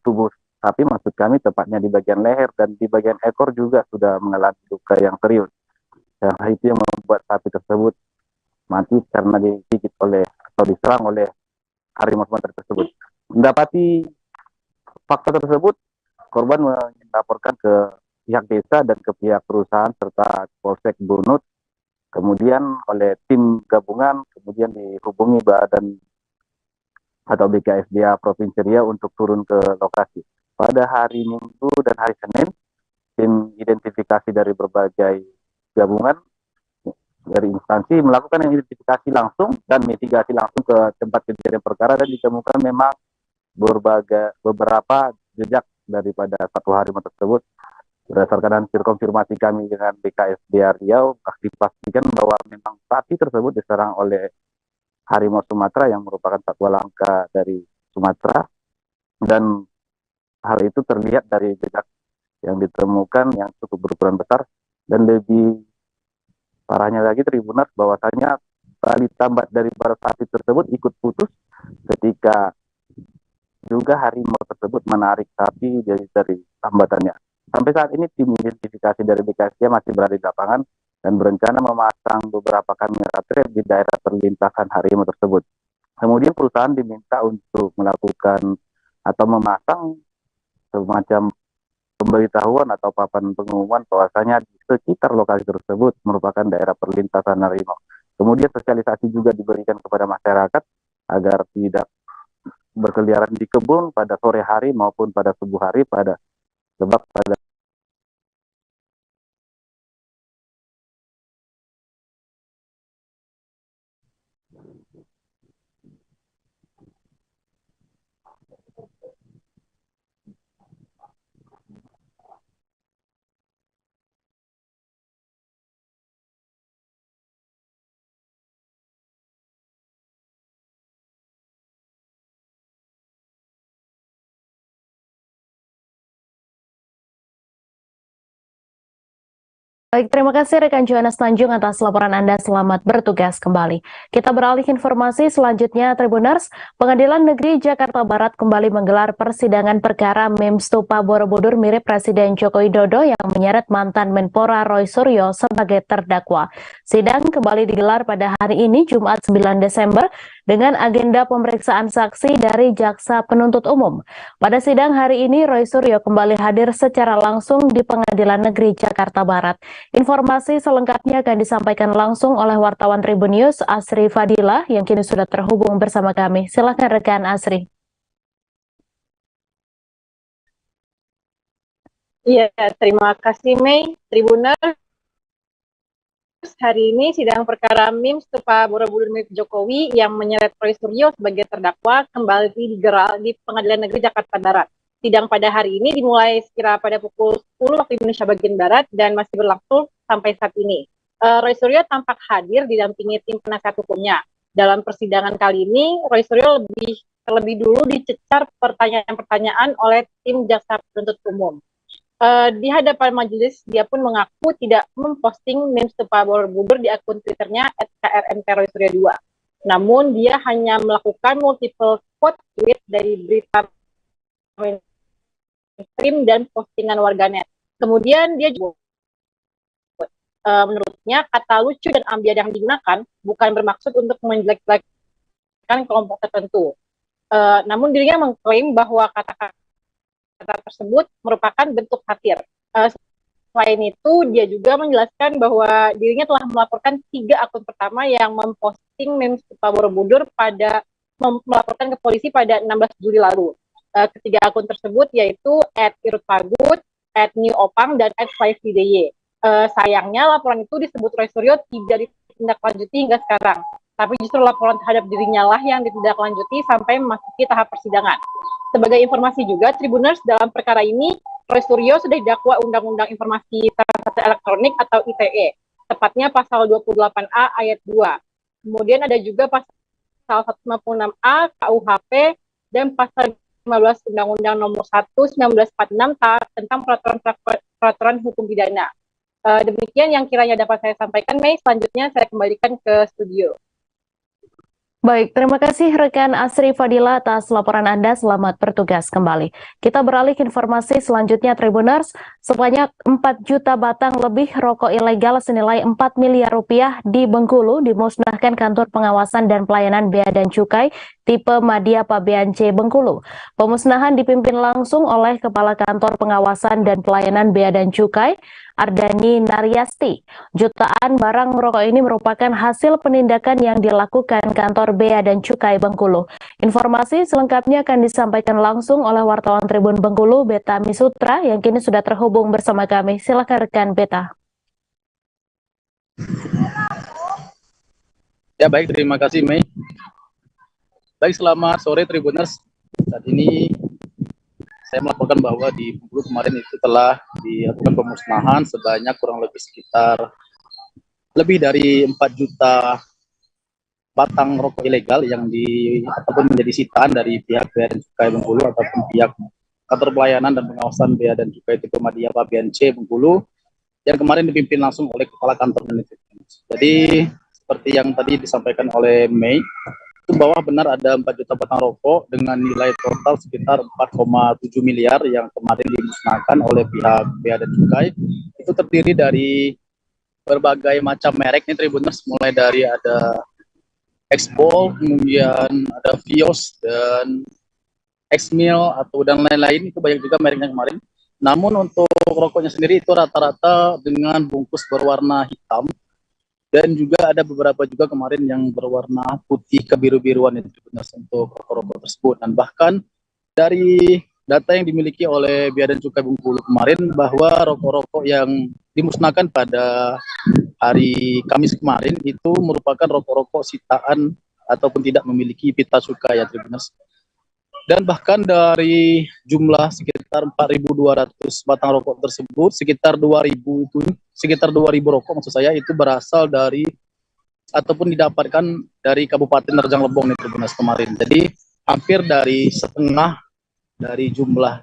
Speaker 12: tubuh sapi maksud kami, tepatnya di bagian leher dan di bagian ekor juga sudah mengalami luka yang serius. Dan hal itu yang membuat sapi tersebut mati karena digigit atau diserang oleh harimau Sumatera tersebut. Mendapati fakta tersebut, korban melaporkan ke pihak desa dan ke pihak perusahaan serta Polsek Bunut, kemudian oleh tim gabungan kemudian dihubungi Badan atau BKSDA Provinsi Riau untuk turun ke lokasi. Pada hari Minggu dan hari Senin, tim identifikasi dari berbagai gabungan dari instansi melakukan identifikasi langsung dan mitigasi langsung ke tempat kejadian perkara, dan ditemukan memang beberapa jejak daripada satu harimau tersebut. Berdasarkan hasil konfirmasi kami dengan BKSDA Riau, dipastikan bahwa memang sapi tersebut diserang oleh harimau Sumatera yang merupakan satwa langka dari Sumatera, dan hal itu terlihat dari jejak yang ditemukan yang cukup berukuran besar. Dan lebih parahnya lagi, Tribuners, bahwasanya tali tambat dari para sapi tersebut ikut putus ketika juga harimau tersebut menarik sapi dari tambatannya. Sampai saat ini tim identifikasi dari BKSDA masih berada di lapangan dan berencana memasang beberapa kamera trap di daerah perlintasan harimau tersebut. Kemudian perusahaan diminta untuk melakukan atau memasang semacam pemberitahuan atau papan pengumuman bahwasanya di sekitar lokasi tersebut merupakan daerah perlintasan harimau. Kemudian sosialisasi juga diberikan kepada masyarakat agar tidak berkeliaran di kebun pada sore hari maupun pada subuh hari, sebab pada
Speaker 24: Baik, terima kasih rekan Johannes Tanjung atas laporan Anda. Selamat bertugas kembali. Kita beralih informasi selanjutnya, Tribuners. Pengadilan Negeri Jakarta Barat kembali menggelar persidangan perkara meme stupa Borobudur mirip Presiden Joko Widodo yang menyeret mantan Menpora Roy Suryo sebagai terdakwa. Sidang kembali digelar pada hari ini, Jumat 9 Desember, dengan agenda pemeriksaan saksi dari Jaksa Penuntut Umum. Pada sidang hari ini, Roy Suryo kembali hadir secara langsung di Pengadilan Negeri Jakarta Barat. Informasi selengkapnya akan disampaikan langsung oleh wartawan Tribun News Asri Fadila yang kini sudah terhubung bersama kami. Silakan rekan Asri.
Speaker 5: Iya, terima kasih Mei. Tribuners, hari ini sidang perkara meme stupa Borobudur milik Jokowi yang menyeret Roy Suryo sebagai terdakwa kembali digelar di Pengadilan Negeri Jakarta Barat. Sidang pada hari ini dimulai sekira pada pukul 10 waktu Indonesia bagian Barat dan masih berlangsung sampai saat ini. Roy Suryo tampak hadir didampingi tim penasihat hukumnya. Dalam persidangan kali ini, Roy Suryo terlebih dulu dicecar pertanyaan-pertanyaan oleh tim Jaksa Penuntut Umum. Di hadapan majelis, dia pun mengaku tidak memposting meme stupa Borobudur di akun Twitternya @krmtroysuryo2. Namun, dia hanya melakukan multiple quote tweet dari berita stream dan postingan warganet. Kemudian dia juga menurutnya kata lucu dan ambiar yang digunakan bukan bermaksud untuk menjelek-jelekan kelompok tertentu. Namun dirinya mengklaim bahwa kata-kata tersebut merupakan bentuk satir. Selain itu, dia juga menjelaskan bahwa dirinya telah melaporkan 3 akun pertama yang memposting meme Stupa Borobudur melaporkan ke polisi pada 16 Juli lalu. Ketiga akun tersebut yaitu @irutpagut, @newopang, dan @5vdy. Sayangnya laporan itu disebut Roy Suryo tidak ditindaklanjuti hingga sekarang. Tapi justru laporan terhadap dirinya lah yang ditindaklanjuti sampai memasuki tahap persidangan. Sebagai informasi juga, Tribuners, dalam perkara ini, Roy Suryo sudah didakwa Undang-Undang Informasi Transaksi Elektronik atau ITE, tepatnya pasal 28A ayat 2. Kemudian ada juga pasal 156A KUHP dan pasal 15 Undang-Undang Nomor 1 1946 tentang peraturan hukum pidana. Demikian yang kiranya dapat saya sampaikan, Mei. Selanjutnya saya kembalikan ke studio.
Speaker 24: Baik, terima kasih rekan Asri Fadila atas laporan Anda. Selamat bertugas kembali. Kita beralih ke informasi selanjutnya, Tribuners. Sebanyak 4 juta batang lebih rokok ilegal senilai 4 miliar rupiah di Bengkulu dimusnahkan Kantor Pengawasan dan Pelayanan Bea dan Cukai tipe Madya Pabean C Bengkulu. Pemusnahan dipimpin langsung oleh Kepala Kantor Pengawasan dan Pelayanan Bea dan Cukai, Ardani Naryasti. Jutaan barang rokok ini merupakan hasil penindakan yang dilakukan Kantor Bea dan Cukai Bengkulu. Informasi selengkapnya akan disampaikan langsung oleh wartawan Tribun Bengkulu, Beta Misutra, yang kini sudah terhubung bersama kami. Silakan rekan Beta.
Speaker 6: Ya baik, terima kasih Mei. Baik, selamat sore Tribuners. Saat ini saya melaporkan bahwa di Bengkulu kemarin itu telah dilakukan pemusnahan sebanyak kurang lebih sekitar lebih dari 4 juta batang rokok ilegal yang ataupun menjadi sitaan dari pihak Bea dan Cukai Bengkulu ataupun pihak Kantor Pelayanan dan Pengawasan Bea dan Cukai tipe Madya Pabean C Bengkulu yang kemarin dipimpin langsung oleh Kepala Kantor Manajemen. Jadi seperti yang tadi disampaikan oleh Mei, itu bahwa benar ada 4 juta batang rokok dengan nilai total sekitar 4,7 miliar yang kemarin dimusnahkan oleh pihak Bea dan Cukai. Itu terdiri dari berbagai macam merek nih Tribuners, mulai dari ada Expo, kemudian ada Vios dan Xmil dan lain-lain. Itu banyak juga mereknya kemarin. Namun untuk rokoknya sendiri itu rata-rata dengan bungkus berwarna hitam. Dan juga ada beberapa juga kemarin yang berwarna putih kebiru-biruan itu untuk rokok-rokok tersebut. Dan bahkan dari data yang dimiliki oleh Bea dan Cukai Bengkulu kemarin bahwa rokok-rokok yang dimusnahkan pada hari Kamis kemarin itu merupakan rokok-rokok sitaan ataupun tidak memiliki pita cukai ya Tribuners. Dan bahkan dari jumlah sekitar 4.200 batang rokok tersebut, sekitar 2.000 rokok maksud saya itu berasal dari ataupun didapatkan dari Kabupaten Rejang Lebong nih Tribuners kemarin. Jadi hampir dari setengah dari jumlah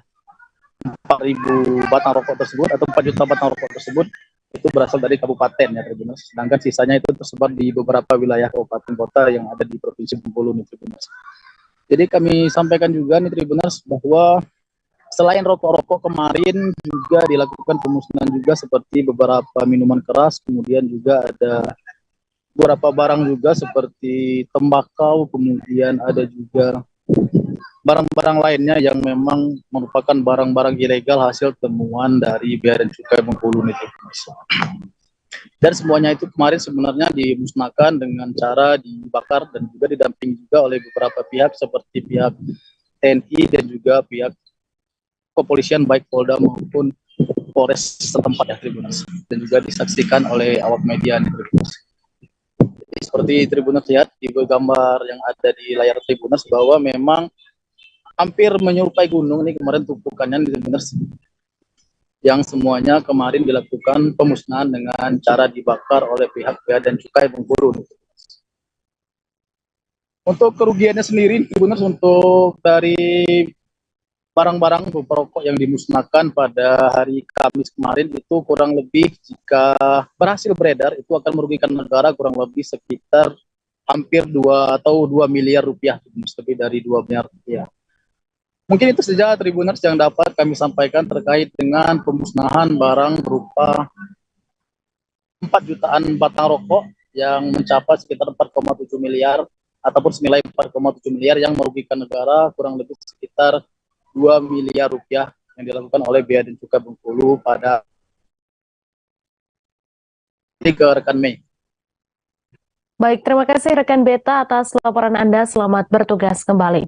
Speaker 6: 4.000 batang rokok tersebut atau 4 juta batang rokok tersebut itu berasal dari kabupaten ya Tribuners. Sedangkan sisanya itu tersebar di beberapa wilayah kabupaten kota yang ada di Provinsi Bengkulu nih Tribuners. Jadi kami sampaikan juga nih Tribuners bahwa selain rokok-rokok kemarin juga dilakukan pemusnahan juga seperti beberapa minuman keras, kemudian juga ada beberapa barang juga seperti tembakau, kemudian ada juga barang-barang lainnya yang memang merupakan barang-barang ilegal hasil temuan dari Bea dan Cukai Bengkulu nih Tribuners. Dan semuanya itu kemarin sebenarnya dimusnahkan dengan cara dibakar dan juga didampingi juga oleh beberapa pihak seperti pihak TNI dan juga pihak kepolisian baik Polda maupun Polres setempat ya Tribuners, dan juga disaksikan oleh awak media nih Tribuners. Jadi, seperti Tribuners lihat di gambar yang ada di layar Tribuners bahwa memang hampir menyerupai gunung nih kemarin tumpukannya di Tribuners, yang semuanya kemarin dilakukan pemusnahan dengan cara dibakar oleh pihak Bea dan Cukai Bengkulu. Untuk kerugiannya sendiri, Tribuners, untuk dari barang-barang rokok yang dimusnahkan pada hari Kamis kemarin itu kurang lebih jika berhasil beredar itu akan merugikan negara kurang lebih sekitar hampir 2 miliar rupiah, lebih dari 2 miliar rupiah. Mungkin itu saja Tribuners yang dapat kami sampaikan terkait dengan pemusnahan barang berupa 4 jutaan batang rokok yang mencapai sekitar 4,7 miliar ataupun senilai 4,7 miliar yang merugikan negara kurang lebih sekitar 2 miliar rupiah yang dilakukan oleh Bea dan Cukai Bengkulu pada ke rekan Mei.
Speaker 24: Baik, terima kasih rekan Beta atas laporan Anda. Selamat bertugas kembali.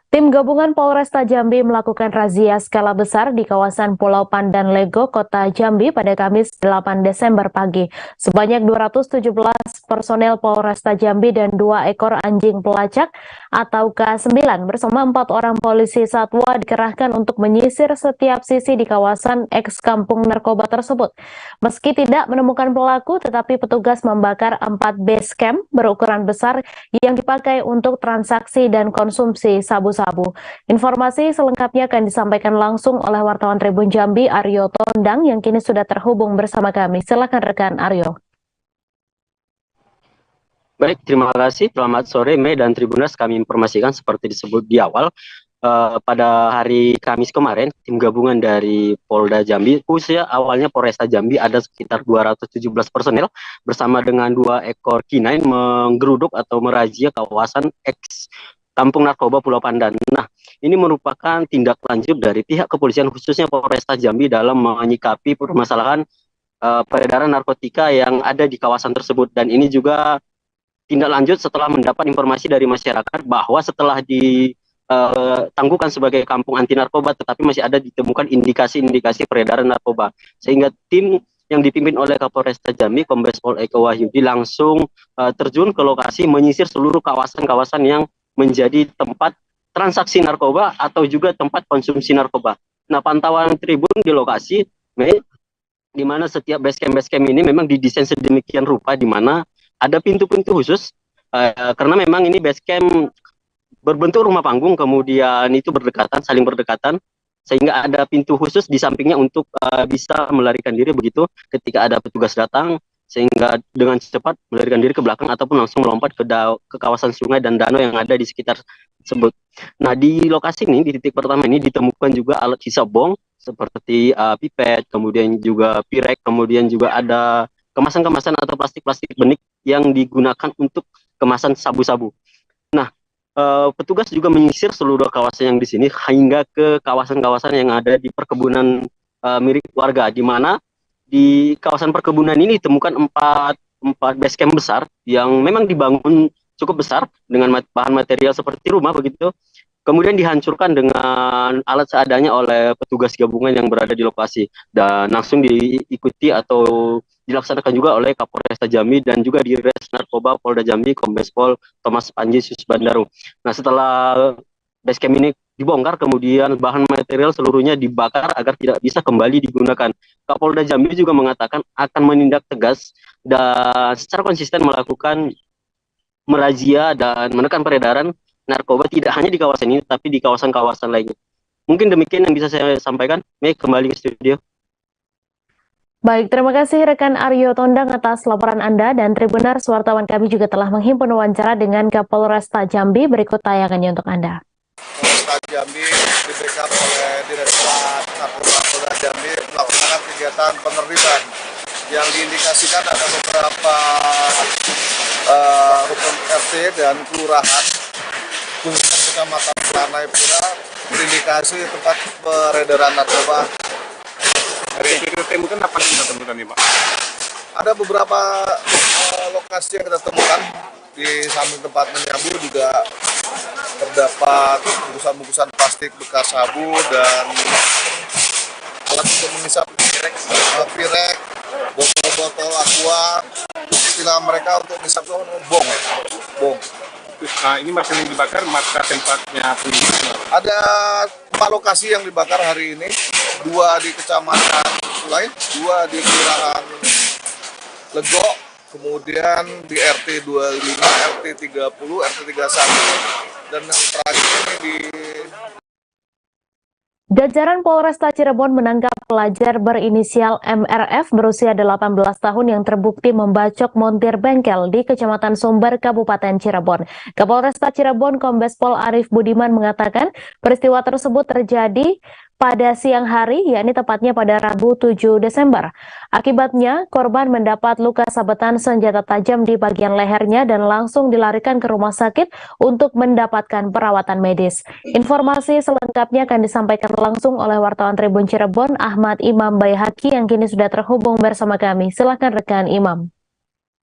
Speaker 24: Tim gabungan Polresta Jambi melakukan razia skala besar di kawasan Pulau Pandan Lego, Kota Jambi pada Kamis 8 Desember pagi. Sebanyak 217 personel Polresta Jambi dan 2 ekor anjing pelacak atau K9 bersama 4 orang polisi satwa dikerahkan untuk menyisir setiap sisi di kawasan eks kampung narkoba tersebut. Meski tidak menemukan pelaku, tetapi petugas membakar 4 base camp berukuran besar yang dipakai untuk transaksi dan konsumsi sabu-sabu. Informasi selengkapnya akan disampaikan langsung oleh wartawan Tribun Jambi Aryo Tondang yang kini sudah terhubung bersama kami. Silakan rekan Aryo.
Speaker 13: Baik, terima kasih. Selamat sore Mei dan Tribuners. Kami informasikan seperti disebut di awal, pada hari Kamis kemarin, tim gabungan dari Polda Jambi, khususnya awalnya Polresta Jambi ada sekitar 217 personel bersama dengan 2 ekor K9 menggeruduk atau merazia kawasan eks Kampung Narkoba Pulau Pandan. Nah, ini merupakan tindak lanjut dari pihak kepolisian khususnya Polresta Jambi dalam menyikapi permasalahan peredaran narkotika yang ada di kawasan tersebut. Dan ini juga tindak lanjut setelah mendapat informasi dari masyarakat bahwa setelah ditangguhkan sebagai kampung anti narkoba, tetapi masih ada ditemukan indikasi-indikasi peredaran narkoba. Sehingga tim yang dipimpin oleh Kapolresta Jambi, Kombes Pol Eko Wahyudi langsung terjun ke lokasi menyisir seluruh kawasan-kawasan yang menjadi tempat transaksi narkoba atau juga tempat konsumsi narkoba. Nah, pantauan Tribun di lokasi, di mana setiap base camp ini memang didesain sedemikian rupa, di mana ada pintu-pintu khusus, karena memang ini base camp berbentuk rumah panggung, kemudian itu berdekatan, saling berdekatan, sehingga ada pintu khusus di sampingnya untuk bisa melarikan diri begitu ketika ada petugas datang, sehingga dengan cepat melarikan diri ke belakang ataupun langsung melompat ke kawasan sungai dan danau yang ada di sekitar tersebut. Nah, di lokasi ini, di titik pertama ini ditemukan juga alat hisap bong seperti pipet, kemudian juga pirek, kemudian juga ada kemasan-kemasan atau plastik-plastik benik yang digunakan untuk kemasan sabu-sabu. Nah, petugas juga menyisir seluruh kawasan yang di sini hingga ke kawasan-kawasan yang ada di perkebunan milik warga, di mana di kawasan perkebunan ini ditemukan 4 base camp besar yang memang dibangun cukup besar dengan bahan material seperti rumah begitu. Kemudian dihancurkan dengan alat seadanya oleh petugas gabungan yang berada di lokasi dan langsung diikuti atau dilaksanakan juga oleh Kapolresta Jambi dan juga di Res Narkoba Polda Jambi Kombes Pol Thomas Panji Susbandaru. Nah, setelah base camp ini dibongkar, kemudian bahan material seluruhnya dibakar agar tidak bisa kembali digunakan. Kapolda Jambi juga mengatakan akan menindak tegas dan secara konsisten melakukan merazia dan menekan peredaran narkoba tidak hanya di kawasan ini, tapi di kawasan-kawasan lainnya. Mungkin demikian yang bisa saya sampaikan. Mei, kembali ke studio.
Speaker 24: Baik, terima kasih rekan Aryo Tondang atas laporan Anda, dan Tribuners, wartawan kami juga telah menghimpun wawancara dengan Kapolresta Jambi. Berikut tayangannya untuk Anda.
Speaker 18: Polresta Jambi di backup oleh Direktorat Narkoba Polda Jambi melaksanakan kegiatan penertiban yang diindikasikan ada beberapa rukun RT dan kelurahan khususnya Kecamatan Lanaipura terindikasi tempat peredaran narkoba.
Speaker 3: Dari itu ditemukan apa yang kita temukan nih, Pak?
Speaker 18: Ada beberapa lokasi yang kita temukan. Di samping tempat menyabu juga terdapat bungkusan-bungkusan plastik bekas sabu dan alat untuk mengisap pirek, botol-botol aqua. Istilah mereka untuk mengisap itu bong ya, bong.
Speaker 3: Nah, ini masih dibakar, maka tempatnya pengisian.
Speaker 18: Ada 4 lokasi yang dibakar hari ini, 2 di Kecamatan lain, 2 di Kelurahan Lego, kemudian di RT 25, RT 30, RT 31, dan yang terakhir ini di
Speaker 24: Jajaran Polresta Cirebon menangkap pelajar berinisial MRF berusia 18 tahun yang terbukti membacok montir bengkel di Kecamatan Sumber, Kabupaten Cirebon. Kapolresta Cirebon Kombes Pol Arif Budiman mengatakan peristiwa tersebut terjadi pada siang hari, yakni tepatnya pada Rabu 7 Desember. Akibatnya, korban mendapat luka sabetan senjata tajam di bagian lehernya dan langsung dilarikan ke rumah sakit untuk mendapatkan perawatan medis. Informasi selengkapnya akan disampaikan langsung oleh wartawan Tribun Cirebon, Ahmad Imam Bayhaki, yang kini sudah terhubung bersama kami. Silakan rekan Imam.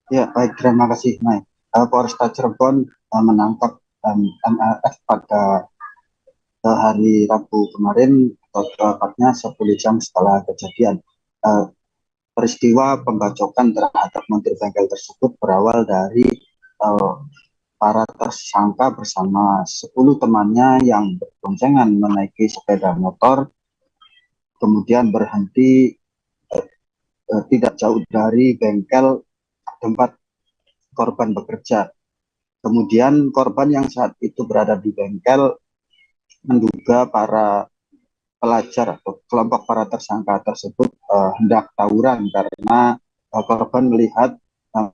Speaker 1: Ya, baik, terima kasih, Mai. Polresta Cirebon menangkap MRF pada hari Rabu kemarin, tepatnya 10 jam setelah kejadian. Peristiwa pembacokan terhadap montir bengkel tersebut berawal dari para tersangka bersama 10 temannya yang berboncengan menaiki sepeda motor, kemudian berhenti tidak jauh dari bengkel tempat korban bekerja. Kemudian korban yang saat itu berada di bengkel menduga para pelajar atau kelompok para tersangka tersebut hendak tawuran karena korban melihat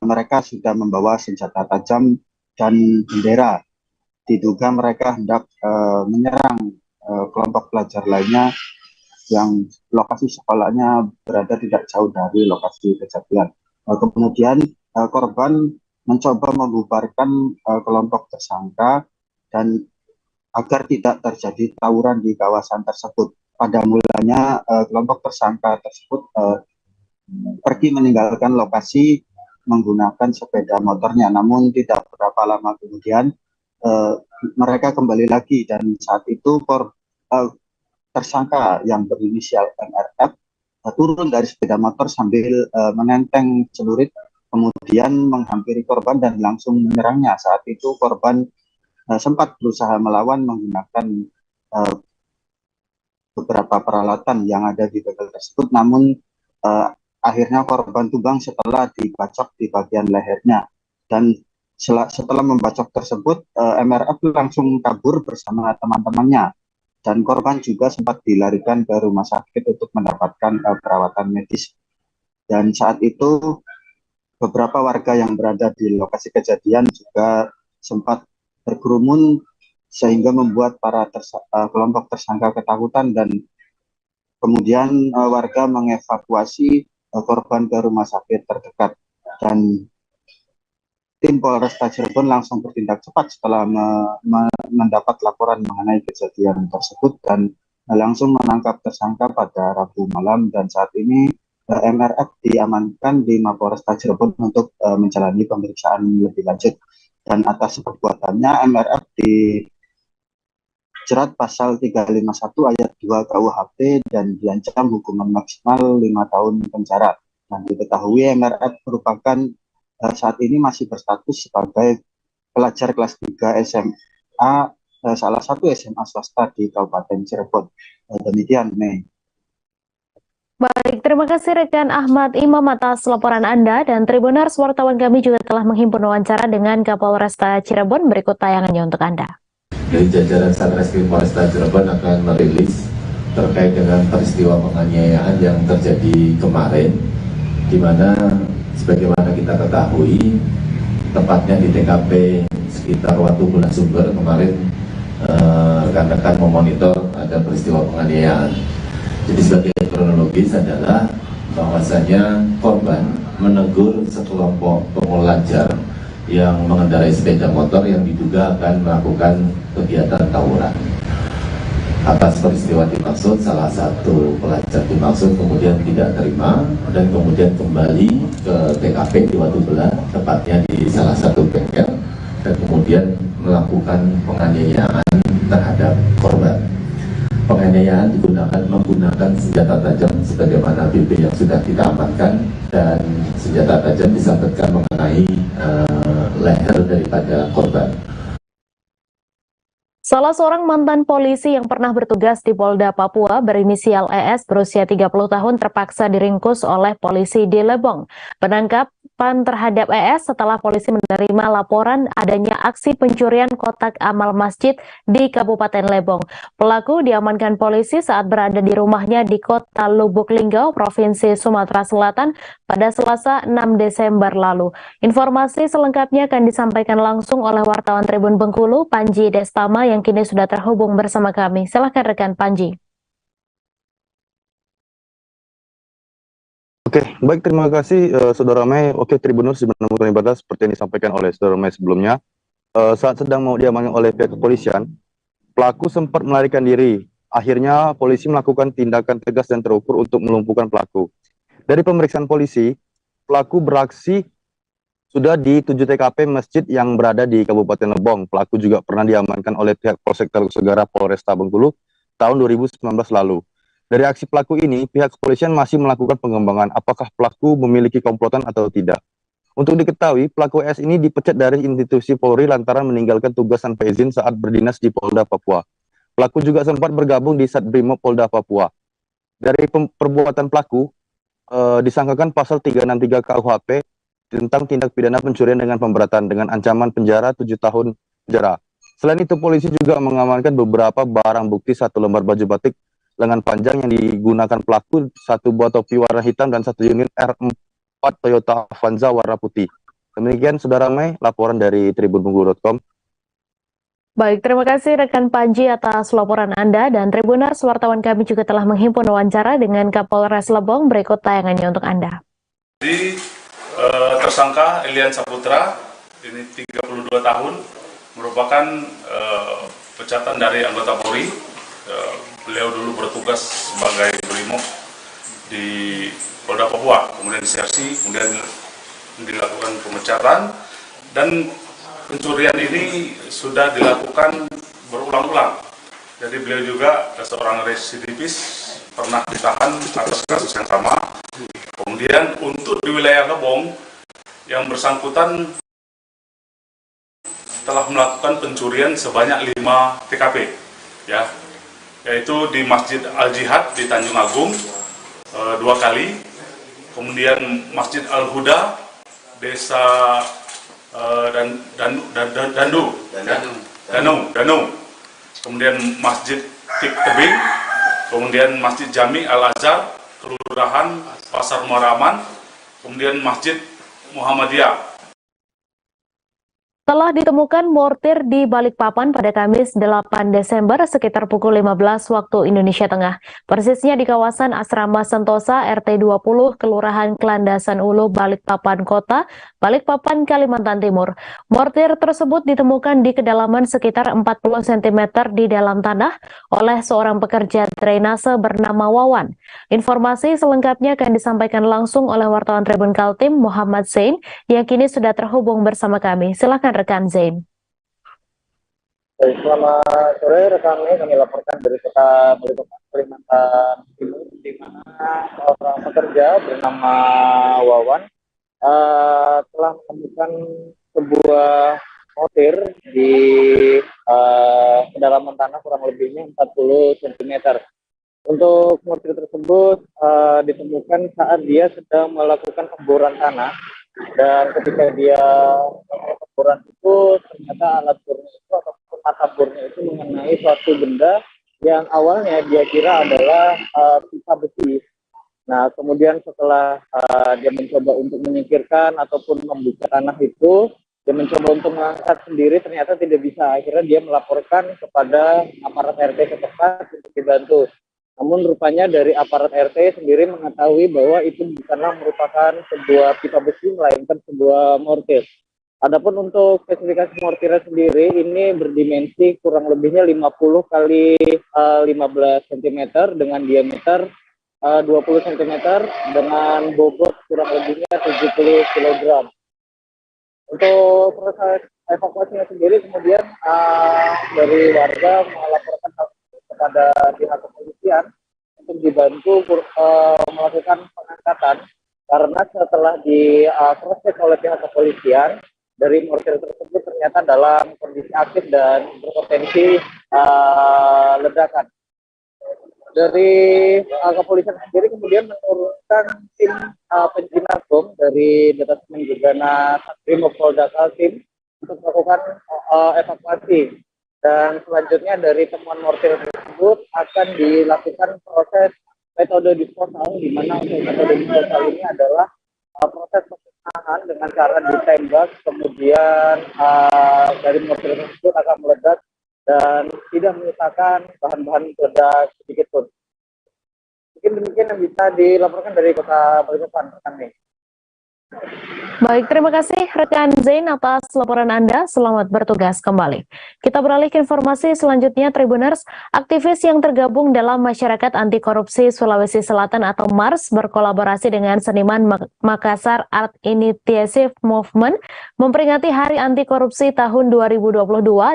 Speaker 1: mereka sudah membawa senjata tajam dan bendera. Diduga mereka hendak menyerang kelompok pelajar lainnya yang lokasi sekolahnya berada tidak jauh dari lokasi kejadian. Kemudian korban mencoba membubarkan kelompok tersangka dan agar tidak terjadi tawuran di kawasan tersebut. Pada mulanya kelompok tersangka tersebut pergi meninggalkan lokasi menggunakan sepeda motornya, namun tidak berapa lama kemudian mereka kembali lagi dan saat itu tersangka yang berinisial MRF turun dari sepeda motor sambil menenteng celurit, kemudian menghampiri korban dan langsung menyerangnya. Saat itu korban sempat berusaha melawan menggunakan beberapa peralatan yang ada di bengkel tersebut, namun akhirnya korban tumbang setelah dibacok di bagian lehernya. Dan setelah membacok tersebut, MRF langsung kabur bersama teman-temannya. Dan korban juga sempat dilarikan ke rumah sakit untuk mendapatkan perawatan medis. Dan saat itu beberapa warga yang berada di lokasi kejadian juga sempat berkerumun sehingga membuat para kelompok tersangka ketakutan dan kemudian warga mengevakuasi korban ke rumah sakit terdekat. Dan tim Polresta Cirebon langsung bertindak cepat setelah mendapat laporan mengenai kejadian tersebut dan langsung menangkap tersangka pada Rabu malam, dan saat ini MRF diamankan di Mapolresta Cirebon untuk menjalani pemeriksaan lebih lanjut. Dan atas perbuatannya MRF dijerat pasal 351 ayat 2 KUHP dan diancam hukuman maksimal 5 tahun penjara. Dan diketahui MRF merupakan saat ini masih berstatus sebagai pelajar kelas 3 SMA, salah satu SMA swasta di Kabupaten Cirebon. Demikian, Mei.
Speaker 24: Baik, terima kasih rekan Ahmad Imam atas laporan Anda, dan Tribuners, wartawan kami juga telah menghimpun wawancara dengan Kapolresta Cirebon. Berikut tayangannya untuk Anda.
Speaker 21: Dari jajaran Satreskrim Polresta Cirebon akan merilis terkait dengan peristiwa penganiayaan yang terjadi kemarin, di mana sebagaimana kita ketahui, tepatnya di TKP sekitar Watu Bulan Sumber kemarin, rekan-rekan memonitor ada peristiwa penganiayaan. Jadi sebagai kronologis adalah bahwasanya korban menegur sekelompok pelajar yang mengendarai sepeda motor yang diduga akan melakukan kegiatan tawuran. Atas peristiwa dimaksud, salah satu pelajar dimaksud kemudian tidak terima dan kemudian kembali ke TKP di Watu Belah, tepatnya di salah satu bengkel, dan kemudian melakukan penganiayaan terhadap korban. Penganiayaan menggunakan senjata tajam sebagaimana BB yang sudah kita amankan, dan senjata tajam disabetkan mengenai leher daripada korban.
Speaker 24: Salah seorang mantan polisi yang pernah bertugas di Polda Papua berinisial ES berusia 30 tahun terpaksa diringkus oleh polisi di Lebong. penangkapan terhadap ES setelah polisi menerima laporan adanya aksi pencurian kotak amal masjid di Kabupaten Lebong. Pelaku diamankan polisi saat berada di rumahnya di Kota Lubuk Linggau, Provinsi Sumatera Selatan pada Selasa 6 Desember lalu. Informasi selengkapnya akan disampaikan langsung oleh wartawan Tribun Bengkulu, Panji Destama, yang kini sudah terhubung bersama kami. Silakan rekan Panji.
Speaker 10: Oke, baik, terima kasih Saudara Mei. Oke, Tribuners menemukan ibadah seperti yang disampaikan oleh Saudara Mei sebelumnya. Saat sedang mau diamankan oleh pihak kepolisian, pelaku sempat melarikan diri. Akhirnya polisi melakukan tindakan tegas dan terukur untuk melumpuhkan pelaku. Dari pemeriksaan polisi, pelaku beraksi sudah di 7 TKP masjid yang berada di Kabupaten Lebong. Pelaku juga pernah diamankan oleh pihak Polsek Teluk Segara Polresta Bengkulu tahun 2019 lalu. Dari aksi pelaku ini, pihak kepolisian masih melakukan pengembangan apakah pelaku memiliki komplotan atau tidak. Untuk diketahui, pelaku S ini dipecat dari institusi Polri lantaran meninggalkan tugas tanpa izin saat berdinas di Polda Papua. Pelaku juga sempat bergabung di Satbrimob Polda Papua. Dari perbuatan pelaku, disangkakan pasal 363 KUHP tentang tindak pidana pencurian dengan pemberatan dengan ancaman penjara 7 tahun penjara. Selain itu, polisi juga mengamankan beberapa barang bukti, 1 lembar baju batik lengan panjang yang digunakan pelaku, 1 buah topi warna hitam, dan 1 unit R4 Toyota Avanza warna putih. Demikian Saudara Mei, laporan dari tribunbengkulu.com.
Speaker 24: Baik, terima kasih rekan Panji atas laporan Anda, dan Tribuners, wartawan kami juga telah menghimpun wawancara dengan Kapolres Lebong. Berikut tayangannya untuk Anda.
Speaker 14: Jadi tersangka Elian Saputra, ini 32 tahun, merupakan pecatan dari anggota Polri. Beliau dulu bertugas sebagai Brimob di Polda Papua, kemudian disersi, kemudian dilakukan pemecatan, dan pencurian ini sudah dilakukan berulang-ulang. Jadi beliau juga seorang residivis, pernah ditahan atas kasus yang sama. Kemudian untuk di wilayah Lebong, yang bersangkutan telah melakukan pencurian sebanyak 5 TKP, ya, yaitu di Masjid Al-Jihad di Tanjung Agung 2 kali, kemudian Masjid Al-Huda Desa Danu, kemudian Masjid Tik Tebing, kemudian Masjid Jami Al-Azhar Kelurahan Pasar Muaraman, kemudian Masjid Muhammadiyah.
Speaker 24: Telah ditemukan mortir di Balikpapan pada Kamis 8 Desember sekitar pukul 15 waktu Indonesia Tengah. Persisnya di kawasan Asrama Sentosa RT 20 Kelurahan Kelandasan Ulu, Balikpapan Kota, Balikpapan, Kalimantan Timur. Mortir tersebut ditemukan di kedalaman sekitar 40 cm di dalam tanah oleh seorang pekerja drainase bernama Wawan. Informasi selengkapnya akan disampaikan langsung oleh wartawan Tribun Kaltim Muhammad Zain yang kini sudah terhubung bersama kami. Silakan rekan Zain.
Speaker 9: Baik, selamat sore rekan, kami laporkan dari Kota Balikpapan, Kalimantan Timur, di mana seorang pekerja bernama Wawan telah menemukan sebuah mortir di kedalaman tanah kurang lebihnya 40 cm. Untuk mortir tersebut ditemukan saat dia sedang melakukan pemboran tanah, dan ketika dia melakukan pemboran itu ternyata alat bornya itu ataupun mata bornya itu mengenai suatu benda yang awalnya dia kira adalah pipa besi. Nah, kemudian setelah dia mencoba untuk menyingkirkan ataupun membuka tanah itu, dia mencoba untuk mengangkat sendiri, ternyata tidak bisa. Akhirnya dia melaporkan kepada aparat RT setempat untuk dibantu. Namun rupanya dari aparat RT sendiri mengetahui bahwa itu bukanlah merupakan sebuah pipa besi, melainkan sebuah mortir. Adapun untuk spesifikasi mortirnya sendiri, ini berdimensi kurang lebihnya 50 kali 15 cm dengan diameter 20 cm dengan bobot kurang lebihnya 70 kg. Untuk proses evakuasinya sendiri kemudian dari warga melaporkan kepada pihak kepolisian untuk dibantu melakukan pengangkatan, karena setelah di proses oleh pihak kepolisian, dari mortir tersebut ternyata dalam kondisi aktif dan berpotensi ledakan. dari kepolisian sendiri kemudian menurunkan tim penjinak bom dari Detasemen Gegana Brimob-Polda Kaltim untuk melakukan evakuasi. Dan selanjutnya dari temuan mortir tersebut akan dilakukan proses metode disposal, di mana untuk metode disposal ini adalah proses pemusnahan dengan cara ditembak, kemudian dari mortir tersebut akan meledak dan tidak menyisakan bahan-bahan peledak sedikit pun. Mungkin demikian yang bisa dilaporkan dari Kota Balikpapan, rekan Mei.
Speaker 24: Baik, terima kasih rekan Zain atas laporan Anda. Selamat bertugas kembali. Kita beralih ke informasi selanjutnya, Tribuners. Aktivis yang tergabung dalam Masyarakat Anti Korupsi Sulawesi Selatan atau MARS berkolaborasi dengan seniman Makassar Art Initiative Movement memperingati Hari Anti Korupsi tahun 2022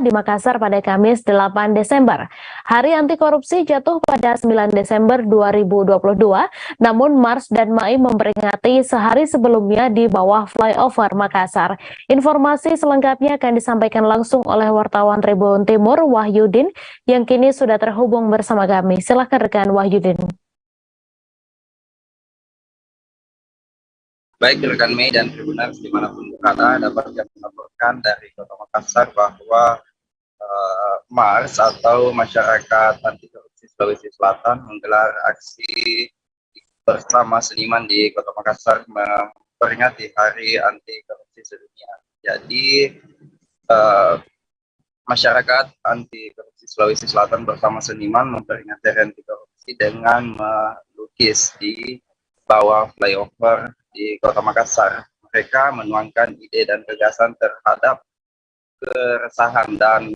Speaker 24: di Makassar pada Kamis 8 Desember. Hari Anti Korupsi jatuh pada 9 Desember 2022, namun MARS dan MAI memperingati sehari sebelumnya di bawah flyover Makassar. Informasi selengkapnya akan disampaikan langsung oleh wartawan Tribun Timur Wahyudin yang kini sudah terhubung bersama kami. Silakan rekan Wahyudin.
Speaker 16: Baik rekan Mei dan Tribuners dimanapun berada, dapat kami melaporkan dari Kota Makassar bahwa MARS atau Masyarakat Anti Korupsi Sulawesi Selatan menggelar aksi bersama seniman di Kota Makassar memperingati Hari Anti Korupsi Sedunia. Jadi Masyarakat Anti Korupsi Sulawesi Selatan bersama seniman memperingati Hari Anti Korupsi dengan melukis di bawah flyover di Kota Makassar. Mereka menuangkan ide dan gagasan terhadap keresahan dan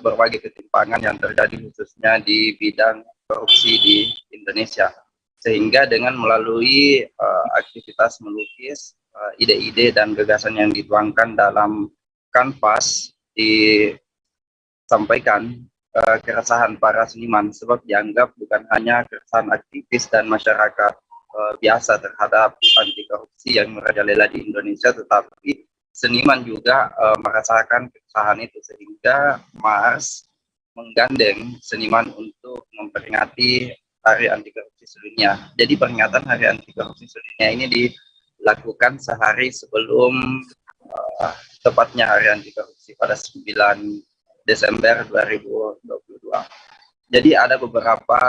Speaker 16: berbagai ketimpangan yang terjadi khususnya di bidang korupsi di Indonesia. Sehingga dengan melalui aktivitas melukis, ide-ide dan gagasan yang dituangkan dalam kanvas disampaikan keresahan para seniman, sebab dianggap bukan hanya keresahan aktivis dan masyarakat biasa terhadap anti korupsi yang merajalela di Indonesia, tetapi seniman juga merasakan keresahan itu, sehingga MARS menggandeng seniman untuk memperingati Hari Anti Korupsi Sedunia. Jadi peringatan Hari Anti Korupsi Sedunia ini dilakukan sehari sebelum tepatnya Hari Anti Korupsi pada 9 Desember 2022. Jadi ada beberapa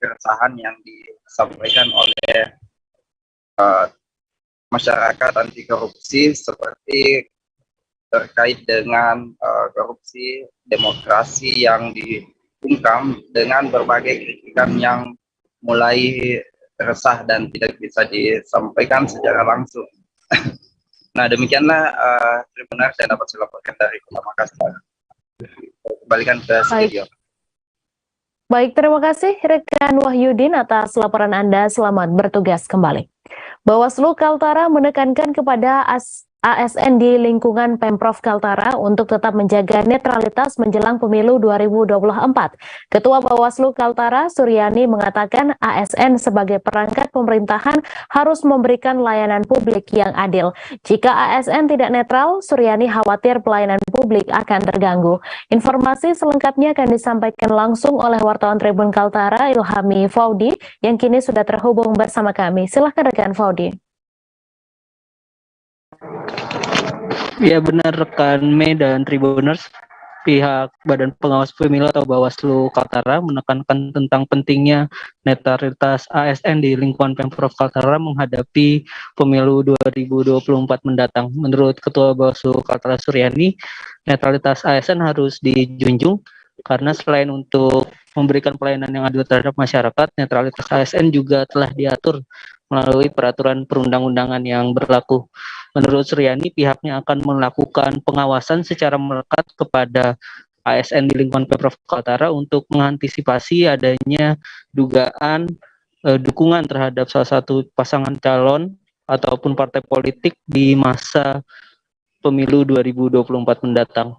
Speaker 16: keresahan yang disampaikan oleh masyarakat anti korupsi seperti terkait dengan korupsi demokrasi yang dibungkam dengan berbagai kritikan yang mulai resah dan tidak bisa disampaikan secara langsung. Nah demikianlah Tribuners yang dapat saya laporkan dari Kota Makassar. Kembalikan ke studio.
Speaker 24: Baik, terima kasih rekan Wahyudin atas laporan Anda. Selamat bertugas kembali. Bawaslu Kaltara menekankan kepada ASN di lingkungan Pemprov Kaltara untuk tetap menjaga netralitas menjelang pemilu 2024. Ketua Bawaslu Kaltara, Suryani, mengatakan ASN sebagai perangkat pemerintahan harus memberikan layanan publik yang adil. Jika ASN tidak netral, Suryani khawatir pelayanan publik akan terganggu. Informasi selengkapnya akan disampaikan langsung oleh wartawan Tribun Kaltara, Ilhami Faudi, yang kini sudah terhubung bersama kami. Silahkan rekan Faudi.
Speaker 19: Ya benar rekan Mei dan Tribuners, pihak Badan Pengawas Pemilu atau Bawaslu Kaltara menekankan tentang pentingnya netralitas ASN di lingkungan Pemprov Kaltara menghadapi pemilu 2024 mendatang. Menurut Ketua Bawaslu Kaltara Suryani, netralitas ASN harus dijunjung karena selain untuk memberikan pelayanan yang adil terhadap masyarakat, netralitas ASN juga telah diatur melalui peraturan perundang-undangan yang berlaku. Menurut Suryani, pihaknya akan melakukan pengawasan secara melekat kepada ASN di lingkungan Pemprov Kaltara untuk mengantisipasi adanya dugaan dukungan terhadap salah satu pasangan calon ataupun partai politik di masa pemilu 2024 mendatang.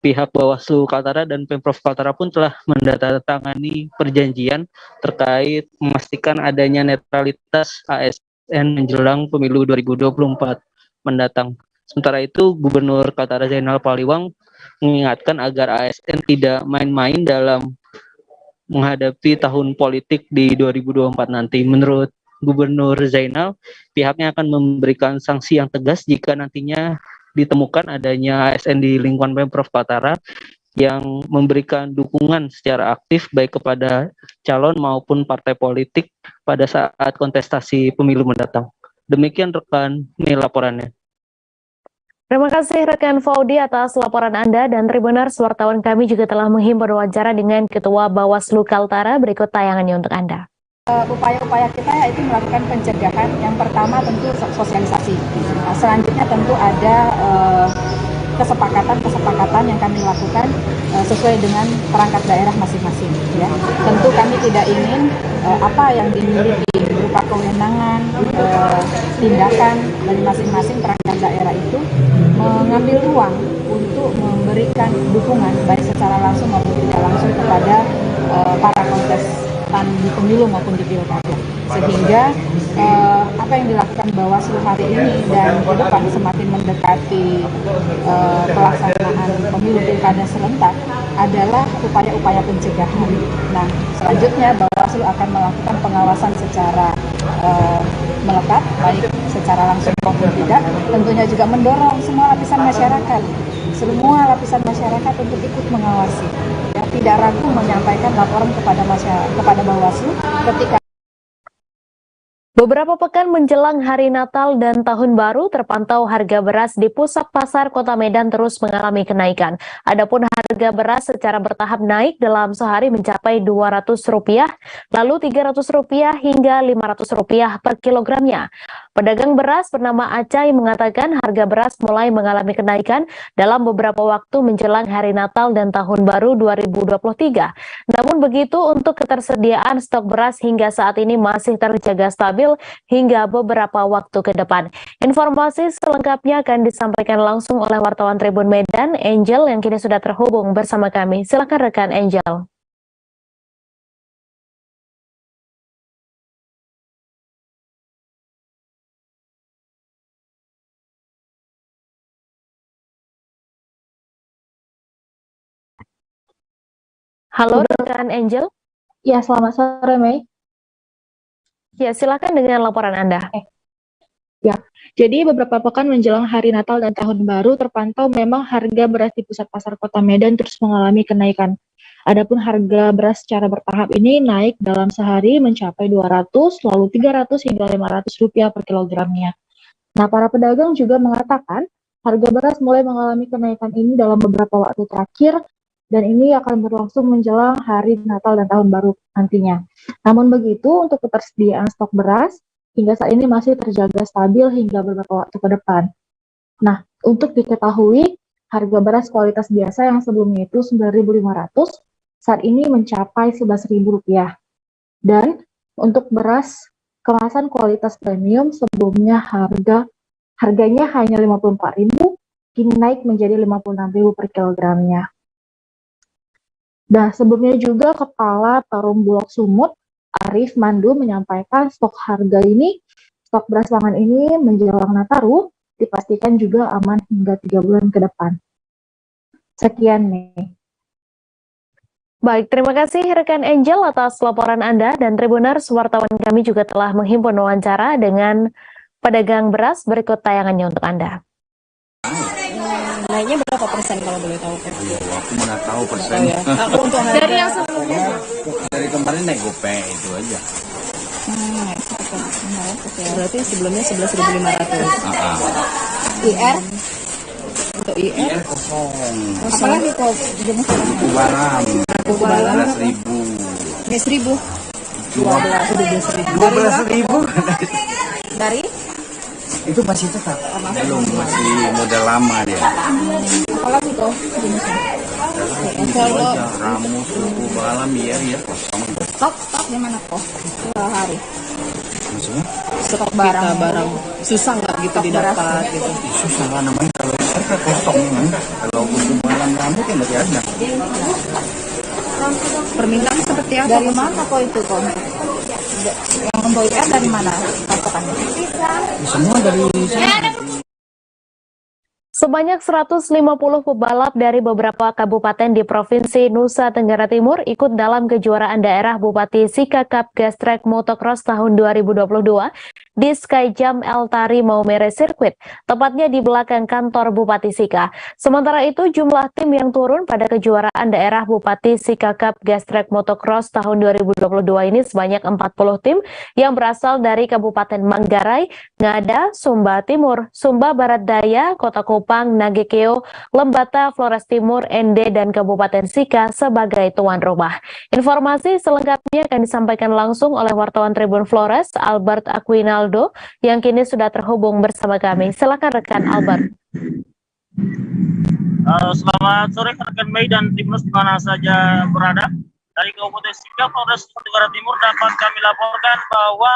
Speaker 19: Pihak Bawaslu Kaltara dan Pemprov Kaltara pun telah menandatangani perjanjian terkait memastikan adanya netralitas ASN menjelang pemilu 2024 mendatang. Sementara itu, Gubernur Kaltara Zainal Paliwang mengingatkan agar ASN tidak main-main dalam menghadapi tahun politik di 2024 nanti. Menurut Gubernur Zainal, pihaknya akan memberikan sanksi yang tegas jika nantinya ditemukan adanya ASN di lingkungan Pemprov Kaltara yang memberikan dukungan secara aktif baik kepada calon maupun partai politik pada saat kontestasi pemilu mendatang. Demikian rekan Mei laporannya.
Speaker 24: Terima kasih rekan Faudi atas laporan Anda, dan Tribuners, wartawan kami juga telah menghimpun wawancara dengan Ketua Bawaslu Kaltara. Berikut tayangannya untuk Anda.
Speaker 15: Upaya-upaya kita yaitu melakukan pencegahan. Yang pertama tentu sosialisasi. Selanjutnya tentu ada kesepakatan yang kami lakukan sesuai dengan perangkat daerah masing-masing. Ya. Tentu kami tidak ingin apa yang dimiliki berupa kewenangan, tindakan dari masing-masing perangkat daerah itu mengambil ruang untuk memberikan dukungan baik secara langsung maupun tidak langsung kepada para kontestan di pemilu maupun di pilkada. Sehingga apa yang dilakukan Bawaslu hari ini dan ke depan semakin mendekati pelaksanaan pemilu pilkada serentak adalah upaya-upaya pencegahan. Nah, selanjutnya Bawaslu akan melakukan pengawasan secara melekat, baik secara langsung maupun tidak. Tentunya juga mendorong semua lapisan masyarakat untuk ikut mengawasi. Ya, tidak ragu menyampaikan laporan kepada Bawaslu ketika
Speaker 24: Beberapa pekan menjelang hari Natal dan Tahun Baru, terpantau harga beras di pusat pasar Kota Medan terus mengalami kenaikan. Adapun harga beras secara bertahap naik dalam sehari mencapai Rp200, lalu Rp300 hingga Rp500 per kilogramnya. Pedagang beras bernama Acai mengatakan harga beras mulai mengalami kenaikan dalam beberapa waktu menjelang hari Natal dan Tahun Baru 2023. Namun begitu, untuk ketersediaan stok beras hingga saat ini masih terjaga stabil hingga beberapa waktu ke depan. Informasi selengkapnya akan disampaikan langsung oleh wartawan Tribun Medan, Angel, yang kini sudah terhubung bersama kami. Silakan rekan Angel. Halo rekan Angel.
Speaker 17: Ya, selamat sore Mei.
Speaker 24: Ya, silakan dengan laporan Anda.
Speaker 17: Ya, jadi beberapa pekan menjelang hari Natal dan Tahun Baru terpantau memang harga beras di pusat pasar Kota Medan terus mengalami kenaikan. Adapun harga beras secara bertahap ini naik dalam sehari mencapai 200, lalu 300 hingga 500 rupiah per kilogramnya. Nah, para pedagang juga mengatakan harga beras mulai mengalami kenaikan ini dalam beberapa waktu terakhir, dan ini akan berlangsung menjelang hari Natal dan Tahun Baru nantinya. Namun begitu, untuk ketersediaan stok beras hingga saat ini masih terjaga stabil hingga beberapa waktu ke depan. Nah, untuk diketahui, harga beras kualitas biasa yang sebelumnya itu Rp9.500, saat ini mencapai Rp11.000. Dan untuk beras kemasan kualitas premium sebelumnya harganya hanya Rp54.000, kini naik menjadi Rp56.000 per kilogramnya. Nah, sebelumnya juga Kepala Perum Bulog Sumut, Arif Mandu, menyampaikan stok beras pangan ini menjelang Nataru dipastikan juga aman hingga 3 bulan ke depan. Sekian nih.
Speaker 24: Baik, terima kasih rekan Angel atas laporan Anda, dan Tribuners, wartawan kami juga telah menghimpun wawancara dengan pedagang beras. Berikut tayangannya untuk Anda.
Speaker 22: Naiknya berapa persen kalau boleh tahu?
Speaker 23: Aku mana tahu persen.
Speaker 22: Aku untuk dari yang sebelumnya.
Speaker 23: Dari kemarin naik gope itu aja.
Speaker 22: Berarti sebelumnya 11.500. IR? Untuk IR
Speaker 23: kosong.
Speaker 22: Apalagi kok jenis
Speaker 23: Kubaram.
Speaker 22: Kubaram
Speaker 23: 12.000.
Speaker 22: 12.000. Dari?
Speaker 23: Itu masih tetap. Belum, masih model lama dia.
Speaker 22: Apalagi kok jenisnya?
Speaker 23: Kalau ramus, suku balam, ya kosong.
Speaker 22: Stok gimana kok? Hari.
Speaker 23: Maksudnya?
Speaker 22: Stok barang susah nggak gitu didapat gitu?
Speaker 23: Susah lah namanya, kalau kita kosong kan. Kalau suku balam rambut ya masih ada.
Speaker 22: Permintaan seperti apa?
Speaker 17: Dari mana kok itu kok? Yang untuk IR dari mana? Patokannya?
Speaker 23: Semua dari sana.
Speaker 24: Sebanyak 150 pebalap dari beberapa kabupaten di Provinsi Nusa Tenggara Timur ikut dalam kejuaraan daerah Bupati Sika Cup Gas Track Motocross tahun 2022 di Skyjump El Tari Maumere Circuit, tepatnya di belakang kantor Bupati Sika. Sementara itu, jumlah tim yang turun pada kejuaraan daerah Bupati Sika Cup Gas Track Motocross tahun 2022 ini sebanyak 40 tim yang berasal dari Kabupaten Manggarai, Ngada, Sumba Timur, Sumba Barat Daya, Kota Kupang, Nagekeo, Lembata, Flores Timur, Ende, dan Kabupaten Sika sebagai tuan rumah. Informasi selengkapnya akan disampaikan langsung oleh wartawan Tribun Flores, Albert Aquinaldo, yang kini sudah terhubung bersama kami. Silakan rekan Albert.
Speaker 2: Selamat sore rekan Mei dan Tribuners di mana saja berada. Dari Kabupaten Sika, Flores Tenggara Timur dapat kami laporkan bahwa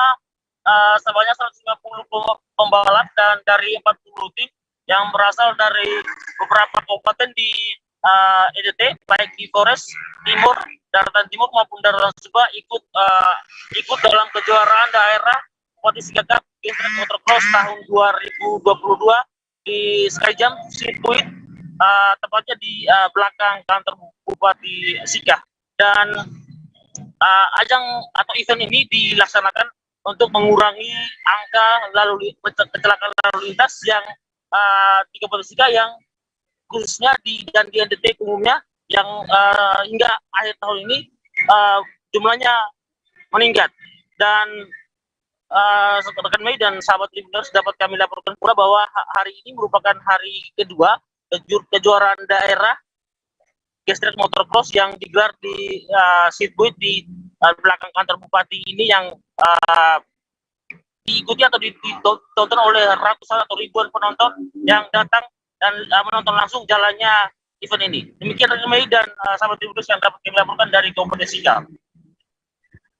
Speaker 2: sebanyak 150 pembalap dan dari 40 tim yang berasal dari beberapa kabupaten di NTT, baik di Flores Timur, Daratan Timur maupun Daratan Sumba ikut dalam kejuaraan daerah Bupati Sika Cup Gas Track Motocross tahun 2022 di Skyjump Circuit, tepatnya di belakang kantor Bupati Sika. Dan ajang atau event ini dilaksanakan untuk mengurangi angka kecelakaan lalu lintas yang di Kabupaten Sika, yang khususnya di NTT umumnya yang hingga akhir tahun ini jumlahnya meningkat. Dan rekan Mei dan sahabat Tribuners dapat kami laporkan pula bahwa hari ini merupakan hari kedua kejuaraan daerah Gas Track Motocross yang digelar di sirkuit di belakang kantor Bupati ini, yang diikuti atau ditonton oleh ratusan atau ribuan penonton yang datang dan menonton langsung jalannya event ini. Demikian rekan Mei dan sahabat Tribuners yang dapat kami laporkan dari Kabupaten Sika.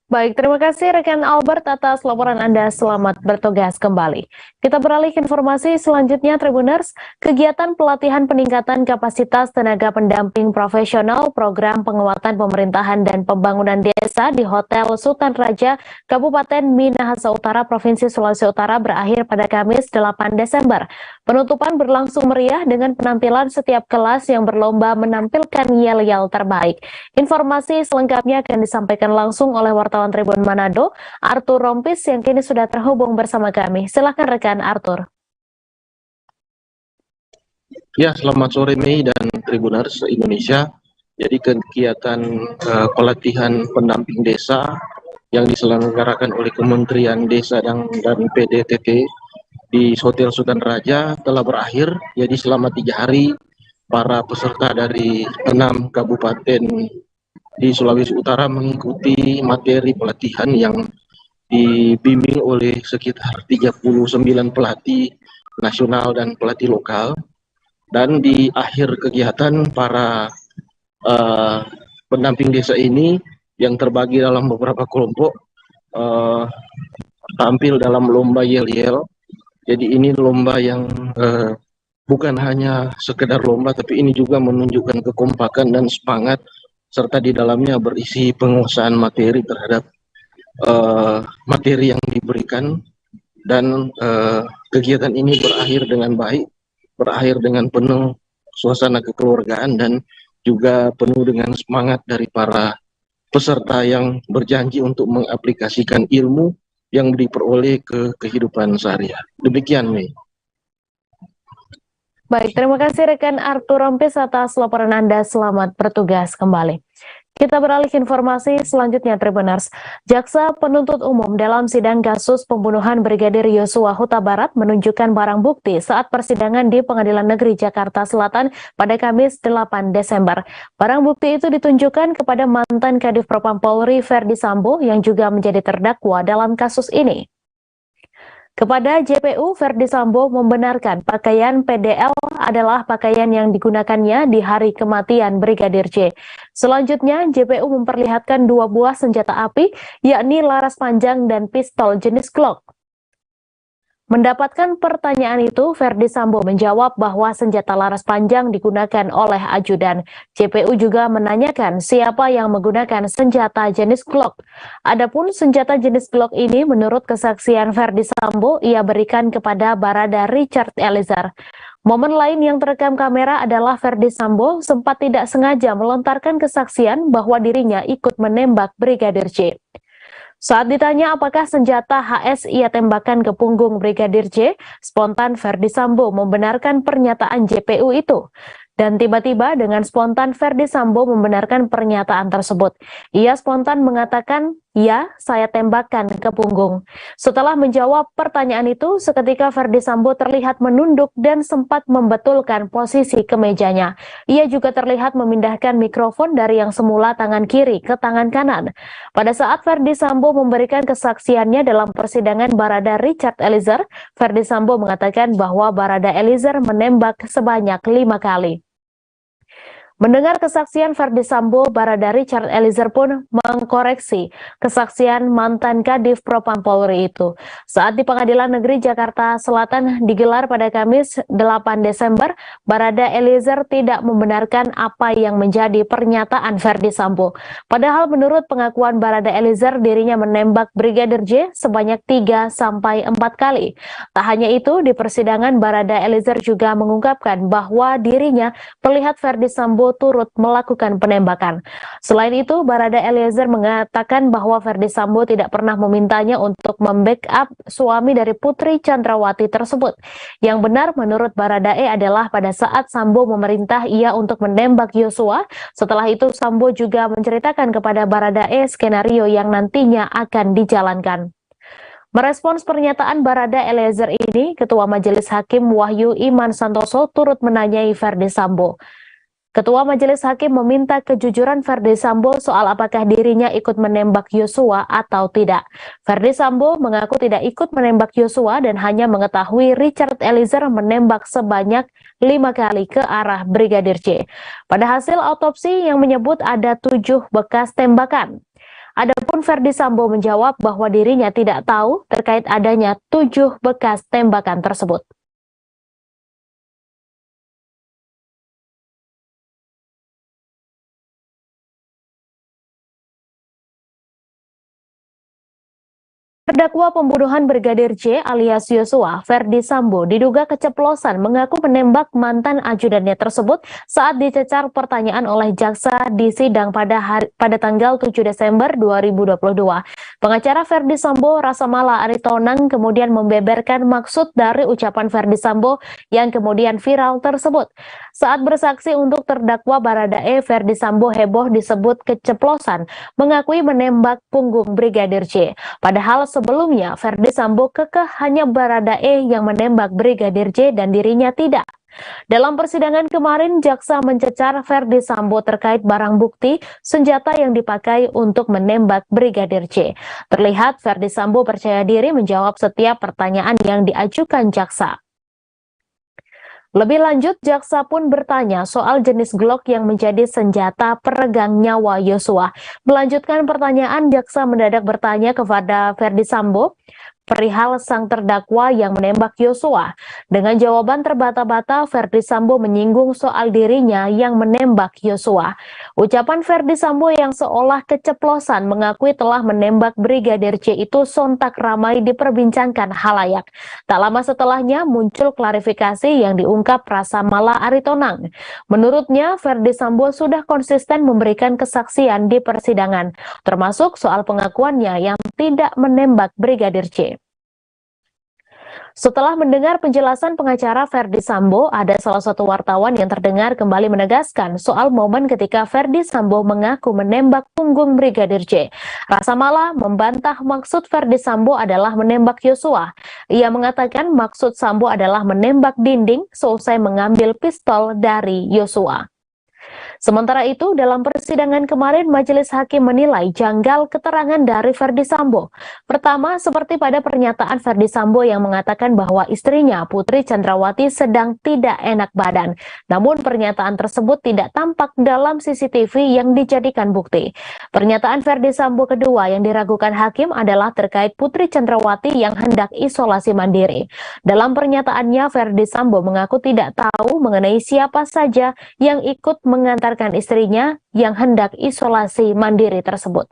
Speaker 24: Baik, terima kasih rekan Albert atas laporan Anda. Selamat bertugas kembali. Kita beralih ke informasi selanjutnya, Tribuners. Kegiatan pelatihan peningkatan kapasitas tenaga pendamping profesional program penguatan pemerintahan dan pembangunan desa di Hotel Sultan Raja, Kabupaten Minahasa Utara, Provinsi Sulawesi Utara berakhir pada Kamis 8 Desember. Penutupan berlangsung meriah dengan penampilan setiap kelas yang berlomba menampilkan yel-yel terbaik. Informasi selengkapnya akan disampaikan langsung oleh wartawan Tribun Manado, Arthur Rompis, yang kini sudah terhubung bersama kami. Silakan rekan Arthur.
Speaker 8: Ya, selamat sore Mei dan Tribuners Indonesia. Jadi kegiatan pelatihan pendamping desa yang diselenggarakan oleh Kementerian Desa dan PDTT di Hotel Sultan Raja telah berakhir. Jadi selama 3 hari para peserta dari 6 kabupaten di Sulawesi Utara mengikuti materi pelatihan yang dibimbing oleh sekitar 39 pelatih nasional dan pelatih lokal. Dan di akhir kegiatan para pendamping desa ini yang terbagi dalam beberapa kelompok tampil dalam lomba yel-yel. Jadi ini lomba yang bukan hanya sekedar lomba, tapi ini juga menunjukkan kekompakan dan semangat, serta di dalamnya berisi penguasaan materi terhadap materi yang diberikan. Dan kegiatan ini berakhir dengan baik, berakhir dengan penuh suasana kekeluargaan dan juga penuh dengan semangat dari para peserta yang berjanji untuk mengaplikasikan ilmu yang diperoleh ke kehidupan sehari-hari. Demikian, Mei.
Speaker 24: Baik, terima kasih rekan Arthur Rompis atas laporan Anda. Selamat bertugas kembali. Kita beralih ke informasi selanjutnya, Tribuners. Jaksa penuntut umum dalam sidang kasus pembunuhan Brigadir Yosua Huta Barat menunjukkan barang bukti saat persidangan di Pengadilan Negeri Jakarta Selatan pada Kamis 8 Desember. Barang bukti itu ditunjukkan kepada mantan Kadif Propam Polri Verdi Sambo yang juga menjadi terdakwa dalam kasus ini. Kepada JPU, Verdi Sambo membenarkan pakaian PDL adalah pakaian yang digunakannya di hari kematian Brigadir J. Selanjutnya, JPU memperlihatkan 2 buah senjata api, yakni laras panjang dan pistol jenis Glock. Mendapatkan pertanyaan itu, Verdi Sambo menjawab bahwa senjata laras panjang digunakan oleh ajudan. JPU juga menanyakan siapa yang menggunakan senjata jenis Glock. Adapun senjata jenis Glock ini menurut kesaksian Verdi Sambo ia berikan kepada Barada Richard Eliezer. Momen lain yang terekam kamera adalah Verdi Sambo sempat tidak sengaja melontarkan kesaksian bahwa dirinya ikut menembak Brigadir J. Saat ditanya apakah senjata HS ia tembakan ke punggung Brigadir J, spontan Verdi Sambo membenarkan pernyataan JPU itu. Dan tiba-tiba dengan spontan Verdi Sambo membenarkan pernyataan tersebut. Ia spontan mengatakan, "Ya, saya tembakkan ke punggung." Setelah menjawab pertanyaan itu, seketika Verdi Sambo terlihat menunduk dan sempat membetulkan posisi kemejanya. Ia juga terlihat memindahkan mikrofon dari yang semula tangan kiri ke tangan kanan. Pada saat Verdi Sambo memberikan kesaksiannya dalam persidangan Barada Richard Eliezer, Verdi Sambo mengatakan bahwa Barada Eliezer menembak sebanyak 5 kali. Mendengar kesaksian Verdi Sambo, Barada Richard Eliezer pun mengkoreksi kesaksian mantan Kadif Propam Polri itu. Saat di Pengadilan Negeri Jakarta Selatan digelar pada Kamis 8 Desember, Barada Eliezer tidak membenarkan apa yang menjadi pernyataan Verdi Sambo. Padahal menurut pengakuan Barada Eliezer, dirinya menembak Brigadir J sebanyak 3-4 kali. Tak hanya itu, di persidangan Barada Eliezer juga mengungkapkan bahwa dirinya melihat Verdi Sambo turut melakukan penembakan. Selain itu, Barada Eliezer mengatakan bahwa Verdi Sambo tidak pernah memintanya untuk membackup suami dari Putri Chandrawati tersebut. Yang benar menurut Baradae adalah pada saat Sambo memerintah ia untuk menembak Yosua, setelah itu Sambo juga menceritakan kepada Baradae skenario yang nantinya akan dijalankan. Merespons pernyataan Barada Eliezer ini, Ketua Majelis Hakim Wahyu Iman Santoso turut menanyai Verdi Sambo. Ketua Majelis Hakim meminta kejujuran Verdi Sambo soal apakah dirinya ikut menembak Yosua atau tidak. Verdi Sambo mengaku tidak ikut menembak Yosua dan hanya mengetahui Richard Eliezer menembak sebanyak 5 kali ke arah Brigadir J. Pada hasil autopsi yang menyebut ada 7 bekas tembakan. Adapun Verdi Sambo menjawab bahwa dirinya tidak tahu terkait adanya 7 bekas tembakan tersebut. Terdakwa pembunuhan Brigadir J alias Yosua, Verdi Sambo, diduga keceplosan mengaku menembak mantan ajudannya tersebut saat dicecar pertanyaan oleh jaksa di sidang pada tanggal 7 Desember 2022. Pengacara Verdi Sambo, Rasamala Aritonang, kemudian membeberkan maksud dari ucapan Verdi Sambo yang kemudian viral tersebut. Saat bersaksi untuk terdakwa Baradae, Verdi Sambo heboh disebut keceplosan, mengakui menembak punggung Brigadir J. Padahal sebelumnya, Verdi Sambo kekeh hanya Baradae yang menembak Brigadir J dan dirinya tidak. Dalam persidangan kemarin, jaksa mencecar Verdi Sambo terkait barang bukti senjata yang dipakai untuk menembak Brigadir J. Terlihat Verdi Sambo percaya diri menjawab setiap pertanyaan yang diajukan jaksa. Lebih lanjut, jaksa pun bertanya soal jenis Glock yang menjadi senjata peregang nyawa Yosua. Melanjutkan pertanyaan, jaksa mendadak bertanya kepada Verdi Sambo perihal sang terdakwa yang menembak Yosua. Dengan jawaban terbata-bata, Verdi Sambo menyinggung soal dirinya yang menembak Yosua. Ucapan Verdi Sambo yang seolah keceplosan mengakui telah menembak Brigadir J itu sontak ramai diperbincangkan halayak. Tak lama setelahnya muncul klarifikasi yang diungkap Rasamala Aritonang. Menurutnya, Verdi Sambo sudah konsisten memberikan kesaksian di persidangan, termasuk soal pengakuannya yang tidak menembak Brigadir J. Setelah mendengar penjelasan pengacara Verdi Sambo, ada salah satu wartawan yang terdengar kembali menegaskan soal momen ketika Verdi Sambo mengaku menembak punggung Brigadir J. Rasamala membantah maksud Verdi Sambo adalah menembak Yosua. Ia mengatakan maksud Sambo adalah menembak dinding seusai mengambil pistol dari Yosua. Sementara itu, dalam persidangan kemarin, Majelis Hakim menilai janggal keterangan dari Verdi Sambo. Pertama, seperti pada pernyataan Verdi Sambo yang mengatakan bahwa istrinya, Putri Chandrawati, sedang tidak enak badan. Namun, pernyataan tersebut tidak tampak dalam CCTV yang dijadikan bukti. Pernyataan Verdi Sambo kedua yang diragukan hakim adalah terkait Putri Chandrawati yang hendak isolasi mandiri. Dalam pernyataannya, Verdi Sambo mengaku tidak tahu mengenai siapa saja yang ikut mengantarkan istrinya yang hendak isolasi mandiri tersebut.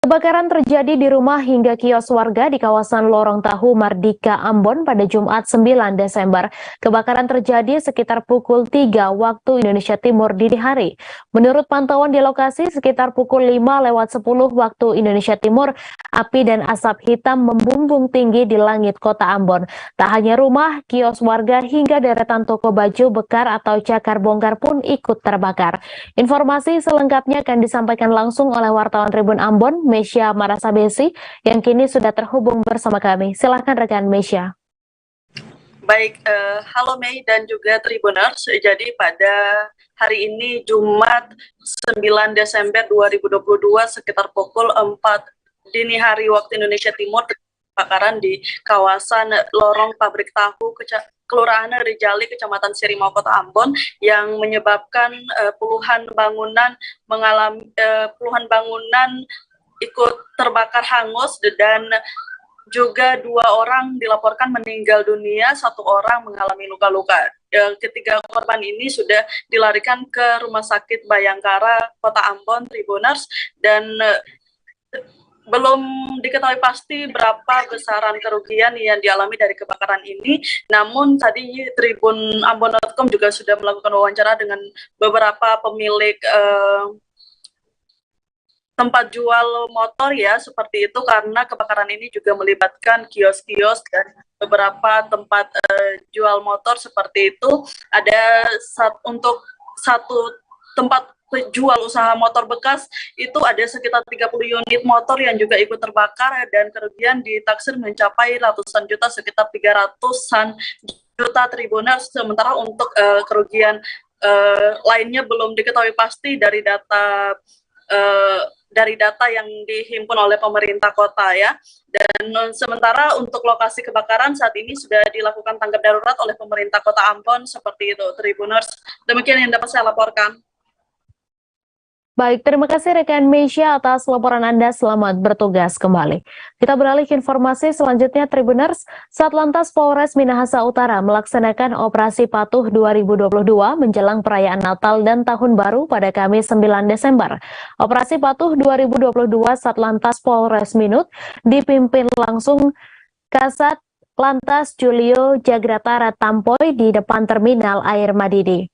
Speaker 24: Kebakaran terjadi di rumah hingga kios warga di kawasan Lorong Tahu Mardika, Ambon pada Jumat 9 Desember. Kebakaran terjadi sekitar pukul 3 waktu Indonesia Timur dini hari. Menurut pantauan di lokasi sekitar pukul 5:10 waktu Indonesia Timur, api dan asap hitam membumbung tinggi di langit kota Ambon. Tak hanya rumah, kios warga hingga deretan toko baju bekar atau cakar bongkar pun ikut terbakar. Informasi selengkapnya akan disampaikan langsung oleh wartawan Tribun Ambon, Mesya Marasabesi, yang kini sudah terhubung bersama kami. Silakan rekan Mesya.
Speaker 4: Baik, halo Mei dan juga Tribuners. Jadi pada hari ini Jumat 9 Desember 2022 sekitar pukul 4 dini hari waktu Indonesia Timur, kebakaran di kawasan Lorong Pabrik Tahu Kelurahan Rijali, Kecamatan Sirimau, Kota Ambon, yang menyebabkan puluhan bangunan ikut terbakar hangus dan juga 2 orang dilaporkan meninggal dunia, 1 orang mengalami luka-luka. Ketiga korban ini sudah dilarikan ke Rumah Sakit Bayangkara Kota Ambon, Tribuners, dan belum diketahui pasti berapa besaran kerugian yang dialami dari kebakaran ini. Namun tadi Tribun Ambon.com juga sudah melakukan wawancara dengan beberapa pemilik tempat jual motor ya, seperti itu, karena kebakaran ini juga melibatkan kios-kios dan beberapa tempat jual motor seperti itu. Ada untuk satu tempat jual usaha motor bekas itu ada sekitar 30 unit motor yang juga ikut terbakar dan kerugian ditaksir mencapai ratusan juta, sekitar 300-an juta Tribuners. Sementara untuk kerugian lainnya belum diketahui pasti dari data yang dihimpun oleh pemerintah kota ya. Dan sementara untuk lokasi kebakaran saat ini sudah dilakukan tanggap darurat oleh pemerintah kota Ambon, seperti itu Tribuners. Demikian yang dapat saya laporkan.
Speaker 24: Baik, terima kasih rekan Mesya atas laporan Anda. Selamat bertugas kembali. Kita beralih ke informasi selanjutnya, Tribuners. Satlantas Polres Minahasa Utara melaksanakan Operasi Patuh 2022 menjelang perayaan Natal dan Tahun Baru pada Kamis 9 Desember. Operasi Patuh 2022 Satlantas Polres Minut dipimpin langsung Kasat Lantas Julio Jagratara Tampoy di depan Terminal Air Madidi.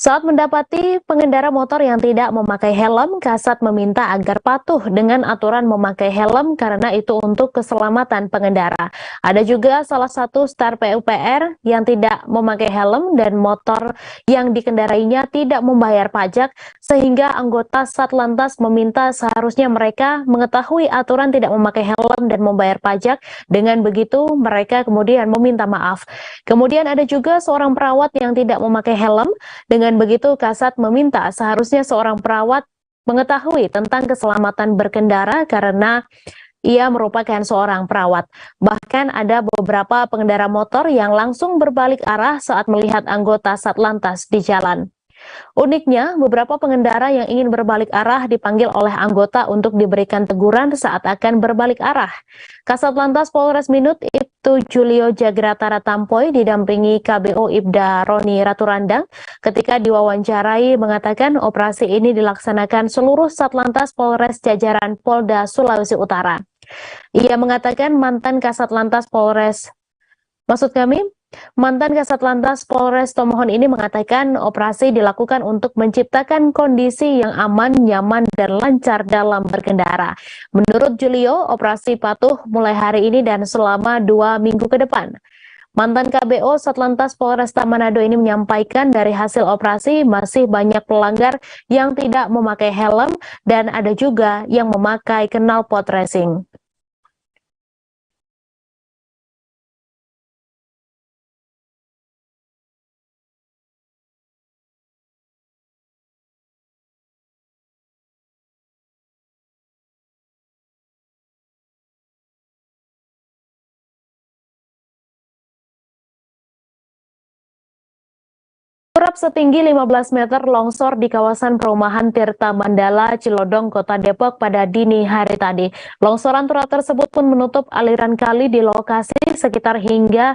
Speaker 24: Saat mendapati pengendara motor yang tidak memakai helm, Kasat meminta agar patuh dengan aturan memakai helm karena itu untuk keselamatan pengendara. Ada juga salah satu star PUPR yang tidak memakai helm dan motor yang dikendarainya tidak membayar pajak, sehingga anggota Satlantas meminta seharusnya mereka mengetahui aturan tidak memakai helm dan membayar pajak. Dengan begitu mereka kemudian meminta maaf. Kemudian ada juga seorang perawat yang tidak memakai helm. Dengan begitu, Kasat meminta seharusnya seorang perawat mengetahui tentang keselamatan berkendara karena ia merupakan seorang perawat. Bahkan ada beberapa pengendara motor yang langsung berbalik arah saat melihat anggota Satlantas di jalan. Uniknya, beberapa pengendara yang ingin berbalik arah dipanggil oleh anggota untuk diberikan teguran saat akan berbalik arah. Kasat Lantas Polres Minut Ibtu Julio Jagratara Tampoy didampingi KBO Ibda Roni Raturandang ketika diwawancarai mengatakan operasi ini dilaksanakan seluruh Satlantas Polres jajaran Polda Sulawesi Utara. Ia mengatakan mantan Kasat Lantas Polres Tomohon ini mengatakan operasi dilakukan untuk menciptakan kondisi yang aman, nyaman, dan lancar dalam berkendara. Menurut Julio, operasi patuh mulai hari ini dan selama 2 minggu ke depan. Mantan KBO Satlantas Polresta Manado ini menyampaikan dari hasil operasi masih banyak pelanggar yang tidak memakai helm dan ada juga yang memakai knalpot racing.
Speaker 7: Turap setinggi 15 meter longsor di kawasan perumahan Tirta Mandala, Cilodong, Kota Depok pada dini hari tadi. Longsoran turap tersebut pun menutup aliran kali di lokasi sekitar hingga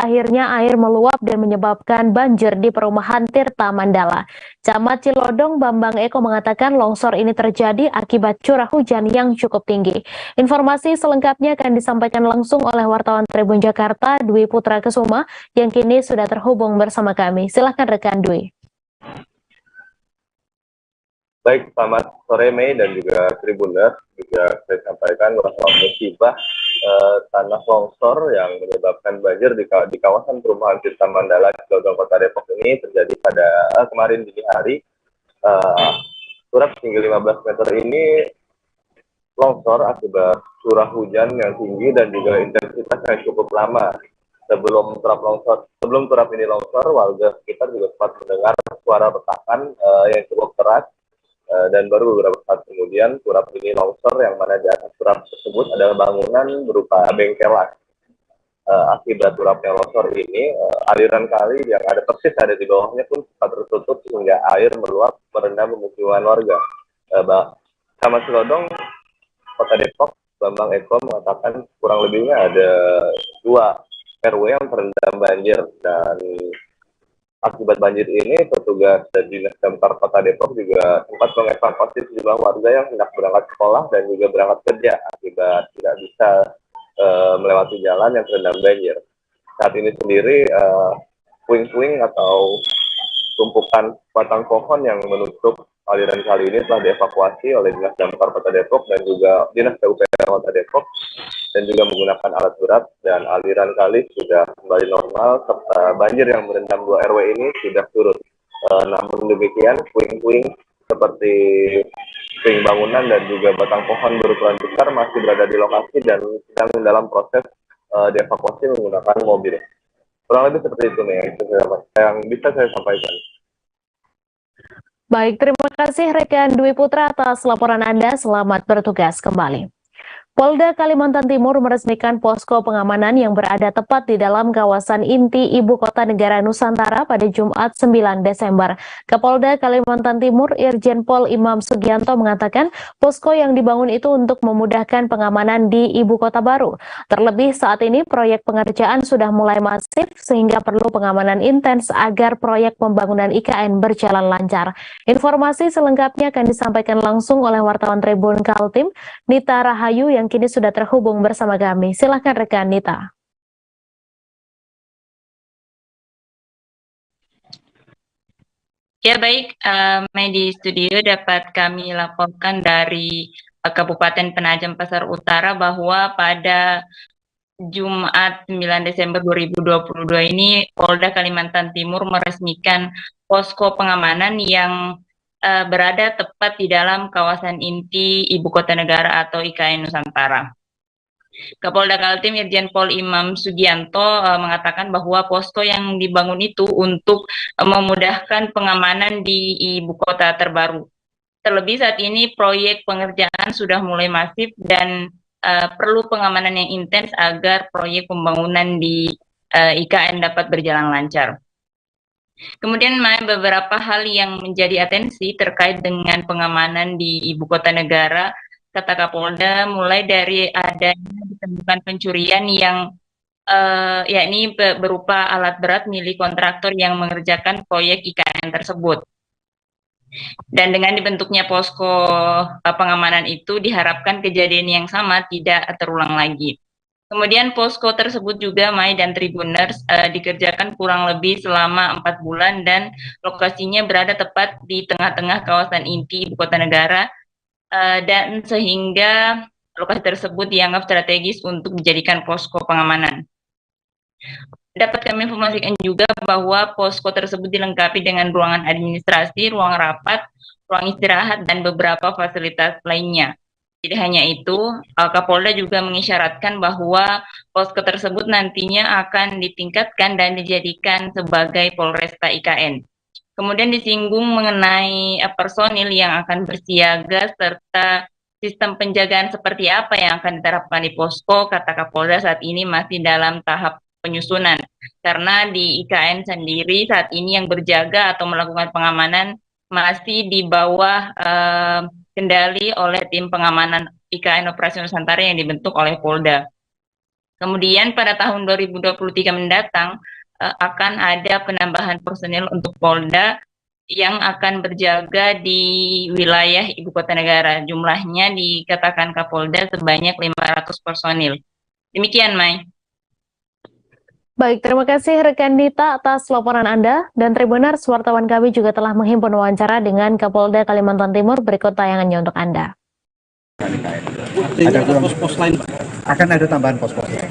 Speaker 7: akhirnya air meluap dan menyebabkan banjir di perumahan Tirta Mandala. Camat Cilodong Bambang Eko mengatakan longsor ini terjadi akibat curah hujan yang cukup tinggi. Informasi selengkapnya akan disampaikan langsung oleh wartawan Tribun Jakarta, Dwi Putra Kesuma, yang kini sudah terhubung bersama kami. Silakan rekan Dwi.
Speaker 11: Baik, selamat sore Mei dan juga Tribuners. Juga saya sampaikan bahwa musibah tanah longsor yang menyebabkan banjir di kawasan perumahan Tirta Mandala, Cilodong, Kota Depok ini terjadi pada kemarin dini hari. Turap setinggi 15 meter ini longsor akibat curah hujan yang tinggi dan juga intensitas yang cukup lama. Sebelum turap ini longsor, warga sekitar juga sempat mendengar suara retakan yang cukup keras. Dan baru beberapa saat kemudian turap ini longsor, yang mana di atas turap tersebut adalah bangunan berupa bengkelan. Akibat turapnya longsor ini, aliran kali yang ada persis ada di bawahnya pun sempat tertutup sehingga air meluap merendam pemukiman warga. Camat Cilodong, Kota Depok, Bambang Eko mengatakan kurang lebihnya ada 2 RW yang terendam banjir, dan akibat banjir ini, petugas dari Dinas Damkar Kota Depok juga sempat mengevakuasi sejumlah warga yang hendak berangkat sekolah dan juga berangkat kerja akibat tidak bisa melewati jalan yang terendam banjir. Saat ini sendiri, puing-puing atau tumpukan batang pohon yang menutup aliran kali ini telah dievakuasi oleh Dinas Damkar Kota Depok dan juga Dinas PUPR Kota Depok, dan juga menggunakan alat berat, dan aliran kali sudah kembali normal serta banjir yang merendam 2 RW ini sudah surut. Namun demikian, puing-puing seperti puing bangunan dan juga batang pohon berukuran besar masih berada di lokasi dan sedang dalam proses dievakuasi menggunakan mobil. Kurang lebih seperti itu nih yang bisa saya sampaikan.
Speaker 7: Baik, terima kasih rekan Dwi Putra atas laporan Anda. Selamat bertugas kembali. Polda Kalimantan Timur meresmikan posko pengamanan yang berada tepat di dalam kawasan inti Ibu Kota Negara Nusantara pada Jumat 9 Desember. Kapolda Kalimantan Timur Irjen Pol Imam Sugianto mengatakan posko yang dibangun itu untuk memudahkan pengamanan di Ibu Kota baru. Terlebih saat ini proyek pengerjaan sudah mulai masif sehingga perlu pengamanan intens agar proyek pembangunan IKN berjalan lancar. Informasi selengkapnya akan disampaikan langsung oleh wartawan Tribun Kaltim, Nita Rahayu, yang kini sudah terhubung bersama kami. Silahkan rekan Nita.
Speaker 12: Ya baik, di studio dapat kami laporkan dari Kabupaten Penajam Pasar Utara bahwa pada Jumat 9 Desember 2022 ini Polda Kalimantan Timur meresmikan posko pengamanan yang berada tepat di dalam kawasan inti Ibu Kota Negara atau IKN Nusantara. Kapolda Kaltim Irjen Pol Imam Sugianto mengatakan bahwa posko yang dibangun itu untuk memudahkan pengamanan di Ibu Kota terbaru. Terlebih saat ini proyek pengerjaan sudah mulai masif dan perlu pengamanan yang intens agar proyek pembangunan di IKN dapat berjalan lancar. Kemudian beberapa hal yang menjadi atensi terkait dengan pengamanan di Ibu Kota Negara, kata Kapolda, mulai dari adanya ditemukan pencurian yang yakni berupa alat berat milik kontraktor yang mengerjakan proyek IKN tersebut. Dan dengan dibentuknya posko pengamanan itu diharapkan kejadian yang sama tidak terulang lagi. Kemudian posko tersebut juga Mai dan Tribuners dikerjakan kurang lebih selama 4 bulan dan lokasinya berada tepat di tengah-tengah kawasan inti Ibu Kota Negara dan sehingga lokasi tersebut dianggap strategis untuk dijadikan posko pengamanan. Dapat kami informasikan juga bahwa posko tersebut dilengkapi dengan ruangan administrasi, ruang rapat, ruang istirahat, dan beberapa fasilitas lainnya. Tidak hanya itu, Kapolda juga mengisyaratkan bahwa posko tersebut nantinya akan ditingkatkan dan dijadikan sebagai Polresta IKN. Kemudian disinggung mengenai personil yang akan bersiaga serta sistem penjagaan seperti apa yang akan diterapkan di posko. Kata Kapolda saat ini masih dalam tahap penyusunan. Karena di IKN sendiri saat ini yang berjaga atau melakukan pengamanan masih di bawah kendali oleh tim pengamanan IKN Operasi Nusantara yang dibentuk oleh Polda. Kemudian pada tahun 2023 mendatang akan ada penambahan personil untuk Polda yang akan berjaga di wilayah ibu kota negara. Jumlahnya dikatakan Kapolda sebanyak 500 personil. Demikian, Mai.
Speaker 7: Baik, terima kasih rekan Dita atas laporan Anda. Dan Tribuners, wartawan kami juga telah menghimpun wawancara dengan Kapolda Kalimantan Timur. Berikut tayangannya untuk Anda.
Speaker 23: Ada pos-pos lain, akan ada tambahan pos-pos lain.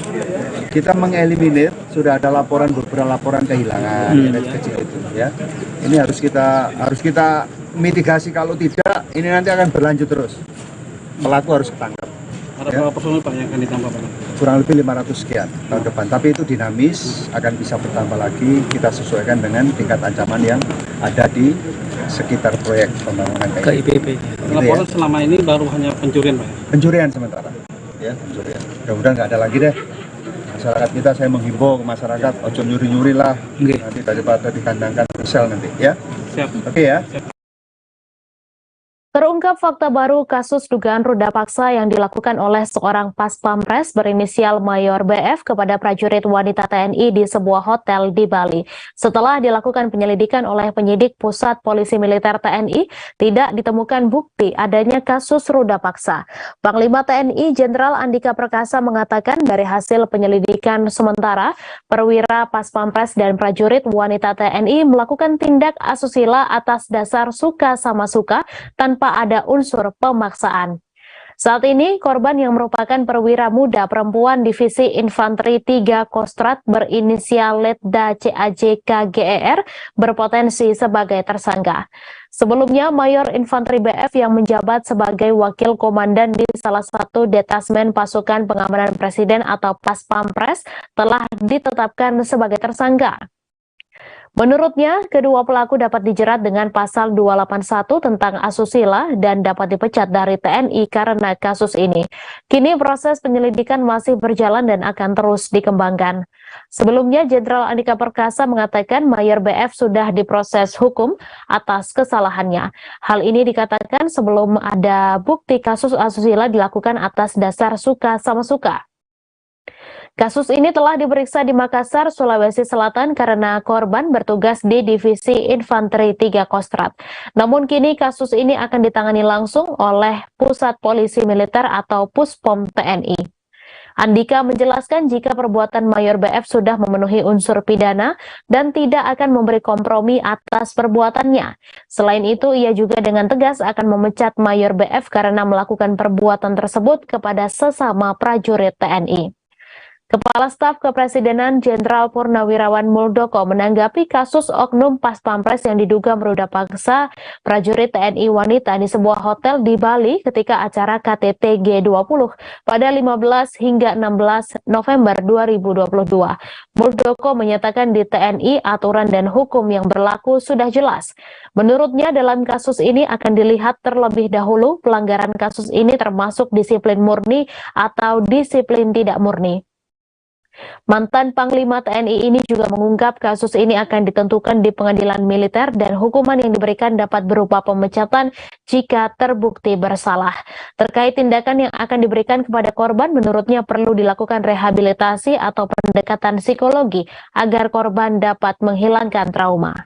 Speaker 23: Kita mengeliminir, sudah ada beberapa laporan kehilangan, kecil itu ya. Ini harus kita mitigasi, kalau tidak ini nanti akan berlanjut terus. Pelaku harus ketangkap. Ada berapa personil Pak yang akan ditambah Pak? Kurang lebih 500 sekian tahun depan. Tapi itu dinamis, akan bisa bertambah lagi. Kita sesuaikan dengan tingkat ancaman yang ada di sekitar proyek pembangunan KIPP.
Speaker 22: Laporan selama ini baru hanya pencurian Pak?
Speaker 23: Pencurian sementara, ya pencurian. Mudah-mudahan nggak ada lagi deh. Masyarakat kita, saya menghimbau ke masyarakat, ojo nyuri-nyuri lah, nanti daripada dikandangkan sel nanti, ya. Siap. Oke ya. Siap.
Speaker 7: Terungkap fakta baru kasus dugaan ruda paksa yang dilakukan oleh seorang pas pampres berinisial Mayor BF kepada prajurit wanita TNI di sebuah hotel di Bali. Setelah dilakukan penyelidikan oleh penyidik Pusat Polisi Militer TNI, tidak ditemukan bukti adanya kasus ruda paksa. Panglima TNI Jenderal Andika Perkasa mengatakan dari hasil penyelidikan sementara, perwira pas pampres dan prajurit wanita TNI melakukan tindak asusila atas dasar suka sama suka tanpa ada unsur pemaksaan. Saat ini, korban yang merupakan perwira muda perempuan Divisi Infanteri 3 Kostrat berinisial Letda CAJKGER berpotensi sebagai tersangka. Sebelumnya, Mayor Infanteri BF yang menjabat sebagai wakil komandan di salah satu detasmen pasukan pengamanan presiden atau Pas Pampres telah ditetapkan sebagai tersangka. Menurutnya, kedua pelaku dapat dijerat dengan pasal 281 tentang asusila dan dapat dipecat dari TNI karena kasus ini. Kini proses penyelidikan masih berjalan dan akan terus dikembangkan. Sebelumnya, Jenderal Andika Perkasa mengatakan Mayor BF sudah diproses hukum atas kesalahannya. Hal ini dikatakan sebelum ada bukti kasus asusila dilakukan atas dasar suka sama suka. Kasus ini telah diperiksa di Makassar, Sulawesi Selatan karena korban bertugas di Divisi Infanteri 3 Kostrat. Namun kini kasus ini akan ditangani langsung oleh Pusat Polisi Militer atau Puspom TNI. Andika menjelaskan jika perbuatan Mayor BF sudah memenuhi unsur pidana dan tidak akan memberi kompromi atas perbuatannya. Selain itu, ia juga dengan tegas akan memecat Mayor BF karena melakukan perbuatan tersebut kepada sesama prajurit TNI. Kepala Staf Kepresidenan Jenderal Purnawirawan Muldoko menanggapi kasus oknum Pas Pampres yang diduga meruda paksa prajurit TNI wanita di sebuah hotel di Bali ketika acara KTT G20 pada 15 hingga 16 November 2022. Muldoko menyatakan di TNI aturan dan hukum yang berlaku sudah jelas. Menurutnya dalam kasus ini akan dilihat terlebih dahulu pelanggaran kasus ini termasuk disiplin murni atau disiplin tidak murni. Mantan Panglima TNI ini juga mengungkap kasus ini akan ditentukan di pengadilan militer dan hukuman yang diberikan dapat berupa pemecatan jika terbukti bersalah. Terkait tindakan yang akan diberikan kepada korban, menurutnya perlu dilakukan rehabilitasi atau pendekatan psikologi agar korban dapat menghilangkan trauma.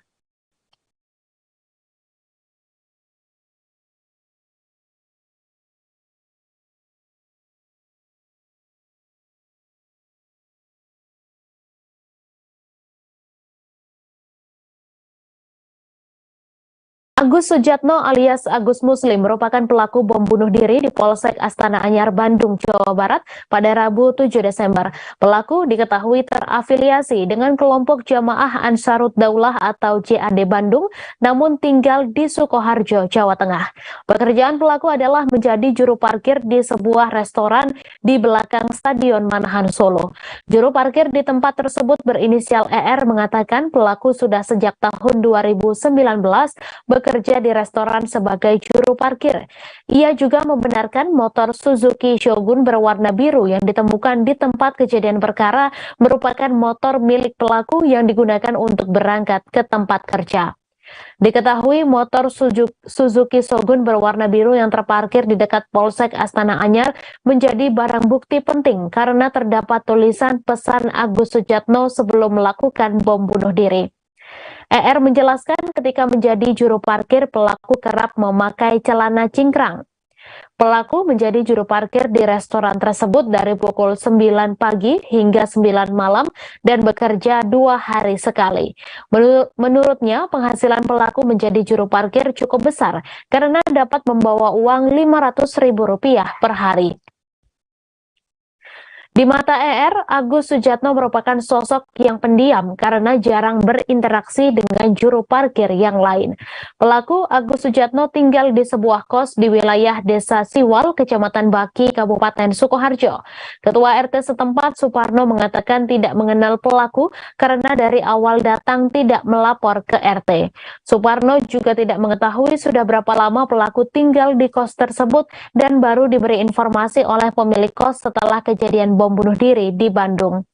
Speaker 7: Agus Sujatno alias Agus Muslim merupakan pelaku bom bunuh diri di Polsek Astana Anyar, Bandung, Jawa Barat pada Rabu 7 Desember. Pelaku diketahui terafiliasi dengan kelompok Jamaah Ansarut Daulah atau JAD Bandung, namun tinggal di Sukoharjo, Jawa Tengah. Pekerjaan pelaku adalah menjadi juru parkir di sebuah restoran di belakang Stadion Manahan, Solo. Juru parkir di tempat tersebut berinisial ER mengatakan pelaku sudah sejak tahun 2019 bekerja bekerja di restoran sebagai juru parkir. Ia juga membenarkan motor Suzuki Shogun berwarna biru yang ditemukan di tempat kejadian perkara merupakan motor milik pelaku yang digunakan untuk berangkat ke tempat kerja. Diketahui motor Suzuki Shogun berwarna biru yang terparkir di dekat Polsek Astana Anyar menjadi barang bukti penting karena terdapat tulisan pesan Agus Sujatno sebelum melakukan bom bunuh diri. ER menjelaskan ketika menjadi juru parkir pelaku kerap memakai celana cingkrang. Pelaku menjadi juru parkir di restoran tersebut dari pukul 9 pagi hingga 9 malam dan bekerja 2 hari sekali. Menurutnya, penghasilan pelaku menjadi juru parkir cukup besar karena dapat membawa uang Rp500.000 per hari. Di mata ER, Agus Sujatno merupakan sosok yang pendiam karena jarang berinteraksi dengan juru parkir yang lain. Pelaku Agus Sujatno tinggal di sebuah kos di wilayah Desa Siwal, Kecamatan Baki, Kabupaten Sukoharjo. Ketua RT setempat Suparno mengatakan tidak mengenal pelaku karena dari awal datang tidak melapor ke RT. Suparno juga tidak mengetahui sudah berapa lama pelaku tinggal di kos tersebut dan baru diberi informasi oleh pemilik kos setelah kejadian bom bunuh diri di Bandung.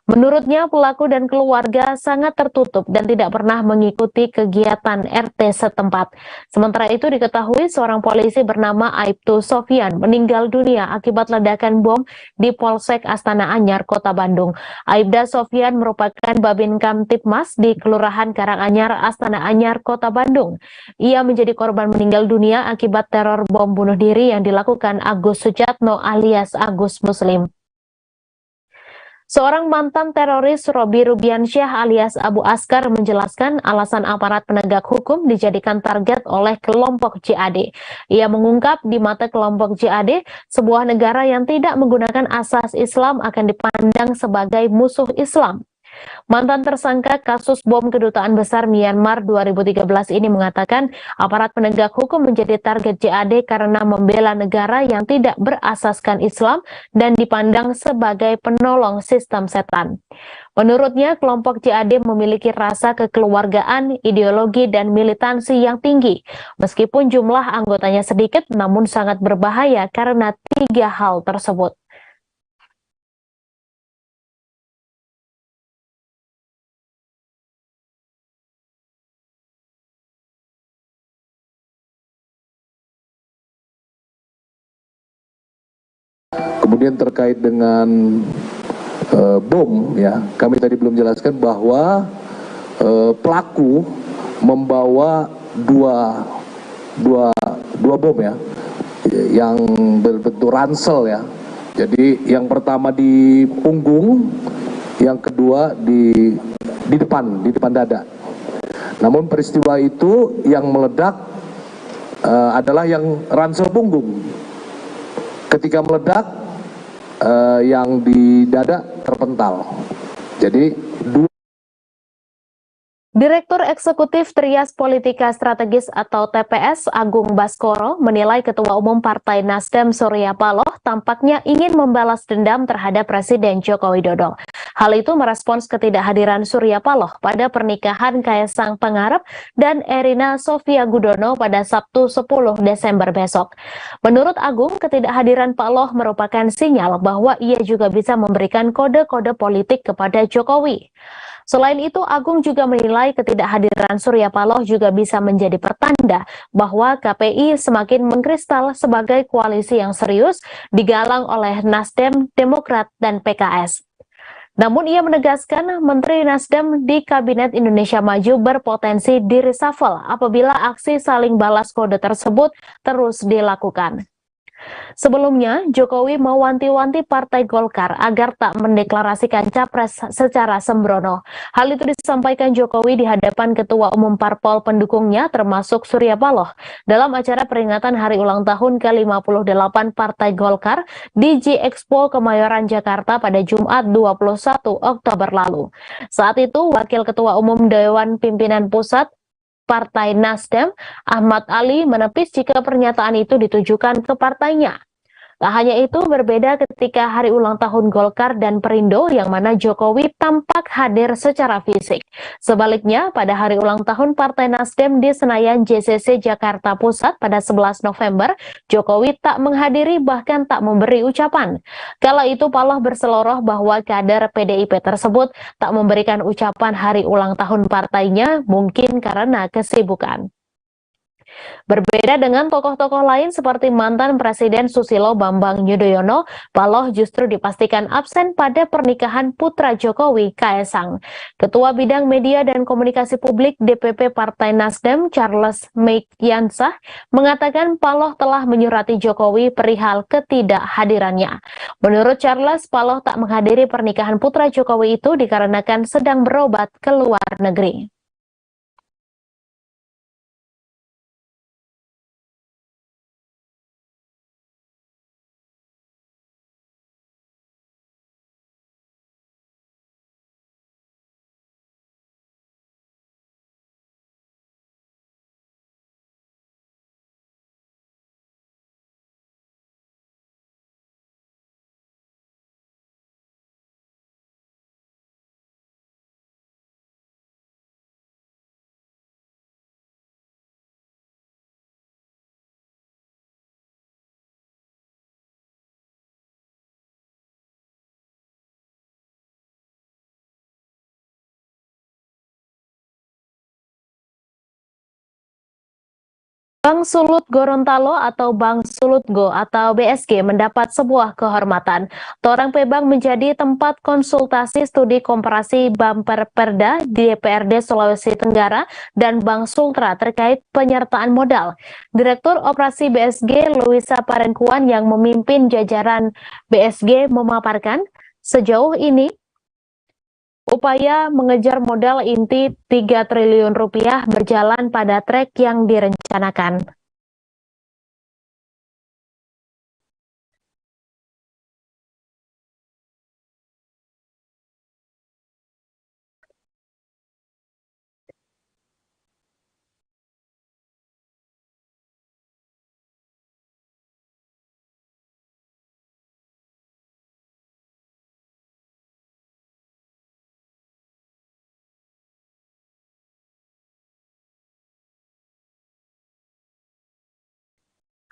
Speaker 7: Menurutnya, pelaku dan keluarga sangat tertutup dan tidak pernah mengikuti kegiatan RT setempat. Sementara itu diketahui seorang polisi bernama Aibtu Sofyan meninggal dunia akibat ledakan bom di Polsek Astana Anyar, Kota Bandung. Aibda Sofyan merupakan Babin Kamtipmas di Kelurahan Karanganyar, Astana Anyar, Kota Bandung. Ia menjadi korban meninggal dunia akibat teror bom bunuh diri yang dilakukan Agus Sujatno alias Agus Muslim. Seorang mantan teroris Robi Rubiansyah alias Abu Askar menjelaskan alasan aparat penegak hukum dijadikan target oleh kelompok JAD. Ia mengungkap di mata kelompok JAD, sebuah negara yang tidak menggunakan asas Islam akan dipandang sebagai musuh Islam. Mantan tersangka kasus bom Kedutaan Besar Myanmar 2013 ini mengatakan aparat penegak hukum menjadi target JAD karena membela negara yang tidak berasaskan Islam dan dipandang sebagai penolong sistem setan. Menurutnya, kelompok JAD memiliki rasa kekeluargaan, ideologi, dan militansi yang tinggi. Meskipun jumlah anggotanya sedikit, namun sangat berbahaya karena 3 hal tersebut.
Speaker 5: Kemudian terkait dengan bom, ya, kami tadi belum jelaskan bahwa pelaku membawa dua bom, ya, yang berbentuk ransel, ya. Jadi yang pertama di punggung, yang kedua di depan dada. Namun peristiwa itu yang meledak adalah yang ransel punggung. Ketika meledak, yang di dada terpental. Jadi
Speaker 7: Direktur Eksekutif Trias Politika Strategis atau TPS Agung Baskoro menilai Ketua Umum Partai Nasdem Surya Paloh tampaknya ingin membalas dendam terhadap Presiden Joko Widodo. Hal itu merespons ketidakhadiran Surya Paloh pada pernikahan Kaesang Pangarep dan Erina Sofia Gudono pada Sabtu 10 Desember besok. Menurut Agung, ketidakhadiran Paloh merupakan sinyal bahwa ia juga bisa memberikan kode-kode politik kepada Jokowi. Selain itu, Agung juga menilai ketidakhadiran Surya Paloh juga bisa menjadi pertanda bahwa KPI semakin mengkristal sebagai koalisi yang serius digalang oleh Nasdem, Demokrat, dan PKS. Namun ia menegaskan Menteri Nasdem di Kabinet Indonesia Maju berpotensi di-reshuffle apabila aksi saling balas kode tersebut terus dilakukan. Sebelumnya, Jokowi mewanti-wanti Partai Golkar agar tak mendeklarasikan capres secara sembrono. Hal itu disampaikan Jokowi di hadapan Ketua Umum Parpol pendukungnya termasuk Surya Paloh dalam acara peringatan Hari Ulang Tahun ke-58 Partai Golkar di G-Expo Kemayoran Jakarta pada Jumat 21 Oktober lalu. Saat itu, Wakil Ketua Umum Dewan Pimpinan Pusat Partai Nasdem, Ahmad Ali, menepis jika pernyataan itu ditujukan ke partainya. Tak hanya itu, berbeda ketika hari ulang tahun Golkar dan Perindo yang mana Jokowi tampak hadir secara fisik. Sebaliknya, pada hari ulang tahun Partai Nasdem di Senayan JCC Jakarta Pusat pada 11 November, Jokowi tak menghadiri bahkan tak memberi ucapan. Kala itu Paloh berseloroh bahwa kader PDIP tersebut tak memberikan ucapan hari ulang tahun partainya mungkin karena kesibukan. Berbeda dengan tokoh-tokoh lain seperti mantan Presiden Susilo Bambang Yudhoyono, Paloh justru dipastikan absen pada pernikahan putra Jokowi, Kaesang. Ketua Bidang Media dan Komunikasi Publik DPP Partai Nasdem, Charles Meikiansah, mengatakan Paloh telah menyurati Jokowi perihal ketidakhadirannya. Menurut Charles, Paloh tak menghadiri pernikahan putra Jokowi itu dikarenakan sedang berobat ke luar negeri. Bank Sulut Gorontalo atau Bank Sulutgo atau BSG mendapat sebuah kehormatan. Torang Pebang menjadi tempat konsultasi studi komparasi bumper perda di DPRD Sulawesi Tenggara dan Bank Sultra terkait penyertaan modal. Direktur Operasi BSG Luisa Parengkuan yang memimpin jajaran BSG memaparkan sejauh ini upaya mengejar modal inti 3 triliun rupiah berjalan pada trek yang direncanakan.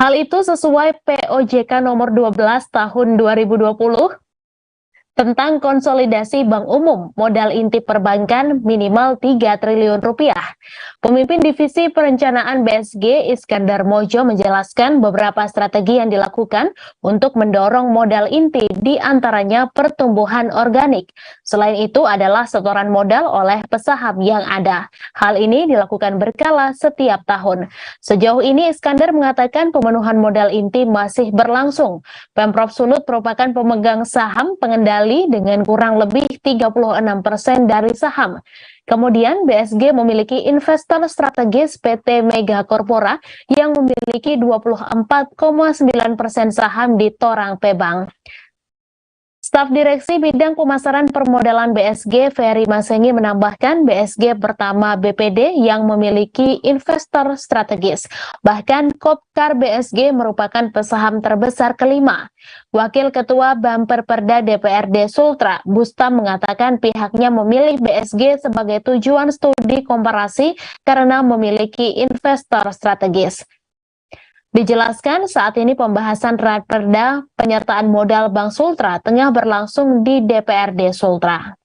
Speaker 7: Hal itu sesuai POJK nomor 12 tahun 2020 tentang konsolidasi bank umum modal inti perbankan minimal 3 triliun rupiah. Pemimpin Divisi Perencanaan BSG Iskandar Mojo menjelaskan beberapa strategi yang dilakukan untuk mendorong modal inti, di antaranya pertumbuhan organik. Selain itu adalah setoran modal oleh pesaham yang ada. Hal ini dilakukan berkala setiap tahun. Sejauh ini Iskandar mengatakan pemenuhan modal inti masih berlangsung. Pemprov Sulut merupakan pemegang saham pengendali dengan kurang lebih 36% dari saham. Kemudian BSG memiliki investor strategis PT Mega Corpora yang memiliki 24,9% saham di Torang Pebang. Staf Direksi Bidang Pemasaran Permodalan BSG, Ferry Masengi, menambahkan BSG pertama BPD yang memiliki investor strategis. Bahkan Kopkar BSG merupakan pesaham terbesar kelima. Wakil Ketua Bumper Perda DPRD Sultra, Bustam, mengatakan pihaknya memilih BSG sebagai tujuan studi komparasi karena memiliki investor strategis. Dijelaskan saat ini pembahasan Raperda penyertaan modal Bank Sultra tengah berlangsung di DPRD Sultra.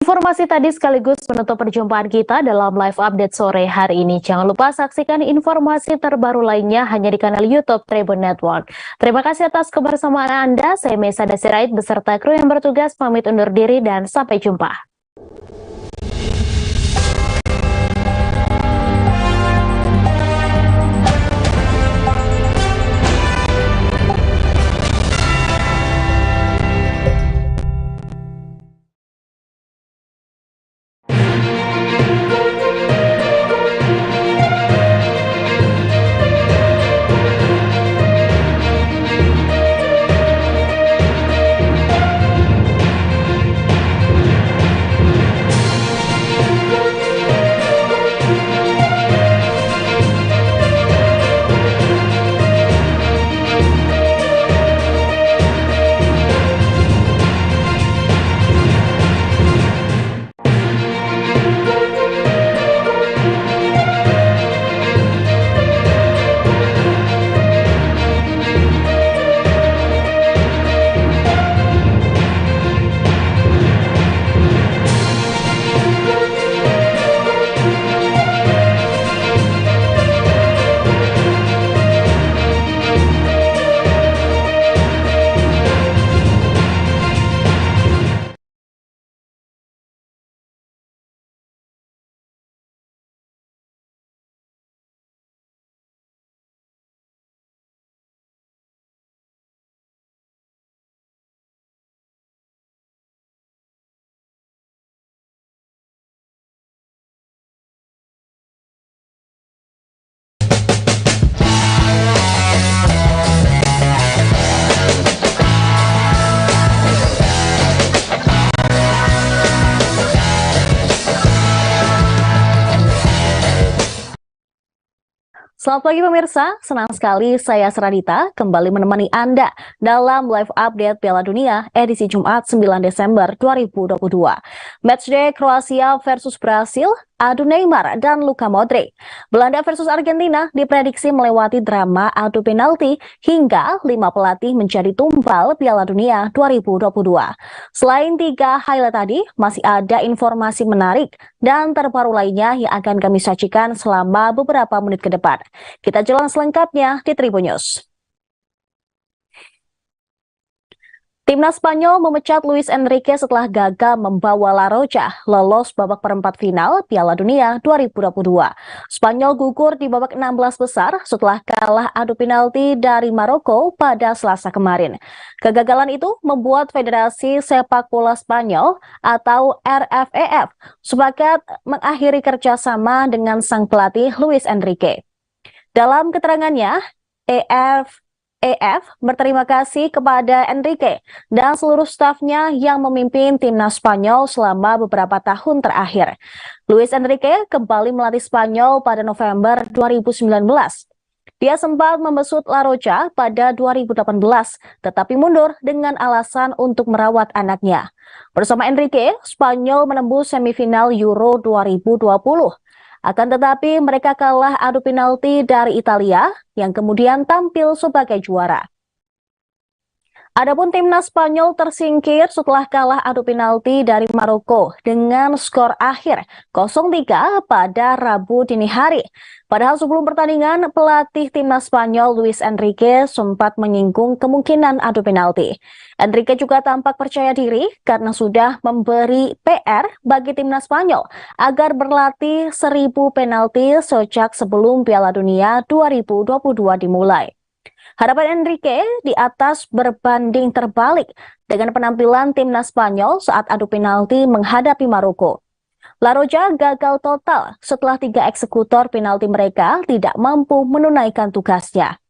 Speaker 7: Informasi tadi sekaligus menutup perjumpaan kita dalam live update sore hari ini. Jangan lupa saksikan informasi terbaru lainnya hanya di kanal YouTube Tribun Network. Terima kasih atas kebersamaan Anda. Saya Mesa Dasirait beserta kru yang bertugas pamit undur diri dan sampai jumpa.
Speaker 24: Selamat pagi pemirsa, senang sekali saya Seradita kembali menemani Anda dalam live update Piala Dunia edisi Jumat 9 Desember 2022. Matchday Kroasia versus Brasil, adu Neymar dan Luka Modric. Belanda versus Argentina diprediksi melewati drama adu penalti hingga 5 pelatih menjadi tumpal Piala Dunia 2022. Selain 3 highlight tadi, masih ada informasi menarik dan terbaru lainnya yang akan kami sajikan selama beberapa menit ke depan. Kita jelas selengkapnya di Tribun News. Timnas Spanyol memecat Luis Enrique setelah gagal membawa La Roja lolos babak perempat final Piala Dunia 2022. Spanyol gugur di babak 16 besar setelah kalah adu penalti dari Maroko pada Selasa kemarin. Kegagalan itu membuat Federasi Sepak Bola Spanyol atau RFEF sepakat mengakhiri kerjasama dengan sang pelatih Luis Enrique. Dalam keterangannya, EF berterima kasih kepada Enrique dan seluruh stafnya yang memimpin timnas Spanyol selama beberapa tahun terakhir. Luis Enrique kembali melatih Spanyol pada November 2019. Dia sempat membesut La Roja pada 2018, tetapi mundur dengan alasan untuk merawat anaknya. Bersama Enrique, Spanyol menembus semifinal Euro 2020. Akan tetapi mereka kalah adu penalti dari Italia yang kemudian tampil sebagai juara. Adapun timnas Spanyol tersingkir setelah kalah adu penalti dari Maroko dengan skor akhir 0-3 pada Rabu dini hari. Padahal sebelum pertandingan, pelatih timnas Spanyol Luis Enrique sempat menyinggung kemungkinan adu penalti. Enrique juga tampak percaya diri karena sudah memberi PR bagi timnas Spanyol agar berlatih 1000 penalti sejak sebelum Piala Dunia 2022 dimulai. Harapan Enrique di atas berbanding terbalik dengan penampilan timnas Spanyol saat adu penalti menghadapi Maroko. La Roja gagal total setelah 3 eksekutor penalti mereka tidak mampu menunaikan tugasnya.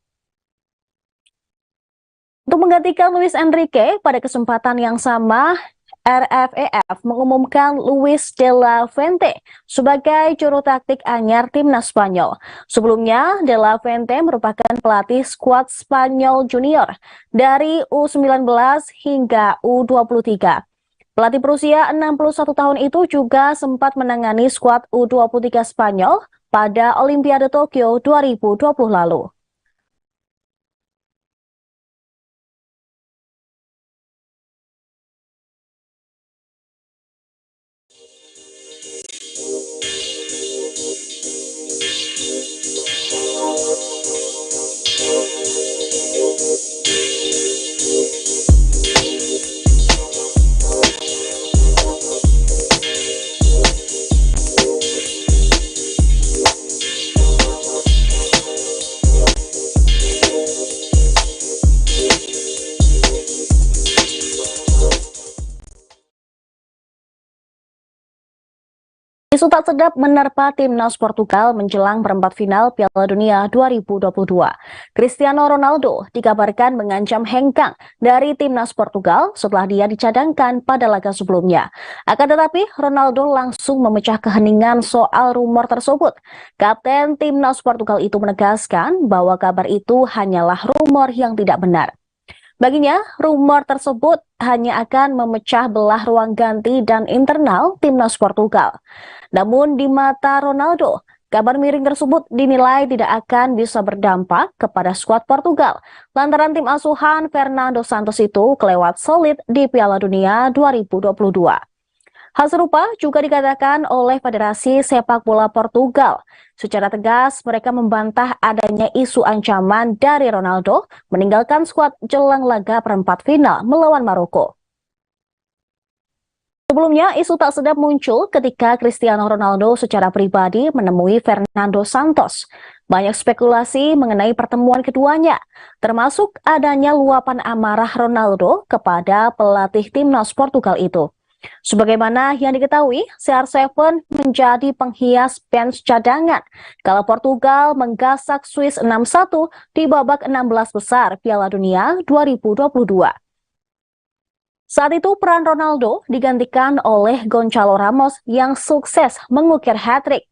Speaker 24: Untuk menggantikan Luis Enrique pada kesempatan yang sama, RFEF mengumumkan Luis de la Fuente sebagai juru taktik anyar timnas Spanyol. Sebelumnya, de la Fuente merupakan pelatih skuad Spanyol junior dari U19 hingga U23. Pelatih berusia 61 tahun itu juga sempat menangani skuad U23 Spanyol pada Olimpiade Tokyo 2020 lalu. Isu tak sedap menerpa timnas Portugal menjelang perempat final Piala Dunia 2022. Cristiano Ronaldo dikabarkan mengancam hengkang dari timnas Portugal setelah dia dicadangkan pada laga sebelumnya. Akan tetapi, Ronaldo langsung memecah keheningan soal rumor tersebut. Kapten timnas Portugal itu menegaskan bahwa kabar itu hanyalah rumor yang tidak benar. Baginya, rumor tersebut hanya akan memecah belah ruang ganti dan internal timnas Portugal. Namun di mata Ronaldo, kabar miring tersebut dinilai tidak akan bisa berdampak kepada skuad Portugal lantaran tim asuhan Fernando Santos itu kelewat solid di Piala Dunia 2022. Hal serupa juga dikatakan oleh Federasi Sepak Bola Portugal. Secara tegas, mereka membantah adanya isu ancaman dari Ronaldo meninggalkan skuad jelang laga perempat final melawan Maroko. Sebelumnya, isu tak sedap muncul ketika Cristiano Ronaldo secara pribadi menemui Fernando Santos. Banyak spekulasi mengenai pertemuan keduanya, termasuk adanya luapan amarah Ronaldo kepada pelatih timnas Portugal itu. Sebagaimana yang diketahui, CR7 menjadi penghias bench cadangan kalau Portugal menggasak Swiss 6-1 di babak 16 besar Piala Dunia 2022. Saat itu peran Ronaldo digantikan oleh Gonçalo Ramos yang sukses mengukir hat-trick.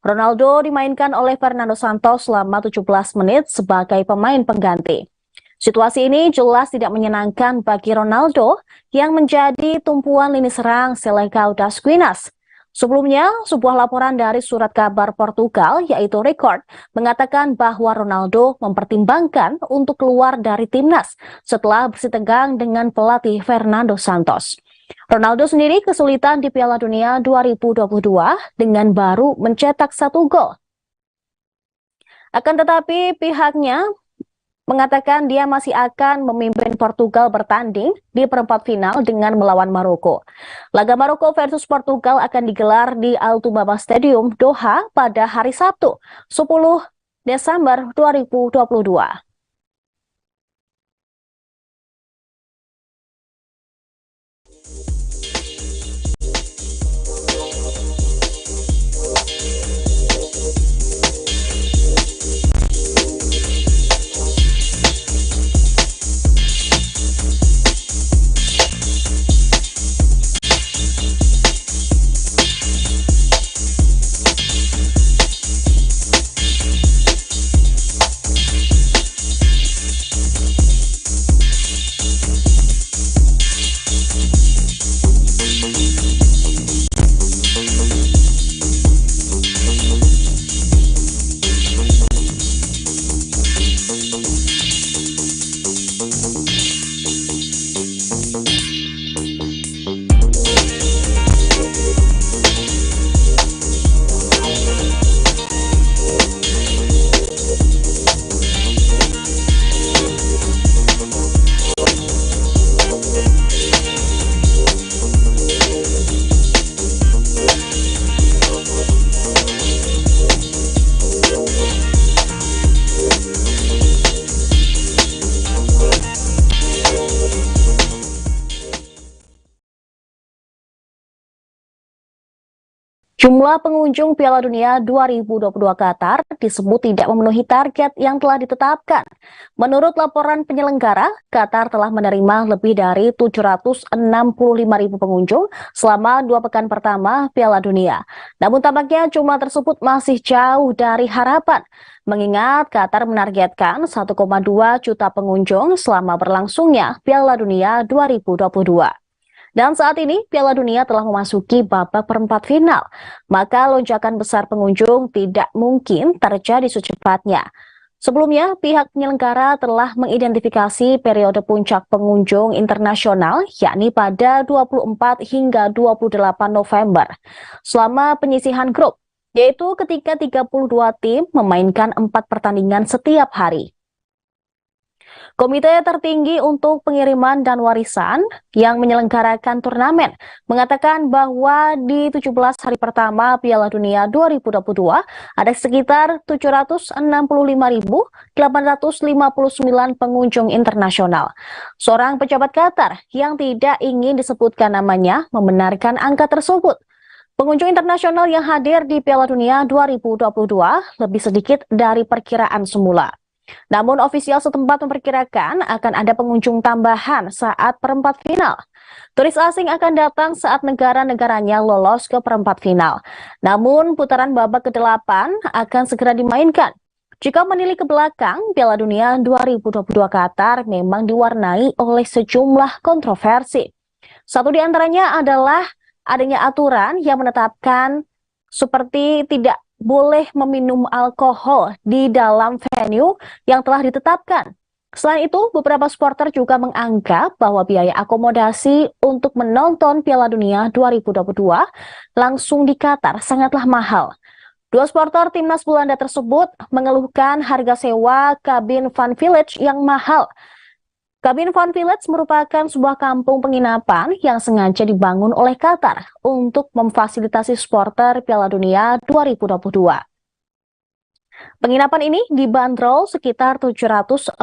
Speaker 24: Ronaldo dimainkan oleh Fernando Santos selama 17 menit sebagai pemain pengganti. Situasi ini jelas tidak menyenangkan bagi Ronaldo yang menjadi tumpuan lini serang Selecao das Quinas. Sebelumnya, sebuah laporan dari surat kabar Portugal, yaitu Record, mengatakan bahwa Ronaldo mempertimbangkan untuk keluar dari timnas setelah bersitegang dengan pelatih Fernando Santos. Ronaldo sendiri kesulitan di Piala Dunia 2022 dengan baru mencetak 1 gol. Akan tetapi pihaknya mengatakan dia masih akan memimpin Portugal bertanding di perempat final dengan melawan Maroko. Laga Maroko versus Portugal akan digelar di Al-Tubaba Stadium, Doha pada hari Sabtu, 10 Desember 2022. Jumlah pengunjung Piala Dunia 2022 Qatar disebut tidak memenuhi target yang telah ditetapkan. Menurut laporan penyelenggara, Qatar telah menerima lebih dari 765.000 pengunjung selama 2 pekan pertama Piala Dunia. Namun tampaknya jumlah tersebut masih jauh dari harapan, mengingat Qatar menargetkan 1,2 juta pengunjung selama berlangsungnya Piala Dunia 2022. Dan saat ini Piala Dunia telah memasuki babak perempat final, maka lonjakan besar pengunjung tidak mungkin terjadi secepatnya. Sebelumnya, pihak penyelenggara telah mengidentifikasi periode puncak pengunjung internasional, yakni pada 24 hingga 28 November, selama penyisihan grup, yaitu ketika 32 tim memainkan 4 pertandingan setiap hari. Komite tertinggi untuk pengiriman dan warisan yang menyelenggarakan turnamen mengatakan bahwa di 17 hari pertama Piala Dunia 2022 ada sekitar 765.859 pengunjung internasional. Seorang pejabat Qatar yang tidak ingin disebutkan namanya membenarkan angka tersebut. Pengunjung internasional yang hadir di Piala Dunia 2022 lebih sedikit dari perkiraan semula. Namun ofisial setempat memperkirakan akan ada pengunjung tambahan saat perempat final. Turis asing akan datang saat negara-negaranya lolos ke perempat final. Namun putaran babak ke-8 akan segera dimainkan. Jika menilik ke belakang, Piala Dunia 2022 Qatar memang diwarnai oleh sejumlah kontroversi. Satu di antaranya adalah adanya aturan yang menetapkan seperti tidak boleh meminum alkohol di dalam venue yang telah ditetapkan. Selain itu, beberapa supporter juga menganggap bahwa biaya akomodasi untuk menonton Piala Dunia 2022 langsung di Qatar sangatlah mahal. 2 supporter timnas Belanda tersebut mengeluhkan harga sewa kabin Van Village yang mahal. Kabin Van Village merupakan sebuah kampung penginapan yang sengaja dibangun oleh Qatar untuk memfasilitasi supporter Piala Dunia 2022. Penginapan ini dibanderol sekitar 740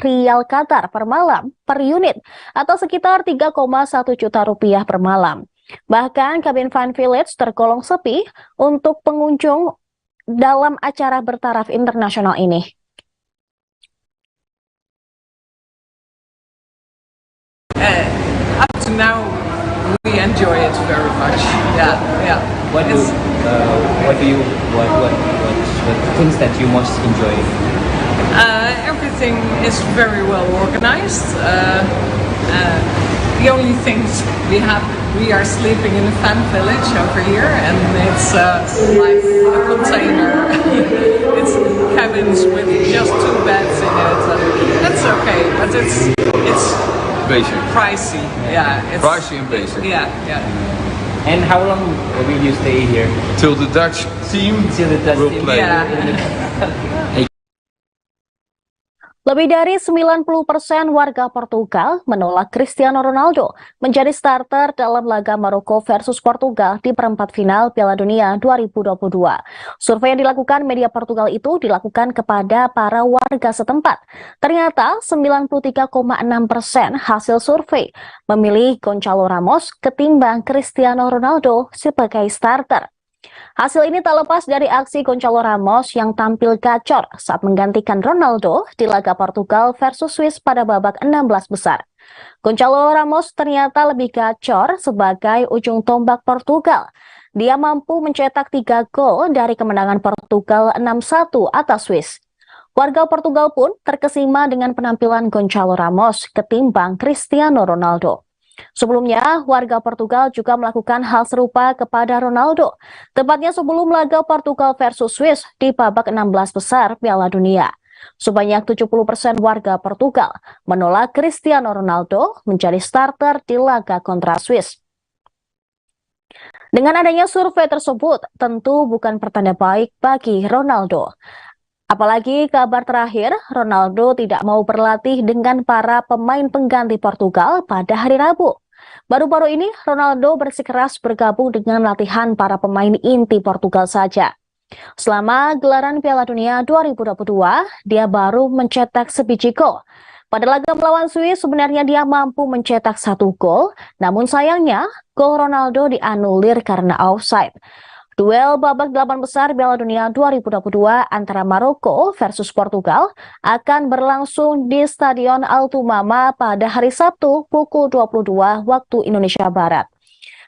Speaker 24: rial Qatar per malam per unit atau sekitar 3,1 juta rupiah per malam. Bahkan kabin Van Village tergolong sepi untuk pengunjung dalam acara bertaraf internasional ini.
Speaker 3: Up to now, we enjoy it very much. Yeah. what things that you most enjoy?
Speaker 6: Everything is very well organized. The only things we are sleeping in a fan village over here, and it's like a container. It's cabins with just 2 beds in it. That's okay, but it's
Speaker 13: basic,
Speaker 6: pricey. Yeah, it's
Speaker 13: pricey and basic.
Speaker 6: Yeah.
Speaker 3: And how long will you stay here?
Speaker 13: Till the Dutch team will play.
Speaker 6: Yeah.
Speaker 24: Lebih dari 90% warga Portugal menolak Cristiano Ronaldo menjadi starter dalam laga Maroko versus Portugal di perempat final Piala Dunia 2022. Survei yang dilakukan media Portugal itu dilakukan kepada para warga setempat. Ternyata 93,6% hasil survei memilih Gonçalo Ramos ketimbang Cristiano Ronaldo sebagai starter. Hasil ini tak lepas dari aksi Gonçalo Ramos yang tampil gacor saat menggantikan Ronaldo di laga Portugal versus Swiss pada babak 16 besar. Gonçalo Ramos ternyata lebih gacor sebagai ujung tombak Portugal. Dia mampu mencetak 3 gol dari kemenangan Portugal 6-1 atas Swiss. Warga Portugal pun terkesima dengan penampilan Gonçalo Ramos ketimbang Cristiano Ronaldo. Sebelumnya, warga Portugal juga melakukan hal serupa kepada Ronaldo, tepatnya sebelum laga Portugal versus Swiss di babak 16 besar Piala Dunia. Sebanyak 70% warga Portugal menolak Cristiano Ronaldo menjadi starter di laga kontra Swiss. Dengan adanya survei tersebut, tentu bukan pertanda baik bagi Ronaldo. Apalagi kabar terakhir, Ronaldo tidak mau berlatih dengan para pemain pengganti Portugal pada hari Rabu. Baru-baru ini, Ronaldo bersikeras bergabung dengan latihan para pemain inti Portugal saja. Selama gelaran Piala Dunia 2022, dia baru mencetak sebiji gol. Pada laga melawan Swiss, sebenarnya dia mampu mencetak 1 gol, namun sayangnya, gol Ronaldo dianulir karena offside. Duel babak 8 besar Piala Dunia 2022 antara Maroko versus Portugal akan berlangsung di Stadion Altumama pada hari Sabtu pukul 22 waktu Indonesia Barat.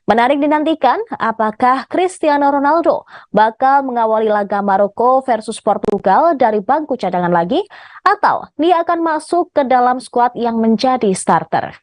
Speaker 24: Menarik dinantikan apakah Cristiano Ronaldo bakal mengawali laga Maroko versus Portugal dari bangku cadangan lagi atau dia akan masuk ke dalam skuad yang menjadi starter.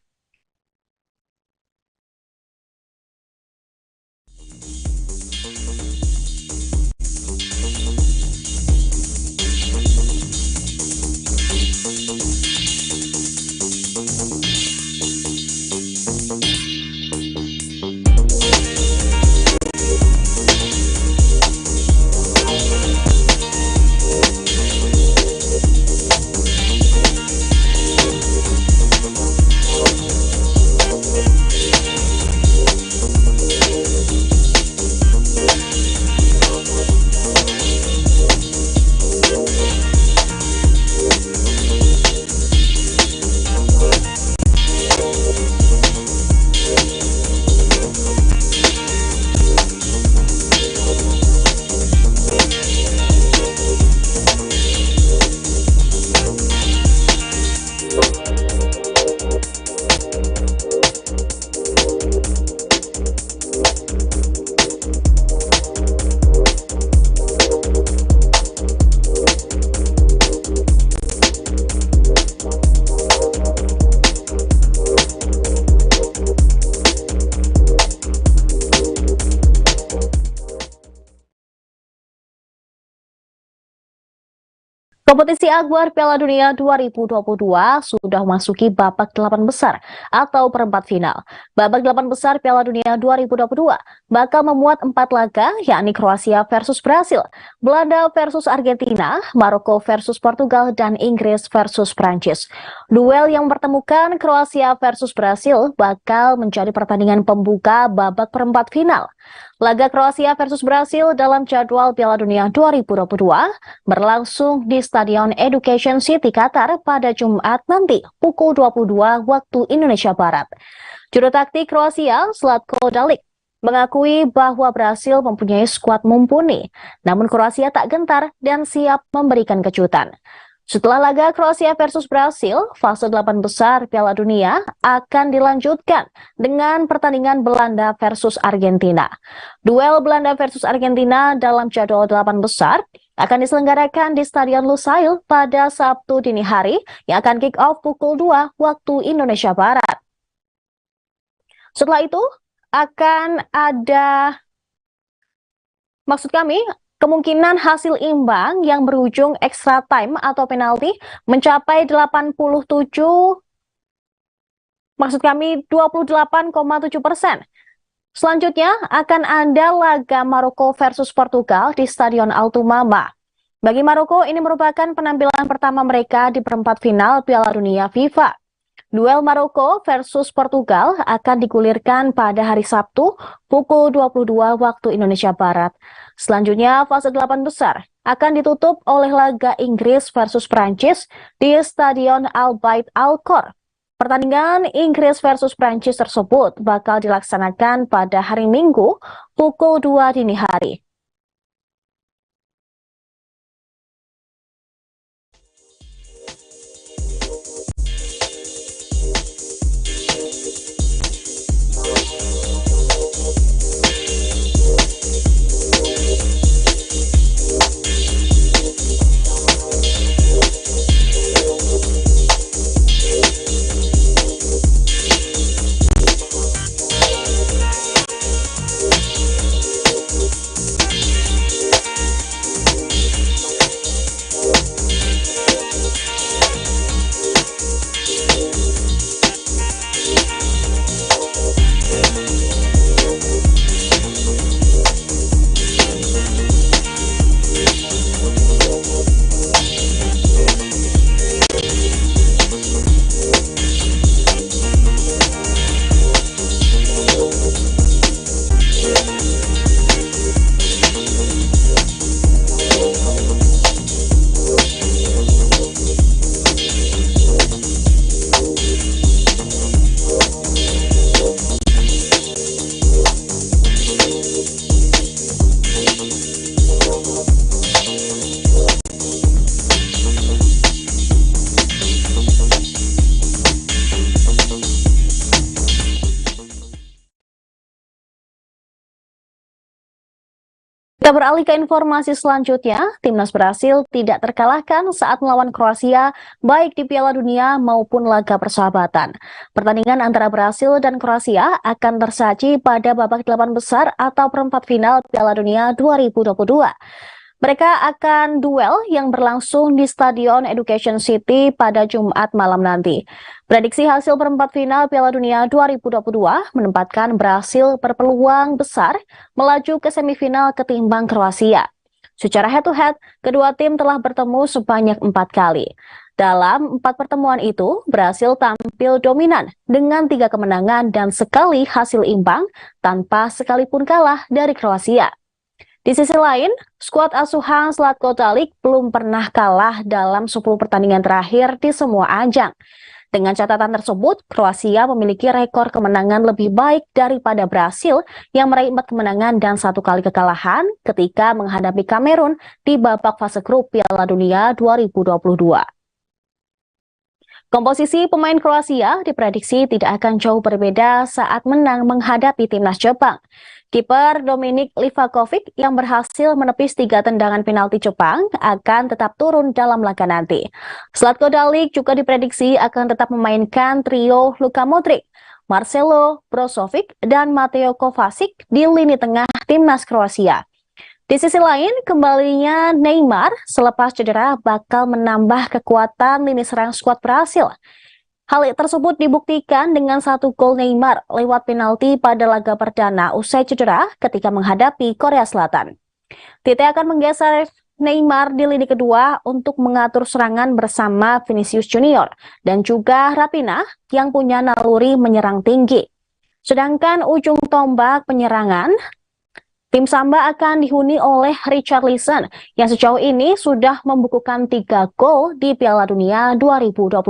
Speaker 24: Kompetisi Akbar Piala Dunia 2022 sudah memasuki babak 8 besar atau perempat final. Babak 8 besar Piala Dunia 2022 bakal memuat 4 laga, yakni Kroasia versus Brasil, Belanda versus Argentina, Maroko versus Portugal, dan Inggris versus Prancis. Duel yang mempertemukan Kroasia versus Brasil bakal menjadi pertandingan pembuka babak perempat final. Laga Kroasia versus Brasil dalam jadwal Piala Dunia 2022 berlangsung di Stadion Education City Qatar pada Jumat nanti pukul 22 waktu Indonesia Barat. Juru taktik Kroasia, Zlatko Dalic, mengakui bahwa Brasil mempunyai skuad mumpuni, namun Kroasia tak gentar dan siap memberikan kejutan. Setelah laga Kroasia versus Brasil, fase 8 besar Piala Dunia akan dilanjutkan dengan pertandingan Belanda versus Argentina. Duel Belanda versus Argentina dalam jadwal 8 besar akan diselenggarakan di Stadion Lusail pada Sabtu dini hari yang akan kick off pukul 2 waktu Indonesia Barat. Setelah itu akan ada, kemungkinan hasil imbang yang berujung extra time atau penalti mencapai 28,7%. Selanjutnya akan ada laga Maroko versus Portugal di Stadion Altumama. Bagi Maroko, ini merupakan penampilan pertama mereka di perempat final Piala Dunia FIFA. Duel Maroko versus Portugal akan digulirkan pada hari Sabtu pukul 22 waktu Indonesia Barat. Selanjutnya, fase 8 besar akan ditutup oleh laga Inggris versus Prancis di Stadion Al Bayt Al Khor. Pertandingan Inggris versus Prancis tersebut bakal dilaksanakan pada hari Minggu pukul 2 dini hari. Kita beralih ke informasi selanjutnya. Timnas Brasil tidak terkalahkan saat melawan Kroasia baik di Piala Dunia maupun laga persahabatan. Pertandingan antara Brasil dan Kroasia akan tersaji pada babak 8 besar atau perempat final Piala Dunia 2022. Mereka akan duel yang berlangsung di Stadion Education City pada Jumat malam nanti. Prediksi hasil perempat final Piala Dunia 2022 menempatkan Brasil berpeluang besar melaju ke semifinal ketimbang Kroasia. Secara head-to-head, kedua tim telah bertemu sebanyak 4 kali. Dalam 4 pertemuan itu, Brasil tampil dominan dengan 3 kemenangan dan sekali hasil imbang tanpa sekalipun kalah dari Kroasia. Di sisi lain, skuad asuhan Zlatko Dalic belum pernah kalah dalam 10 pertandingan terakhir di semua ajang. Dengan catatan tersebut, Kroasia memiliki rekor kemenangan lebih baik daripada Brasil yang meraih 4 kemenangan dan 1 kali kekalahan ketika menghadapi Kamerun di babak fase grup Piala Dunia 2022. Komposisi pemain Kroasia diprediksi tidak akan jauh berbeda saat menang menghadapi timnas Jepang. Kiper Dominik Livakovic yang berhasil menepis 3 tendangan penalti Jepang akan tetap turun dalam laga nanti. Zlatko Dalic juga diprediksi akan tetap memainkan trio Luka Modric, Marcelo Brozovic, dan Mateo Kovacic di lini tengah timnas Kroasia. Di sisi lain, kembalinya Neymar selepas cedera bakal menambah kekuatan lini serang skuad Brasil. Hal tersebut dibuktikan dengan 1 gol Neymar lewat penalti pada laga perdana usai cedera ketika menghadapi Korea Selatan. Tite akan menggeser Neymar di lini kedua untuk mengatur serangan bersama Vinicius Junior dan juga Raphinha yang punya naluri menyerang tinggi. Sedangkan ujung tombak penyerangan, tim Samba akan dihuni oleh Richarlison yang sejauh ini sudah membukukan 3 gol di Piala Dunia 2022.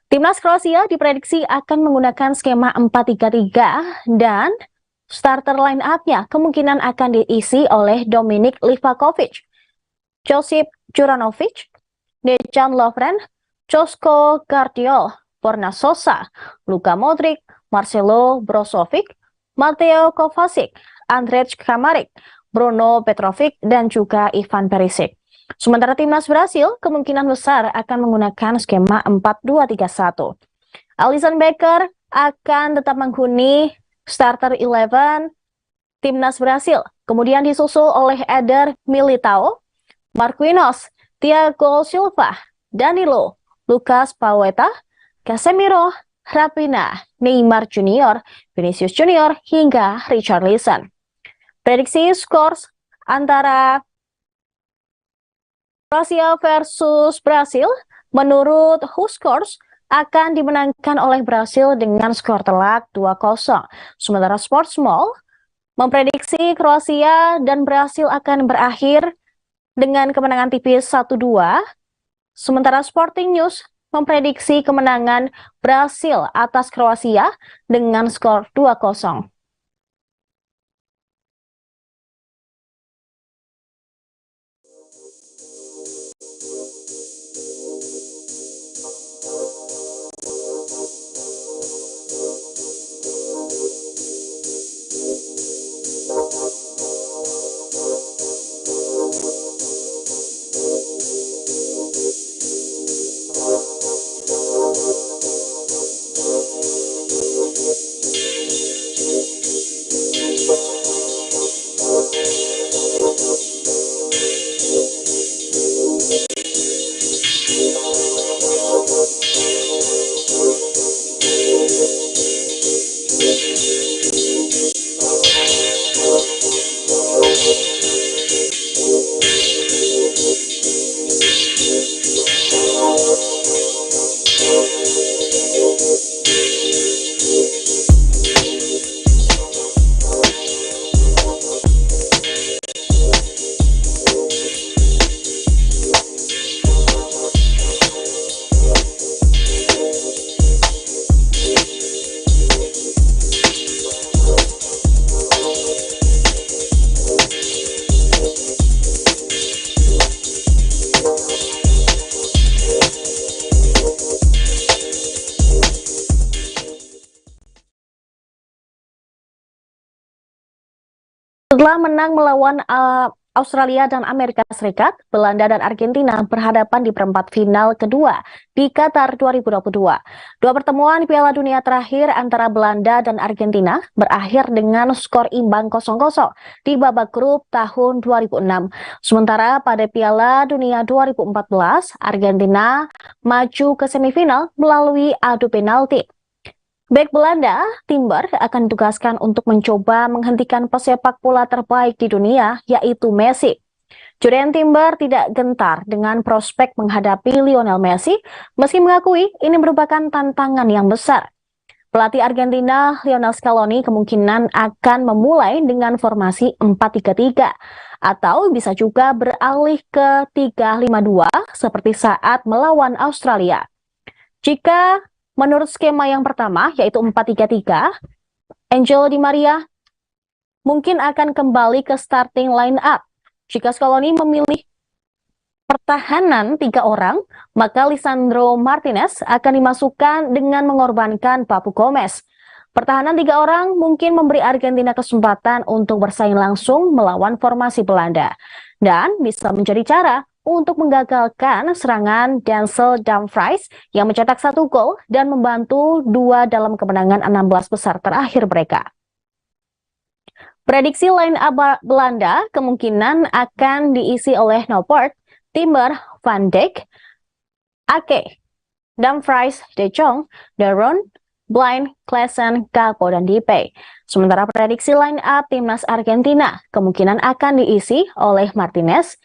Speaker 24: Timnas Kroasia diprediksi akan menggunakan skema 4-3-3 dan starter line up-nya kemungkinan akan diisi oleh Dominik Livakovic, Josip Juranovic, Dejan Lovren, Josko Gvardiol, Borna Sosa, Luka Modric, Marcelo Brozovic, Mateo Kovacic, Andrej Kramaric, Bruno Petrovic, dan juga Ivan Perisic. Sementara timnas Brasil kemungkinan besar akan menggunakan skema 4-2-3-1. Alisson Becker akan tetap menghuni starter 11 timnas Brasil, kemudian disusul oleh Eder Militao, Marquinhos, Thiago Silva, Danilo, Lucas Paqueta, Casemiro, Raphinha, Neymar Junior, Vinicius Junior, hingga Richarlison. Prediksi skor antara Kroasia versus Brasil menurut WhoScores akan dimenangkan oleh Brasil dengan skor telak 2-0. Sementara Sportsmall memprediksi Kroasia dan Brasil akan berakhir dengan kemenangan tipis 1-2. Sementara Sporting News memprediksi kemenangan Brasil atas Kroasia dengan skor 2-0. Setelah menang melawan Australia dan Amerika Serikat, Belanda dan Argentina berhadapan di perempat final kedua di Qatar 2022. Dua pertemuan Piala Dunia terakhir antara Belanda dan Argentina berakhir dengan skor imbang 0-0 di babak grup tahun 2006. Sementara pada Piala Dunia 2014, Argentina maju ke semifinal melalui adu penalti. Bek Belanda, Timber, akan ditugaskan untuk mencoba menghentikan pesepak bola terbaik di dunia, yaitu Messi. Julian Timber tidak gentar dengan prospek menghadapi Lionel Messi, meski mengakui ini merupakan tantangan yang besar. Pelatih Argentina, Lionel Scaloni, kemungkinan akan memulai dengan formasi 4-3-3, atau bisa juga beralih ke 3-5-2 seperti saat melawan Australia. Jika menurut skema yang pertama, yaitu 4-3-3, Angel Di Maria mungkin akan kembali ke starting line up. Jika Scaloni memilih pertahanan 3 orang, maka Lisandro Martinez akan dimasukkan dengan mengorbankan Papu Gomez. Pertahanan 3 orang mungkin memberi Argentina kesempatan untuk bersaing langsung melawan formasi Belanda. Dan bisa menjadi cara untuk menggagalkan serangan Denzel Dumfries yang mencetak 1 gol dan membantu 2 dalam kemenangan 16 besar terakhir mereka. Prediksi line up Belanda kemungkinan akan diisi oleh Noppert, Timber, Van Dijk, Ake, Dumfries, De Jong, De Roon, Blind, Klaassen, Gakpo, dan Depay. Sementara prediksi line up timnas Argentina kemungkinan akan diisi oleh Martinez,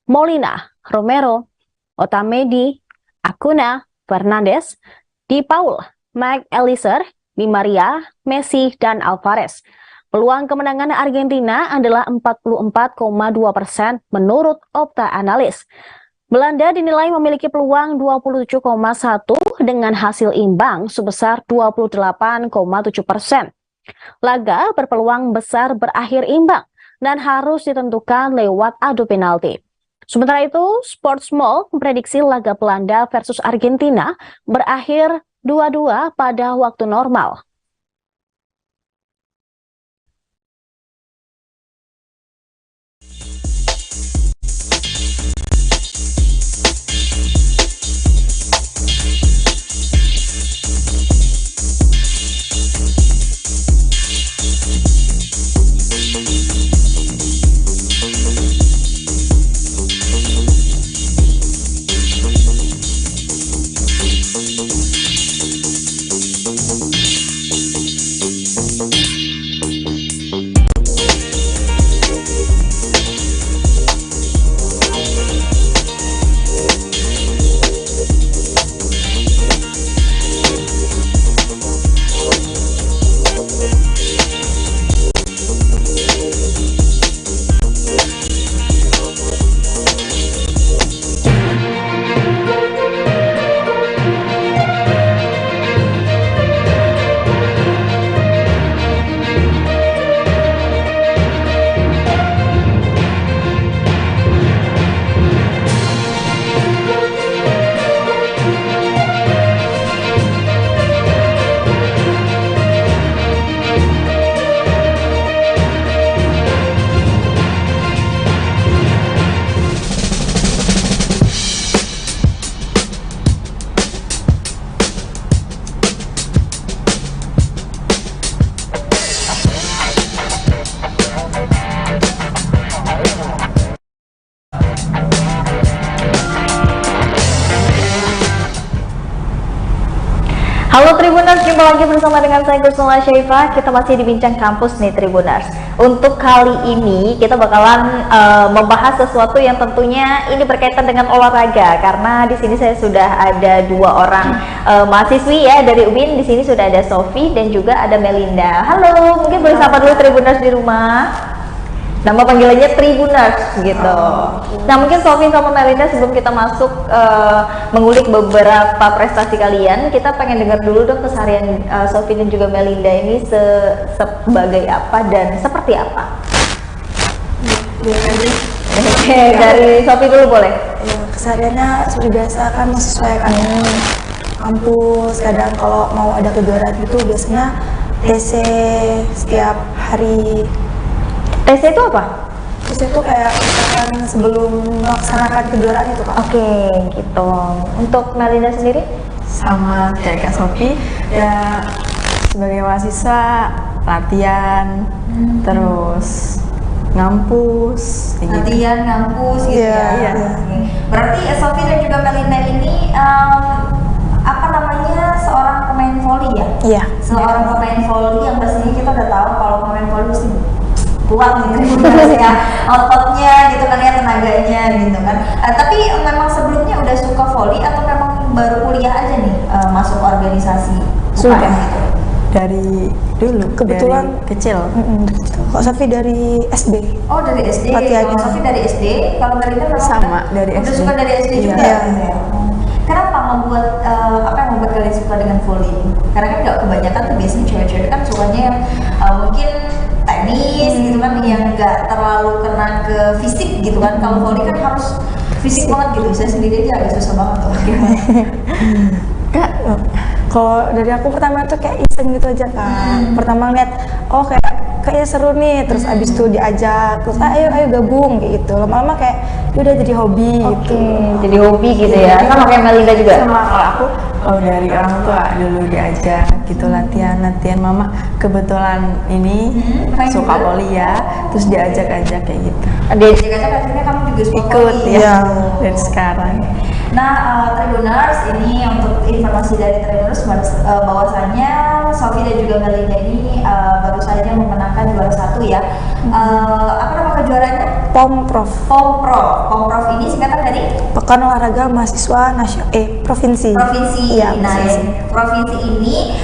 Speaker 24: Molina, Romero, Otamendi, Acuna, Fernandes, Di Paul, McAllister, Di Maria, Messi, dan Alvarez. Peluang kemenangan Argentina adalah 44,2% menurut Opta Analis. Belanda dinilai memiliki peluang 27,1 dengan hasil imbang sebesar 28,7%. Laga berpeluang besar berakhir imbang dan harus ditentukan lewat adu penalti. Sementara itu, Sportsmall memprediksi laga Belanda versus Argentina berakhir 2-2 pada waktu normal. Halo Tribuners, jumpa lagi bersama dengan saya Gusnula Syaifah. Kita masih di Bincang Kampus nih Tribuners. Untuk kali ini kita bakalan membahas sesuatu yang tentunya ini berkaitan dengan olahraga, karena di sini saya sudah ada dua orang mahasiswi ya dari UIN. Di sini sudah ada Sofi dan juga ada Melinda. Halo, mungkin boleh sapa dulu Tribuners di rumah. Nama panggilannya Tribuners gitu. Nah, mungkin Sofi sama Melinda sebelum kita masuk mengulik beberapa prestasi kalian, kita pengen dengar dulu dong keseharian Sofi dan juga Melinda ini sebagai apa dan seperti apa. Oke, dari Sofi dulu boleh.
Speaker 1: Ya, kesehariannya seperti biasa kan, menyesuaikan kampus. Kadang kalau mau ada kejuaraan itu biasanya TC setiap hari.
Speaker 24: TC itu apa?
Speaker 1: TC itu kayak sebelum melaksanakan kejuaraan itu, Kak.
Speaker 24: Oke, gitu. Untuk Melinda sendiri?
Speaker 18: Sama kayak Kak Sofi, ya sebagai mahasiswa latihan, terus ngampus,
Speaker 24: Latihan, ngampus gitu ya. Berarti Sofi dan juga Melinda ini apa namanya, seorang pemain voli ya?
Speaker 1: Iya.
Speaker 24: Seorang pemain voli yang pastinya kita udah tahu kalau pemain voli mesti kuat gitu ya, ototnya gitu kan ya, tenaganya gitu kan. Tapi memang sebelumnya udah suka voli atau memang baru kuliah aja nih masuk organisasi?
Speaker 1: Sudah
Speaker 24: gitu.
Speaker 1: dari dulu, kebetulan
Speaker 24: dari kecil.
Speaker 1: Kok Sofi dari SD.
Speaker 24: Oh, dari SD.
Speaker 1: Latihannya.
Speaker 24: Kalau Sofi dari SD, kalau Melinda memang
Speaker 1: Sama, dari
Speaker 24: udah
Speaker 1: SD.
Speaker 24: suka dari SD juga.
Speaker 1: Iya.
Speaker 24: Gitu ya? Kenapa membuat apa yang membuat kalian suka dengan volley? Karena kan nggak kebanyakan tuh biasanya cewek-cewek kan sukanya yang mungkin tenis gitu kan, yang nggak terlalu kena ke fisik gitu kan. Kalau volley kan harus fisik banget gitu. Saya sendiri aja agak susah banget tuh.
Speaker 1: Kak, kalau dari aku pertama tuh kayak iseng gitu aja kan. Pertama ngeliat, oh kayaknya seru nih, terus abis itu diajak, terus ayo gabung kayak gitu. Lama-lama kayak udah jadi hobi gitu.
Speaker 24: Jadi hobi gitu ya. Sama kayak Melinda juga.
Speaker 18: Sama kalau aku, dari orang tua dulu diajak gitu latihan mama kebetulan ini suka voli ya, terus diajak-ajak kayak gitu.
Speaker 24: Diajak-ajak akhirnya kamu juga suka
Speaker 18: ikut
Speaker 24: volley
Speaker 18: ya dari sekarang.
Speaker 24: Nah, Tribuners, ini untuk informasi dari Tribuners bahwasanya Sofi dan juga Melinda ini baru saja memenangkan juara 1 ya. Apa nama kejuaraannya?
Speaker 1: Pomprov.
Speaker 24: Pomprov ini singkatan dari
Speaker 1: Pekan Olahraga Mahasiswa Provinsi. Iya,
Speaker 24: Nah, provinsi ini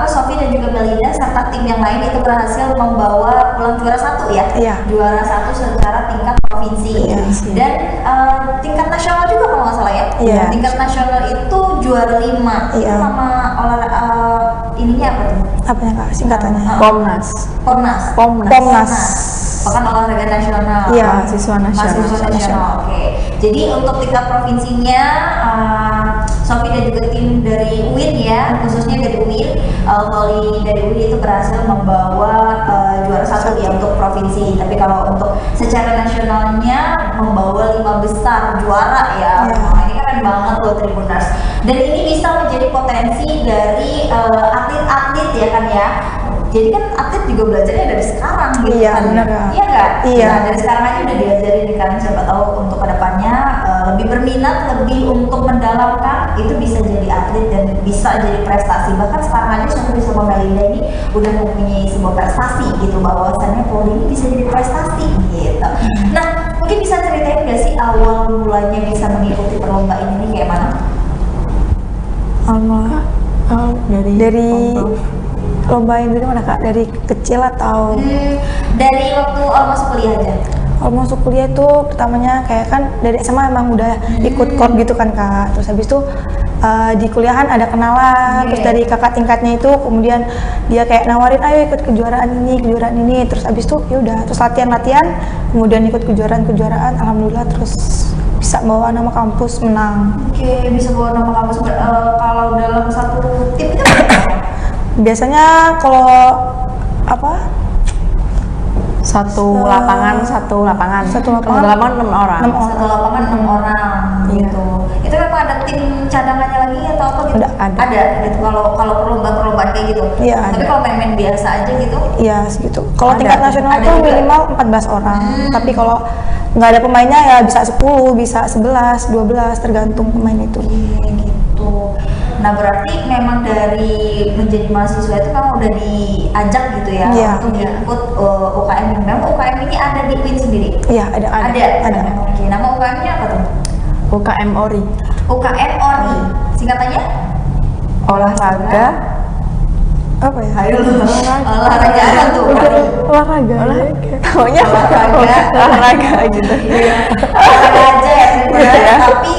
Speaker 24: Sofi dan juga Melinda serta tim yang lain itu berhasil membawa pulang juara 1 ya.
Speaker 1: Iya.
Speaker 24: Juara 1 secara tingkat provinsi.
Speaker 1: Iya.
Speaker 24: Dan tingkat nasional juga kalau nggak salah ya.
Speaker 1: Iya.
Speaker 24: Tingkat nasional itu juara 5. Itu
Speaker 1: Iya.
Speaker 24: nama
Speaker 10: ininya apa tuh?
Speaker 1: Apanya Kak singkatannya?
Speaker 18: Pomnas.
Speaker 1: Pomnas.
Speaker 10: Bahkan olahraga nasional.
Speaker 1: Iya,
Speaker 18: mahasiswa nasional.
Speaker 10: Mahasiswa nasional. Oke. Jadi untuk tingkat provinsinya, Sofi dan juga tim dari UIN ya, khususnya dari UIN, voli dari UIN itu berhasil membawa juara 1 ya untuk provinsi. Tapi kalau untuk secara nasionalnya membawa 5 besar juara ya. Nah, ini keren banget buat Tribuners. Dan ini bisa menjadi potensi dari atlet-atlet ya kan ya. Jadi kan atlet juga belajarnya dari sekarang gitu kan. Iya nggak?
Speaker 1: Iya.
Speaker 10: Nah, dari sekarang aja udah diajarin kan, siapa tahu untuk kedepannya lebih berminat, lebih untuk mendalami itu bisa jadi atlet dan bisa jadi prestasi. Bahkan sekarang aja Sofi sama Melinda ini udah mempunyai sebuah prestasi gitu, bahwasannya voli ini bisa jadi prestasi gitu. Nah, mungkin bisa ceritain nggak sih awal mulanya bisa mengikuti perlombaan ini kayak mana?
Speaker 1: Dari lomba yang dari mana Kak? Dari kecil atau?
Speaker 10: Dari waktu masuk kuliah aja.
Speaker 1: Kalau masuk kuliah itu pertamanya kayak kan dari SMA emang udah ikut klub gitu kan Kak. Terus habis itu di kuliahan ada kenalan, terus dari kakak tingkatnya itu kemudian dia kayak nawarin ayo ikut kejuaraan ini, terus habis itu ya udah terus latihan, kemudian ikut kejuaraan, alhamdulillah terus bisa bawa nama kampus menang.
Speaker 10: Oke, bisa bawa nama kampus. Kalau dalam satu tim itu berapa?
Speaker 1: Biasanya kalau apa?
Speaker 18: Satu lapangan 6 orang.
Speaker 10: Satu lapangan 6 orang gitu. Itu memang ada tim cadangannya lagi atau apa gitu? Ada gitu. Kalau perlombaan kayak gitu.
Speaker 1: Iya.
Speaker 10: Tapi kalau main-main biasa aja gitu?
Speaker 1: Iya segitu. Kalau tingkat nasional tuh minimal 14 orang. Tapi kalau nggak ada pemainnya ya bisa 10, bisa 11, 12 tergantung pemain itu.
Speaker 10: Gitu. Nah berarti memang dari menjadi mahasiswa itu kamu udah diajak gitu ya untuk ikut UKM ini. Memang UKM ini ada di UIN sendiri?
Speaker 1: Iya ada.
Speaker 10: Oke, nama UKM-nya apa tuh?
Speaker 18: UKM ORI.
Speaker 10: UKM ORI, singkatannya?
Speaker 18: Olahraga.
Speaker 1: Apa ya?
Speaker 10: Ayo olahraga apa tuh?
Speaker 1: Olahraga.
Speaker 18: Taunya olahraga gitu.
Speaker 10: Olahraga aja ya sebenarnya. Tapi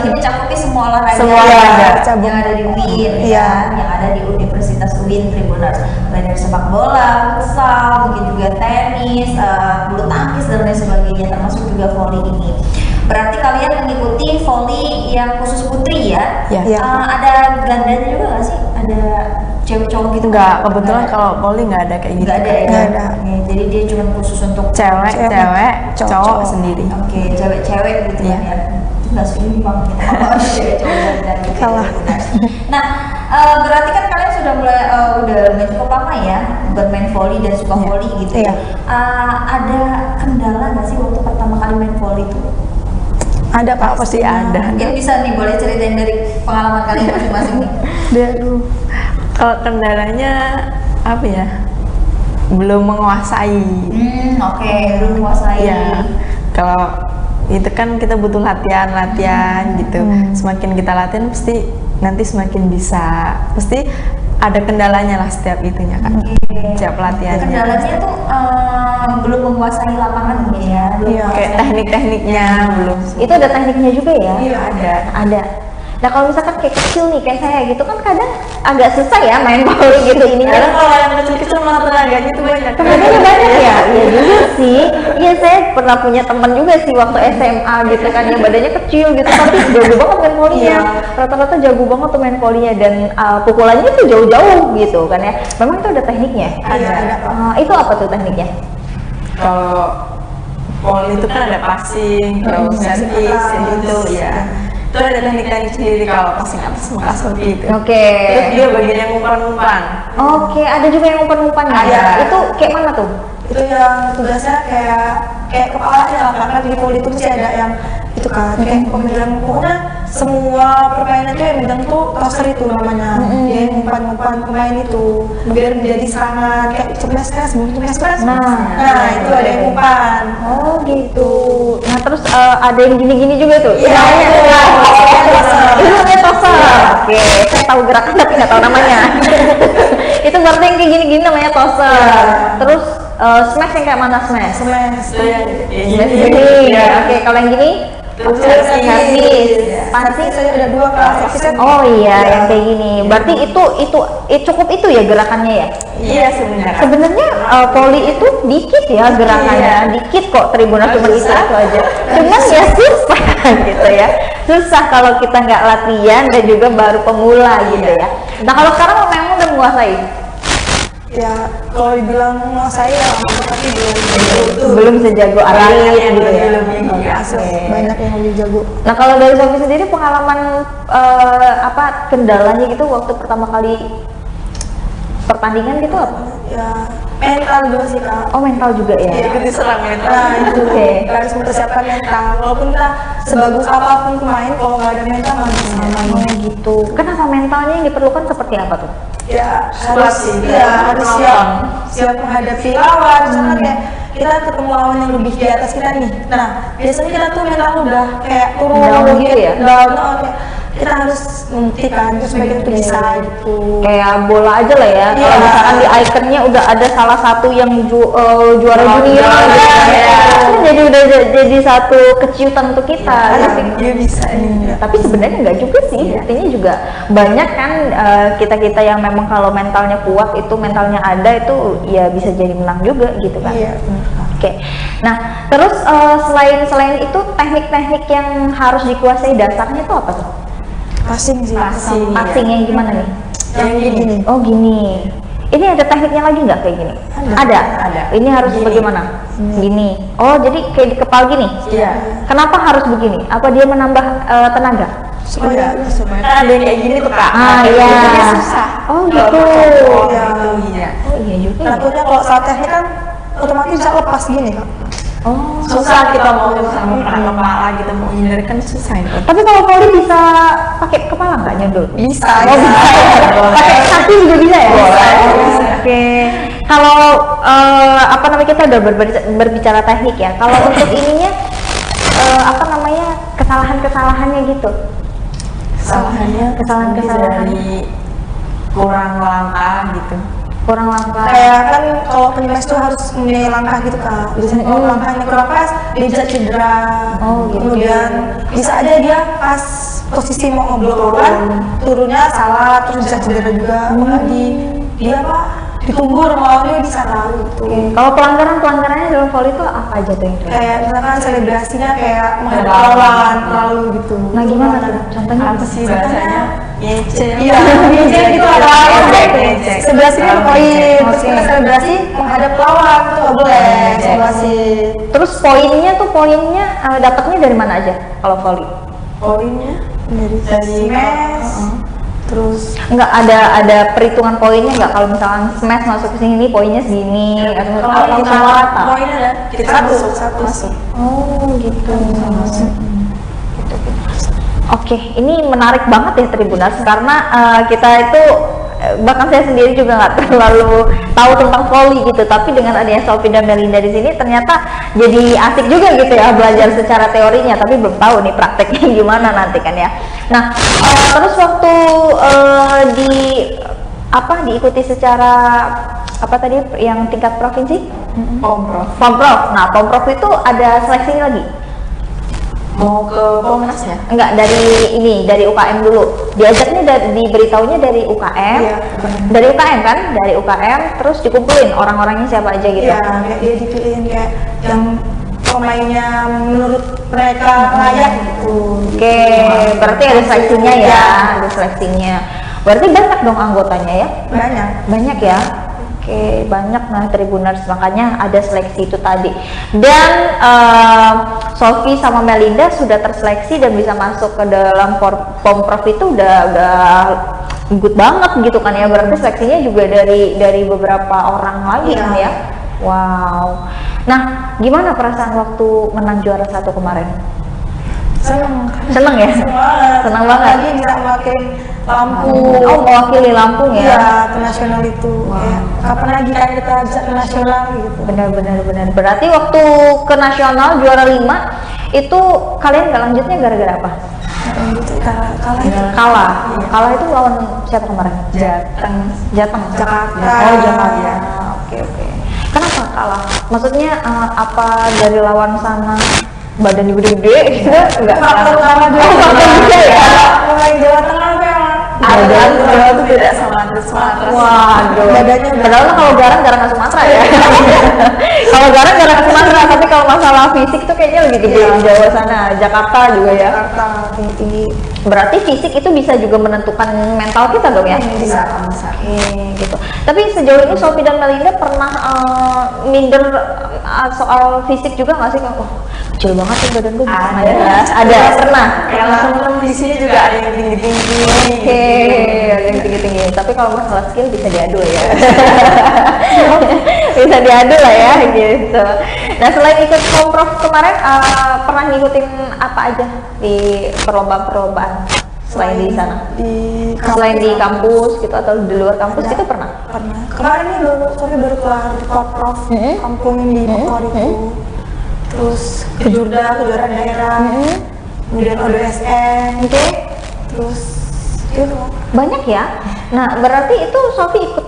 Speaker 10: ini mencakupi semua olahraga.
Speaker 18: Semua olahraga.
Speaker 10: Yang ada di UIN ya, yang ada di Universitas UIN Tribuners. Mulai dari sepak bola, futsal, mungkin juga tenis, bulu tangkis dan lain sebagainya, termasuk juga voli ini. Berarti kalian mengikuti voli yang khusus putri ya?
Speaker 18: Iya.
Speaker 10: Ada gandanya juga nggak sih? Ada cewek cowok gitu?
Speaker 18: Enggak, kebetulan kalau voli nggak ada kayak gitu.
Speaker 10: Nggak ada ya? Nggak ada. Jadi dia cuma khusus untuk
Speaker 18: cewek, cowok sendiri.
Speaker 10: Oke, cewek-cewek gitu kan ya? Itu nggak seimbang gitu. Kalau cewek cowok dan
Speaker 1: salah.
Speaker 10: Nah, berarti kan kalian sudah mulai udah lumayan cukup lama ya bermain voli dan suka voli gitu ya. Ada kendala nggak sih waktu pertama kali main voli itu?
Speaker 1: Ada Kak, pasti ada.
Speaker 10: Mungkin bisa nih boleh ceritain dari pengalaman kalian masing-masing nih.
Speaker 18: Kalau kendalanya apa ya? Belum menguasai.
Speaker 10: Oke, belum menguasai.
Speaker 18: Ya, kalau itu kan kita butuh latihan gitu. Semakin kita latihan pasti nanti semakin bisa. Pasti ada kendalanya lah setiap itunya kan. Setiap latihannya.
Speaker 10: Kendalanya tuh belum menguasai lapangan ya.
Speaker 18: Kayak teknik-tekniknya belum.
Speaker 10: Itu ada tekniknya juga ya?
Speaker 18: Iya,
Speaker 10: ada. Nah kalau misalkan kayak kecil nih kayak saya gitu kan kadang agak susah ya main voli gitu ininya.
Speaker 18: Kadang kalau yang kecil-kecil malah tenaganya tuh banyak.
Speaker 10: Tenaganya banyak ya? Iya juga sih. Iya saya pernah punya teman juga sih waktu SMA gitu kan yang badannya kecil gitu tapi jago banget main volinya. Rata-rata jago banget tuh main volinya dan pukulannya tuh jauh-jauh gitu kan ya. Memang itu ada tekniknya?
Speaker 18: Ada.
Speaker 10: Itu apa tuh tekniknya?
Speaker 18: Kalau voli itu kan ada passing, terus service gitu ya. Itu ada teknik-teknik sendiri kalau passing atas muka seperti itu. Terus dia bagian yang umpan-umpan.
Speaker 10: Ada juga yang umpan-umpan ya. Itu kayak mana tuh?
Speaker 1: Itu yang tugasnya kayak kepalanya lah karena di voli itu pasti ada yang itu kan kayak pemegang, pokoknya semua permainan tuh yang megang tuh tosser itu namanya. Dia yang umpan pemain itu biar menjadi serangan kayak ceples nah itu ada yang umpan.
Speaker 10: Oh gitu. Nah terus ada yang gini-gini juga tuh.
Speaker 1: Iya.
Speaker 10: Itu namanya tosser. Oke, saya tahu gerakan tapi nggak tahu namanya. Itu berarti yang kayak gini-gini namanya tosser. Terus smash yang kayak mana smash?
Speaker 1: Smash.
Speaker 10: Oke, kalau yang gini? Terus
Speaker 24: servis.
Speaker 1: Pancing saya udah 2 Kak.
Speaker 24: Oh iya, yang kayak gini. Berarti itu cukup itu ya gerakannya ya?
Speaker 18: Iya sebenarnya.
Speaker 24: Sebenarnya poli itu dikit ya gerakannya, dikit kok Tribuners cuma itu aja. Cuman ya susah gitu ya. Susah kalau kita nggak latihan dan juga baru pemula gitu ya. Nah kalau sekarang memang udah menguasai?
Speaker 1: Ya kalau dibilang menguasai ya tapi
Speaker 24: belum sejago atlet gitu ya.
Speaker 1: Banyak yang lebih jago.
Speaker 24: Nah kalau dari Sofi sendiri pengalaman apa kendalanya gitu waktu pertama kali pertandingan gitu apa?
Speaker 1: Ya mental juga sih Kak.
Speaker 24: Oh mental juga ya?
Speaker 1: Iya, ikut diserang mental. Nah itu harus mempersiapkan mental. Walaupun kita sebagus apapun pemain, kalau nggak ada mental nggak bisa main.
Speaker 24: Oh gitu. Kenapa mentalnya yang diperlukan seperti apa tuh?
Speaker 1: Ya harus siap menghadapi lawan. Misalkan kayak kita ketemu lawan yang lebih di atas kita nih. Nah biasanya kita tuh mental udah kayak turun
Speaker 24: gitu ya?
Speaker 1: Down, kayak kita harus membuktikan terus supaya kita bisa gitu.
Speaker 24: Kayak bola aja lah ya. Kalau misalkan di ikonnya udah ada salah satu yang juara dunia jadi udah jadi satu keciutan untuk kita.
Speaker 1: Dia bisa nih.
Speaker 24: Tapi sebenarnya enggak juga sih. Artinya juga banyak kan kita-kita yang memang kalau mentalnya kuat itu mentalnya ada itu ya bisa jadi menang juga gitu kan.
Speaker 1: Iya.
Speaker 24: Oke. Nah, terus selain itu teknik-teknik yang harus dikuasai dasarnya itu apa tuh?
Speaker 1: Passing sih.
Speaker 24: Passing yang gimana nih?
Speaker 1: Yang gini.
Speaker 24: Oh gini. Ini ada tekniknya lagi nggak kayak gini? Ada. Ini harus bagaimana? Gini. Oh jadi kayak di kepal gini?
Speaker 18: Iya.
Speaker 24: Kenapa harus begini? Apa dia menambah tenaga?
Speaker 18: Supaya ada yang kayak gini tuh Kak.
Speaker 24: Iya.
Speaker 18: Susah.
Speaker 24: Oh gitu.
Speaker 18: Iya.
Speaker 24: Oh iya juga.
Speaker 1: Takutnya kalau saat teknik kan otomatis bisa lepas gini Kak.
Speaker 24: Oh,
Speaker 18: susah kita mau sama kepala kita mau hindar kan susah itu.
Speaker 24: Tapi kalau voli bisa pakai kepala nggak nyundul?
Speaker 18: Bisa.
Speaker 24: Oh, bisa. Pakai kaki juga bisa ya? Oke. Kalau apa namanya kita udah berbicara teknik ya. Kalau untuk ininya apa namanya kesalahan-kesalahannya gitu? Kesalahan
Speaker 18: dari kurang langkah gitu.
Speaker 24: Kurang langkah.
Speaker 1: Kayak kan kalau penyintas tuh harus memilih langkah gitu Kak. Biasanya kalau langkahnya kurang pas, dia bisa cedera.
Speaker 24: Oh gitu.
Speaker 1: Kemudian bisa aja dia pas posisi mau ngeblok kan, turunnya salah, terus bisa cedera juga. Dia apa? Ditunggu lawannya bisa tahu gitu.
Speaker 24: Kalau pelanggarannya dalam voli itu apa aja tuh yang
Speaker 1: kayak misalkan selebrasinya kayak menghadap lawan terlalu gitu.
Speaker 24: Nah gimana tuh? Contohnya
Speaker 18: apa sih bahasanya? Ngecek.
Speaker 1: Iya, ngecek gitu lah. Selebrasi kan poin, terus kita selebrasi menghadap lawan itu nggak boleh. Selebrasi.
Speaker 24: Terus poinnya dapatnya dari mana aja kalau voli?
Speaker 1: Poinnya dari mes. Terus
Speaker 24: enggak ada perhitungan poinnya enggak kalau misalkan smash masuk ke sini poinnya segini atau sama rata?
Speaker 1: Poinnya ada kita satu masuk.
Speaker 24: Oh gitu. Oke, ini menarik banget ya Tribuners karena kita itu bahkan saya sendiri juga nggak terlalu tahu tentang voli gitu, tapi dengan adanya Sofi dan Melinda di sini ternyata jadi asik juga gitu ya belajar secara teorinya, tapi belum tahu nih prakteknya gimana nanti kan ya. Nah, terus waktu diikuti secara apa tadi yang tingkat provinsi? Pomprov. Nah, Pomprov itu ada seleksi lagi?
Speaker 18: Mau ke Pomnas ya?
Speaker 24: Enggak, dari UKM dulu. Diajaknya diberitahunya dari UKM.
Speaker 1: Iya,
Speaker 24: dari UKM kan? Dari UKM terus dikumpulin orang-orangnya siapa aja gitu.
Speaker 1: Iya, kayak dia dipilihin kayak yang pemainnya menurut mereka layak gitu.
Speaker 24: Oke, berarti ada seleksinya ya, ada seleksinya. Berarti banyak dong anggotanya ya? Banyak ya? Oke, banyak nah Tribuners, makanya ada seleksi itu tadi. Dan Sofi sama Melinda sudah terseleksi dan bisa masuk ke dalam Pomprov itu udah good banget gitu kan ya. Berarti seleksinya juga dari beberapa orang lagi kan ya. Wow. Nah, gimana perasaan waktu menang juara 1 kemarin? Seneng ya? Seneng banget.
Speaker 1: Lagi bisa mewakili Lampung.
Speaker 24: Oh, mewakili Lampung ya?
Speaker 1: Iya, ke nasional itu. Kapan lagi kan kita bisa ke nasional gitu.
Speaker 24: Benar. Berarti waktu ke nasional juara 5 itu kalian gak lanjutnya gara-gara apa? Kalah itu lawan siapa kemarin? Jateng. Jakarta. Oh, Jakarta. Oke. Kenapa kalah? Maksudnya apa dari lawan sana badannya gede-gede gitu enggak
Speaker 1: faktor utama juga.
Speaker 24: faktor juga ya.
Speaker 1: Kalau yang Jawa Tengah tuh emang
Speaker 18: Ada Jawa tuh beda sama atlet Sumatera.
Speaker 24: Waduh.
Speaker 1: badannya
Speaker 24: Padahal kalau garang ke Sumatera ya. Kalau garang ke Sumatera, tapi kalau masalah fisik tuh kayaknya lebih gede di Jawa sana, Jakarta juga ya.
Speaker 1: Jakarta tinggi.
Speaker 24: Berarti fisik itu bisa juga menentukan mental kita dong ya?
Speaker 1: Bisa.
Speaker 24: Oke, gitu. Tapi sejauh ini Sophie dan Melinda pernah minder soal fisik juga nggak sih? Oh, kecil banget tuh badan gue. Ada, pernah.
Speaker 18: Kalau temen-temen di sini juga ada yang tinggi-tinggi.
Speaker 24: Oke, ada yang tinggi-tinggi. Tapi kalau masalah skill bisa diadu ya. Bisa diadu lah ya, gitu. Nah, selain ikut Komprof kemarin, pernah ngikutin apa aja di perlombaan-perlombaan selain di sana? Selain di kampus gitu atau di luar kampus itu pernah?
Speaker 1: Pernah. Kemarin nih baru keluar Komprof kampung di Bogor itu. Terus kejuaraan daerah. Kemudian ODSN. Terus itu
Speaker 24: banyak ya. Nah, berarti itu Sophie ikut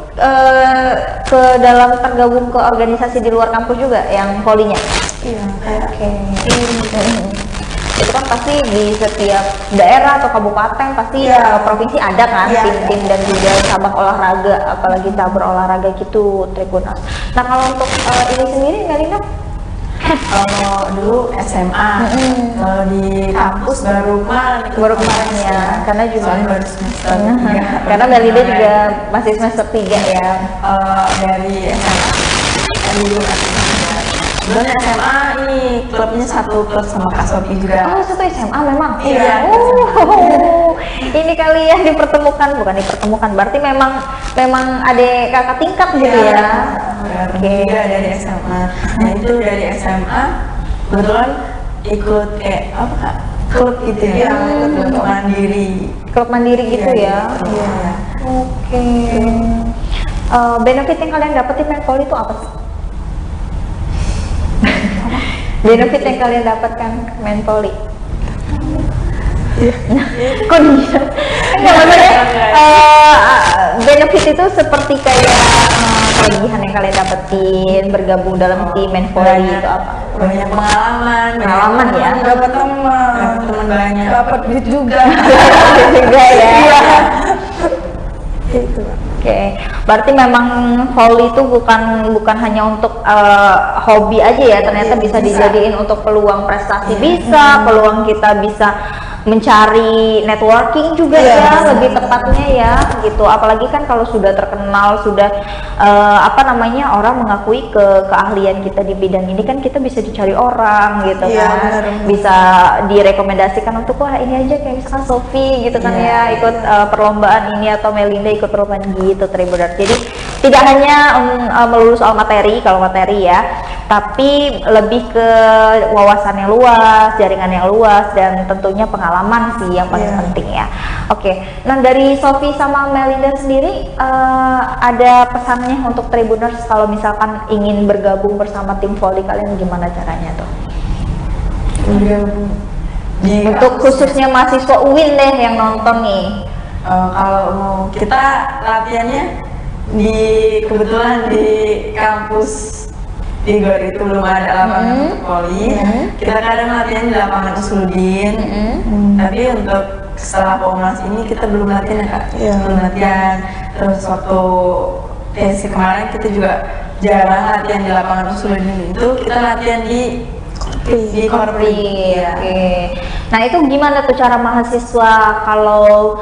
Speaker 24: ke dalam tergabung ke organisasi di luar kampus juga yang volinya?
Speaker 1: Iya, kayak
Speaker 24: itu kan pasti di setiap daerah atau kabupaten pasti provinsi ada kan tim-tim dan juga cabang olahraga, apalagi cabur olahraga gitu Tribunas. Nah, kalau untuk ini sendiri Melinda?
Speaker 18: Kalau dulu SMA, kalau di kampus baru kemarin
Speaker 24: ya, karena juga
Speaker 18: baru semester 3.
Speaker 24: karena Melinda juga masih semester 3 ya.
Speaker 18: Dari SMA dulu dan SMA ini klubnya satu klub sama Kak Sophie juga.
Speaker 24: Oh, satu SMA memang?
Speaker 18: Iya.
Speaker 24: Ini kali ya bukan dipertemukan, berarti memang adik kakak tingkat gitu ya.
Speaker 18: Oke. Dari SMA. Nah itu dari SMA kebetulan ikut kayak apa Kak? Klub gitu ya, klub mandiri.
Speaker 24: Klub mandiri gitu ya.
Speaker 18: Iya.
Speaker 24: Oke. Benefit yang kalian dapetin main volley itu apa sih? Benefit yang kalian dapatkan main volley? Kok dia? Enggak, maksudnya benefit itu seperti kayak kelebihan yang kalian dapetin bergabung dalam tim main volley itu apa?
Speaker 18: Banyak pengalaman
Speaker 24: ya.
Speaker 18: Dapat teman banyak.
Speaker 1: dapat duit juga.
Speaker 24: Juga ya.
Speaker 1: Itu.
Speaker 24: Oke, berarti memang volley itu bukan hanya untuk hobi aja ya, ternyata bisa dijadiin untuk peluang prestasi, bisa peluang kita bisa mencari networking juga ya, lebih tepatnya ya gitu. Apalagi kan kalau sudah terkenal, sudah orang mengakui keahlian kita di bidang ini kan kita bisa dicari orang gitu kan, bisa direkomendasikan untuk wah ini aja kayak misalkan Sophie gitu kan ya ikut perlombaan ini atau Melinda ikut perlombaan gitu Tribuners. Jadi tidak hanya melulu soal materi kalau materi ya, tapi lebih ke wawasan yang luas, jaringan yang luas, dan tentunya pengalaman sih yang paling penting ya. Oke, nah dari Sophie sama Melinda sendiri ada pesannya untuk Tribuners kalau misalkan ingin bergabung bersama tim volley kalian gimana caranya tuh? Untuk khususnya mahasiswa UIN deh yang nonton nih.
Speaker 18: Kalau mau kita latihannya kebetulan di kampus di Gor itu belum ada lapangan untuk volley. Kita kadang latihan di lapangan Usuludin. Tapi untuk setelah Pomnas ini kita belum latihan ya Kak. Belum latihan. Terus waktu TSC kemarin kita juga jarang latihan di lapangan Usuludin itu, kita latihan di Korpri.
Speaker 24: Oke. Nah itu gimana tuh cara mahasiswa kalau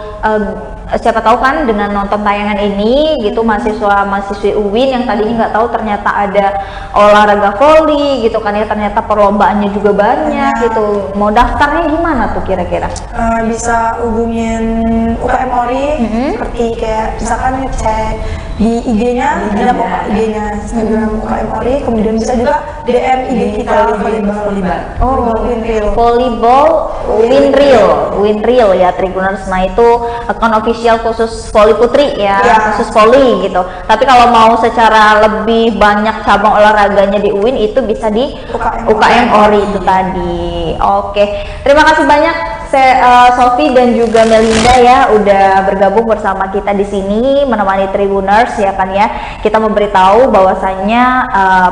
Speaker 24: siapa tahu kan dengan nonton tayangan ini gitu mahasiswi UIN yang tadinya nggak tahu ternyata ada olahraga volley gitu kan ya, ternyata perlombaannya juga banyak gitu, mau daftarnya gimana tuh kira-kira?
Speaker 1: Bisa hubungin UKM ORI seperti kayak misalkan ngecek di IG-nya, ada kok IG-nya Instagram UKM ORI, kemudian bisa juga DM IG kita volleyball.
Speaker 24: Volleyball Winreal ya Tribuners. Nah itu akun official khusus volley putri ya, khusus volley gitu. Tapi kalau mau secara lebih banyak cabang olahraganya di UIN itu bisa di UKM ORI itu tadi. Oke, terima kasih banyak
Speaker 10: Sofi dan juga Melinda ya udah bergabung bersama kita di sini menemani Tribuners ya kan ya. Kita memberitahu bahwasannya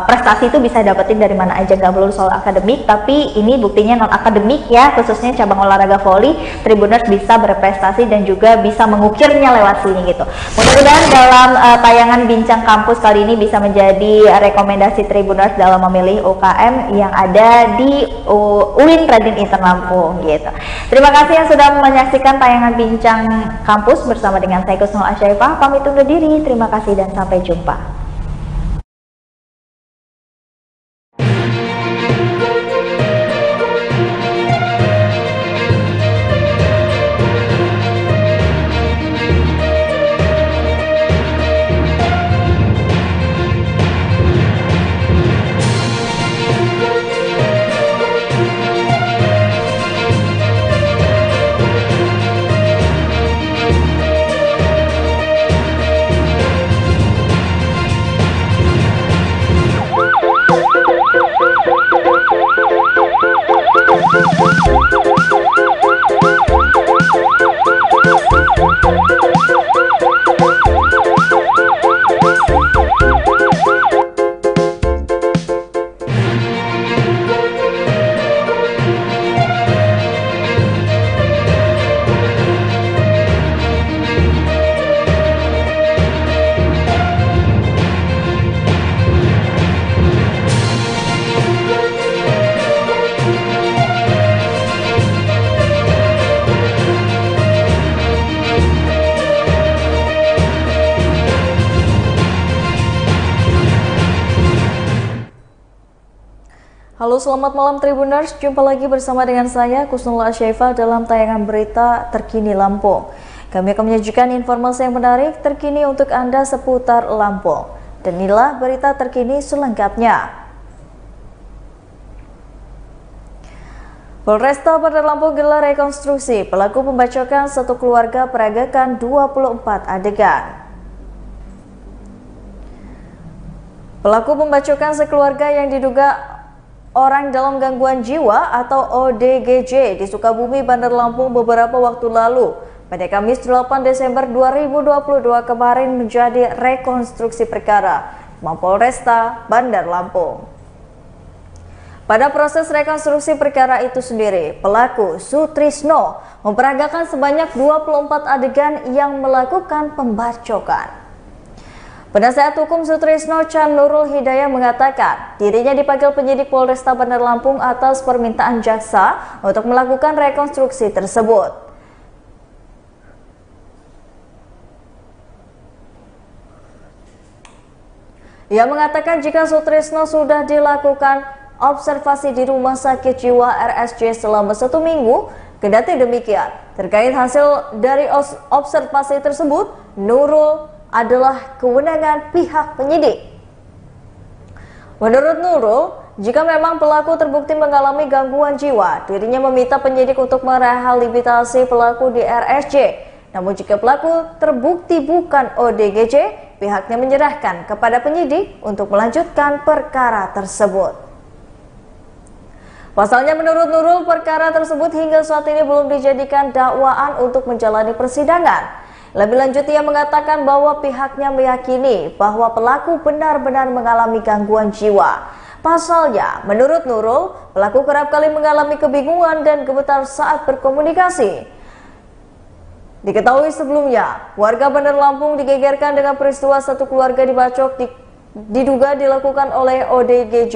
Speaker 10: prestasi itu bisa dapetin dari mana aja, nggak melulu soal akademik, tapi ini buktinya non akademik ya, khususnya cabang olahraga voli. Tribuners bisa berprestasi dan juga bisa mengukirnya lewat sini gitu. Mudah-mudahan dalam tayangan Bincang Kampus kali ini bisa menjadi rekomendasi Tribuners dalam memilih UKM yang ada di UIN Raden Inten Lampung gitu. Terima kasih yang sudah menyaksikan tayangan Bincang Kampus bersama dengan saya Kusnul Asyaifah. Pamit undur diri. Terima kasih dan sampai jumpa. Halo, selamat malam Tribuners. Jumpa lagi bersama dengan saya Kusnul Asyaifah dalam tayangan berita terkini Lampung. Kami akan menyajikan informasi yang menarik terkini untuk Anda seputar Lampung. Dan inilah berita terkini selengkapnya. Polresta Bandar Lampung gelar rekonstruksi pelaku pembacokan satu keluarga peragakan 24 adegan. Pelaku pembacokan sekeluarga yang diduga orang dalam gangguan jiwa atau ODGJ di Sukabumi, Bandar Lampung beberapa waktu lalu pada Kamis 8 Desember 2022 kemarin menjadi rekonstruksi perkara Mapolresta Bandar Lampung. Pada proses rekonstruksi perkara itu sendiri, pelaku Sutrisno memperagakan sebanyak 24 adegan yang melakukan pembacokan. Penasehat hukum Sutrisno Chan Nurul Hidayah mengatakan dirinya dipanggil penyidik Polresta Bandar Lampung atas permintaan jaksa untuk melakukan rekonstruksi tersebut. Ia mengatakan jika Sutrisno sudah dilakukan observasi di Rumah Sakit Jiwa RSJ selama 1 minggu, kendati demikian, terkait hasil dari observasi tersebut, Nurul adalah kewenangan pihak penyidik. Menurut Nurul, jika memang pelaku terbukti mengalami gangguan jiwa, dirinya meminta penyidik untuk merehabilitasi pelaku di RSJ. Namun jika pelaku terbukti bukan ODGJ, pihaknya menyerahkan kepada penyidik untuk melanjutkan perkara tersebut. Pasalnya menurut Nurul, perkara tersebut hingga saat ini belum dijadikan dakwaan untuk menjalani persidangan. Lebih lanjut, ia mengatakan bahwa pihaknya meyakini bahwa pelaku benar-benar mengalami gangguan jiwa. Pasalnya, menurut Nurul, pelaku kerap kali mengalami kebingungan dan gemetar saat berkomunikasi. Diketahui sebelumnya, warga Bandar Lampung digegerkan dengan peristiwa satu keluarga dibacok diduga dilakukan oleh ODGJ,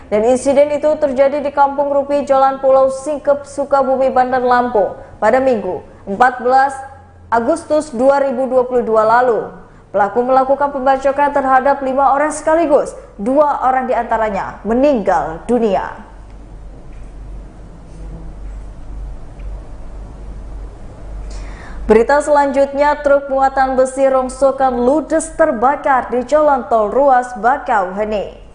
Speaker 10: dan insiden itu terjadi di Kampung Rupi, Jalan Pulau Singkep, Sukabumi, Bandar Lampung pada Minggu 14 Agustus 2022 lalu. Pelaku melakukan pembacokan terhadap 5 orang sekaligus, 2 orang diantaranya meninggal dunia. Berita selanjutnya, truk muatan besi rongsokan ludes terbakar di Jalan Tol Ruas Bakauheni.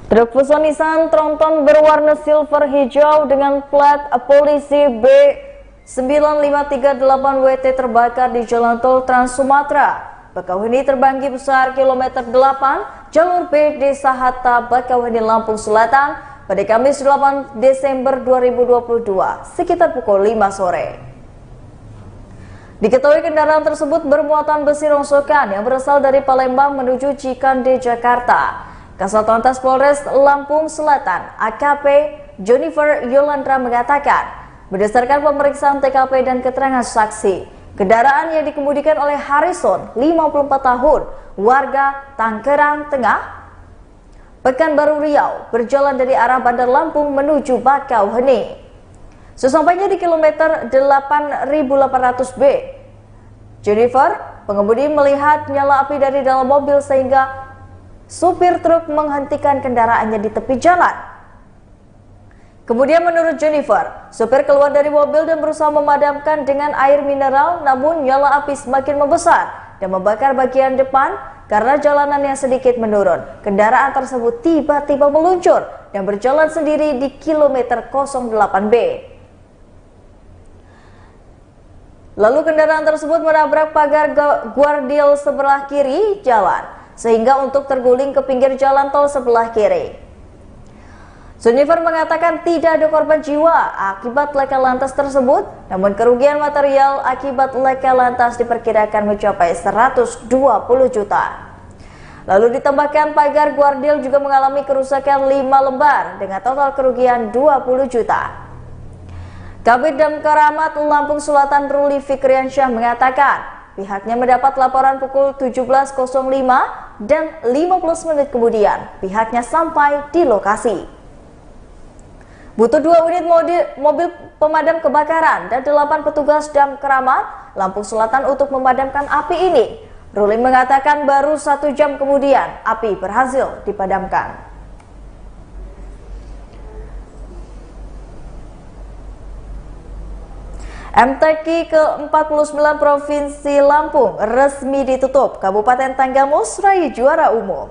Speaker 10: Truk Fuso Nissan tronton berwarna silver hijau dengan plat polisi B9538WT terbakar di Jalan Tol Trans Sumatera, Bakauheni Terbanggi besar kilometer 8, jalur B Desa Hatta, Bakauheni, Lampung Selatan
Speaker 9: pada Kamis 8 Desember 2022 sekitar pukul 5 sore. Diketahui kendaraan tersebut bermuatan besi rongsokan yang berasal dari Palembang menuju Cikande, Jakarta. Kasat Lantas Polres Lampung Selatan, AKP Jennifer Yolandra mengatakan, berdasarkan pemeriksaan TKP dan keterangan saksi, kendaraan yang dikemudikan oleh Harrison, 54 tahun, warga Tanggerang Tengah, Pekanbaru Riau, berjalan dari arah Bandar Lampung menuju Bakauheni. Sesampainya di kilometer 8.800B, Jennifer, pengemudi melihat nyala api dari dalam mobil sehingga supir truk menghentikan kendaraannya di tepi jalan. Kemudian menurut Jennifer, supir keluar dari mobil dan berusaha memadamkan dengan air mineral, namun nyala api semakin membesar dan membakar bagian depan. Karena jalanan yang sedikit menurun, kendaraan tersebut tiba-tiba meluncur dan berjalan sendiri di kilometer 08B. Lalu kendaraan tersebut menabrak pagar guardial sebelah kiri jalan, sehingga untuk terguling ke pinggir jalan tol sebelah kiri. Jennifer mengatakan tidak ada korban jiwa akibat laka lantas tersebut, namun kerugian material akibat laka lantas diperkirakan mencapai 120 juta. Lalu ditambahkan pagar guardial juga mengalami kerusakan 5 lembar dengan total kerugian 20 juta. Kabid Damkaramat Lampung Selatan Ruli Fikriansyah mengatakan, pihaknya mendapat laporan pukul 17.05 dan 15 menit kemudian pihaknya sampai di lokasi. Butuh 2 unit mobil pemadam kebakaran dan 8 petugas Damkaramat Lampung Selatan untuk memadamkan api ini. Ruli mengatakan baru 1 jam kemudian api berhasil dipadamkan. MTQ ke-49 Provinsi Lampung resmi ditutup. Kabupaten Tanggamus raih juara umum.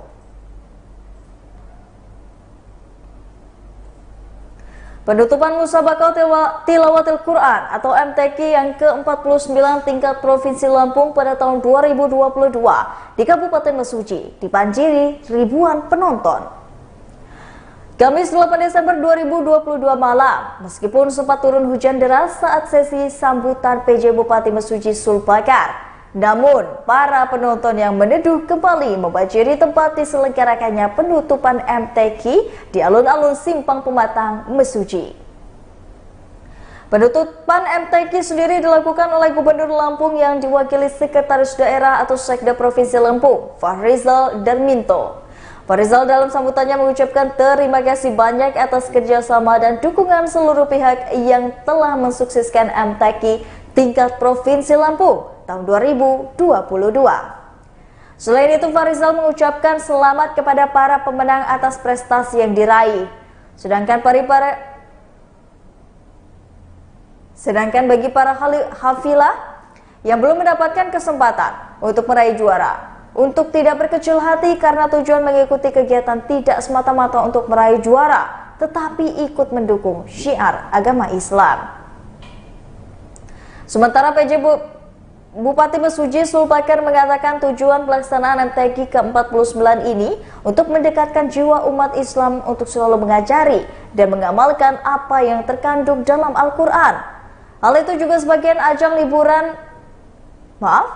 Speaker 9: Penutupan Musabaqah Tilawatil Quran atau MTQ yang ke-49 tingkat Provinsi Lampung pada tahun 2022 di Kabupaten Mesuji dibanjiri ribuan penonton. Kamis 8 Desember 2022 malam, meskipun sempat turun hujan deras saat sesi sambutan PJ Bupati Mesuji Sulbakar, namun para penonton yang meneduh kembali membanjiri tempat diselenggarakannya penutupan MTQ di alun-alun Simpang Pematang, Mesuji. Penutupan MTQ sendiri dilakukan oleh Gubernur Lampung yang diwakili Sekretaris Daerah atau Sekda Provinsi Lampung, Fahrizal Darminto. Fahrizal dalam sambutannya mengucapkan terima kasih banyak atas kerjasama dan dukungan seluruh pihak yang telah mensukseskan MTQ tingkat Provinsi Lampung tahun 2022. Selain itu, Fahrizal mengucapkan selamat kepada para pemenang atas prestasi yang diraih. Sedangkan bagi para hafilah yang belum mendapatkan kesempatan untuk meraih juara, untuk tidak berkecil hati karena tujuan mengikuti kegiatan tidak semata-mata untuk meraih juara, tetapi ikut mendukung syiar agama Islam. Sementara PJ Bupati Mesuji Sulbakar mengatakan tujuan pelaksanaan MTQ ke-49 ini untuk mendekatkan jiwa umat Islam untuk selalu mengajari dan mengamalkan apa yang terkandung dalam Al-Quran. Hal itu juga sebagian ajang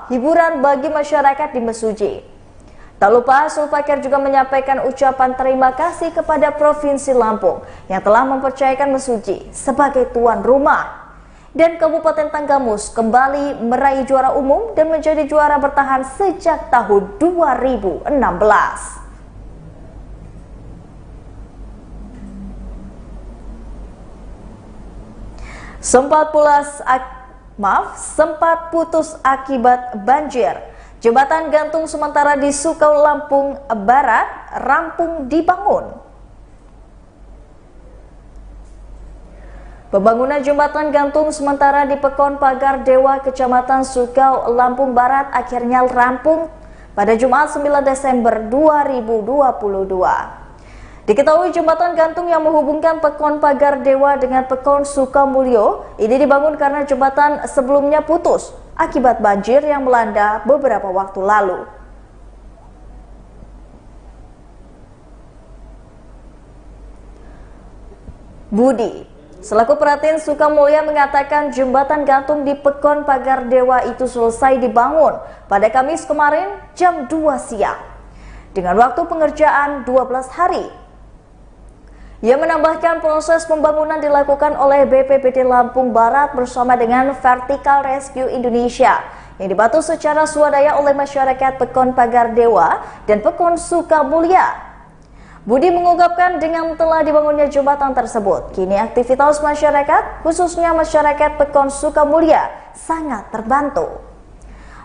Speaker 9: hiburan bagi masyarakat di Mesuji. Tak lupa, Sulbakar juga menyampaikan ucapan terima kasih kepada Provinsi Lampung yang telah mempercayakan Mesuji sebagai tuan rumah. Dan Kabupaten Tanggamus kembali meraih juara umum dan menjadi juara bertahan sejak tahun 2016. Sempat putus akibat banjir. Jembatan gantung sementara di Sukau Lampung Barat rampung dibangun. Pembangunan jembatan gantung sementara di Pekon Pagar Dewa, Kecamatan Sukau, Lampung Barat akhirnya rampung pada Jumat 9 Desember 2022. Diketahui jembatan gantung yang menghubungkan Pekon Pagar Dewa dengan Pekon Sukamulyo ini dibangun karena jembatan sebelumnya putus akibat banjir yang melanda beberapa waktu lalu. Budi, selaku Pratin Sukamulya, mengatakan jembatan gantung di Pekon Pagar Dewa itu selesai dibangun pada Kamis kemarin jam 2 siang dengan waktu pengerjaan 12 hari. Ia menambahkan proses pembangunan dilakukan oleh BPBD Lampung Barat bersama dengan Vertical Rescue Indonesia yang dibantu secara swadaya oleh masyarakat Pekon Pagar Dewa dan Pekon Sukamulya. Budi mengungkapkan dengan telah dibangunnya jembatan tersebut, kini aktivitas masyarakat, khususnya masyarakat Pekon Sukamulya, sangat terbantu.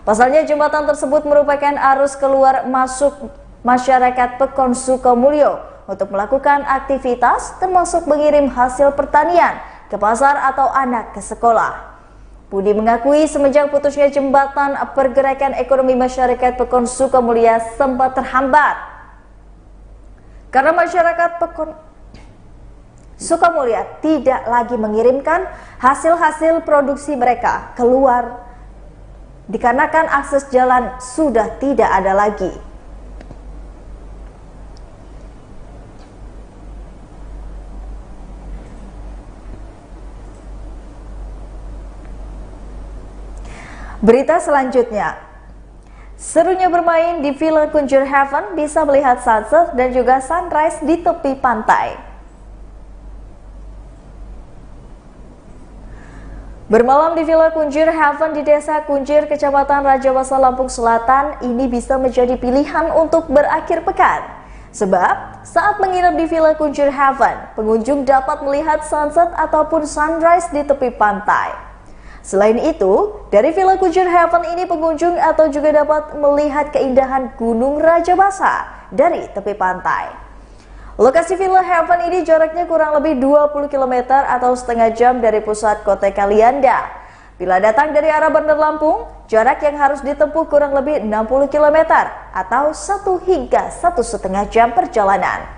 Speaker 9: Pasalnya jembatan tersebut merupakan arus keluar masuk masyarakat Pekon Sukamulya untuk melakukan aktivitas termasuk mengirim hasil pertanian ke pasar atau anak ke sekolah. Budi mengakui semenjak putusnya jembatan, pergerakan ekonomi masyarakat Pekon Sukamulya sempat terhambat karena masyarakat Pekon Sukamulya tidak lagi mengirimkan hasil-hasil produksi mereka keluar dikarenakan akses jalan sudah tidak ada lagi. Berita selanjutnya, serunya bermain di Villa Kunjur Heaven bisa melihat sunset dan juga sunrise di tepi pantai. Bermalam di Villa Kunjur Heaven di Desa Kunjir, Kecamatan Rajabasa, Lampung Selatan, ini bisa menjadi pilihan untuk berakhir pekan. Sebab saat menginap di Villa Kunjur Heaven, pengunjung dapat melihat sunset ataupun sunrise di tepi pantai. Selain itu, dari Villa Kunjur Heaven ini pengunjung atau juga dapat melihat keindahan Gunung Rajabasa dari tepi pantai. Lokasi Villa Heaven ini jaraknya kurang lebih 20 km atau setengah jam dari pusat kota Kalianda. Bila datang dari arah Bandar Lampung, jarak yang harus ditempuh kurang lebih 60 km atau 1 hingga 1,5 jam perjalanan.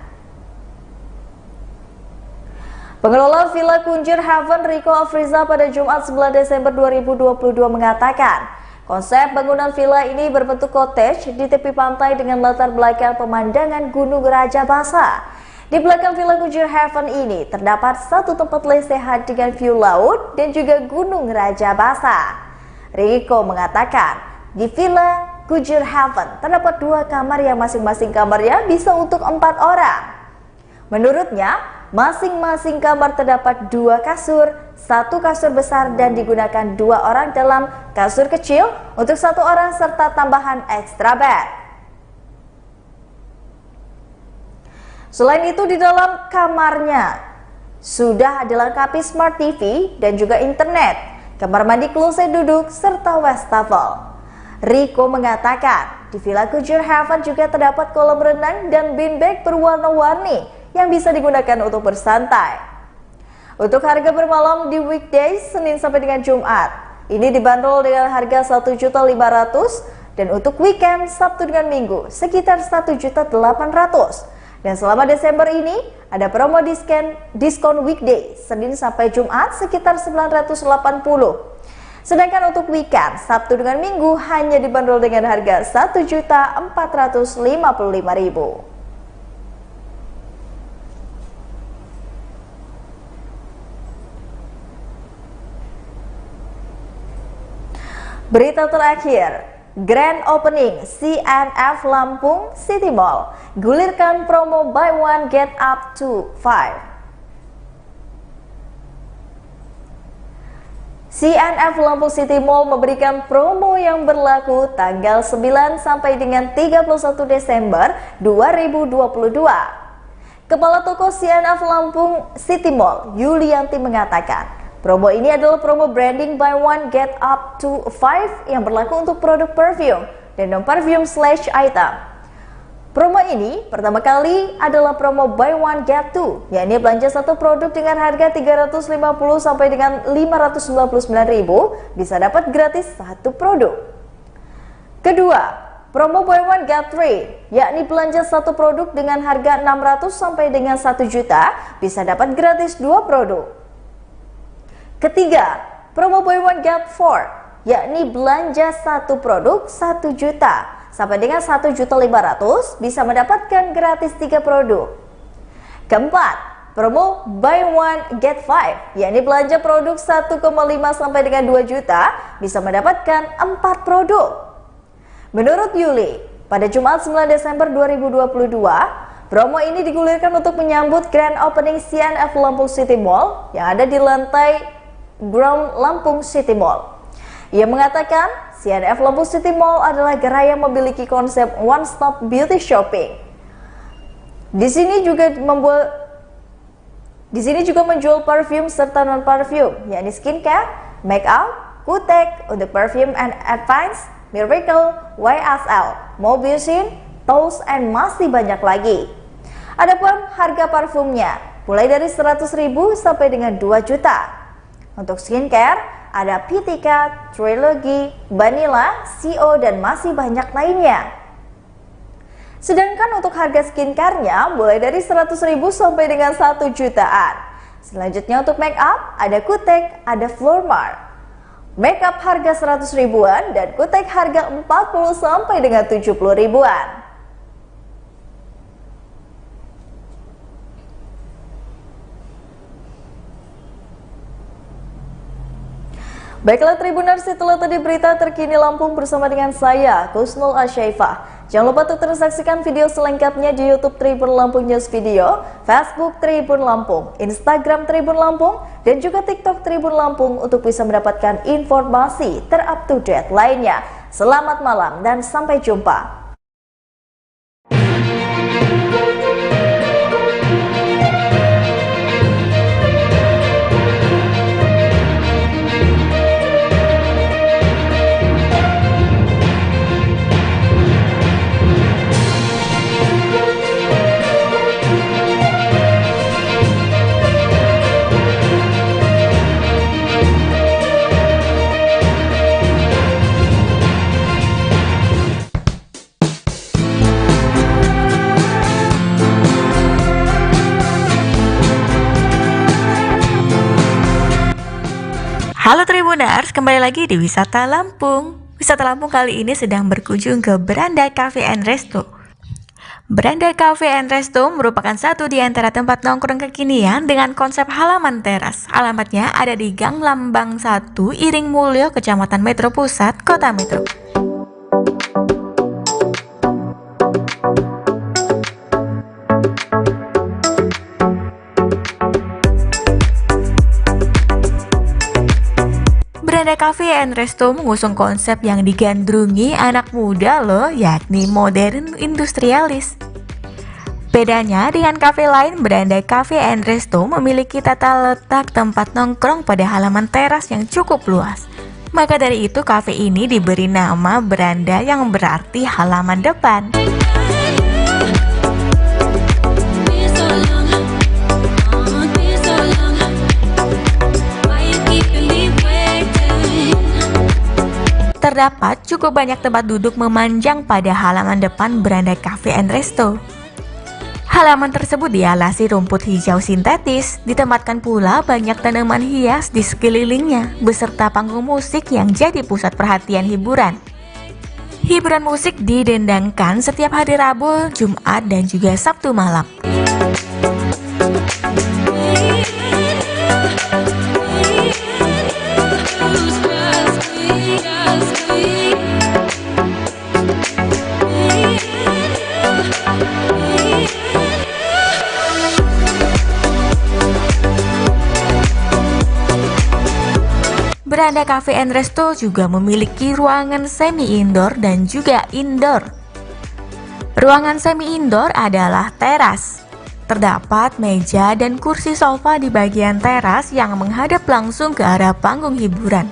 Speaker 9: Pengelola Villa Kunjur Heaven Riko Afriza pada Jumat 9 Desember 2022 mengatakan, konsep bangunan villa ini berbentuk cottage di tepi pantai dengan latar belakang pemandangan Gunung Rajabasa. Di belakang Villa Kunjur Heaven ini terdapat satu tempat lesehan dengan view laut dan juga Gunung Rajabasa. Riko mengatakan, di Villa Kunjur Heaven terdapat 2 kamar yang masing-masing kamarnya bisa untuk 4 orang. Menurutnya, masing-masing kamar terdapat 2 kasur, 1 kasur besar dan digunakan 2 orang dalam kasur kecil untuk 1 orang serta tambahan extra bed. Selain itu di dalam kamarnya sudah dilengkapi smart TV dan juga internet, kamar mandi klose duduk serta wastafel. Riko mengatakan di Villa Kunjur Heaven juga terdapat kolam renang dan beanbag berwarna-warni yang bisa digunakan untuk bersantai. Untuk harga bermalam di weekdays Senin sampai dengan Jumat, ini dibanderol dengan harga 1.500.000 dan untuk weekend Sabtu dengan Minggu sekitar 1.800.000. Dan selama Desember ini ada promo diskon weekday Senin sampai Jumat sekitar 980. Sedangkan untuk weekend Sabtu dengan Minggu hanya dibanderol dengan harga 1.455.000. Berita terakhir, Grand Opening CNF Lampung City Mall gulirkan promo buy one get up to 5. CNF Lampung City Mall memberikan promo yang berlaku tanggal 9 sampai dengan 31 Desember 2022. Kepala Toko CNF Lampung City Mall, Yulianti mengatakan, promo ini adalah promo branding buy one get up to 5 yang berlaku untuk produk perfume dan non-perfume slash item. Promo ini pertama kali adalah promo buy one get two, yakni belanja satu produk dengan harga 350 sampai dengan 599.000 bisa dapat gratis satu produk. Kedua, promo buy one get three, yakni belanja satu produk dengan harga 600 sampai dengan 1 juta bisa dapat gratis 2 produk. Ketiga, promo buy one get 4, yakni belanja satu produk 1 juta sampai dengan 1.500.000 bisa mendapatkan gratis 3 produk. Keempat, promo buy one get five, yakni belanja produk 1,5 sampai dengan 2 juta bisa mendapatkan 4 produk. Menurut Yuli, pada Jumat 9 Desember 2022, promo ini digulirkan untuk menyambut grand opening CNF Lampung City Mall yang ada di lantai ground Lampung City Mall. Ia mengatakan, CNF Lampung City Mall adalah gerai yang memiliki konsep one-stop beauty shopping. Di sini juga menjual parfum serta non-parfum, yakni skincare, make up, kutek untuk perfume and advance, Miracle, YSL, Mobiusin, Tools, and masih banyak lagi. Adapun harga parfumnya mulai dari 100.000 sampai dengan 2 juta. Untuk skincare ada Pitika, Trilogy, Vanilla, CO, dan masih banyak lainnya. Sedangkan untuk harga skincare-nya mulai dari 100.000 sampai dengan 1 jutaan. Selanjutnya untuk make up ada Kutek, ada Flormar. Make up harga 100 ribuan dan Kutek harga 40 sampai dengan 70 ribuan. Baiklah Tribuners, itulah tadi berita terkini Lampung bersama dengan saya, Kusnul Asyaifah. Jangan lupa untuk terus saksikan video selengkapnya di YouTube Tribun Lampung News Video, Facebook Tribun Lampung, Instagram Tribun Lampung, dan juga TikTok Tribun Lampung untuk bisa mendapatkan informasi ter-up-to-date lainnya. Selamat malam dan sampai jumpa.
Speaker 14: Halo Tribuners, kembali lagi di Wisata Lampung. Wisata Lampung kali ini sedang berkunjung ke Beranda Cafe and Resto. Beranda Cafe and Resto merupakan satu di antara tempat nongkrong kekinian dengan konsep halaman teras. Alamatnya ada di Gang Lambang 1, Iring Mulyo, Kecamatan Metro Pusat, Kota Metro. Beranda Cafe and Resto mengusung konsep yang digandrungi anak muda loh, yakni modern industrialis. Bedanya dengan kafe lain, Beranda Cafe and Resto memiliki tata letak tempat nongkrong pada halaman teras yang cukup luas. Maka dari itu kafe ini diberi nama Beranda yang berarti halaman depan. Terdapat cukup banyak tempat duduk memanjang pada halaman depan Beranda Cafe and Resto. Halaman tersebut dialasi rumput hijau sintetis, ditempatkan pula banyak tanaman hias di sekelilingnya, beserta panggung musik yang jadi pusat perhatian hiburan. Hiburan musik didendangkan setiap hari Rabu, Jumat, dan juga Sabtu malam. Beranda Cafe and Resto juga memiliki ruangan semi-indoor dan juga indoor. Ruangan semi-indoor adalah teras. Terdapat meja dan kursi sofa di bagian teras yang menghadap langsung ke arah panggung hiburan.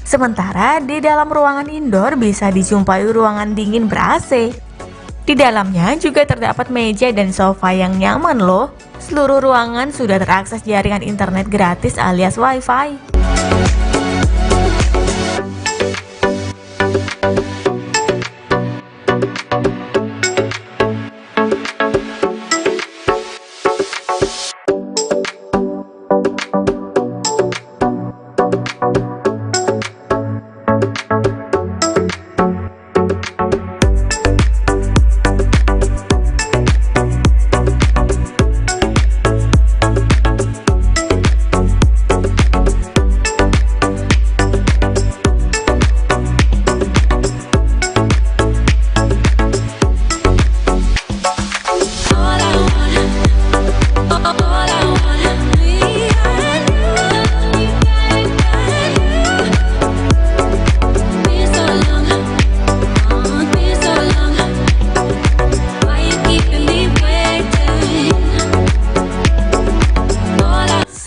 Speaker 14: Sementara di dalam ruangan indoor bisa dijumpai ruangan dingin ber-AC. Di dalamnya juga terdapat meja dan sofa yang nyaman loh. Seluruh ruangan sudah terakses jaringan internet gratis alias Wi-Fi.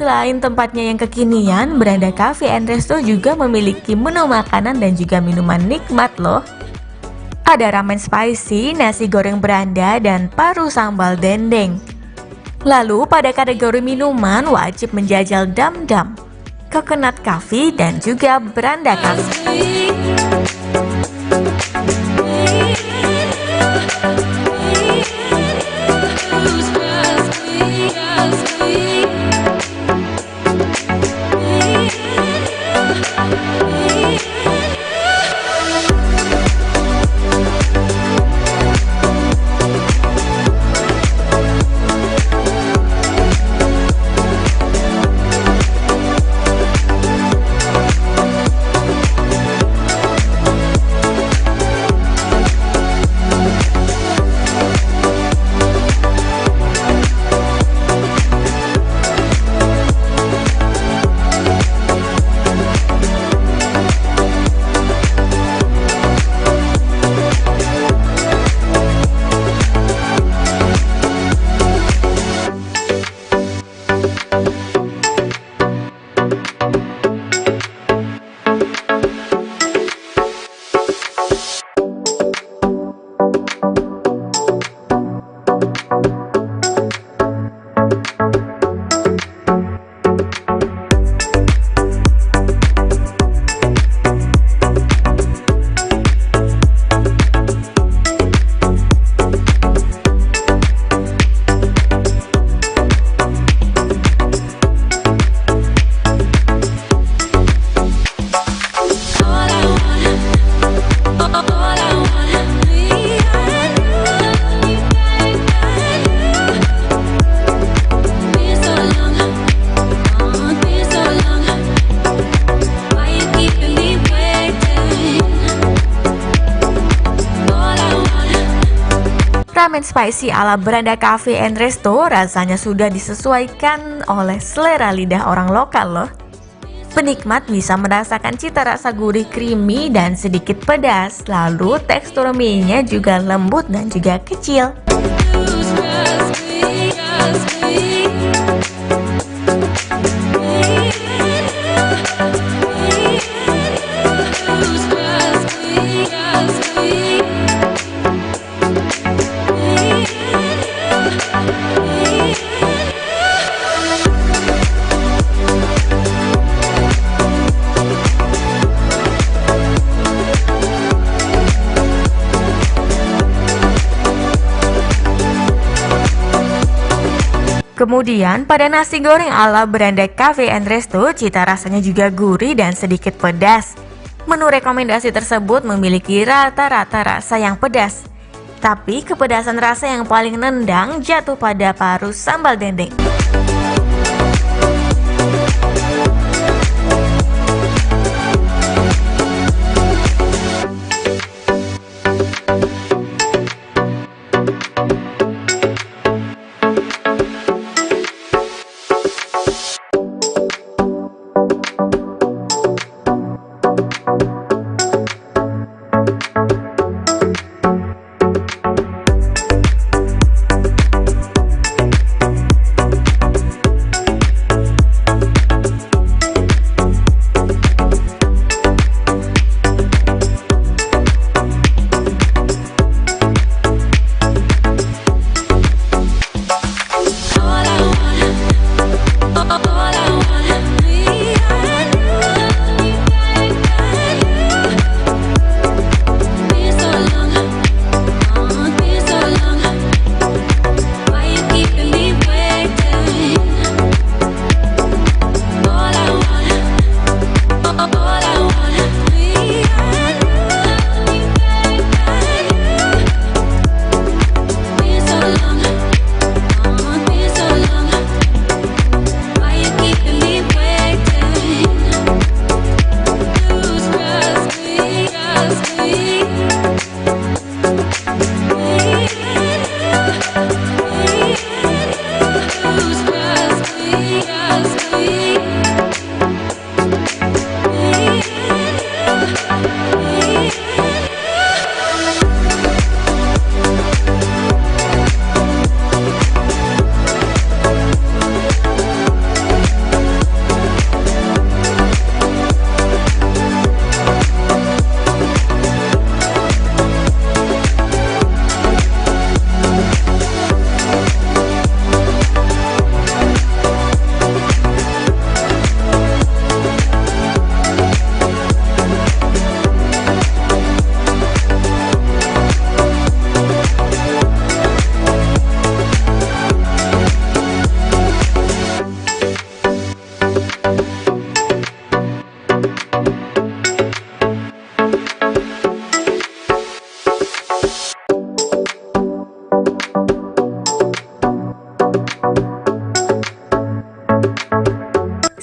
Speaker 14: Selain tempatnya yang kekinian, Beranda Cafe and Resto juga memiliki menu makanan dan juga minuman nikmat loh. Ada ramen spicy, nasi goreng beranda, dan paru sambal dendeng. Lalu pada kategori minuman wajib menjajal dam-dam, coconut coffee, dan juga Beranda Cafe. Ramen spicy ala Beranda Cafe and Resto rasanya sudah disesuaikan oleh selera lidah orang lokal loh. Penikmat bisa merasakan cita rasa gurih creamy dan sedikit pedas, lalu tekstur mie-nya juga lembut dan juga kecil. Kemudian pada nasi goreng ala Beranda Cafe and Resto, cita rasanya juga gurih dan sedikit pedas. Menu rekomendasi tersebut memiliki rata-rata rasa yang pedas. Tapi kepedasan rasa yang paling nendang jatuh pada paru sambal dendeng.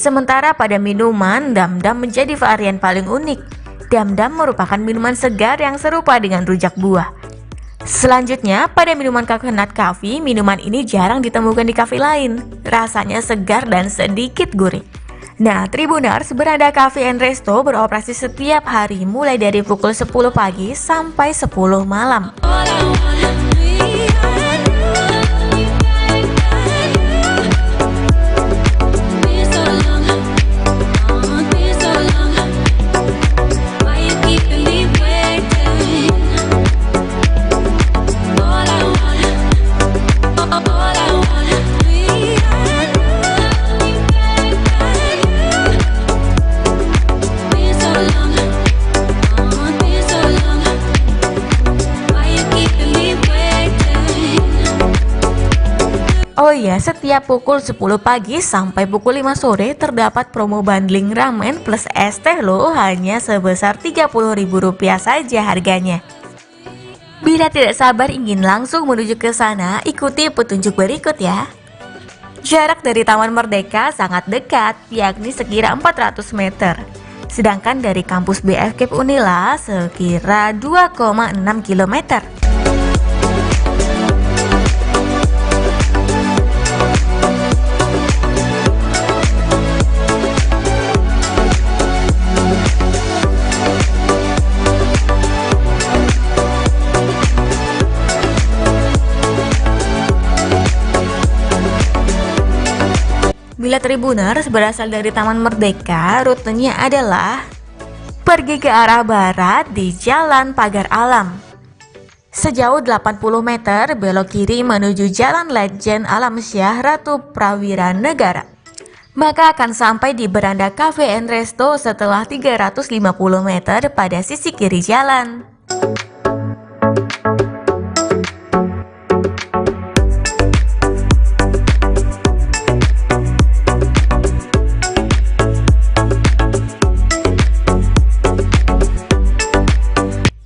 Speaker 14: Sementara pada minuman, dam-dam menjadi varian paling unik. Dam-dam merupakan minuman segar yang serupa dengan rujak buah. Selanjutnya, pada minuman coconut coffee, minuman ini jarang ditemukan di kafe lain. Rasanya segar dan sedikit gurih. Nah, Tribuners, Beranda Cafe and Resto beroperasi setiap hari mulai dari pukul 10 pagi sampai 10 malam. Oh iya, setiap pukul 10 pagi sampai pukul 5 sore terdapat promo bundling ramen plus es teh loh, hanya sebesar Rp30.000 saja harganya. Bila tidak sabar ingin langsung menuju ke sana, ikuti petunjuk berikut ya. Jarak dari Taman Merdeka sangat dekat, yakni sekira 400 meter. Sedangkan dari kampus BFKIP Unila sekira 2,6 km. Bila Tribuners berasal dari Taman Merdeka, rutenya adalah pergi ke arah barat di Jalan Pagar Alam. Sejauh 80 meter belok kiri menuju Jalan Legend Alam Syah Ratu Prawira Negara. Maka akan sampai di Beranda Cafe and Resto setelah 350 meter pada sisi kiri jalan.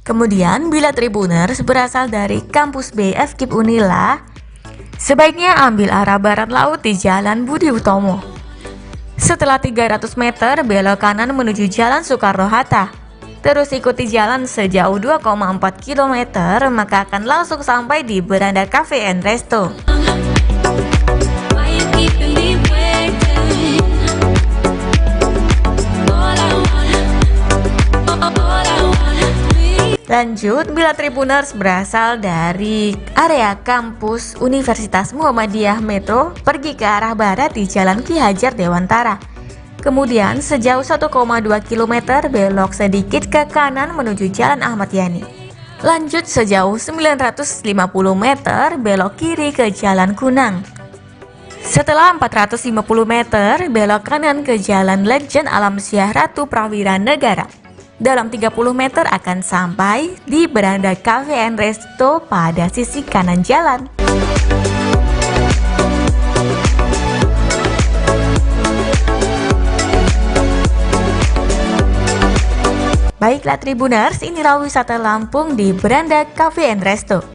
Speaker 14: Kemudian, bila Tribuners berasal dari kampus BFKIP Unila, sebaiknya ambil arah barat laut di Jalan Budi Utomo. Setelah 300 meter, belok kanan menuju Jalan Soekarno-Hatta. Terus ikuti jalan sejauh 2,4 km, maka akan langsung sampai di Beranda Cafe and Resto. Lanjut, bila Tribuners berasal dari area kampus Universitas Muhammadiyah Metro, pergi ke arah barat di Jalan Ki Hajar Dewantara. Kemudian sejauh 1,2 km belok sedikit ke kanan menuju Jalan Ahmad Yani. Lanjut sejauh 950 meter belok kiri ke Jalan Kunang. Setelah 450 meter belok kanan ke Jalan Legend Alam Syah Ratu Prawira Negara. Dalam 30 meter akan sampai di Beranda Cafe and Resto pada sisi kanan jalan. Baiklah Tribuners, inilah wisata Lampung di Beranda Cafe and Resto.